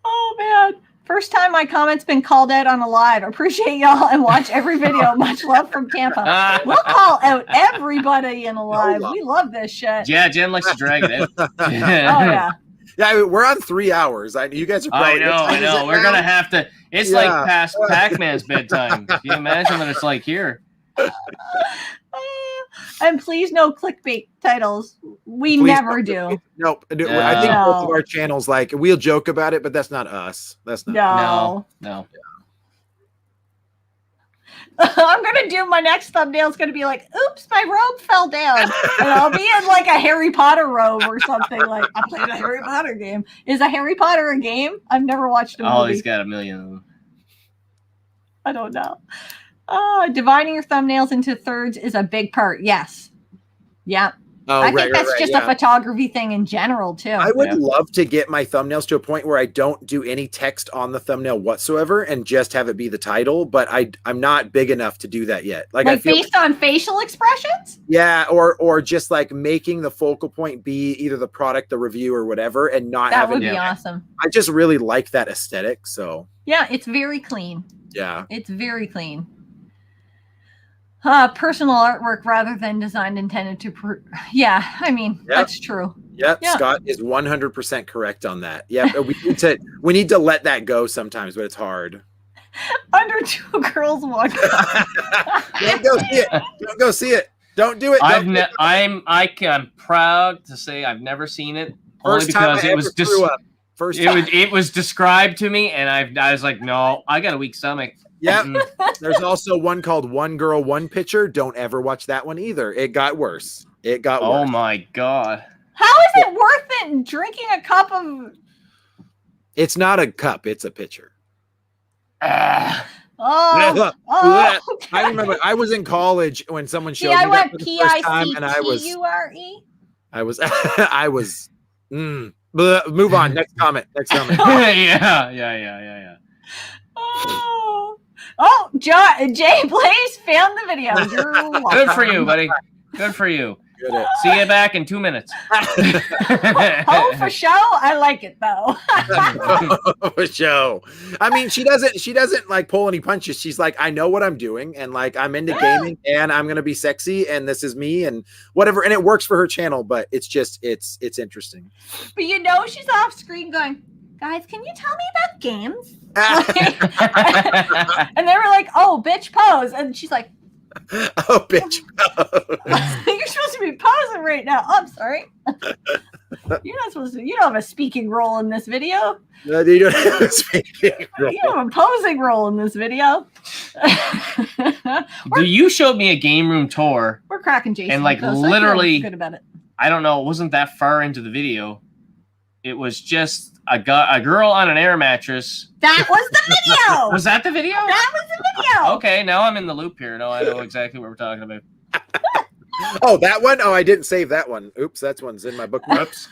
Speaker 2: Oh man. First time my comment's been called out on a live. Appreciate y'all and watch every video. Much love from Tampa. We'll call out everybody in a live. We love this shit.
Speaker 1: Yeah, Jen likes to drag it out.
Speaker 2: Oh yeah.
Speaker 3: Yeah, I mean, we're on 3 hours. You guys are probably.
Speaker 1: I know. We're gonna have to. It's like past Pac-Man's bedtime. Can you imagine what it's like here?
Speaker 2: And please, no clickbait titles. We never do.
Speaker 3: Nope. I think both of our channels, like, we'll joke about it, but that's not us. That's not.
Speaker 1: No.
Speaker 2: I'm gonna do my next thumbnail. It's gonna be like, "Oops, my robe fell down," and I'll be in like a Harry Potter robe or something. Like, I played a Harry Potter game. Is a Harry Potter a game? I've never watched a movie.
Speaker 1: Oh, he's got a million of them.
Speaker 2: I don't know. Dividing your thumbnails into thirds is a big part. Yes. Yeah.
Speaker 3: Oh,
Speaker 2: I think that's just a photography thing in general, too.
Speaker 3: I would love to get my thumbnails to a point where I don't do any text on the thumbnail whatsoever and just have it be the title, but I'm not big enough to do that yet. Like I feel
Speaker 2: based on facial expressions?
Speaker 3: Yeah, or just like making the focal point be either the product, the review, or whatever, and not
Speaker 2: that
Speaker 3: having
Speaker 2: would be awesome.
Speaker 3: I just really like that aesthetic. So
Speaker 2: yeah, it's very clean.
Speaker 3: Yeah.
Speaker 2: It's very clean. Personal artwork rather than designed intended to. Yeah, I mean, that's true.
Speaker 3: Yep, Scott is 100% correct on that. Yeah, we need to let that go sometimes, but it's hard.
Speaker 2: Under two girls, one.
Speaker 3: Don't go see it. Don't go see it. Don't do it.
Speaker 1: I'm proud to say I've never seen it. Only because it was just it was described to me, and I was like, no, I got a weak stomach.
Speaker 3: Yeah. There's also one called One Girl, One Picture. Don't ever watch that one either. It got worse.
Speaker 1: Oh my God.
Speaker 2: How is it worth it drinking a cup of...
Speaker 3: It's not a cup. It's a pitcher.
Speaker 2: Okay.
Speaker 3: I remember I was in college when someone showed me that for the first time, and I was move on. Next comment.
Speaker 1: Yeah.
Speaker 2: Oh, Jay Blaze found the video.
Speaker 1: Good for you, buddy. Good for you. See you back in 2 minutes.
Speaker 2: Oh, for show. I like it though.
Speaker 3: For show. I mean, she doesn't like pull any punches. She's like, I know what I'm doing, and like I'm into gaming, and I'm gonna be sexy, and this is me, and whatever, and it works for her channel. But it's just it's interesting.
Speaker 2: But she's off screen going, guys, can you tell me about games? And they were like, oh, bitch, pose. And she's like,
Speaker 3: oh, bitch, pose.
Speaker 2: You're supposed to be posing right now. Oh, I'm sorry. You're not supposed to. You don't have a speaking role in this video.
Speaker 3: No, you don't have a speaking role.
Speaker 2: You have a posing role in this video.
Speaker 1: You showed me a game room tour.
Speaker 2: We're cracking Jason.
Speaker 1: And like literally,
Speaker 2: good about it.
Speaker 1: I don't know. It wasn't that far into the video. It was just a girl on an air mattress.
Speaker 2: That was the video.
Speaker 1: Was that the video?
Speaker 2: That was the video.
Speaker 1: Okay, now I'm in the loop here. Now I know exactly what we're talking about.
Speaker 3: Oh, that one? Oh, I didn't save that one. Oops, that one's in my bookmarks.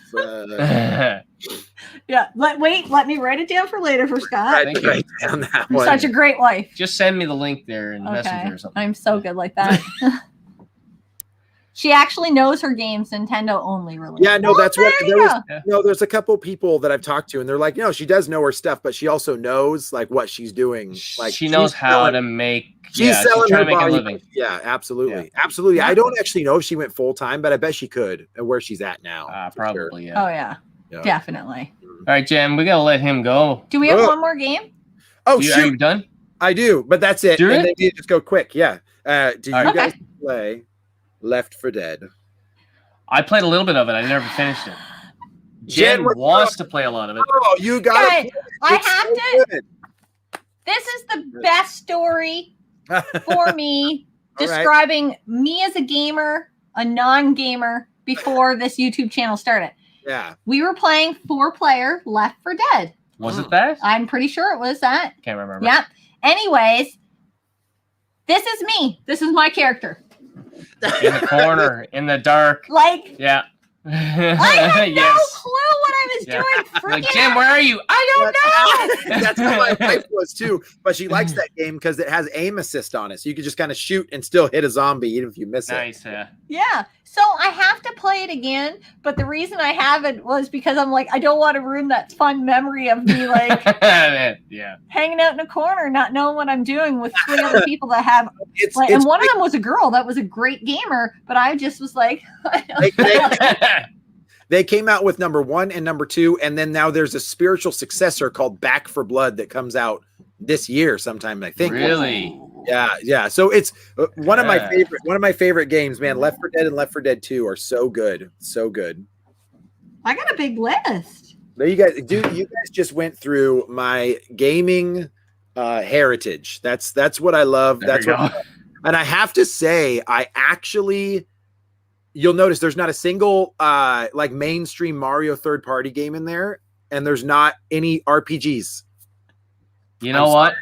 Speaker 2: Yeah, let me write it down for later for Scott.
Speaker 3: Write down that one.
Speaker 2: Such a great wife.
Speaker 1: Just send me the link there in Messenger or something.
Speaker 2: I'm so good like that. She actually knows her games, Nintendo only, really.
Speaker 3: Yeah, no, that's what there was. No, there's a couple people that I've talked to, and they're like, no, she does know her stuff, but she also knows like what she's doing. Like
Speaker 1: she knows how to make.
Speaker 3: She's selling her body.
Speaker 1: A living.
Speaker 3: Yeah, absolutely, absolutely. Yeah. I don't actually know if she went full time, but I bet she could. And where she's at now,
Speaker 1: probably.
Speaker 3: Sure.
Speaker 1: Yeah.
Speaker 2: Oh yeah, definitely.
Speaker 1: All right, Jen, we gotta let him go.
Speaker 2: Do we have one more game?
Speaker 3: Oh,
Speaker 1: are you done?
Speaker 3: I do, but that's it. And then you just go quick. Yeah. Do you guys play Left 4 Dead?
Speaker 1: I played a little bit of it. I never finished it. Jen wants to play a lot of it.
Speaker 3: Oh, you got it.
Speaker 2: I have to. Good. This is the best story for me, describing me as a gamer, a non-gamer, before this YouTube channel started.
Speaker 3: Yeah.
Speaker 2: We were playing 4-player Left 4 Dead.
Speaker 1: Was it that?
Speaker 2: I'm pretty sure it was that.
Speaker 1: Can't remember.
Speaker 2: Yep. Anyways, this is me. This is my character.
Speaker 1: In the corner, in the dark.
Speaker 2: Like,
Speaker 1: yeah.
Speaker 2: I had no
Speaker 1: Yes.
Speaker 2: clue what I was
Speaker 1: Yeah.
Speaker 2: doing.
Speaker 1: Like,
Speaker 2: Freaking
Speaker 1: Jim, where are you? I don't know.
Speaker 3: That's how my wife was too, but she likes that game because it has aim assist on it, so you can just kind of shoot and still hit a zombie even if you miss it.
Speaker 1: Nice, yeah.
Speaker 2: Yeah. So I have to play it again, but the reason I haven't was because I'm like, I don't want to ruin that fun memory of me like
Speaker 1: Yeah.
Speaker 2: hanging out in a corner, not knowing what I'm doing with 3 other people that have
Speaker 3: It's,
Speaker 2: like,
Speaker 3: it's
Speaker 2: and one of them was a girl that was a great gamer, but I just was like,
Speaker 3: they came out with number 1 and number 2, and then now there's a spiritual successor called Back for Blood that comes out this year sometime, I think.
Speaker 1: Really?
Speaker 3: Yeah. So it's one of my favorite games, man. Left 4 Dead and Left 4 Dead 2 are so good. So good.
Speaker 2: I got a big list.
Speaker 3: There you guys, dude, you guys just went through my gaming heritage. That's what I love.
Speaker 1: There you go.
Speaker 3: And I have to say, you'll notice there's not a single like mainstream Mario third-party game in there, and there's not any RPGs.
Speaker 1: You know what?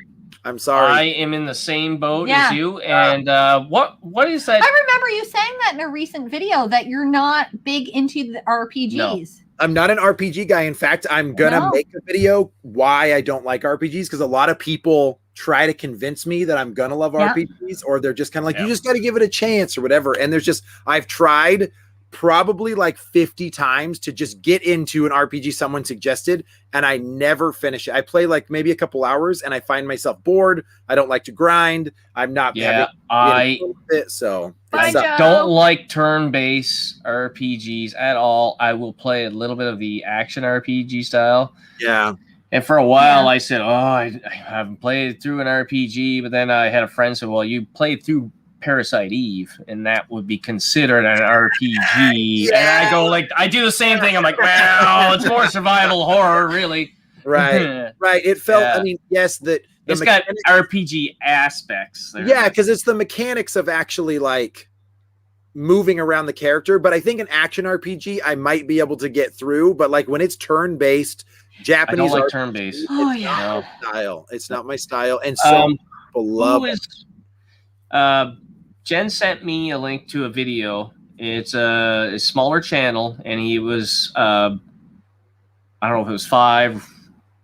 Speaker 3: I'm sorry.
Speaker 1: I am in the same boat
Speaker 2: Yeah.
Speaker 1: as you. And what is that?
Speaker 2: I remember you saying that in a recent video that you're not big into the RPGs.
Speaker 1: No.
Speaker 3: I'm not an RPG guy. In fact, I'm gonna make a video why I don't like RPGs, because a lot of people try to convince me that I'm gonna love RPGs, or they're just kind of like, you just got to give it a chance or whatever. And I've tried probably like 50 times to just get into an RPG someone suggested, and I never finish it. I play like maybe a couple hours and I find myself bored. I don't like to grind. I'm not
Speaker 1: I don't like turn-based RPGs at all. I will play a little bit of the action RPG style.
Speaker 3: Yeah.
Speaker 1: And for a while I said, I haven't played through an RPG, but then I had a friend say, well, you played through Parasite Eve, and that would be considered an RPG. And I go like, I do the same thing. I'm like, well, it's more survival horror, really.
Speaker 3: Right. It felt, I mean, yes,
Speaker 1: it's got RPG aspects there.
Speaker 3: Yeah, because it's the mechanics of actually like moving around the character. But I think an action RPG I might be able to get through. But like when it's turn-based, Japanese,
Speaker 1: I don't like turn-based.
Speaker 3: It's not my style. And so people love it.
Speaker 1: Jen sent me a link to a video. It's a smaller channel, and he was I don't know if it was 5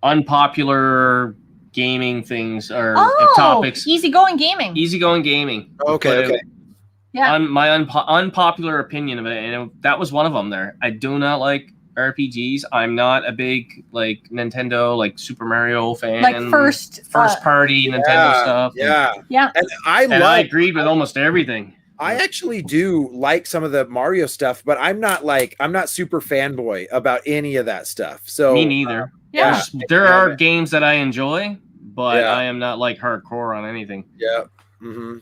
Speaker 1: unpopular gaming things or topics.
Speaker 2: Easygoing gaming.
Speaker 1: Easygoing gaming.
Speaker 3: Okay.
Speaker 2: Yeah.
Speaker 1: My unpopular opinion of it, and that was one of them. There, I do not like RPGs. I'm not a big like Nintendo, like Super Mario fan.
Speaker 2: Like first
Speaker 1: party Nintendo stuff.
Speaker 2: Yeah.
Speaker 3: And
Speaker 1: I agreed with almost everything.
Speaker 3: I actually do like some of the Mario stuff, but I'm not super fanboy about any of that stuff. So
Speaker 1: me neither. There are games that I enjoy, but I am not like hardcore on anything.
Speaker 3: Yeah. Mm-hmm.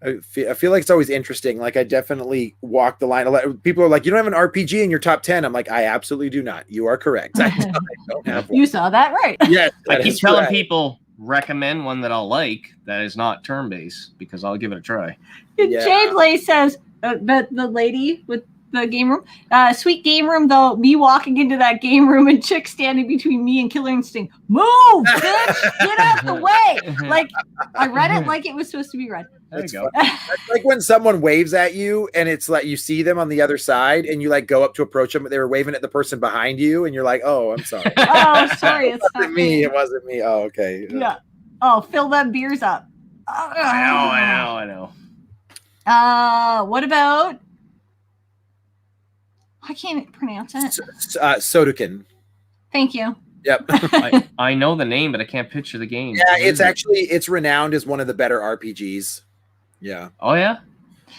Speaker 3: I feel like it's always interesting. Like I definitely walk the line. A lot people are like, you don't have an RPG in your top 10. I'm like, I absolutely do not. You are correct. I don't have one.
Speaker 2: You saw that right.
Speaker 3: Yes,
Speaker 1: I keep telling people recommend one that I'll like that is not turn-based because I'll give it a try.
Speaker 2: Jade Lay says the lady with the game room, sweet game room though. Me walking into that game room and Chick standing between me and Killer Instinct. Move, bitch! Get out the way! Like I read it like it was supposed to be read.
Speaker 1: There you go.
Speaker 3: It's like when someone waves at you and it's like you see them on the other side and you like go up to approach them, but they were waving at the person behind you and you're like, oh, I'm sorry.
Speaker 2: Oh, sorry, it's not
Speaker 3: me. It wasn't me. Oh, okay.
Speaker 2: Yeah. Oh, fill them beers up.
Speaker 1: I know.
Speaker 2: What about? I can't pronounce it.
Speaker 3: Sodokin.
Speaker 2: Thank you.
Speaker 3: Yep.
Speaker 1: I know the name, but I can't picture the game.
Speaker 3: Yeah, it's renowned as one of the better RPGs. Yeah.
Speaker 1: Oh yeah.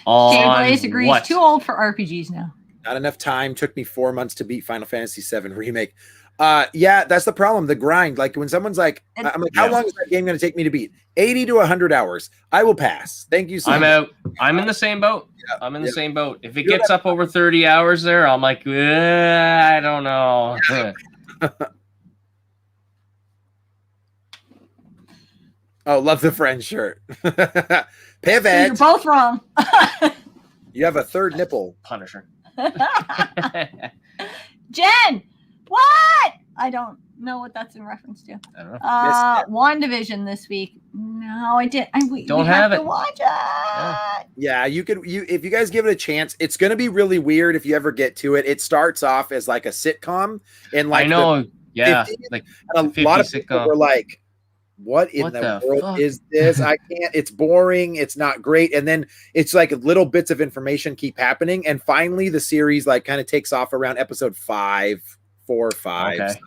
Speaker 2: Jay Blaze agrees. Too old for RPGs now.
Speaker 3: Not enough time. Took me 4 months to beat Final Fantasy VII Remake. Yeah, that's the problem. The grind. Like when someone's like, I'm like, how long is that game going to take me to beat? 80 to 100 hours. I will pass. Thank you so much.
Speaker 1: I'm out. I'm in the same boat. Yeah. I'm in the same boat. If it gets up over 30 hours there, I'm like, I don't know.
Speaker 3: Oh, love the friend shirt. Pivot.
Speaker 2: You're both wrong.
Speaker 3: You have a third nipple.
Speaker 1: Punisher.
Speaker 2: Jen, What? I don't know what that's in reference to.
Speaker 1: I don't know.
Speaker 2: WandaVision this week. No, I didn't. We
Speaker 1: Don't
Speaker 2: have
Speaker 1: have
Speaker 2: to
Speaker 1: it.
Speaker 2: watch it.
Speaker 3: Yeah, if you guys give it a chance, it's going to be really weird if you ever get to it. It starts off as like a sitcom, and like
Speaker 1: I know. Yeah,
Speaker 3: 50s,
Speaker 1: like
Speaker 3: and a lot of people
Speaker 1: sitcom.
Speaker 3: were like, "What in
Speaker 1: What
Speaker 3: the
Speaker 1: the
Speaker 3: world
Speaker 1: fuck?
Speaker 3: is this? I can't. It's boring. It's not great." And then it's like little bits of information keep happening, and finally the series like kind of takes off around episode 4 or 5.
Speaker 1: Okay.
Speaker 3: So,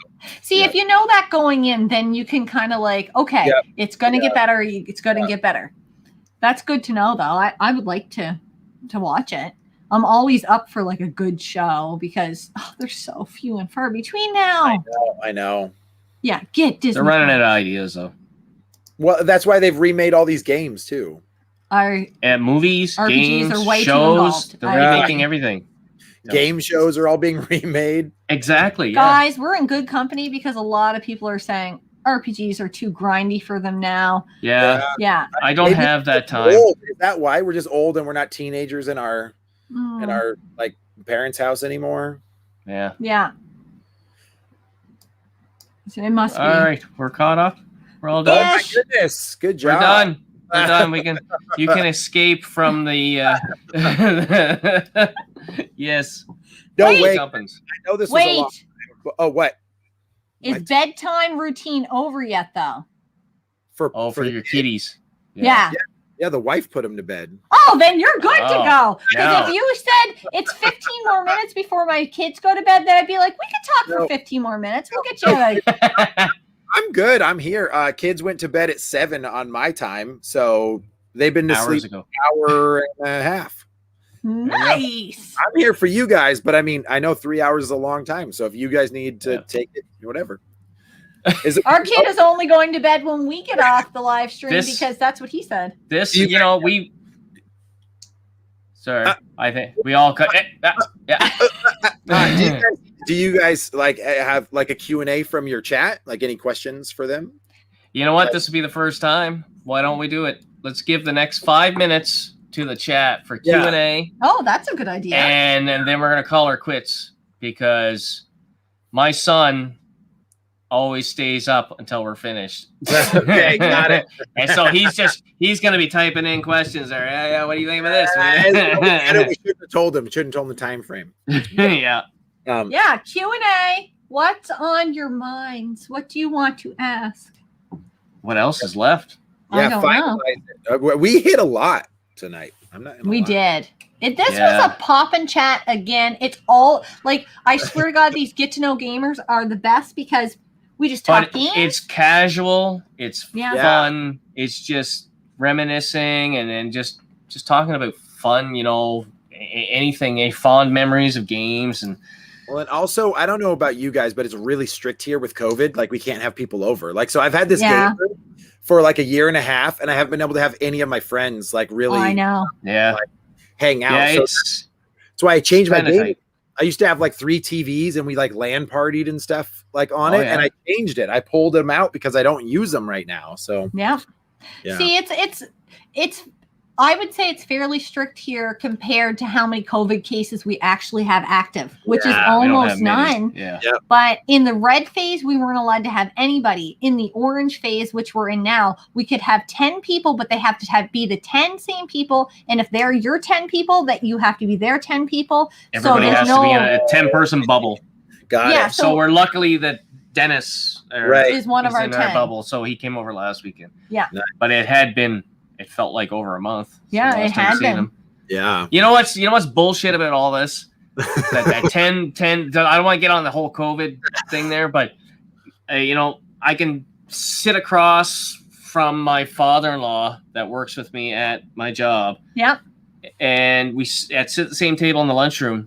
Speaker 2: See,
Speaker 3: Yeah.
Speaker 2: if you know that going in, then you can kind of like, okay,
Speaker 3: Yep.
Speaker 2: it's going to
Speaker 3: Yeah.
Speaker 2: get better. It's going to get better. That's good to know, though. I would like to watch it. I'm always up for like a good show because they're so few and far between now.
Speaker 3: I know.
Speaker 2: Yeah, get Disney.
Speaker 1: They're running out of ideas though.
Speaker 3: Well, that's why they've remade all these games too.
Speaker 1: At movies,
Speaker 2: RPGs
Speaker 1: games,
Speaker 2: are way too
Speaker 1: shows,
Speaker 2: involved.
Speaker 1: they're
Speaker 2: I
Speaker 1: remaking
Speaker 2: agree.
Speaker 1: everything. No.
Speaker 3: Game shows are all being remade.
Speaker 1: Exactly. Yeah.
Speaker 2: Guys, we're in good company because a lot of people are saying RPGs are too grindy for them now.
Speaker 1: Yeah.
Speaker 2: Yeah.
Speaker 1: I don't
Speaker 3: Maybe
Speaker 1: have
Speaker 3: we're
Speaker 1: that
Speaker 3: just
Speaker 1: time.
Speaker 3: old. Is that why we're just old and we're not teenagers in our
Speaker 2: Mm,
Speaker 3: like parents' house anymore?
Speaker 1: Yeah.
Speaker 2: yeah. So it must be.
Speaker 1: All right, we're caught up. We're all
Speaker 3: Oh
Speaker 1: done.
Speaker 3: my
Speaker 2: Yes.
Speaker 3: goodness! Good
Speaker 1: We're
Speaker 3: job.
Speaker 1: done. We're done. You can escape from the. Yes.
Speaker 3: No
Speaker 2: Wait.
Speaker 3: way.
Speaker 1: Jumpins.
Speaker 3: I know this was a
Speaker 2: Wait,
Speaker 3: lot. Oh, what?
Speaker 2: is
Speaker 3: What?
Speaker 2: bedtime routine over yet, though?
Speaker 1: Oh, for your kitties.
Speaker 2: Yeah.
Speaker 3: Yeah, the wife put him to bed.
Speaker 2: Oh, then you're good to
Speaker 1: Oh,
Speaker 2: go. Because
Speaker 1: no.
Speaker 2: if you said it's 15 more minutes before my kids go to bed, then I'd be like, we could talk for
Speaker 3: No.
Speaker 2: 15 more minutes. We'll get you like,
Speaker 3: I'm good. I'm here. Kids went to bed at 7 on my time, so they've been to
Speaker 1: Hours
Speaker 3: sleep
Speaker 1: ago.
Speaker 3: an hour and a half.
Speaker 2: nice.
Speaker 3: I'm here for you guys, but I mean, I know 3 hours is a long time. So if you guys need to
Speaker 1: Yeah.
Speaker 3: take it, whatever. Is it?
Speaker 2: Our kid is only going to bed when we get off the live stream
Speaker 1: This-
Speaker 2: because that's what he said.
Speaker 1: This,
Speaker 3: You
Speaker 1: you know, we. Sorry, I think we all cut. Yeah.
Speaker 3: Do you guys like have like a Q&A from your chat? Like any questions for them?
Speaker 1: You know what? This will be the first time. Why don't we do it? Let's give the next 5 minutes to the chat for
Speaker 3: Yeah.
Speaker 1: Q&A,
Speaker 2: Oh, that's a good idea.
Speaker 1: and then we're gonna call her quits because my son always stays up until we're finished.
Speaker 3: Okay, got it.
Speaker 1: And so he's gonna be typing in questions there. Yeah, what do you think of this?
Speaker 3: We shouldn't have told him. Shouldn't have told him the time frame.
Speaker 1: Yeah.
Speaker 2: Yeah, Q&A. What's on your minds? What do you want to ask?
Speaker 1: What else is left?
Speaker 2: I
Speaker 3: Yeah,
Speaker 2: don't know.
Speaker 3: finalize it. We hit a lot tonight. I'm not. gonna
Speaker 2: We
Speaker 3: lie.
Speaker 2: did. This
Speaker 1: Yeah.
Speaker 2: was a pop and chat again. It's all like I swear to God, these get to know gamers are the best because we just talk
Speaker 1: But
Speaker 2: games.
Speaker 1: it's casual. It's
Speaker 2: Yeah.
Speaker 1: fun. It's just reminiscing and then just talking about fun. You know, anything, fond memories of games and.
Speaker 3: Well, and also, I don't know about you guys, but it's really strict here with COVID. Like, we can't have people over. Like, so I've had this
Speaker 2: Yeah.
Speaker 3: game for like a year and a half, and I haven't been able to have any of my friends like really
Speaker 2: I know.
Speaker 1: Yeah.
Speaker 3: hang out.
Speaker 1: Yeah,
Speaker 3: So
Speaker 1: it's
Speaker 3: that's why I changed my
Speaker 1: kinda
Speaker 3: game.
Speaker 1: tight.
Speaker 3: I used to have like 3 TVs, and we like LAN partied and stuff like on
Speaker 1: Oh,
Speaker 3: it, and
Speaker 1: yeah.
Speaker 3: I changed it. I pulled them out because I don't use them right now. So
Speaker 2: Yeah.
Speaker 3: yeah,
Speaker 2: See, it's I would say it's fairly strict here compared to how many COVID cases we actually have active, which is
Speaker 1: Yeah, we don't
Speaker 2: almost
Speaker 1: have many.
Speaker 2: none.
Speaker 1: Yeah.
Speaker 2: But in the red phase, we weren't allowed to have anybody. In the orange phase, which we're in now, we could have 10 people, but they have to be the 10 same people. And if they're your 10 people, that you have to be their 10 people.
Speaker 1: Everybody
Speaker 2: there's
Speaker 1: has to be in a 10-person bubble.
Speaker 3: got
Speaker 2: Yeah.
Speaker 3: it.
Speaker 1: So
Speaker 2: So-
Speaker 1: we're luckily that Dennis
Speaker 3: Right.
Speaker 2: is one of
Speaker 1: is
Speaker 2: our
Speaker 1: in
Speaker 2: 10.
Speaker 1: our bubble, so he came over last weekend.
Speaker 2: Yeah.
Speaker 1: But it felt like over a month. since
Speaker 2: Yeah,
Speaker 1: the
Speaker 2: it
Speaker 1: last time
Speaker 2: had
Speaker 1: we've seen
Speaker 2: been.
Speaker 1: him.
Speaker 3: Yeah,
Speaker 1: You know what's bullshit about all this? that 10, I don't want to get on the whole COVID thing there, but you know, I can sit across from my father-in-law that works with me at my job,
Speaker 2: Yep.
Speaker 1: and we sit at the same table in the lunchroom,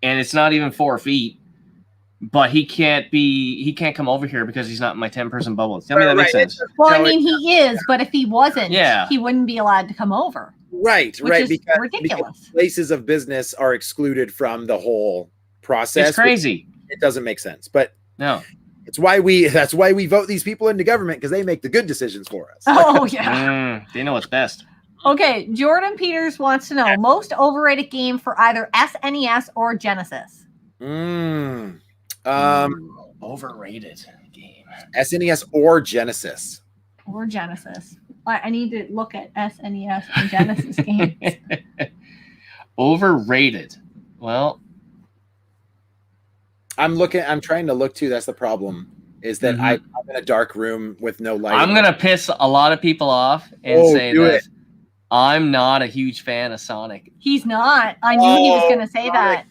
Speaker 1: and it's not even 4 feet. But he can't come over here because he's not in my 10-person bubble. Tell me that makes sense.
Speaker 2: Well, I
Speaker 3: No,
Speaker 2: mean, he is, but if he wasn't,
Speaker 1: Yeah.
Speaker 2: he wouldn't be allowed to come over,
Speaker 3: right,
Speaker 2: which
Speaker 3: right.
Speaker 2: is
Speaker 3: Because
Speaker 2: ridiculous.
Speaker 3: places of business are excluded from the whole process.
Speaker 1: It's crazy.
Speaker 3: It doesn't make sense, but
Speaker 1: No.
Speaker 3: that's why we vote these people into government, because they make the good decisions for us.
Speaker 2: Oh, yeah.
Speaker 1: They know what's best.
Speaker 2: Okay, Jordan Peters wants to know most overrated game for either SNES or Genesis.
Speaker 1: Overrated game.
Speaker 3: SNES or Genesis.
Speaker 2: Or Genesis. I need to look at SNES and Genesis games.
Speaker 1: Overrated. Well,
Speaker 3: I'm trying to look too. That's the problem. Is that I'm in a dark room with no light.
Speaker 1: I'm gonna piss a lot of people off and say that I'm not a huge fan of Sonic.
Speaker 2: He's not. I knew he was gonna say that.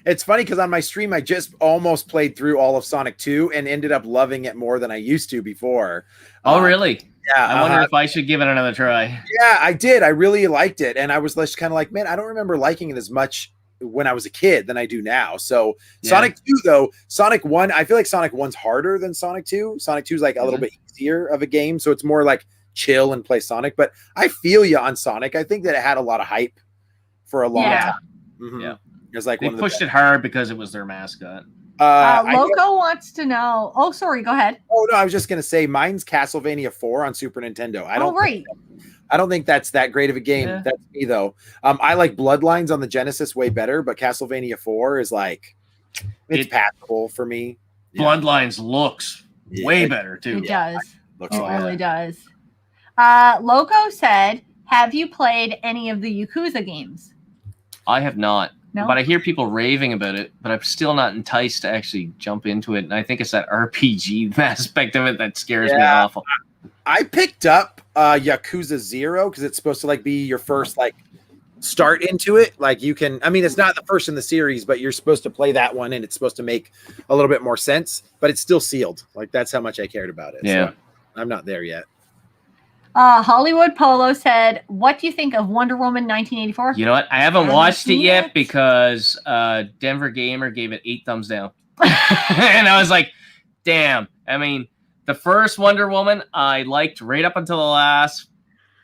Speaker 3: It's funny because on my stream, I just almost played through all of Sonic 2 and ended up loving it more than I used to before.
Speaker 1: Oh, really?
Speaker 3: Yeah.
Speaker 1: I wonder if I should give it another try.
Speaker 3: Yeah, I did. I really liked it. And I was just kind of like, man, I don't remember liking it as much when I was a kid than I do now. So Sonic 2, though, Sonic 1, I feel like Sonic 1's harder than Sonic 2. Sonic 2 is like a little bit easier of a game. So it's more like chill and play Sonic. But I feel you on Sonic. I think that it had a lot of hype for a long time. Mm-hmm.
Speaker 1: Yeah.
Speaker 3: It was like
Speaker 1: they pushed it hard because it was their mascot.
Speaker 2: Loco wants to know. Oh, sorry. Go ahead.
Speaker 3: Oh no, I was just gonna say mine's Castlevania 4 on Super Nintendo. I don't think that's that great of a game. Yeah. That's me though. I like Bloodlines on the Genesis way better, but Castlevania 4 is like it's passable for me.
Speaker 1: Bloodlines looks way better too.
Speaker 2: It does.
Speaker 3: Looks
Speaker 2: really does. Loco said, "Have you played any of the Yakuza games?"
Speaker 1: I have not.
Speaker 2: No?
Speaker 1: But I hear people raving about it, but I'm still not enticed to actually jump into it. And I think it's that RPG aspect of it that scares me awful.
Speaker 3: I picked up Yakuza 0 because it's supposed to like be your first like start into it. Like you can, I mean, it's not the first in the series, but you're supposed to play that one and it's supposed to make a little bit more sense, but it's still sealed. Like that's how much I cared about it.
Speaker 1: Yeah.
Speaker 3: So I'm not there yet.
Speaker 2: Hollywood Polo said, "What do you think of Wonder Woman 1984?"
Speaker 1: You know what? I haven't watched it yet because Denver Gamer gave it 8 thumbs down. And I was like, damn. I mean, the first Wonder Woman I liked right up until the last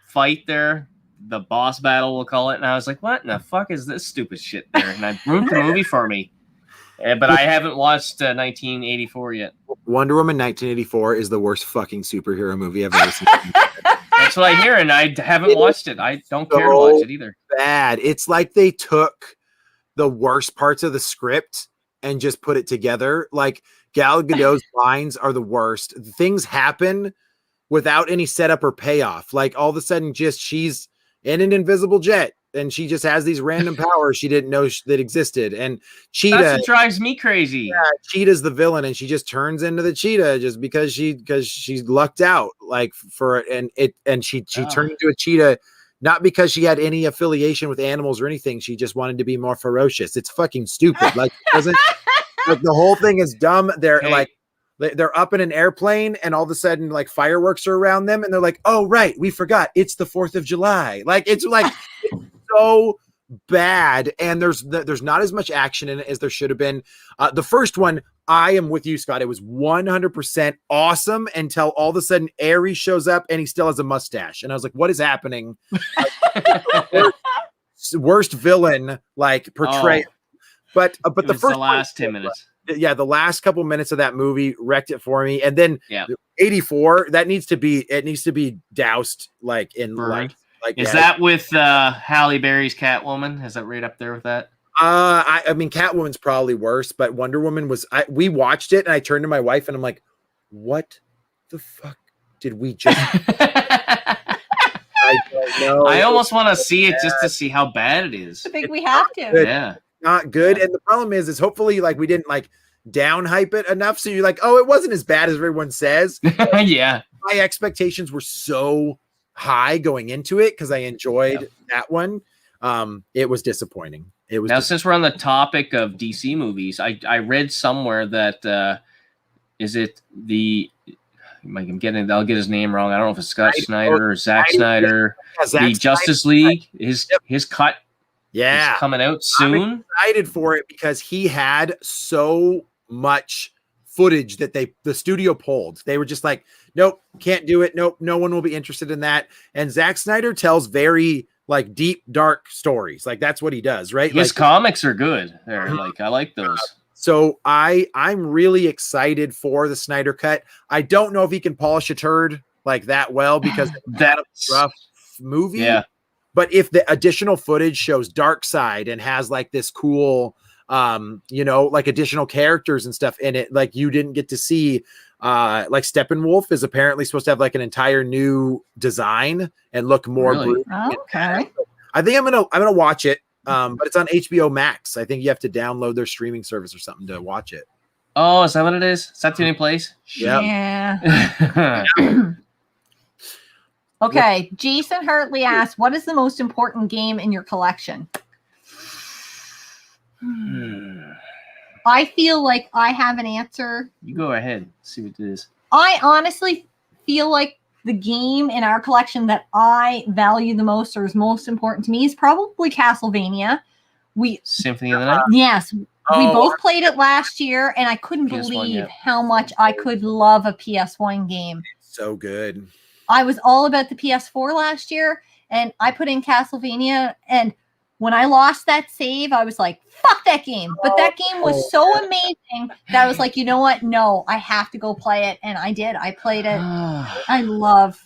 Speaker 1: fight there, the boss battle, we'll call it. And I was like, what in the fuck is this stupid shit there? And I ruined the movie for me. But I haven't watched 1984 yet.
Speaker 3: Wonder Woman 1984 is the worst fucking superhero movie I've ever seen.
Speaker 1: That's what I hear, and I haven't watched it. I don't care to watch it either.
Speaker 3: Bad. It's like they took the worst parts of the script and just put it together. Like Gal Gadot's lines are the worst. Things happen without any setup or payoff. Like all of a sudden, just she's in an invisible jet and she just has these random powers she didn't know that existed. And Cheetah,
Speaker 1: that's what drives me crazy.
Speaker 3: Yeah, Cheetah's the villain, and she just turns into the cheetah just because she's lucked out. Like she turned into a cheetah not because she had any affiliation with animals or anything. She just wanted to be more ferocious. It's fucking stupid. Like doesn't like the whole thing is dumb. They're up in an airplane and all of a sudden like fireworks are around them and they're like, oh right, we forgot it's the 4th of July. Like it's like it's so bad, and there's not as much action in it as there should have been. The first one, I am with you, Scott. It was 100% awesome until all of a sudden Ares shows up and he still has a mustache, and I was like, what is happening? worst villain like portrayal. But the
Speaker 1: last 10 minutes.
Speaker 3: Yeah, the last couple minutes of that movie wrecked it for me. And then 84, that needs to be doused like in like
Speaker 1: is that with Halle Berry's Catwoman? Is that right up there with that?
Speaker 3: I mean Catwoman's probably worse, but Wonder Woman was we watched it and I turned to my wife and I'm like, what the fuck did we just I don't know.
Speaker 1: I almost want to see it just to see how bad it is.
Speaker 2: I think we have to.
Speaker 1: Yeah.
Speaker 3: Not good. And the problem is hopefully like we didn't like down hype it enough. So you're like, oh, it wasn't as bad as everyone says.
Speaker 1: Yeah.
Speaker 3: My expectations were so high going into it because I enjoyed that one. It was disappointing. It was
Speaker 1: since we're on the topic of DC movies, I read somewhere that is it the I'll get his name wrong. I don't know if it's Scott Snyder or Zack Snyder. The Justice League, his cut.
Speaker 3: Yeah,
Speaker 1: it's coming out soon.
Speaker 3: I'm excited for it because he had so much footage that the studio pulled. They were just like, nope, can't do it. Nope, no one will be interested in that. And Zack Snyder tells very like deep, dark stories. Like that's what he does, right?
Speaker 1: His
Speaker 3: like,
Speaker 1: comics are good. They're like I like those.
Speaker 3: So I'm really excited for the Snyder cut. I don't know if he can polish a turd like that well because that's a rough movie.
Speaker 1: Yeah.
Speaker 3: But if the additional footage shows Darkseid and has like this cool you know, like additional characters and stuff in it. Like you didn't get to see like Steppenwolf is apparently supposed to have like an entire new design and look more
Speaker 1: Really?
Speaker 2: Okay.
Speaker 3: I think I'm gonna watch it. But it's on HBO Max. I think you have to download their streaming service or something to watch it.
Speaker 1: Oh, is that what it is? Is that the only place?
Speaker 3: Yep.
Speaker 2: Yeah. Okay. Jason Hartley asks, what is the most important game in your collection? I feel like I have an answer.
Speaker 1: You go ahead. See what it is.
Speaker 2: I honestly feel like the game in our collection that I value the most or is most important to me is probably Castlevania.
Speaker 1: Symphony of the Night?
Speaker 2: Yes. We both played it last year, and I couldn't believe how much I could love a PS1 game.
Speaker 3: So good.
Speaker 2: I was all about the PS4 last year, and I put in Castlevania, and when I lost that save, I was like, fuck that game. But that game was so amazing that I was like, you know what? No, I have to go play it. And I did. I played it. I loved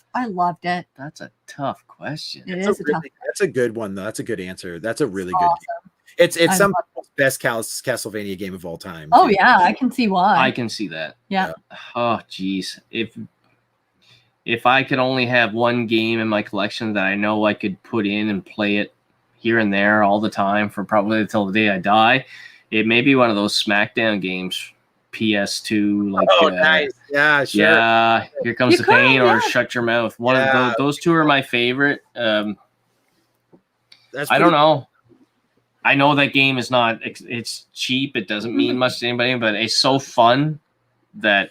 Speaker 2: it.
Speaker 1: That's a tough question.
Speaker 3: That's a good one, though. That's a good answer. That's a really good game. It's some people's best Castlevania game of all time.
Speaker 2: Oh, yeah. I can see why.
Speaker 1: I can see that.
Speaker 2: Yeah.
Speaker 1: Oh, geez. If I could only have one game in my collection that I know I could put in and play it here and there all the time for probably until the day I die, it may be one of those SmackDown games, PS2, like
Speaker 3: nice. Yeah, sure.
Speaker 1: Yeah, Here Comes the Pain or Shut Your Mouth. One of those two are my favorite. I don't know. I know that game is not, it's cheap. It doesn't mean much to anybody, but it's so fun that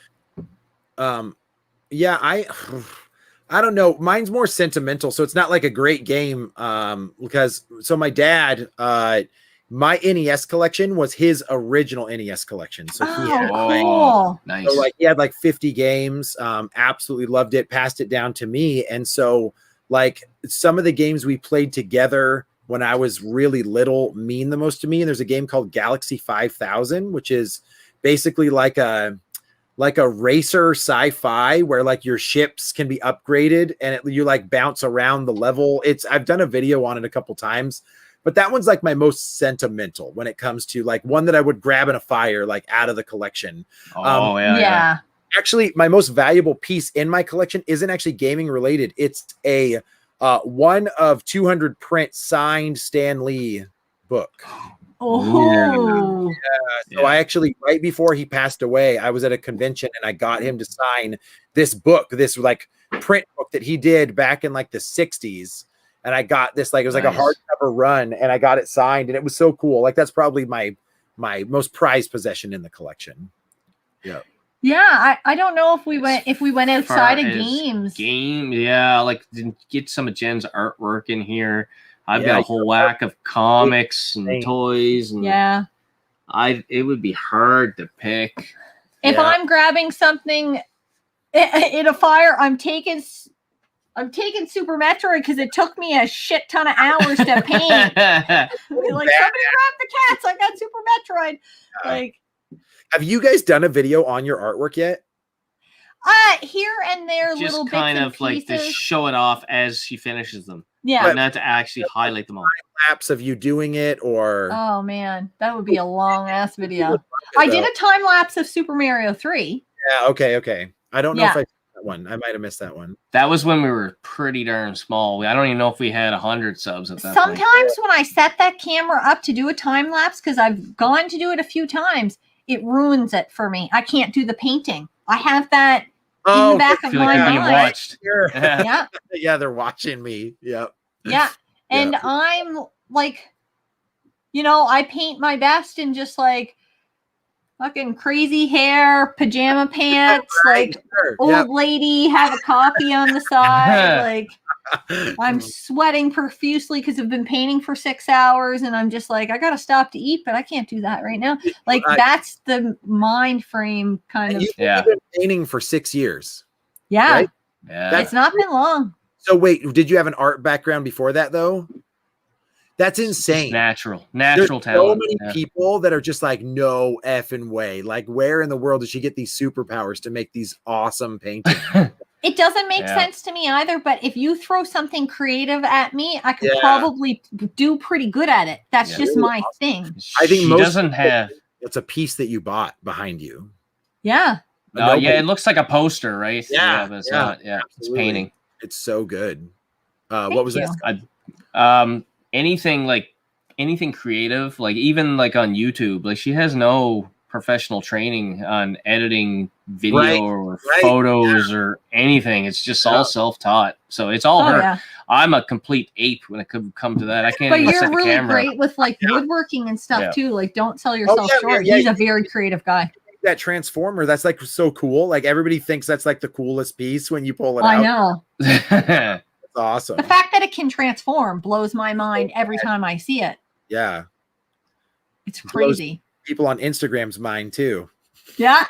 Speaker 3: I don't know. Mine's more sentimental, so it's not like a great game. Because my dad, my NES collection was his original NES collection. So he had
Speaker 2: cool.
Speaker 1: Nice.
Speaker 3: So he had like 50 games. Absolutely loved it. Passed it down to me, and so like some of the games we played together when I was really little mean the most to me. And there's a game called Galaxy 5000, which is basically like a racer sci-fi where like your ships can be upgraded and you like bounce around the level. I've done a video on it a couple times, but that one's like my most sentimental when it comes to like one that I would grab in a fire, like out of the collection.
Speaker 2: Yeah.
Speaker 3: Actually, my most valuable piece in my collection isn't actually gaming related. It's a one of 200 print signed Stan Lee book.
Speaker 2: Oh,
Speaker 3: So I actually, right before he passed away, I was at a convention and I got him to sign this book, this like print book that he did back in like the 60s. And I got this, like, it was like a hardcover run and I got it signed and it was so cool. Like that's probably my most prized possession in the collection. Yeah.
Speaker 2: Yeah, I don't know if we went outside of games.
Speaker 1: Like get some of Jen's artwork in here. I've got a whole whack of comics and toys, and it would be hard to pick.
Speaker 2: If I'm grabbing something in a fire, I'm taking Super Metroid because it took me a shit ton of hours to paint. Like somebody grab the cats, I got Super Metroid. Like,
Speaker 3: have you guys done a video on your artwork yet?
Speaker 2: Here and there,
Speaker 1: just
Speaker 2: little bits
Speaker 1: kind
Speaker 2: and
Speaker 1: of like to show it off as she finishes them.
Speaker 2: Yeah,
Speaker 1: but not to actually highlight them all.
Speaker 3: Lapse of you doing it, or
Speaker 2: oh man, that would be a long ass video. I did a time lapse of Super Mario 3.
Speaker 3: Yeah, okay. I don't know if I did that one. I might have missed that one.
Speaker 1: That was when we were pretty darn small. I don't even know if we had 100 subs at that
Speaker 2: Sometimes
Speaker 1: point.
Speaker 2: When I set that camera up to do a time lapse, because I've gone to do it a few times, it ruins it for me. I can't do the painting. I have that in the back of my mind.
Speaker 1: Watched.
Speaker 2: Yeah,
Speaker 3: they're watching me. Yep.
Speaker 2: Yeah, and I'm like, I paint my best in just like fucking crazy hair, pajama pants, old lady, have a coffee on the side. Like I'm sweating profusely because I've been painting for 6 hours, and I'm just like, I gotta stop to eat, but I can't do that right now. Like that's the mind frame kind of.
Speaker 3: You've been painting for 6 years.
Speaker 2: Yeah,
Speaker 3: right?
Speaker 2: It's not been long.
Speaker 3: So wait, did you have an art background before that though? That's insane.
Speaker 1: Natural
Speaker 3: There's
Speaker 1: talent.
Speaker 3: So many people that are just like, no effing way. Like, where in the world did she get these superpowers to make these awesome paintings?
Speaker 2: It doesn't make sense to me either, but if you throw something creative at me, I could probably do pretty good at it. That's just my thing.
Speaker 3: I think
Speaker 1: she doesn't have.
Speaker 3: It's a piece that you bought behind you.
Speaker 2: Yeah.
Speaker 1: Yeah, it looks like a poster, right?
Speaker 3: Yeah,
Speaker 1: but it's not. Yeah, it's painting.
Speaker 3: It's so good. What was this?
Speaker 1: Anything creative, like even like on YouTube, like she has no professional training on editing video or photos or anything. It's just all self-taught. So it's all her. Yeah. I'm a complete ape when it could come to that. I can't.
Speaker 2: But you're really great with like woodworking and stuff too. Like, don't sell yourself short. He's a very creative guy.
Speaker 3: That transformer, that's like so cool. Like everybody thinks that's like the coolest piece when you pull it out.
Speaker 2: I know.
Speaker 3: That's awesome.
Speaker 2: The fact that it can transform blows my mind every time I see it.
Speaker 3: Yeah.
Speaker 2: It's crazy.
Speaker 3: People on Instagram's mind too.
Speaker 2: Yeah.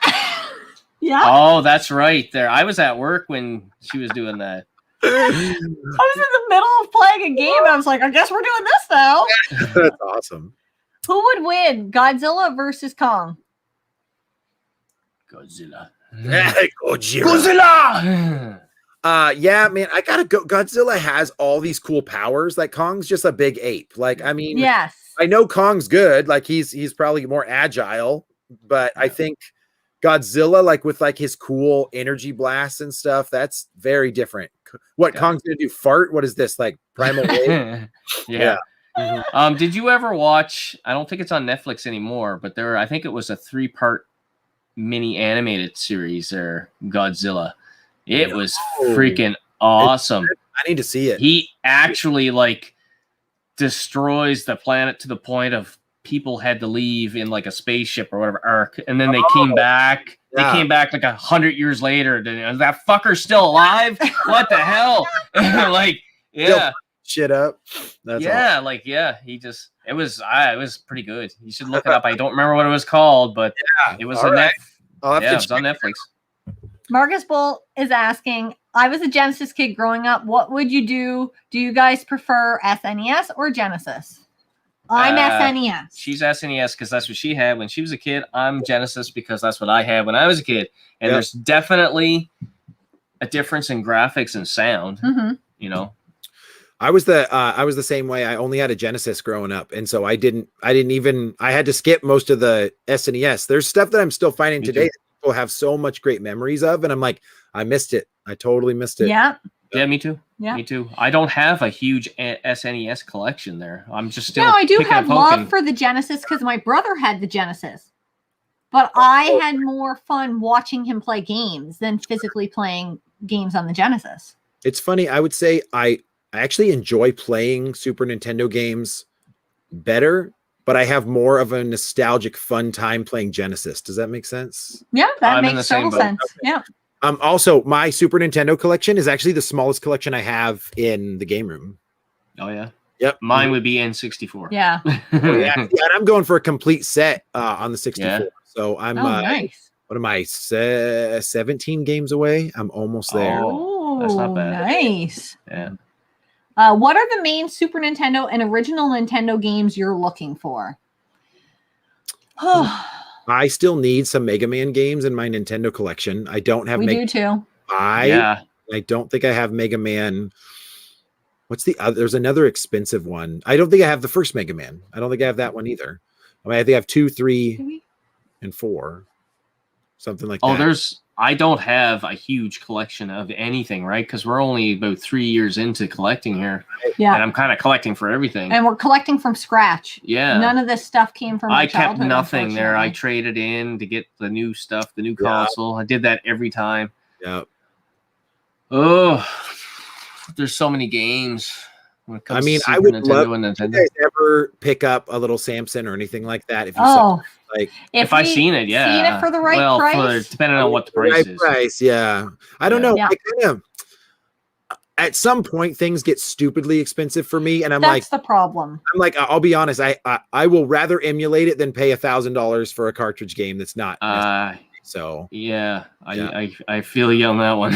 Speaker 2: Yeah.
Speaker 1: Oh, that's right. There. I was at work when she was doing that.
Speaker 2: I was in the middle of playing a game and I was like, I guess we're doing this now.
Speaker 3: That's awesome.
Speaker 2: Who would win? Godzilla versus Kong?
Speaker 1: Godzilla.
Speaker 3: Godzilla. Yeah, man, I gotta go. Godzilla has all these cool powers. Like Kong's just a big ape. Like, I mean,
Speaker 2: yes,
Speaker 3: I know Kong's good. Like he's probably more agile, but I think Godzilla, like with like his cool energy blasts and stuff, that's very different. What Kong's gonna do? Fart? What is this? Like primal wave?
Speaker 1: Yeah. Did you ever watch? I don't think it's on Netflix anymore, but I think it was a 3-part mini animated series or Godzilla. It was freaking awesome.
Speaker 3: I need to see it.
Speaker 1: He actually like destroys the planet to the point of people had to leave in like a spaceship or whatever arc, and then they came back. They came back like 100 years later. Is that fucker still alive? What the hell? Like, yeah.
Speaker 3: Shit up.
Speaker 1: That's awesome. Like, he just it was pretty good. You should look it up. I don't remember what it was called, but it was on it was on Netflix.
Speaker 2: Marcus Bull is asking, I was a Genesis kid growing up. What would you do? Do you guys prefer SNES or Genesis? I'm SNES.
Speaker 1: She's SNES because that's what she had when she was a kid. I'm Genesis because that's what I had when I was a kid. And there's definitely a difference in graphics and sound. You know,
Speaker 3: I was the same way. I only had a Genesis growing up, and so I had to skip most of the SNES. There's stuff that I'm still finding today that people have so much great memories of, and I'm like, I missed it. I totally missed it.
Speaker 2: Yeah.
Speaker 1: Yeah, me too. Yeah, me too. I don't have a huge SNES collection there. I'm just still.
Speaker 2: No, I do have love for the Genesis because my brother had the Genesis, but I had more fun watching him play games than physically playing games on the Genesis.
Speaker 3: It's funny. I would say I actually enjoy playing Super Nintendo games better, but I have more of a nostalgic fun time playing Genesis. Does that make sense?
Speaker 2: Yeah, that makes total sense. Okay. Yeah.
Speaker 3: Also, my Super Nintendo collection is actually the smallest collection I have in the game room.
Speaker 1: Oh, yeah?
Speaker 3: Yep.
Speaker 1: Mine would be N64.
Speaker 2: Yeah.
Speaker 3: And I'm going for a complete set on the 64. Yeah. So I'm
Speaker 2: nice.
Speaker 3: What am I, 17 games away? I'm almost there.
Speaker 2: Oh,
Speaker 1: that's not bad.
Speaker 2: Nice.
Speaker 1: Yeah.
Speaker 2: What are the main Super Nintendo and original Nintendo games you're looking for?
Speaker 3: I still need some Mega Man games in my Nintendo collection. I don't have.
Speaker 2: We do too.
Speaker 3: I don't think I have Mega Man. What's the other? There's another expensive one. I don't think I have the first Mega Man. I don't think I have that one either. I mean, I think I have 2, 3, and 4, something like that.
Speaker 1: I don't have a huge collection of anything, right? Because we're only about 3 years into collecting here.
Speaker 2: Yeah.
Speaker 1: And I'm kind of collecting for everything.
Speaker 2: And we're collecting from scratch.
Speaker 1: Yeah.
Speaker 2: None of this stuff came from my childhood.
Speaker 1: I kept nothing there. I traded in to get the new stuff, the new console. I did that every time.
Speaker 3: Yeah.
Speaker 1: Oh, there's so many games. When it comes to Super
Speaker 3: I would
Speaker 1: Nintendo
Speaker 3: love
Speaker 1: and Nintendo.
Speaker 3: If you guys ever pick up a little Samson or anything like that. If you saw like
Speaker 1: if I seen it,
Speaker 2: seen it for the right price,
Speaker 1: depending on what the price is.
Speaker 3: Price, yeah. I don't know. Yeah. I kind of at some point things get stupidly expensive for me, and
Speaker 2: that's the problem.
Speaker 3: I'm like, I'll be honest. I will rather emulate it than pay $1,000 for a cartridge game that's not. So
Speaker 1: I feel you on that one.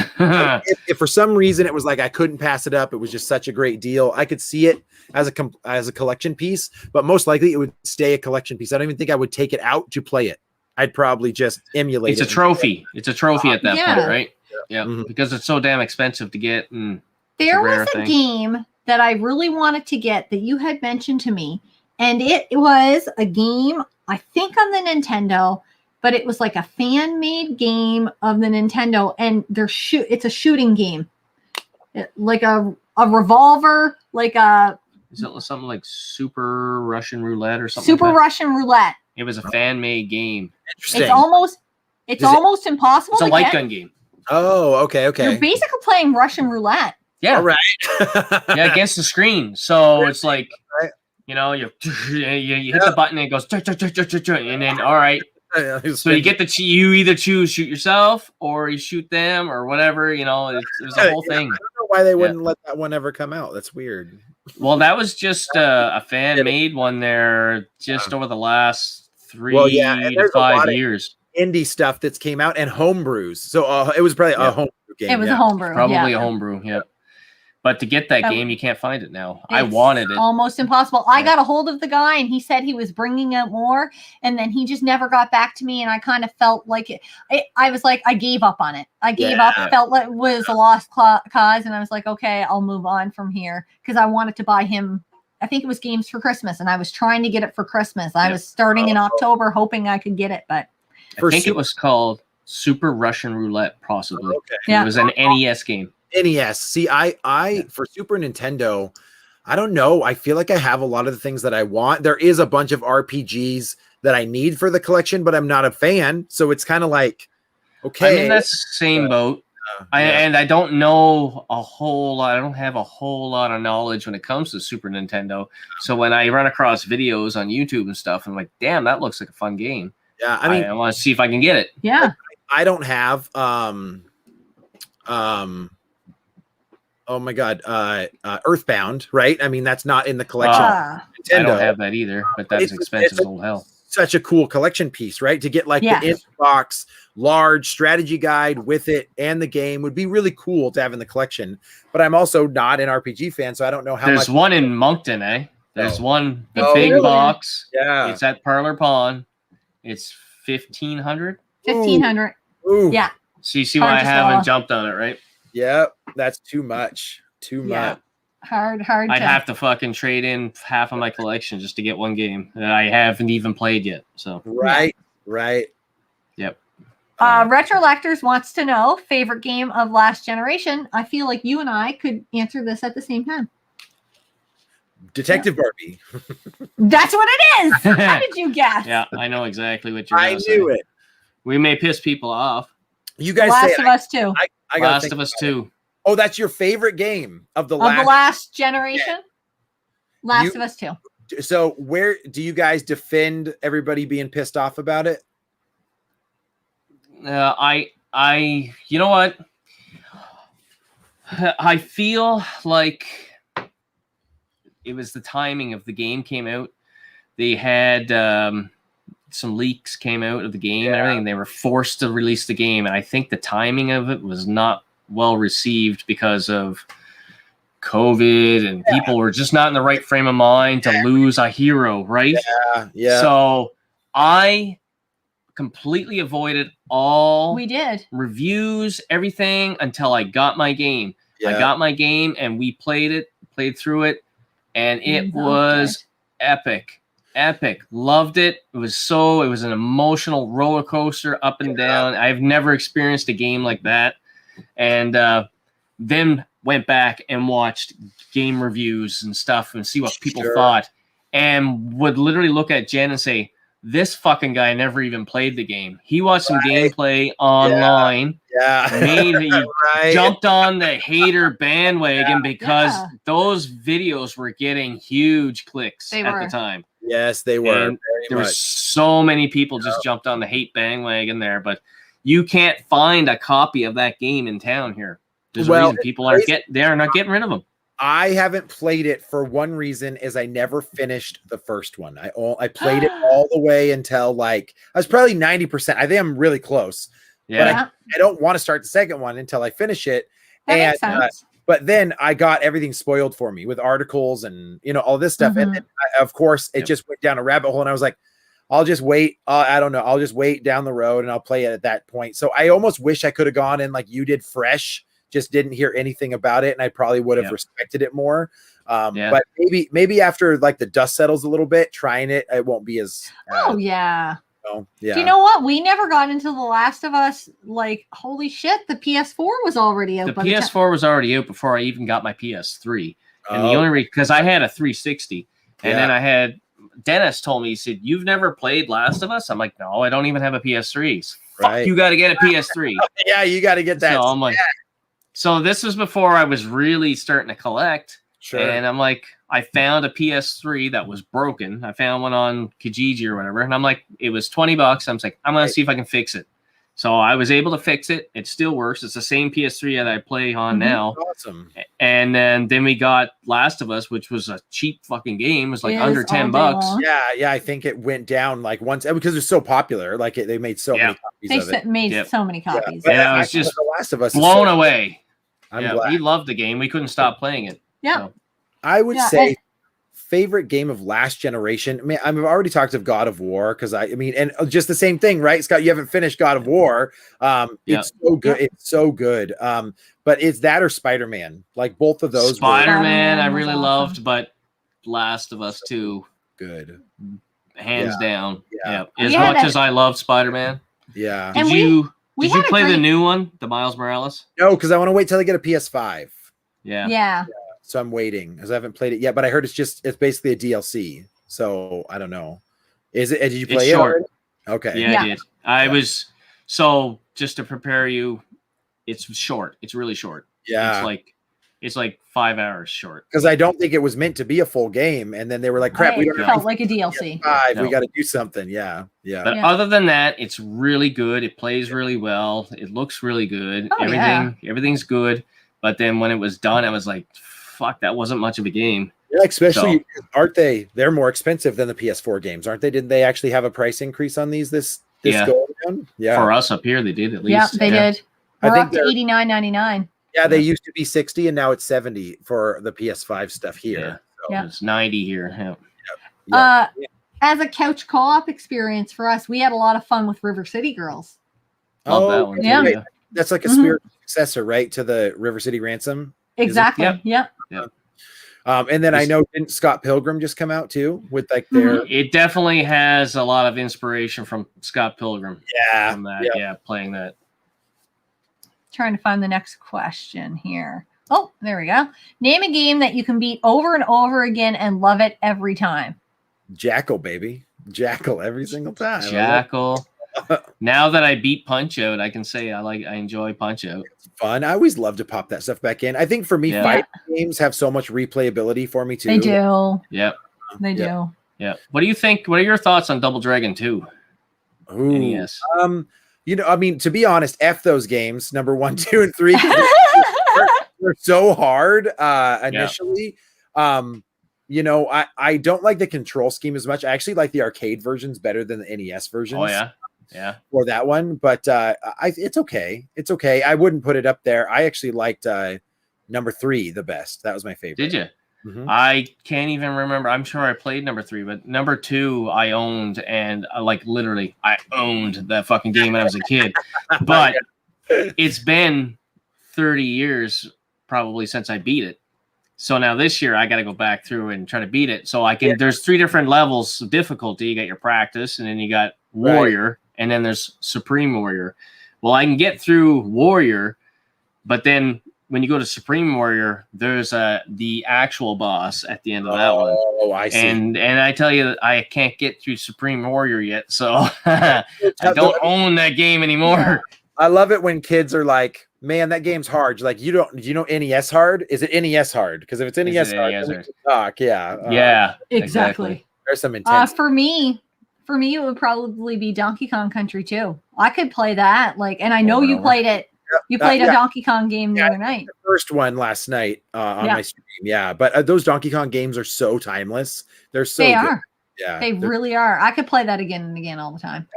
Speaker 3: if for some reason it was like I couldn't pass it up, it was just such a great deal. I could see it as a collection piece, but most likely it would stay a collection piece. I don't even think I would take it out to play it. I'd probably just emulate it.
Speaker 1: It's a trophy. It's a trophy at that point, right? Yeah,
Speaker 3: Mhm.
Speaker 1: because it's so damn expensive to get. And
Speaker 2: There
Speaker 1: rare
Speaker 2: was a
Speaker 1: thing.
Speaker 2: game that I really wanted to get that you had mentioned to me, and it was a game, I think on the Nintendo, but it was like a fan-made game of the Nintendo, and it's a shooting game. Like a revolver, like a
Speaker 1: Is it something like Super Russian Roulette or something?
Speaker 2: Super
Speaker 1: like that?
Speaker 2: Russian Roulette.
Speaker 1: It was a fan-made game.
Speaker 3: Interesting.
Speaker 2: It's almost impossible
Speaker 1: It's a
Speaker 2: to
Speaker 1: light
Speaker 2: get.
Speaker 1: gun game.
Speaker 3: Oh, okay, okay.
Speaker 2: You're basically playing Russian roulette.
Speaker 1: Yeah.
Speaker 3: All right.
Speaker 1: Yeah, against the screen. So it's like,
Speaker 3: Right.
Speaker 1: you know, you hit the button and it goes, and then all right. So you get you either shoot yourself or you shoot them or whatever. You know, it was a whole thing.
Speaker 3: I don't know why they wouldn't let that one ever come out. That's weird.
Speaker 1: Well, that was just a fan-made one there, just over the last 3 to 5 years.
Speaker 3: Indie stuff that's came out and homebrews. So it was probably a homebrew game.
Speaker 2: It was a homebrew.
Speaker 1: Probably a homebrew, yeah. But to get that game, you can't find it now. I
Speaker 2: It's
Speaker 1: wanted it.
Speaker 2: almost impossible. I got a hold of the guy and he said he was bringing out more, and then he just never got back to me. And I kind of felt like I was like, I gave up on it. I gave up. Felt like it was a lost cause, and I was like, okay, I'll move on from here because I wanted to buy him. I think it was games for Christmas, and I was trying to get it for Christmas. I was starting in October, hoping I could get it, but
Speaker 1: I think it was called Super Russian Roulette, possibly.
Speaker 3: Okay.
Speaker 2: Yeah.
Speaker 1: It was an NES game.
Speaker 3: NES. See, I for Super Nintendo, I don't know. I feel like I have a lot of the things that I want. There is a bunch of RPGs that I need for the collection, but I'm not a fan. So it's kind of like, okay.
Speaker 1: I'm in that same boat. And I don't know a whole lot. I don't have a whole lot of knowledge when it comes to Super Nintendo. So when I run across videos on YouTube and stuff, I'm like, damn, that looks like a fun game.
Speaker 3: Yeah, I mean,
Speaker 1: I want to see if I can get it.
Speaker 2: Yeah.
Speaker 3: I don't have oh my god, Earthbound, right? I mean, that's not in the collection.
Speaker 1: I don't have that either, but that's expensive as old hell.
Speaker 3: Such a cool collection piece, right? To get like the in-box large strategy guide with it and the game would be really cool to have in the collection. But I'm also not an RPG fan, so I don't know how
Speaker 1: There's one in Moncton, eh? There's one, the big
Speaker 2: really?
Speaker 1: box.
Speaker 3: Yeah.
Speaker 1: It's at Parlor Pond. It's 1,500.
Speaker 2: 1,500.
Speaker 3: Ooh.
Speaker 2: Yeah.
Speaker 1: So you see why I haven't jumped on it, right?
Speaker 3: Yep, that's too much. Too much.
Speaker 2: Hard.
Speaker 1: I'd have to fucking trade in half of my collection just to get one game that I haven't even played yet. So
Speaker 3: right.
Speaker 1: Yep.
Speaker 2: Retrolectors wants to know favorite game of last generation. I feel like you and I could answer this at the same time.
Speaker 3: Detective Barbie.
Speaker 2: That's what it is. How did you guess?
Speaker 1: Yeah, I know exactly what you're going to say.
Speaker 3: I knew it.
Speaker 1: We may piss people off.
Speaker 3: You guys
Speaker 2: Last
Speaker 3: say
Speaker 2: of Us 2.
Speaker 3: I
Speaker 1: Last of Us 2.
Speaker 3: Oh, that's your favorite game of the
Speaker 2: last generation? Last of Us 2.
Speaker 3: So where do you guys defend everybody being pissed off about it?
Speaker 1: You know what? I feel like it was the timing of the game came out. They had some leaks came out of the game and everything. They were forced to release the game, and I think the timing of it was not well received because of COVID, and people were just not in the right frame of mind to lose a hero, right?
Speaker 3: Yeah.
Speaker 1: So I completely avoided all reviews, everything until I got my game. I got my game and we played through it, and it was epic. Loved it. It was an emotional roller coaster up and down. I've never experienced a game like that. And then went back and watched game reviews and stuff and see what people thought, and would literally look at Jen and say, this fucking guy never even played the game. He watched some gameplay online. He jumped on the hater bandwagon because those videos were getting huge clicks at the time.
Speaker 3: Yes, they were.
Speaker 1: And there were so many people just jumped on the hate bandwagon there, but you can't find a copy of that game in town here. There's a reason people are not getting rid of them.
Speaker 3: I haven't played it for one reason is I never finished the first one. I played it all the way until like I was probably 90%. I think I'm really close. Yeah. But I don't want to start the second one until I finish it. That makes sense. But then I got everything spoiled for me with articles and all this stuff. And then, of course, it just went down a rabbit hole, and I was like, I'll just wait. I don't know. I'll just wait down the road and I'll play it at that point. So I almost wish I could have gone in like you did fresh, just didn't hear anything about it. And I probably would have respected it more. But maybe after like the dust settles a little bit, trying it won't be as.
Speaker 2: Yeah.
Speaker 3: So, yeah.
Speaker 2: Do you know what? We never got into The Last of Us. Like, holy shit, the PS4 was already out.
Speaker 1: The PS4 was already out before I even got my PS3. And the only reason, because I had a 360, and then I had Dennis told me, he said, "You've never played Last of Us?" I'm like, "No, I don't even have a PS3. Fuck, you got to get a PS3."
Speaker 3: Yeah, you got to get that.
Speaker 1: So I'm like, so this was before I was really starting to collect.
Speaker 3: Sure.
Speaker 1: And I'm like, I found a PS3 that was broken. I found one on Kijiji or whatever. And I'm like, it was $20. I'm like, I'm going to see if I can fix it. So I was able to fix it. It still works. It's the same PS3 that I play on now.
Speaker 3: Awesome.
Speaker 1: And then we got Last of Us, which was a cheap fucking game. It was like under $10.
Speaker 3: Yeah. I think it went down like once because it was so popular. Like they made so many copies of it.
Speaker 2: They made so many copies.
Speaker 1: Yeah, I was just
Speaker 3: The Last of Us
Speaker 1: blown away.
Speaker 3: I'm glad.
Speaker 1: We loved the game. We couldn't stop playing it.
Speaker 2: Yeah.
Speaker 1: So.
Speaker 3: I would say favorite game of last generation. I mean, I've already talked of God of War because I mean, and just the same thing, right? Scott, you haven't finished God of War. It's so good. It's so good. But it's that or Spider-Man. Like both of those.
Speaker 1: Spider-Man, I really loved, but Last of Us 2.
Speaker 3: Good.
Speaker 1: Hands down.
Speaker 3: Yeah.
Speaker 1: As much as I love Spider-Man.
Speaker 3: Yeah.
Speaker 1: Did you play the new one, the Miles Morales?
Speaker 3: No, because I want to wait till I get a PS5.
Speaker 2: Yeah.
Speaker 3: So I'm waiting because I haven't played it yet, but I heard it's basically a DLC. So I don't know. Is it? Did you play it? Short. Okay.
Speaker 1: Yeah, I did. I was just to prepare you. It's short. It's really short.
Speaker 3: Yeah.
Speaker 1: It's like 5 hours short.
Speaker 3: Because I don't think it was meant to be a full game, and then they were like, "Crap, we don't
Speaker 2: felt like a DLC.
Speaker 3: We got to do something." Yeah.
Speaker 1: But other than that, it's really good. It plays really well. It looks really good. Everything's good. But then when it was done, I was like, fuck, that wasn't much of a game.
Speaker 3: Yeah, especially aren't they? They're more expensive than the PS4 games, aren't they? Didn't they actually have a price increase on these this go around? Yeah.
Speaker 1: For us up here, they did at least.
Speaker 2: Yeah, they did. We're up to $89.99.
Speaker 3: Yeah, they used to be 60 and now it's 70 for the PS5 stuff here.
Speaker 1: So it's 90 here.
Speaker 2: As a couch co-op experience for us, we had a lot of fun with River City Girls.
Speaker 1: Love that one.
Speaker 2: Yeah.
Speaker 3: That's like a spiritual successor, right, to the River City Ransom?
Speaker 2: Exactly. Yeah.
Speaker 3: And then I know didn't Scott Pilgrim just come out too with like their.
Speaker 1: It definitely has a lot of inspiration from Scott Pilgrim.
Speaker 3: Yeah.
Speaker 1: From that, playing that.
Speaker 2: Trying to find the next question here. Oh, there we go. Name a game that you can beat over and over again and love it every time.
Speaker 3: Jackal, baby. Jackal every single time.
Speaker 1: Jackal. Now that I beat Punch-Out, I can say I enjoy Punch-Out.
Speaker 3: It's fun. I always love to pop that stuff back in. I think for me, fighting games have so much replayability for me too.
Speaker 2: They do.
Speaker 1: Yep.
Speaker 2: They do.
Speaker 1: Yeah. What do you think? What are your thoughts on Double Dragon 2?
Speaker 3: Ooh.
Speaker 1: NES.
Speaker 3: I mean, to be honest, F those games, number 1, 2, and 3. They're so hard initially. I don't like the control scheme as much. I actually like the arcade versions better than the NES versions.
Speaker 1: Oh yeah.
Speaker 3: For that one, but it's okay. It's okay. I wouldn't put it up there. I actually liked number 3 the best. That was my favorite.
Speaker 1: Did you?
Speaker 3: Mm-hmm.
Speaker 1: I can't even remember. I'm sure I played number 3, but number 2 I owned, and literally I owned that fucking game when I was a kid. But it's been 30 years probably since I beat it. So now this year I got to go back through and try to beat it. So I can. There's 3 different levels of difficulty. You got your practice, and then you got Warrior, and then there's Supreme Warrior. Well, I can get through Warrior, but then when you go to Supreme Warrior, there's the actual boss at the end of that one.
Speaker 3: Oh, I see.
Speaker 1: And I tell you, I can't get through Supreme Warrior yet, so I don't own that game anymore.
Speaker 3: Yeah. I love it when kids are like, "Man, that game's hard." You're like, do you know NES hard? Is it NES hard? Because if it's NES hard, then we can talk.
Speaker 1: Yeah,
Speaker 2: exactly.
Speaker 3: There's some intense.
Speaker 2: For me, it would probably be Donkey Kong Country 2. I could play that, and I know you played it. You played a Donkey Kong game the other night.
Speaker 3: The first one last night on my stream. Yeah, but those Donkey Kong games are so timeless. They're so
Speaker 2: They
Speaker 3: good.
Speaker 2: are.
Speaker 3: Yeah,
Speaker 2: they really are. I could play that again and again all the time.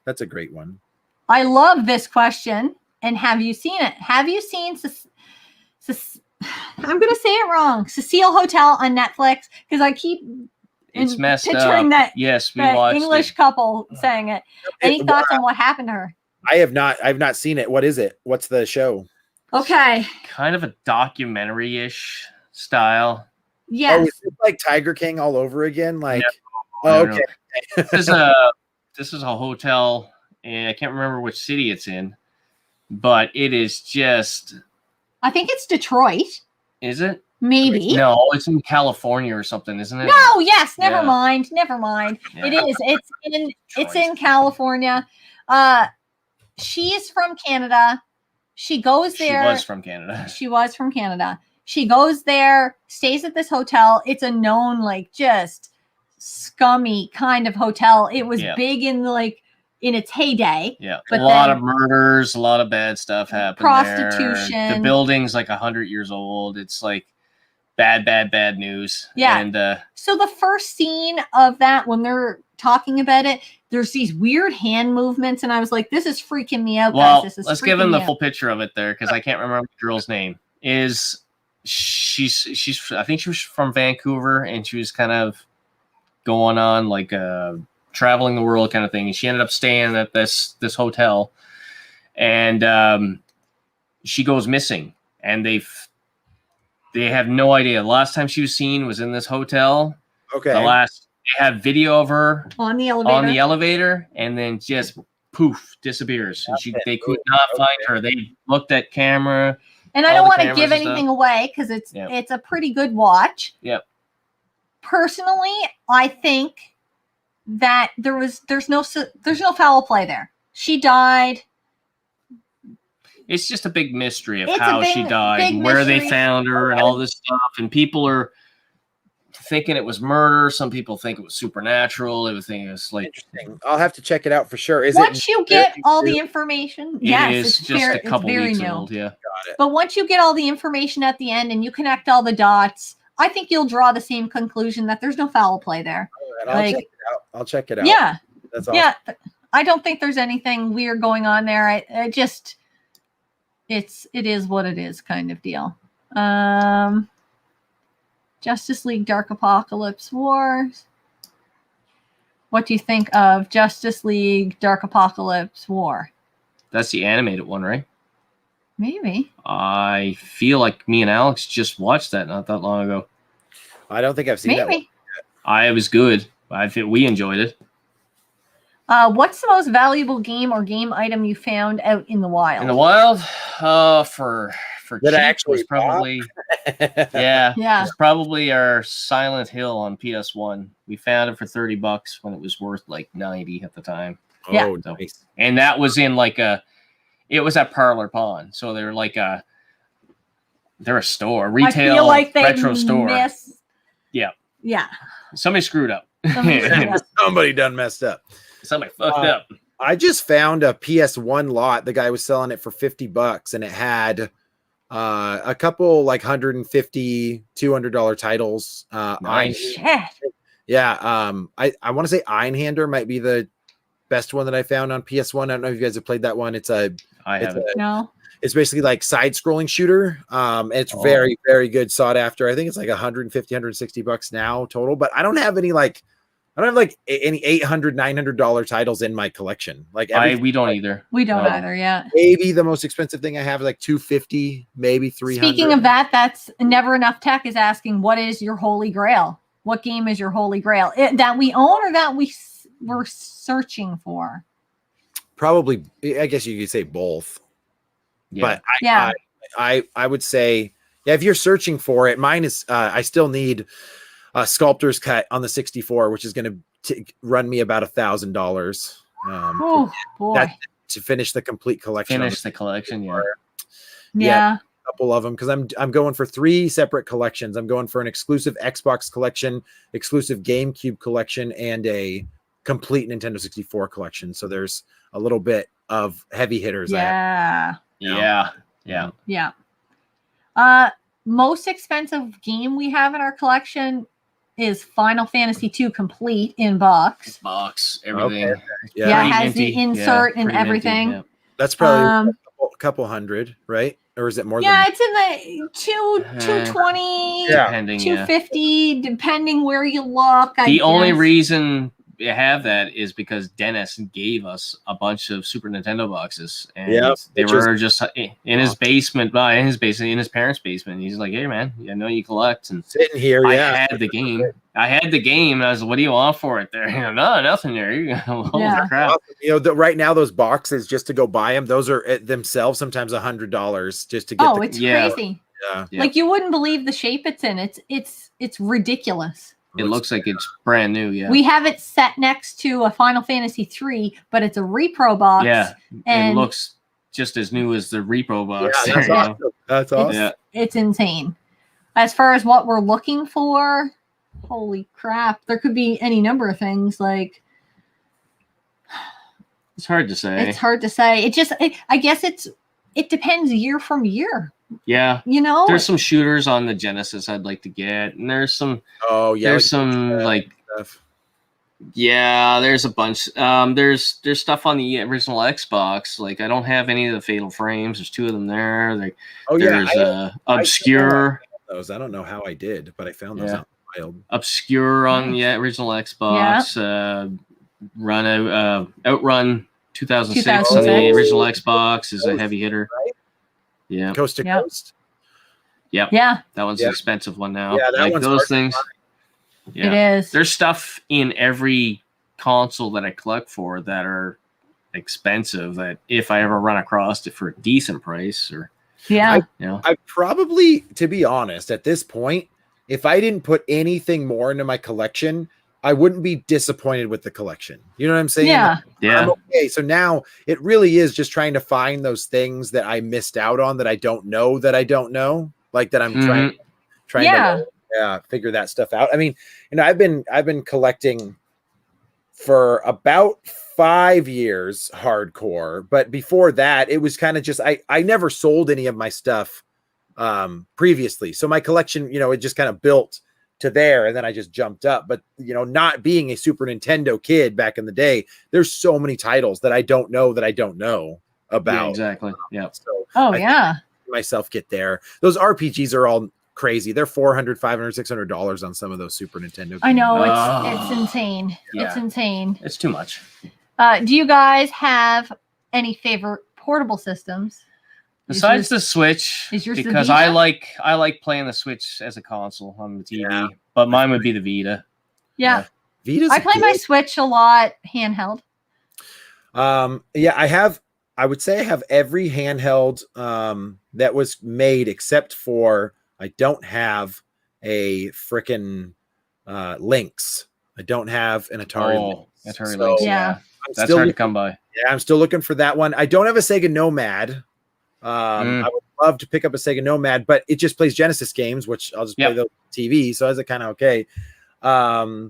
Speaker 3: That's a great one.
Speaker 2: I love this question. And have you seen it? Have you seen I'm going to say it wrong. Cecile Hotel on Netflix, because
Speaker 1: It's
Speaker 2: And
Speaker 1: messed
Speaker 2: picturing
Speaker 1: up.
Speaker 2: that-
Speaker 1: Yes, we
Speaker 2: The
Speaker 1: watched
Speaker 2: English
Speaker 1: it.
Speaker 2: couple saying it. Any thoughts on what happened to her?
Speaker 3: I've not seen it. What is it? What's the show?
Speaker 2: Okay.
Speaker 1: Kind of a documentary-ish style.
Speaker 2: Yes.
Speaker 3: Oh, is it like Tiger King all over again? Like,
Speaker 1: No,
Speaker 3: oh,
Speaker 1: no.
Speaker 3: okay.
Speaker 1: This is a hotel, and I can't remember which city it's in, but it is just.
Speaker 2: I think it's Detroit.
Speaker 1: Is it?
Speaker 2: Maybe.
Speaker 1: No, it's in California or something, isn't it?
Speaker 2: No, yes, never
Speaker 1: Yeah.
Speaker 2: mind. Never mind.
Speaker 1: Yeah.
Speaker 2: It is. It's in California. She's from Canada. She goes there.
Speaker 1: She was from Canada.
Speaker 2: She was from Canada. She goes there, stays at this hotel. It's a known, like, just scummy kind of hotel. It was big in its heyday.
Speaker 1: Yeah,
Speaker 2: but
Speaker 1: a lot of murders, a lot of bad stuff happened.
Speaker 2: Prostitution.
Speaker 1: There. The building's like 100 years old. It's like bad news.
Speaker 2: Yeah.
Speaker 1: And
Speaker 2: so the first scene of that, when they're talking about it, there's these weird hand movements, and I was like, "This is freaking me out,
Speaker 1: well,
Speaker 2: guys. This is
Speaker 1: let's give him
Speaker 2: freaking
Speaker 1: the
Speaker 2: me
Speaker 1: full picture of it there because I can't remember the girl's name. She's I think she was from Vancouver, and she was kind of going on like traveling the world kind of thing. And she ended up staying at this hotel, and she goes missing, and they have no idea. The last time she was seen was in this hotel.
Speaker 3: Okay.
Speaker 1: They have video of her
Speaker 2: on the elevator,
Speaker 1: and then just poof, disappears. And they could not find her. They looked at camera.
Speaker 2: And I don't want to give anything away because it's a pretty good watch.
Speaker 1: Yep.
Speaker 2: Personally, I think that there's no foul play there. She died.
Speaker 1: It's just a big mystery of how she died, and where they found her, and all this stuff. And people are thinking it was murder. Some people think it was supernatural. Everything is like
Speaker 3: interesting. I'll have to check it out for sure.
Speaker 2: Once you get all the information,
Speaker 1: it's just a couple weeks old. Yeah.
Speaker 3: Got it.
Speaker 2: But once you get all the information at the end and you connect all the dots, I think you'll draw the same conclusion that there's no foul play there.
Speaker 3: Right, I'll check it out.
Speaker 2: Yeah.
Speaker 3: That's awesome.
Speaker 2: Yeah. I don't think there's anything weird going on there. It is what it is kind of deal. Justice League Dark Apocalypse Wars. What do you think of Justice League Dark Apocalypse War?
Speaker 1: That's the animated one, right?
Speaker 2: Maybe.
Speaker 1: I feel like me and Alex just watched that not that long ago.
Speaker 3: I don't think I've seen that one.
Speaker 1: It was good. I think we enjoyed it.
Speaker 2: What's the most valuable game or game item you found out in the wild?
Speaker 1: In the wild, for
Speaker 3: That
Speaker 1: cheap
Speaker 3: actually
Speaker 1: was probably
Speaker 2: Yeah.
Speaker 1: It's probably our Silent Hill on PS1. We found it for $30 when it was worth like 90 at the time.
Speaker 2: Yeah.
Speaker 3: Oh, nice.
Speaker 1: And that was in it was at Parlor Pond. So they're they're a store, retail,
Speaker 2: I feel like they
Speaker 1: retro store. Yeah.
Speaker 2: Yeah.
Speaker 1: Somebody screwed up.
Speaker 3: Somebody done messed up.
Speaker 1: Somebody fucked up.
Speaker 3: I just found a PS1 lot. The guy was selling it for $50, and it had a couple like $150, $200 titles.
Speaker 1: Nice.
Speaker 3: Yeah. I want to say Einhander might be the best one that I found on PS1. I don't know if you guys have played that one.
Speaker 2: No.
Speaker 3: It's basically like side-scrolling shooter. It's very, very good, sought after. I think it's like $150, $160 now total. But I don't have any any $800, $900 titles in my collection.
Speaker 1: We don't either.
Speaker 2: We don't either. Yeah.
Speaker 3: Maybe the most expensive thing I have is like $250, maybe $300.
Speaker 2: Speaking of that, that's Never Enough Tech is asking, what is your holy grail? What game is your holy grail that we own or that we're searching for?
Speaker 3: Probably, I guess you could say both.
Speaker 1: Yeah.
Speaker 3: But I would say, if you're searching for it, mine is I still need a Sculptor's Cut on the 64, which is going to run me about $1,000.
Speaker 2: Oh boy!
Speaker 3: To finish the complete collection.
Speaker 2: Yeah.
Speaker 3: A couple of them because I'm going for 3 separate collections. I'm going for an exclusive Xbox collection, exclusive GameCube collection, and a complete Nintendo 64 collection. So there's a little bit of heavy hitters.
Speaker 2: Yeah.
Speaker 1: Yeah.
Speaker 2: Most expensive game we have in our collection is Final Fantasy II complete in box.
Speaker 1: Everything.
Speaker 3: Okay.
Speaker 2: Yeah, it has the insert and everything.
Speaker 1: Yeah.
Speaker 3: That's probably a couple hundred, right? or is it more
Speaker 2: Yeah,
Speaker 3: than
Speaker 2: it's in the 220,
Speaker 1: depending,
Speaker 2: 250, depending where you look.
Speaker 1: The only reason you have that is because Dennis gave us a bunch of Super Nintendo boxes, and they were just in his basement, in his parents' basement. He's like, "Hey, man, I know you collect." And
Speaker 3: sitting here?
Speaker 1: I had the game. And I was, "What do you want for it?" There, no, nothing there. Holy crap!
Speaker 3: You know, right now those boxes, just to go buy them, those are themselves sometimes $100 just to get.
Speaker 2: Oh, it's crazy.
Speaker 3: Yeah.
Speaker 2: Like you wouldn't believe the shape it's in. It's ridiculous.
Speaker 1: It looks like it's brand new. Yeah.
Speaker 2: We have it set next to a Final Fantasy 3, but it's a repro box.
Speaker 1: Yeah.
Speaker 2: And
Speaker 1: it looks just as new as the repro box.
Speaker 3: Yeah, that's awesome. That's awesome.
Speaker 2: It's insane. As far as what we're looking for, holy crap. There could be any number of things. Like,
Speaker 1: it's hard to say.
Speaker 2: It's hard to say. I guess it depends year from year.
Speaker 1: Yeah.
Speaker 2: You know,
Speaker 1: there's some shooters on the Genesis I'd like to get, and there's some.
Speaker 3: Oh yeah.
Speaker 1: There's some like. Stuff. Yeah, there's a bunch. There's stuff on the original Xbox. Like I don't have any of the Fatal Frames. There's 2 of them there. Like, there's Obscure.
Speaker 3: Those I don't know how I did, but I found those out wild.
Speaker 1: Obscure on the original Xbox. Outrun 2006 on the original Xbox is a heavy hitter. Right? Yeah.
Speaker 3: Coast to Coast.
Speaker 1: Yep.
Speaker 2: Yeah.
Speaker 1: That one's an expensive one now.
Speaker 3: Yeah, that one's
Speaker 1: those things.
Speaker 2: Yeah. It is.
Speaker 1: There's stuff in every console that I collect for that are expensive that if I ever run across it for a decent price or
Speaker 3: I probably, to be honest, at this point, if I didn't put anything more into my collection, I wouldn't be disappointed with the collection. You know what I'm saying?
Speaker 2: Yeah.
Speaker 3: I'm okay. So now it really is just trying to find those things that I missed out on that I don't know, like that I'm trying to figure that stuff out. I mean, I've been collecting for about 5 years hardcore, but before that it was kind of just I never sold any of my stuff previously. So my collection, it just kind of built to there, and then I just jumped up. But not being a Super Nintendo kid back in the day, there's so many titles that I don't know about.
Speaker 1: Yeah, exactly. Yeah.
Speaker 3: So myself get there. Those RPGs are all crazy. They're $400, $500, $600 on some of those Super Nintendo games.
Speaker 2: I know it's insane.
Speaker 1: Yeah.
Speaker 2: It's insane.
Speaker 1: It's too much.
Speaker 2: Do you guys have any favorite portable systems?
Speaker 1: Besides the Switch, because I like playing the Switch as a console on the TV, but mine would be the Vita.
Speaker 2: Yeah.
Speaker 3: Vita's
Speaker 2: I play my Switch a lot handheld.
Speaker 3: I would say I have every handheld that was made except for I don't have a frickin' Lynx. I don't have an Atari Lynx.
Speaker 1: Atari Lynx.
Speaker 2: Yeah.
Speaker 1: That's hard to come by.
Speaker 3: Yeah, I'm still looking for that one. I don't have a Sega Nomad. I would love to pick up a Sega Nomad, but it just plays Genesis games, which I'll just play the TV. So is it kind of okay? My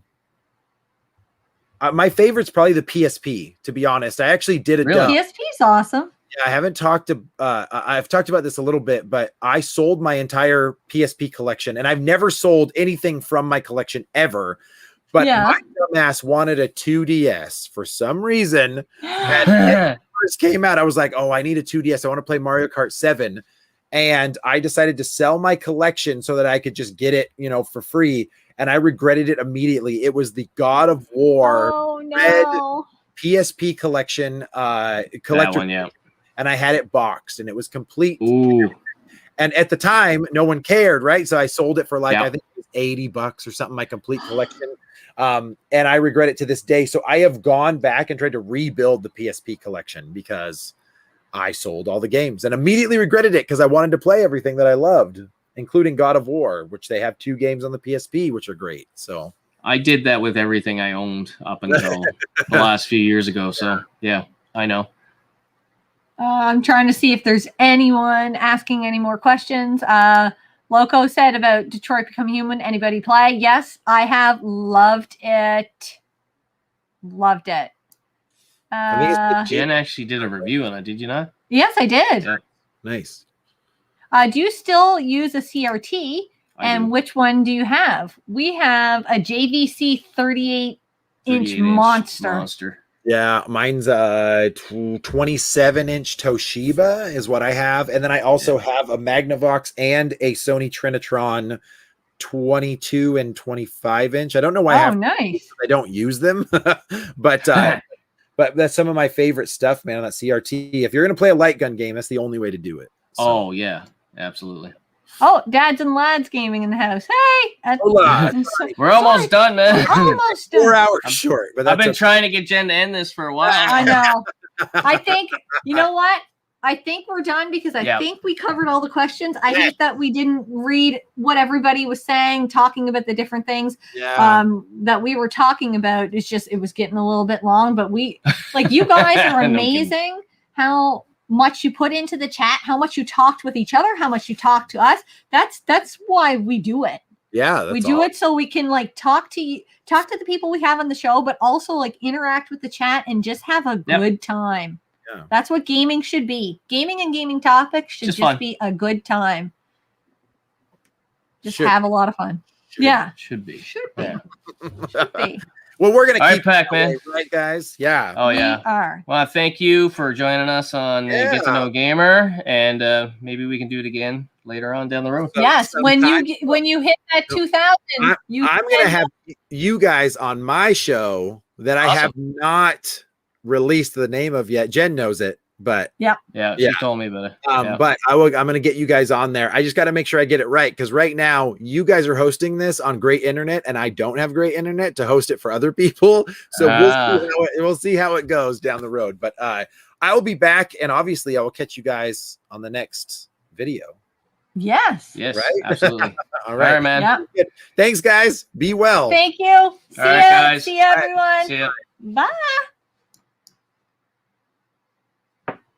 Speaker 3: favorite's probably the PSP, to be honest. I actually did a
Speaker 2: PSP's awesome.
Speaker 3: Yeah, I haven't talked to I've talked about this a little bit, but I sold my entire PSP collection, and I've never sold anything from my collection ever. But my dumbass wanted a 2DS for some reason. And first came out, I was like, I need a 2DS. I want to play Mario Kart 7. And I decided to sell my collection so that I could just get it, for free. And I regretted it immediately. It was the God of War red PSP collection, collector.
Speaker 1: That one,
Speaker 3: and I had it boxed, and it was complete.
Speaker 1: Ooh.
Speaker 3: And at the time, no one cared, right? So I sold it for I think it was $80 or something, my complete collection. And I regret it to this day. So I have gone back and tried to rebuild the PSP collection because I sold all the games and immediately regretted it because I wanted to play everything that I loved, including God of War, which they have 2 games on the PSP, which are great. So
Speaker 1: I did that with everything I owned up until the last few years ago. So yeah, I know.
Speaker 2: I'm trying to see if there's anyone asking any more questions. Loco said about Detroit Become Human. Anybody play? Yes, I have loved it. Loved it.
Speaker 1: Jen actually did a review on it. Did you not?
Speaker 2: Yes, I did.
Speaker 1: Yeah.
Speaker 3: Nice.
Speaker 2: Do you still use a CRT? And which one do you have? We have a JVC 38-inch monster.
Speaker 3: Yeah, mine's a 27-inch Toshiba is what I have, and then I also have a Magnavox and a Sony Trinitron 22 and 25-inch. I don't know why I
Speaker 2: Oh,
Speaker 3: have.
Speaker 2: nice.
Speaker 3: I don't use them, but that's some of my favorite stuff, man. On that CRT. If you're gonna play a light gun game, that's the only way to do it. So.
Speaker 1: Oh yeah, absolutely.
Speaker 2: Oh, dads and lads gaming in the house. Hey,
Speaker 3: Hola.
Speaker 1: We're almost done, man.
Speaker 2: Almost done.
Speaker 3: 4 hours short, but
Speaker 1: I've
Speaker 3: that's
Speaker 1: been trying to get Jen to end this for a while.
Speaker 2: I know. I think, you know what? I think we're done because I
Speaker 1: Yeah.
Speaker 2: think we covered all the questions. I hate that we didn't read what everybody was saying, talking about the different things that we were talking about. It's just, it was getting a little bit long, but we, like, you guys are
Speaker 1: No
Speaker 2: amazing how much you put into the chat, how much you talked with each other, how much you talked to us. That's why we do it.
Speaker 3: Yeah,
Speaker 2: We do it so we can like talk to the people we have on the show, but also like interact with the chat and just have a good time.
Speaker 3: Yeah.
Speaker 2: That's what gaming should be. Gaming and gaming topics should just
Speaker 1: fun.
Speaker 2: be a good time. Just
Speaker 3: Should.
Speaker 2: have a lot of fun. Yeah.
Speaker 1: Should be.
Speaker 2: Should be.
Speaker 1: Yeah.
Speaker 2: Should be.
Speaker 3: Well, we're gonna
Speaker 1: All
Speaker 3: keep
Speaker 1: right, Pac-Man.
Speaker 3: that way, right, guys? Yeah.
Speaker 1: Oh yeah.
Speaker 2: We are.
Speaker 1: Well, thank you for joining us on Get to Know Gamer, and maybe we can do it again later on down the road.
Speaker 2: Yes, when you hit that 2000,
Speaker 3: I'm gonna have you guys on my show that I have not released the name of yet. Jen knows it, but
Speaker 1: Yeah, she told me about it.
Speaker 3: But I'm gonna get you guys on there. I just got to make sure I get it right, because right now you guys are hosting this on great internet, and I don't have great internet to host it for other people. So we'll see how it goes down the road. But I will be back, and obviously I will catch you guys on the next video.
Speaker 2: Yes.
Speaker 1: Yes,
Speaker 3: Right?
Speaker 1: absolutely.
Speaker 3: All right,
Speaker 1: man.
Speaker 3: Thanks, guys. Be well.
Speaker 2: Thank you. See
Speaker 1: All right,
Speaker 2: ya.
Speaker 1: guys.
Speaker 2: See ya, everyone.
Speaker 1: See ya.
Speaker 2: Bye.